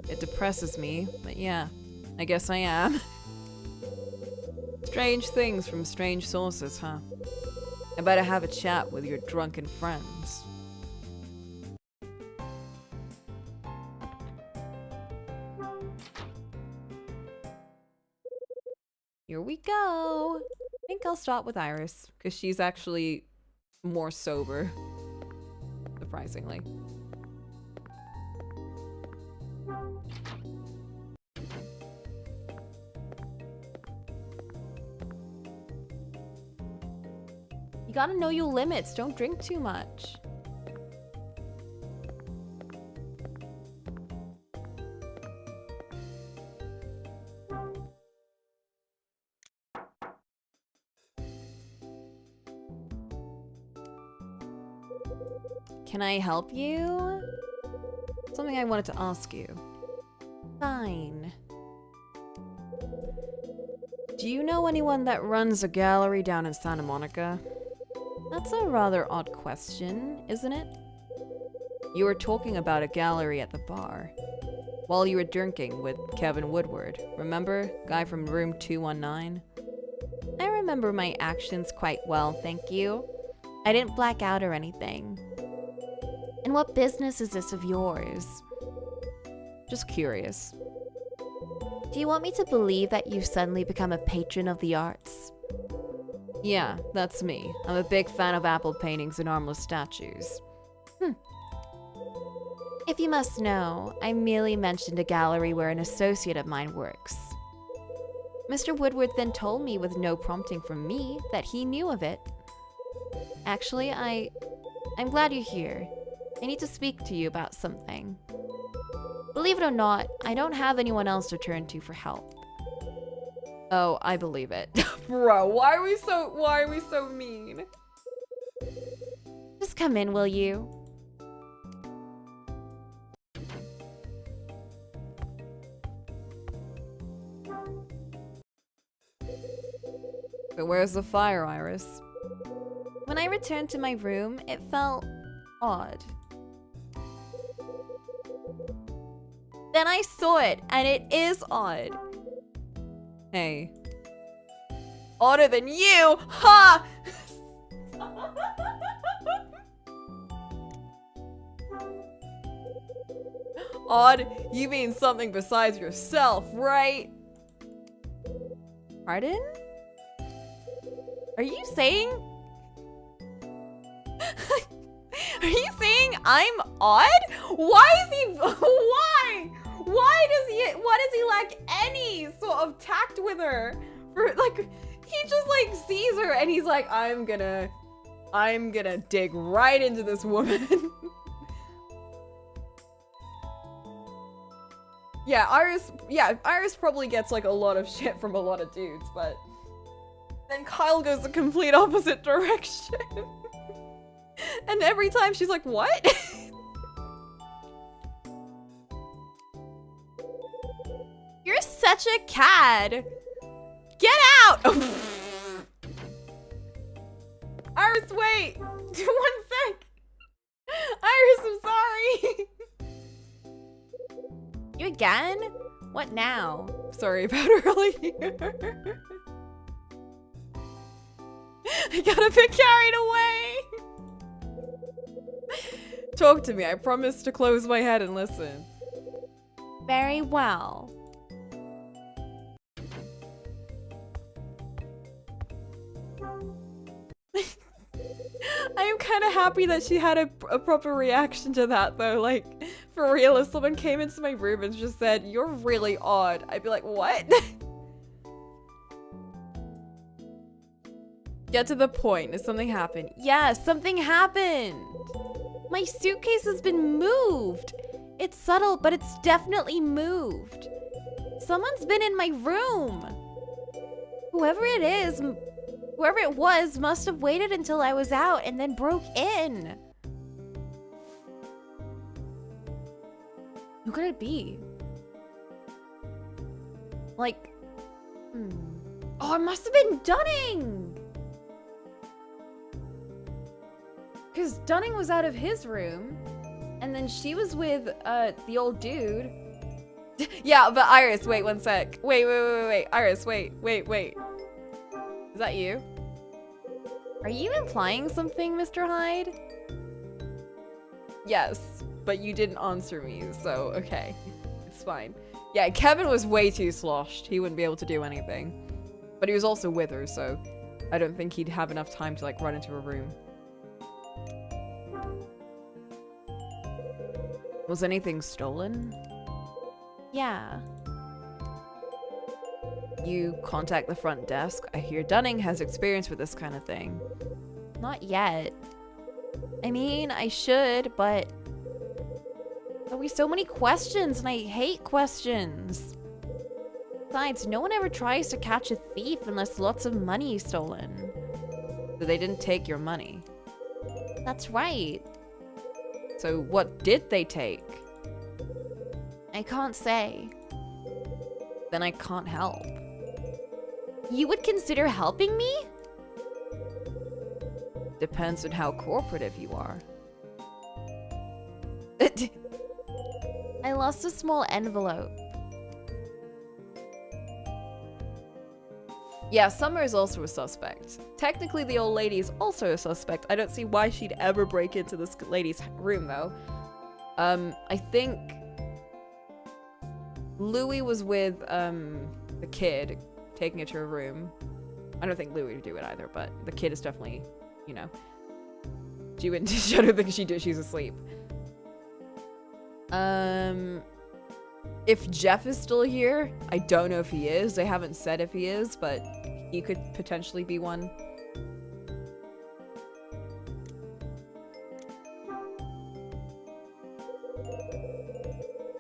It depresses me, but yeah, I guess I am. Strange things from strange sources, huh? I better have a chat with your drunken friends. Here we go. I think I'll start with Iris, because she's actually more sober, surprisingly. You gotta know your limits. Don't drink too much. Can I help you? Something I wanted to ask you. Fine. Do you know anyone that runs a gallery down in Santa Monica? That's a rather odd question, isn't it? You were talking about a gallery at the bar while you were drinking with Kevin Woodward. Remember? Guy from room 219? I remember my actions quite well, thank you. I didn't black out or anything. And what business is this of yours? Just curious. Do you want me to believe that you've suddenly become a patron of the arts? Yeah, that's me. I'm a big fan of apple paintings and armless statues. If you must know, I merely mentioned a gallery where an associate of mine works. Mr. Woodward then told me with no prompting from me that he knew of it. Actually, I'm glad you're here. I need to speak to you about something. Believe it or not, I don't have anyone else to turn to for help. Oh, I believe it. Bro, why are we so mean? Just come in, will you? But where's the fire, Iris? When I returned to my room, it felt odd. Then I saw it, and it is odd. Hey. Odder than you! Ha! Odd? You mean something besides yourself, right? Pardon? Are you saying... Are you saying I'm odd? Why is he... Why? Why does he lack any sort of tact with her? For, like, he just, like, sees her and he's like, I'm gonna dig right into this woman. Yeah, Iris probably gets like a lot of shit from a lot of dudes, but then Kyle goes the complete opposite direction. And every time she's like, what? You're such a cad. Get out! Iris, wait! 1 sec! Iris, I'm sorry! You again? What now? Sorry about earlier. I got a bit carried away! Talk to me, I promise to close my head and listen. Very well. I am kind of happy that she had a proper reaction to that though, like, for real, if someone came into my room and just said, you're really odd, I'd be like, what? Get to the point, did something happen? Yes, something happened. My suitcase has been moved. It's subtle, but it's definitely moved. Someone's been in my room. Whoever it was must have waited until I was out and then broke in. Who could it be? Like, Oh, it must have been Dunning. because Dunning was out of his room, and then she was with the old dude. Yeah, but Iris, wait 1 sec. Wait. Iris, wait. Is that you? Are you implying something, Mr. Hyde? Yes, but you didn't answer me, so okay. It's fine. Yeah, Kevin was way too sloshed. He wouldn't be able to do anything. But he was also with her, so I don't think he'd have enough time to like run into a room. Was anything stolen? Yeah. You contact the front desk. I hear Dunning has experience with this kind of thing. Not yet. I mean, I should, but there'll be so many questions, and I hate questions. Besides, no one ever tries to catch a thief unless lots of money is stolen. So they didn't take your money. That's right. So what did they take? I can't say. Then I can't help. You would consider helping me? Depends on how cooperative you are. I lost a small envelope. Yeah, Summer is also a suspect. Technically, the old lady is also a suspect. I don't see why she'd ever break into this lady's room, though. I think Louis was with the kid, taking it to her room. I don't think Louis would do it either, but the kid is definitely, you know. She wouldn't. I don't think she'd do it. She's asleep. If Jeff is still here, I don't know if he is. They haven't said if he is, but he could potentially be one.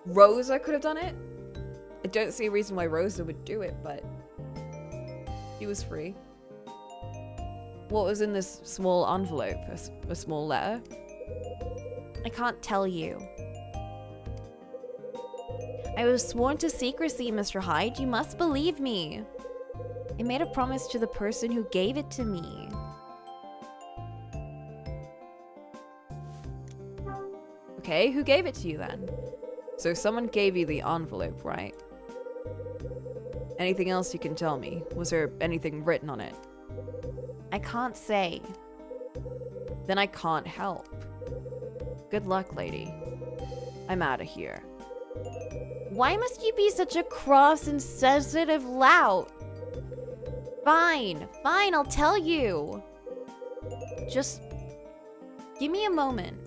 Rosa could have done it. I don't see a reason why Rosa would do it, but she was free. What was in this small envelope? A small letter? I can't tell you. I was sworn to secrecy, Mr. Hyde. You must believe me. I made a promise to the person who gave it to me. Okay, who gave it to you then? So someone gave you the envelope, right? Anything else you can tell me? Was there anything written on it? I can't say. Then I can't help. Good luck, lady. I'm out of here. Why must you be such a cross and sensitive lout? Fine, I'll tell you. Just give me a moment.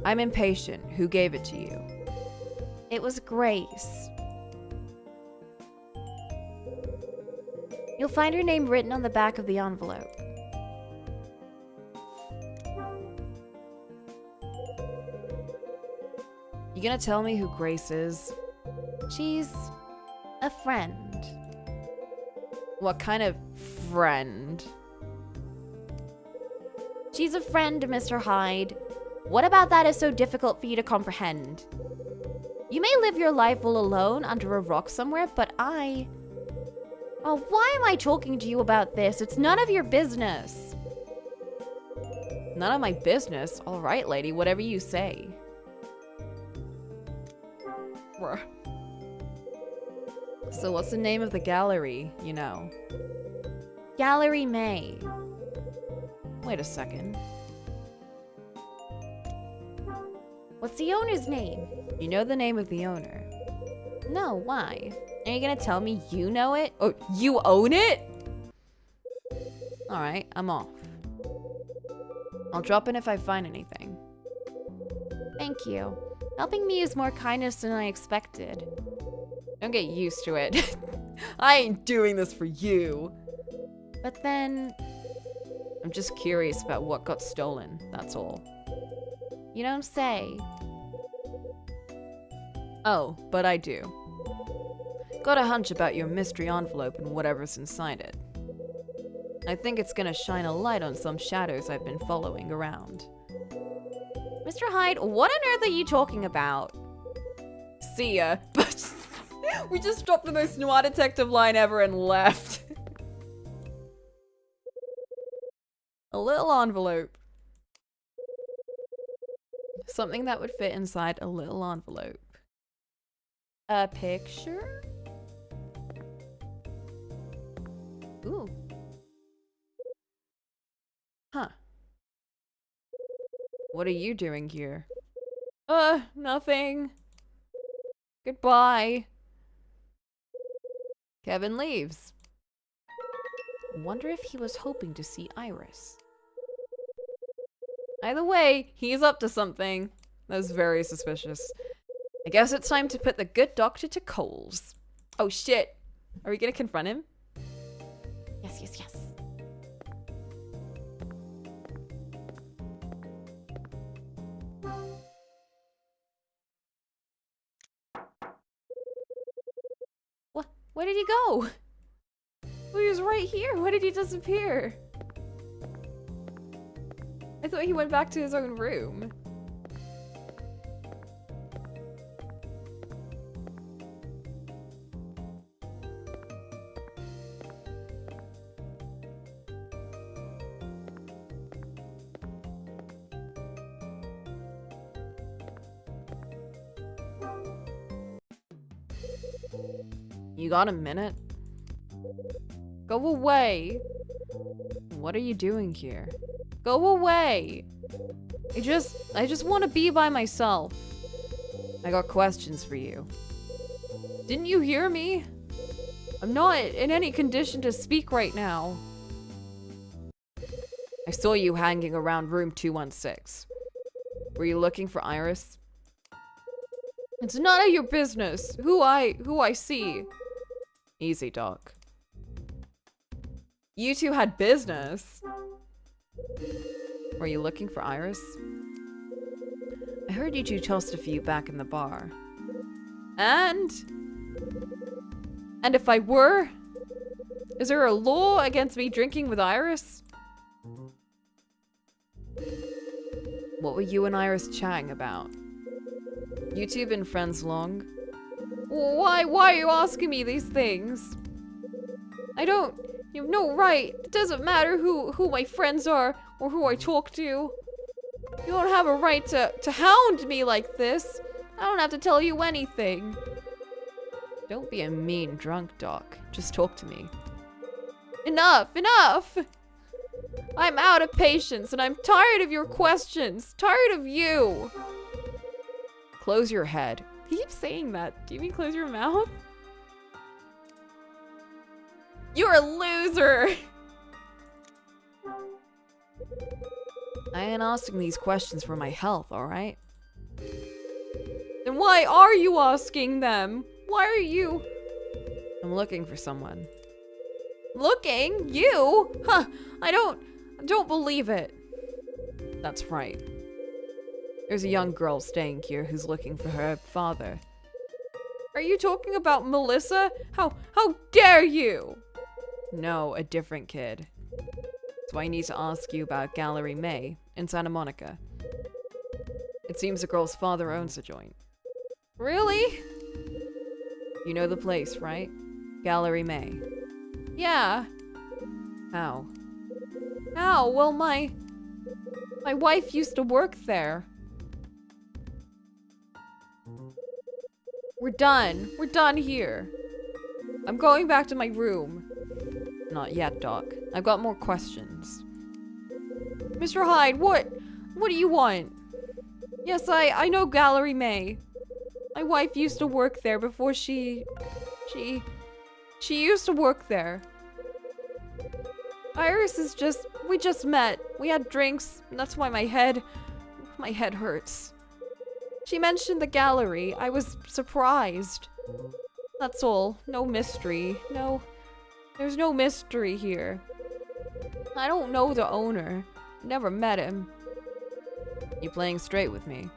I'm impatient. Who gave it to you? It was Grace. You'll find her name written on the back of the envelope. You gonna tell me who Grace is? She's a friend. What kind of friend? She's a friend, Mr. Hyde. What about that is so difficult for you to comprehend? You may live your life all alone under a rock somewhere, but I... Oh, why am I talking to you about this? It's none of your business. None of my business? All right, lady, whatever you say. So what's the name of the gallery, you know? Gallery May. Wait a second. What's the owner's name? You know the name of the owner. No, why? Are you gonna tell me you know it? Oh, you own it? Alright, I'm off. I'll drop in if I find anything. Thank you. Helping me is more kindness than I expected. Don't get used to it. I ain't doing this for you. But then... I'm just curious about what got stolen, that's all. You don't say. Oh, but I do. Got a hunch about your mystery envelope and whatever's inside it. I think it's gonna shine a light on some shadows I've been following around. Mr. Hyde, what on earth are you talking about? See ya. We just dropped the most noir detective line ever and left. A little envelope. Something that would fit inside a little envelope. A picture? Ooh. Huh. What are you doing here? Nothing. Goodbye. Kevin leaves. Wonder if he was hoping to see Iris. Either way, he's up to something. That's very suspicious. I guess it's time to put the good doctor to coals. Oh shit. Are we gonna confront him? Yes, yes, yes. Where did he go? He was right here. Why did he disappear? I thought he went back to his own room. You got a minute? Go away. What are you doing here? Go away. I just want to be by myself. I got questions for you. Didn't you hear me? I'm not in any condition to speak right now. I saw you hanging around room 216. Were you looking for Iris? It's none of your business who I see. Easy, Doc. You two had business. Were you looking for Iris? I heard you two tossed a few back in the bar. And if I were? Is there a law against me drinking with Iris? What were you and Iris chatting about? You two been friends long? Why are you asking me these things? You have no right. It doesn't matter who my friends are or who I talk to. You don't have a right to hound me like this. I don't have to tell you anything. Don't be a mean drunk, Doc. Just talk to me. Enough! I'm out of patience and I'm tired of your questions. Tired of you. Close your head. He keeps saying that. Do you mean close your mouth? You're a loser! I ain't asking these questions for my health, alright? Then why are you asking them? Why are you... I'm looking for someone. Looking? You? Huh, I don't believe it. That's right. There's a young girl staying here who's looking for her father. Are you talking about Melissa? How dare you? No, a different kid. So I need to ask you about Gallery May in Santa Monica. It seems the girl's father owns the joint. Really? You know the place, right? Gallery May. Yeah. How? How? Well, my wife used to work there. We're done. We're done here. I'm going back to my room. Not yet, Doc. I've got more questions. Mr. Hyde, what do you want? Yes, I know Gallery May. My wife used to work there before she used to work there. Iris is we just met. We had drinks, and that's why my head hurts. She mentioned the gallery. I was surprised. That's all. No mystery. No, there's no mystery here. I don't know the owner. Never met him. You playing straight with me?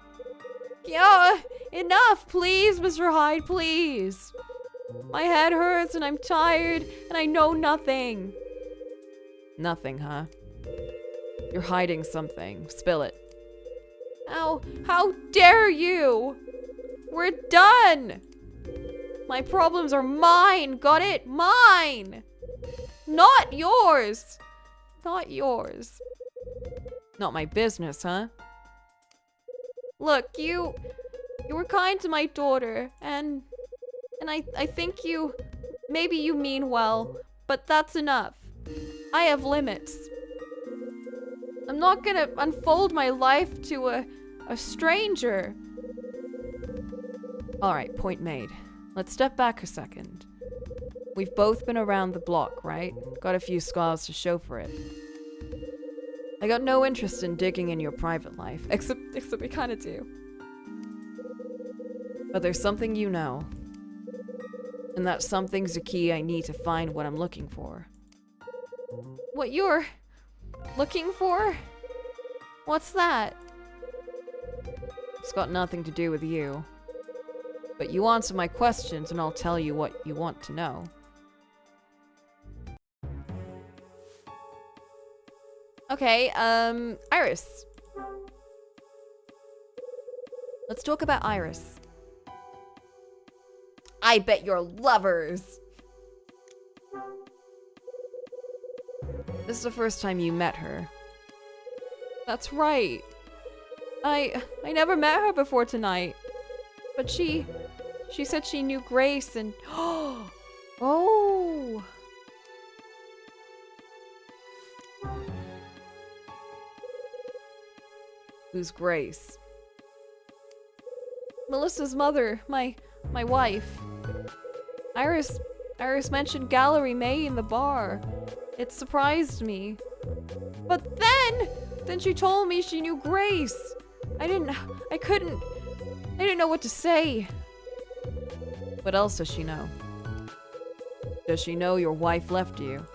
Yeah, enough, please, Mr. Hyde, please. My head hurts and I'm tired and I know nothing. Nothing, huh? You're hiding something. Spill it. How dare you? We're done. My problems are mine, got it? Mine. Not yours. Not yours. Not my business, huh? Look, you were kind to my daughter, and I think maybe you mean well, but that's enough. I have limits. I'm not gonna unfold my life to a stranger. Alright, point made. Let's step back a second. We've both been around the block, right? Got a few scars to show for it. I got no interest in digging in your private life, except we kinda do. But there's something you know. And that something's the key I need to find what I'm looking for. What you're looking for? What's that? It's got nothing to do with you. But you answer my questions and I'll tell you what you want to know. Okay, Iris. Let's talk about Iris. I bet you're lovers. This is the first time you met her. That's right. I never met her before tonight. But she said she knew Grace and oh. Who's Grace? Melissa's mother, my wife. Iris mentioned Gallery May in the bar. It surprised me. But then she told me she knew Grace. I didn't know what to say. What else does she know? Does she know your wife left you?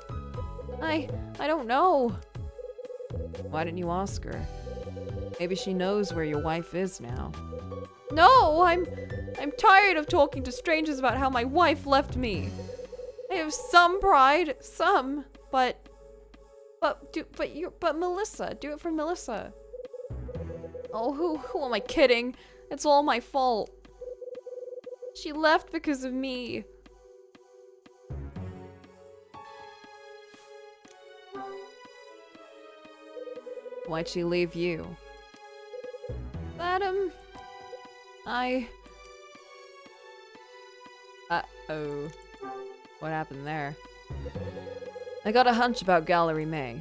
I don't know. Why didn't you ask her? Maybe she knows where your wife is now. No, I'm tired of talking to strangers about how my wife left me. I have some pride, but Melissa, do it for Melissa. Oh, who am I kidding? It's all my fault. She left because of me. Why'd she leave you? Uh-oh. What happened there? I got a hunch about Gallery May.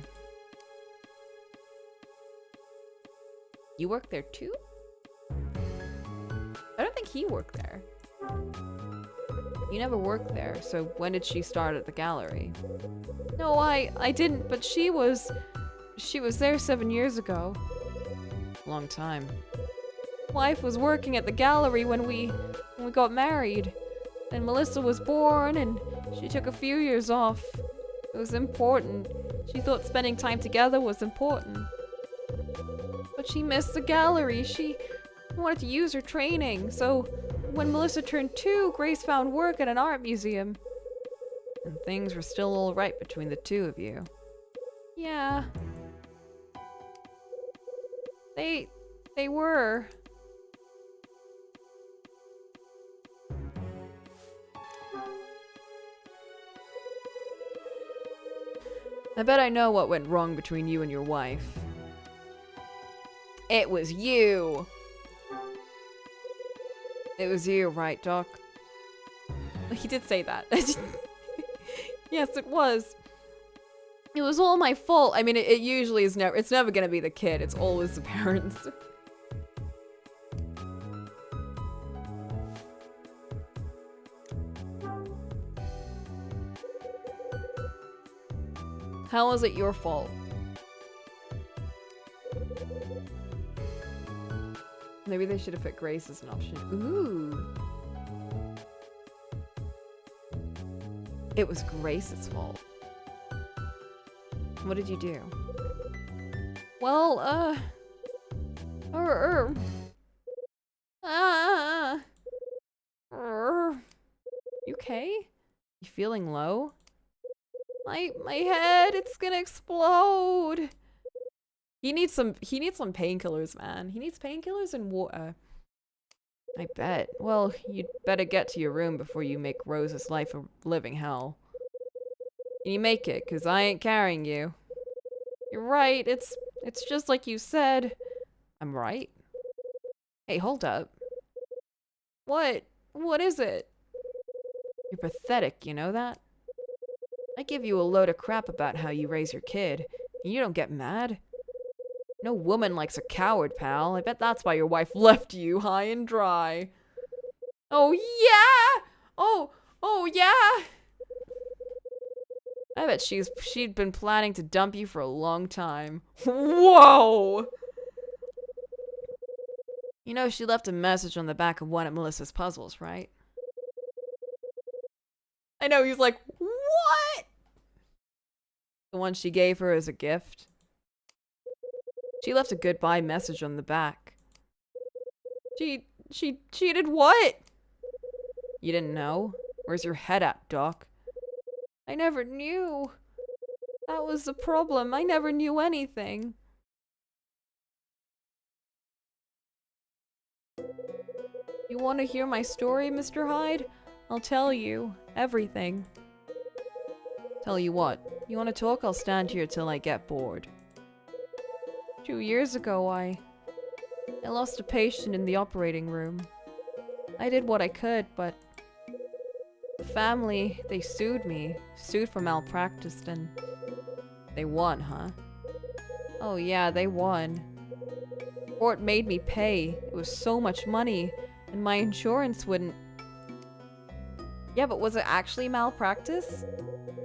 You work there too? I don't think he worked there. You never worked there, so when did she start at the gallery? No, I didn't, but she was there 7 years ago. Long time. Wife was working at the gallery when we got married. Then Melissa was born and she took a few years off. It was important. She thought spending time together was important. But she missed the gallery. She I wanted to use her training, so when Melissa turned 2, Grace found work at an art museum. And things were still all right between the two of you. Yeah. They were. I bet I know what went wrong between you and your wife. It was you! It was you, right, Doc? He did say that. Yes, it was. It was all my fault. I mean, it usually is never- it's never gonna be the kid. It's always the parents. How was it your fault? Maybe they should have put Grace as an option. Ooh. It was Grace's fault. What did you do? Well, you okay? You feeling low? My head, it's gonna explode. He needs some painkillers, man. He needs painkillers and water. I bet. Well, you'd better get to your room before you make Rose's life a living hell. Can you make it? 'Cause I ain't carrying you. You're right, it's just like you said. I'm right? Hey, hold up. What? What is it? You're pathetic, you know that? I give you a load of crap about how you raise your kid, and you don't get mad. No woman likes a coward, pal. I bet that's why your wife left you high and dry. Oh, yeah! Oh, yeah! I bet she'd been planning to dump you for a long time. Whoa! You know, she left a message on the back of one of Melissa's puzzles, right? I know, he's like, what? The one she gave her as a gift. She left a goodbye message on the back. She did what? You didn't know? Where's your head at, Doc? I never knew. That was the problem. I never knew anything. You want to hear my story, Mr. Hyde? I'll tell you everything. Tell you what, you want to talk? I'll stand here till I get bored. 2 years ago, I lost a patient in the operating room. I did what I could, but the family, they sued for malpractice, and they won, huh? Oh yeah, they won. Court made me pay. It was so much money, and my insurance wouldn't. Yeah, but was it actually malpractice?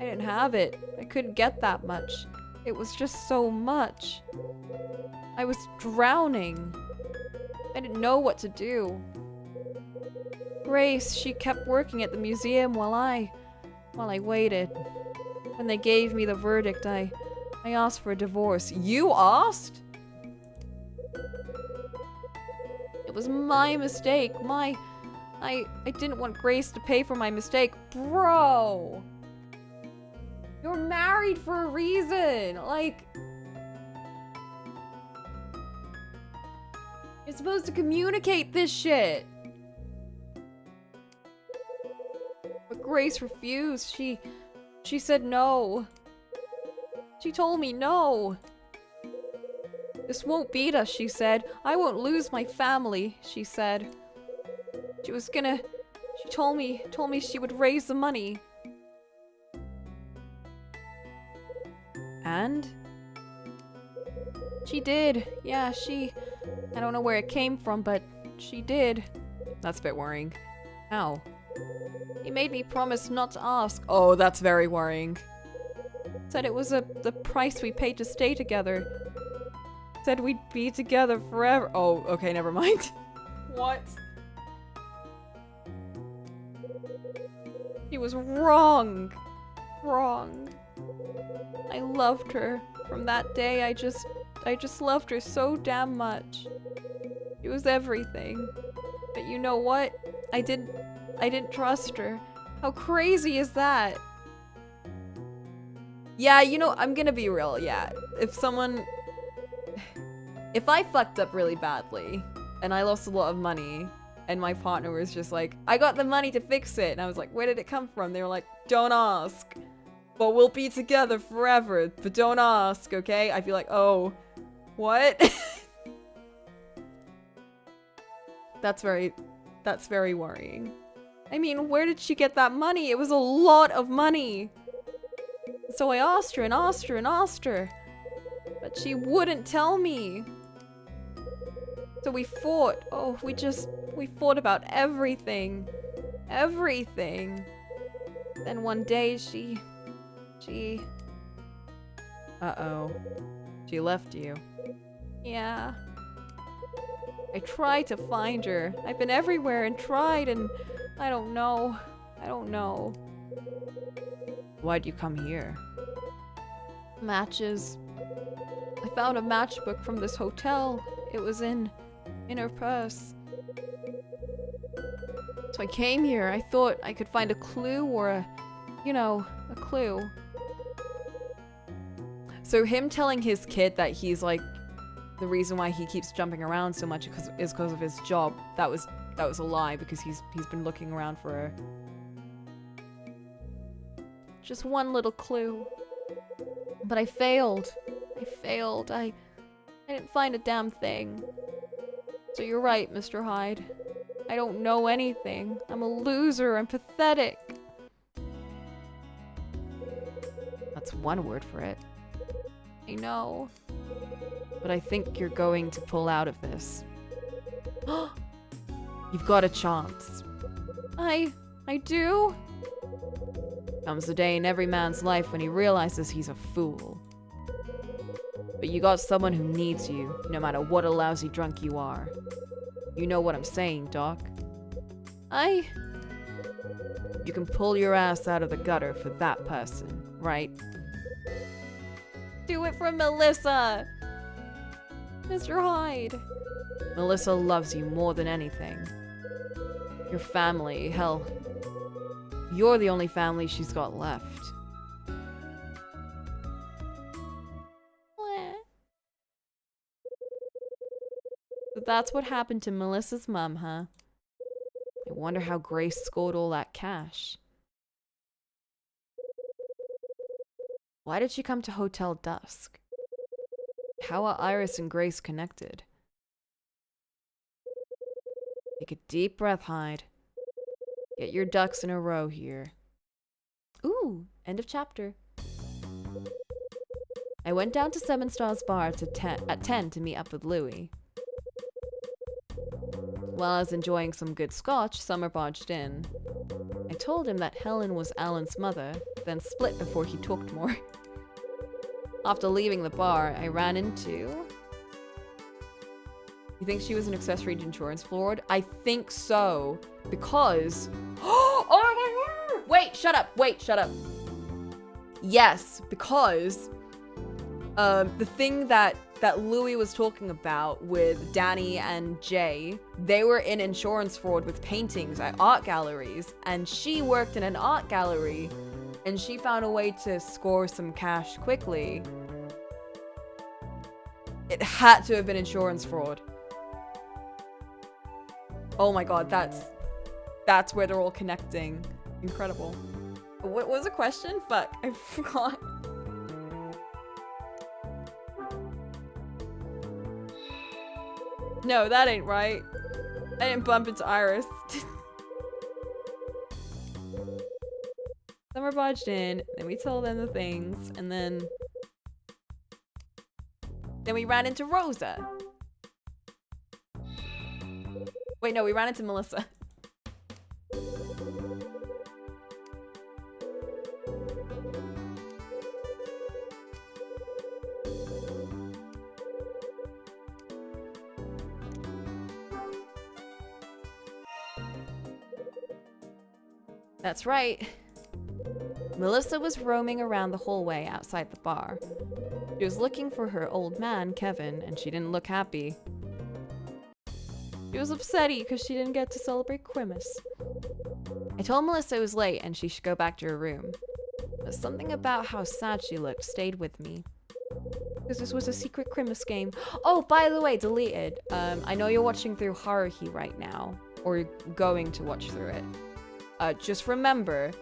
I didn't have it. I couldn't get that much. It was just so much. I was drowning. I didn't know what to do. Grace, she kept working at the museum while I waited. When they gave me the verdict, I asked for a divorce. You asked? It was my mistake. I didn't want Grace to pay for my mistake. Bro! You're married for a reason! Like... You're supposed to communicate this shit! But Grace refused. She said no. She told me no. This won't beat us, she said. I won't lose my family, she said. She told me she would raise the money. And? She did. Yeah, I don't know where it came from, but she did. That's a bit worrying. How? He made me promise not to ask. Oh, that's very worrying. Said it was the price we paid to stay together. Said we'd be together forever. Oh, okay, never mind. What? He was wrong. Wrong. I loved her. From that day, I just loved her so damn much. She was everything. But you know what? I didn't trust her. How crazy is that? Yeah, you know, I'm gonna be real, yeah. If I fucked up really badly, and I lost a lot of money, and my partner was just like, I got the money to fix it, and I was like, where did it come from? They were like, don't ask. But we'll be together forever, but don't ask, okay? I'd be like, oh, what? That's very worrying. I mean, where did she get that money? It was a lot of money. So I asked her and asked her and asked her. But she wouldn't tell me. So we fought. Oh, we fought about everything. Everything. Then one day she... Uh-oh. She left you. Yeah. I tried to find her. I've been everywhere and tried and I don't know. I don't know. Why'd you come here? Matches. I found a matchbook from this hotel. It was in her purse. So I came here. I thought I could find a clue or a clue. So him telling his kid that he's like the reason why he keeps jumping around so much is because of his job. That was a lie because he's been looking around for just one little clue. But I failed. I didn't find a damn thing. So you're right, Mr. Hyde. I don't know anything. I'm a loser. I'm pathetic. That's one word for it. I know. But I think you're going to pull out of this. You've got a chance. I do? Comes a day in every man's life when he realizes he's a fool. But you got someone who needs you, no matter what a lousy drunk you are. You know what I'm saying, Doc. You can pull your ass out of the gutter for that person, right? Do it for Melissa! Mr. Hyde. Melissa loves you more than anything. Your family, hell, you're the only family she's got left. So that's what happened to Melissa's mom, huh? I wonder how Grace scored all that cash. Why did she come to Hotel Dusk? How are Iris and Grace connected? Take a deep breath, Hyde. Get your ducks in a row here. Ooh, end of chapter. I went down to Seven Stars Bar at 10 to meet up with Louie. While I was enjoying some good scotch, Summer barged in. I told him that Helen was Alan's mother, then split before he talked more. After leaving the bar, I ran into... You think she was an accessory insurance fraud? I think so. Because... Oh my god! Wait, shut up. Yes, because... the thing that Louis was talking about with Danny and Jay, they were in insurance fraud with paintings at art galleries, and she worked in an art gallery, and she found a way to score some cash quickly. It had to have been insurance fraud. Oh my god, that's where they're all connecting. Incredible. What was the question? Fuck, I forgot. No, that ain't right. I didn't bump into Iris. Summer barged in, then we told them the things, and then we ran into Rosa. Wait, no, we ran into Melissa. That's right. Melissa was roaming around the hallway outside the bar. She was looking for her old man, Kevin, and she didn't look happy. She was upsetty because she didn't get to celebrate Christmas. I told Melissa it was late and she should go back to her room. But something about how sad she looked stayed with me. Because this was a secret Christmas game. Oh, by the way, deleted. I know you're watching through Haruhi right now. Or you're going to watch through it. Just remember,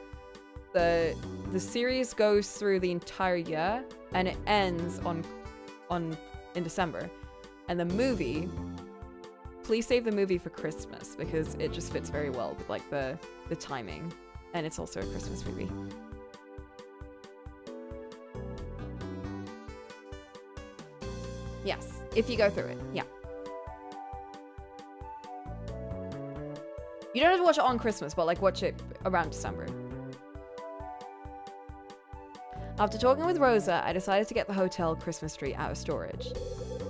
the series goes through the entire year. And it ends in December. And the movie, please save the movie for Christmas. Because it just fits very well with like the timing. And it's also a Christmas movie. Yes, if you go through it, yeah. You don't have to watch it on Christmas, but like watch it around December. After talking with Rosa, I decided to get the hotel Christmas tree out of storage.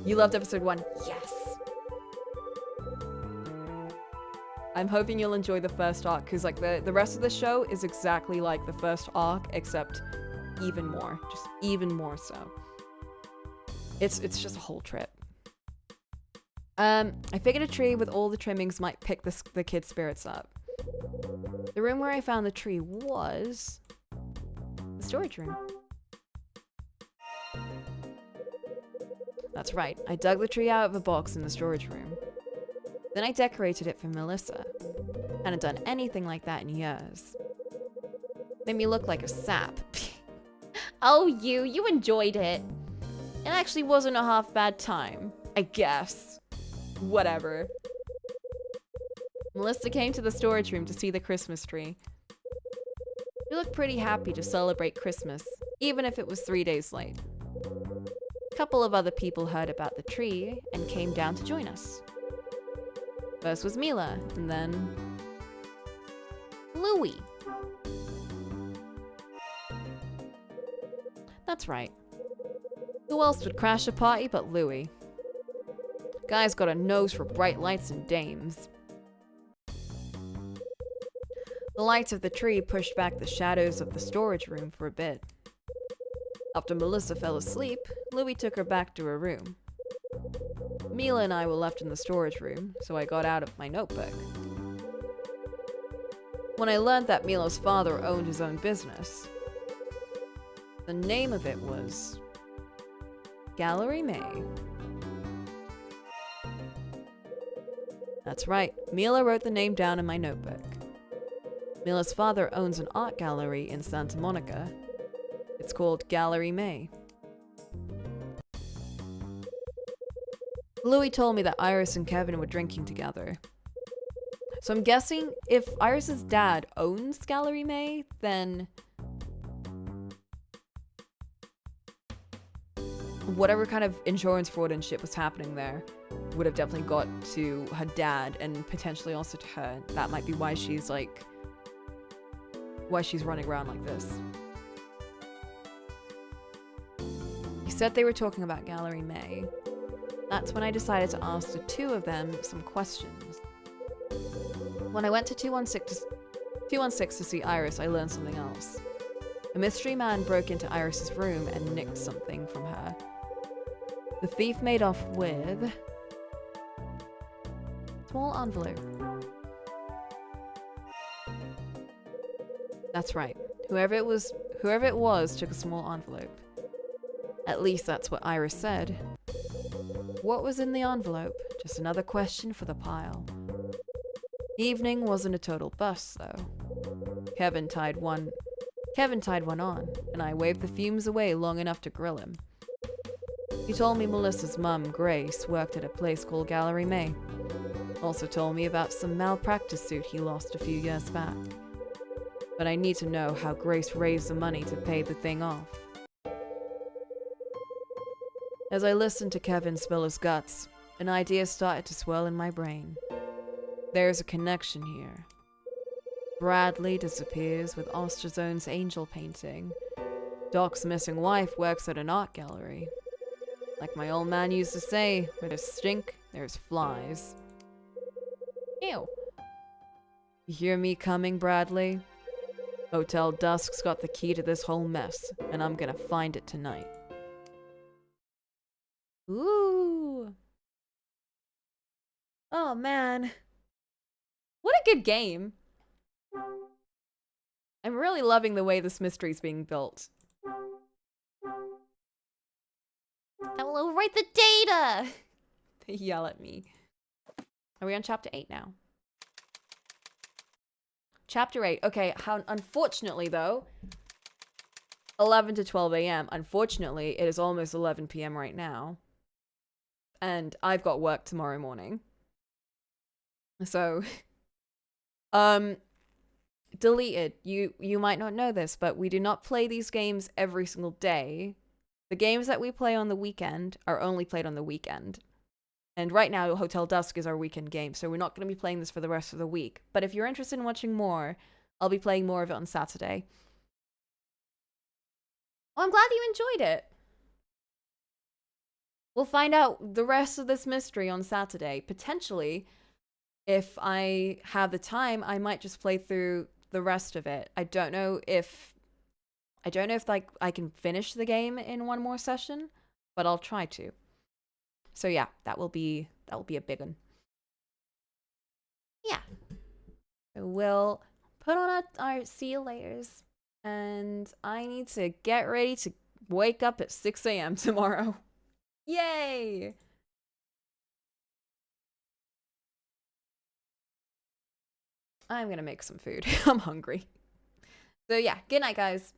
You loved episode 1? Yes! I'm hoping you'll enjoy the first arc, because like the rest of the show is exactly like the first arc, except even more. Just even more so. It's just a whole trip. I figured a tree with all the trimmings might pick the kids' spirits up. The room where I found the tree was the storage room. That's right, I dug the tree out of a box in the storage room. Then I decorated it for Melissa. Hadn't done anything like that in years. Made me look like a sap. Oh, you enjoyed it. It actually wasn't a half bad time, I guess. Whatever. Melissa came to the storage room to see the Christmas tree. She looked pretty happy to celebrate Christmas, even if it was 3 days late. A couple of other people heard about the tree and came down to join us. First was Mila, and then Louie. That's right. Who else would crash a party but Louie? Guy's got a nose for bright lights and dames. The lights of the tree pushed back the shadows of the storage room for a bit. After Melissa fell asleep, Louie took her back to her room. Mila and I were left in the storage room, so I got out of my notebook. When I learned that Mila's father owned his own business, the name of it was Gallery May. That's right, Mila wrote the name down in my notebook. Mila's father owns an art gallery in Santa Monica. It's called Gallery May. Louie told me that Iris and Kevin were drinking together. So I'm guessing if Iris's dad owns Gallery May, then whatever kind of insurance fraud and shit was happening there would have definitely got to her dad and potentially also to her. That might be why she's like, why she's running around like this. He said they were talking about Gallery May. That's when I decided to ask the two of them some questions. When I went to 216 to see Iris, I learned something else. A mystery man broke into Iris's room and nicked something from her. The thief made off with a small envelope. That's right. Whoever it was took a small envelope. At least that's what Iris said. What was in the envelope? Just another question for the pile. The evening wasn't a total bust, though. Kevin tied one on, and I waved the fumes away long enough to grill him. He told me Melissa's mum, Grace, worked at a place called Gallery May. Also told me about some malpractice suit he lost a few years back. But I need to know how Grace raised the money to pay the thing off. As I listened to Kevin spill his guts, an idea started to swirl in my brain. There's a connection here. Bradley disappears with Osterzone's angel painting. Doc's missing wife works at an art gallery. Like my old man used to say, where there's stink, there's flies. Ew. You hear me coming, Bradley? Hotel Dusk's got the key to this whole mess, and I'm gonna find it tonight. Ooh. Oh, man. What a good game. I'm really loving the way this mystery's being built. That will overwrite the data! They yell at me. Are we on chapter 8 now? Chapter 8. Okay, unfortunately, though, 11 to 12 a.m. Unfortunately, it is almost 11 p.m. right now. And I've got work tomorrow morning. So, deleted. You might not know this, but we do not play these games every single day. The games that we play on the weekend are only played on the weekend. And right now, Hotel Dusk is our weekend game, so we're not going to be playing this for the rest of the week. But if you're interested in watching more, I'll be playing more of it on Saturday. Oh, I'm glad you enjoyed it. We'll find out the rest of this mystery on Saturday. Potentially, if I have the time, I might just play through the rest of it. I don't know if like I can finish the game in one more session, but I'll try to. So yeah, that will be a big one. Yeah. So we'll put on our see you laters, and I need to get ready to wake up at 6 a.m. tomorrow. Yay! I'm gonna make some food. I'm hungry. So yeah, good night, guys.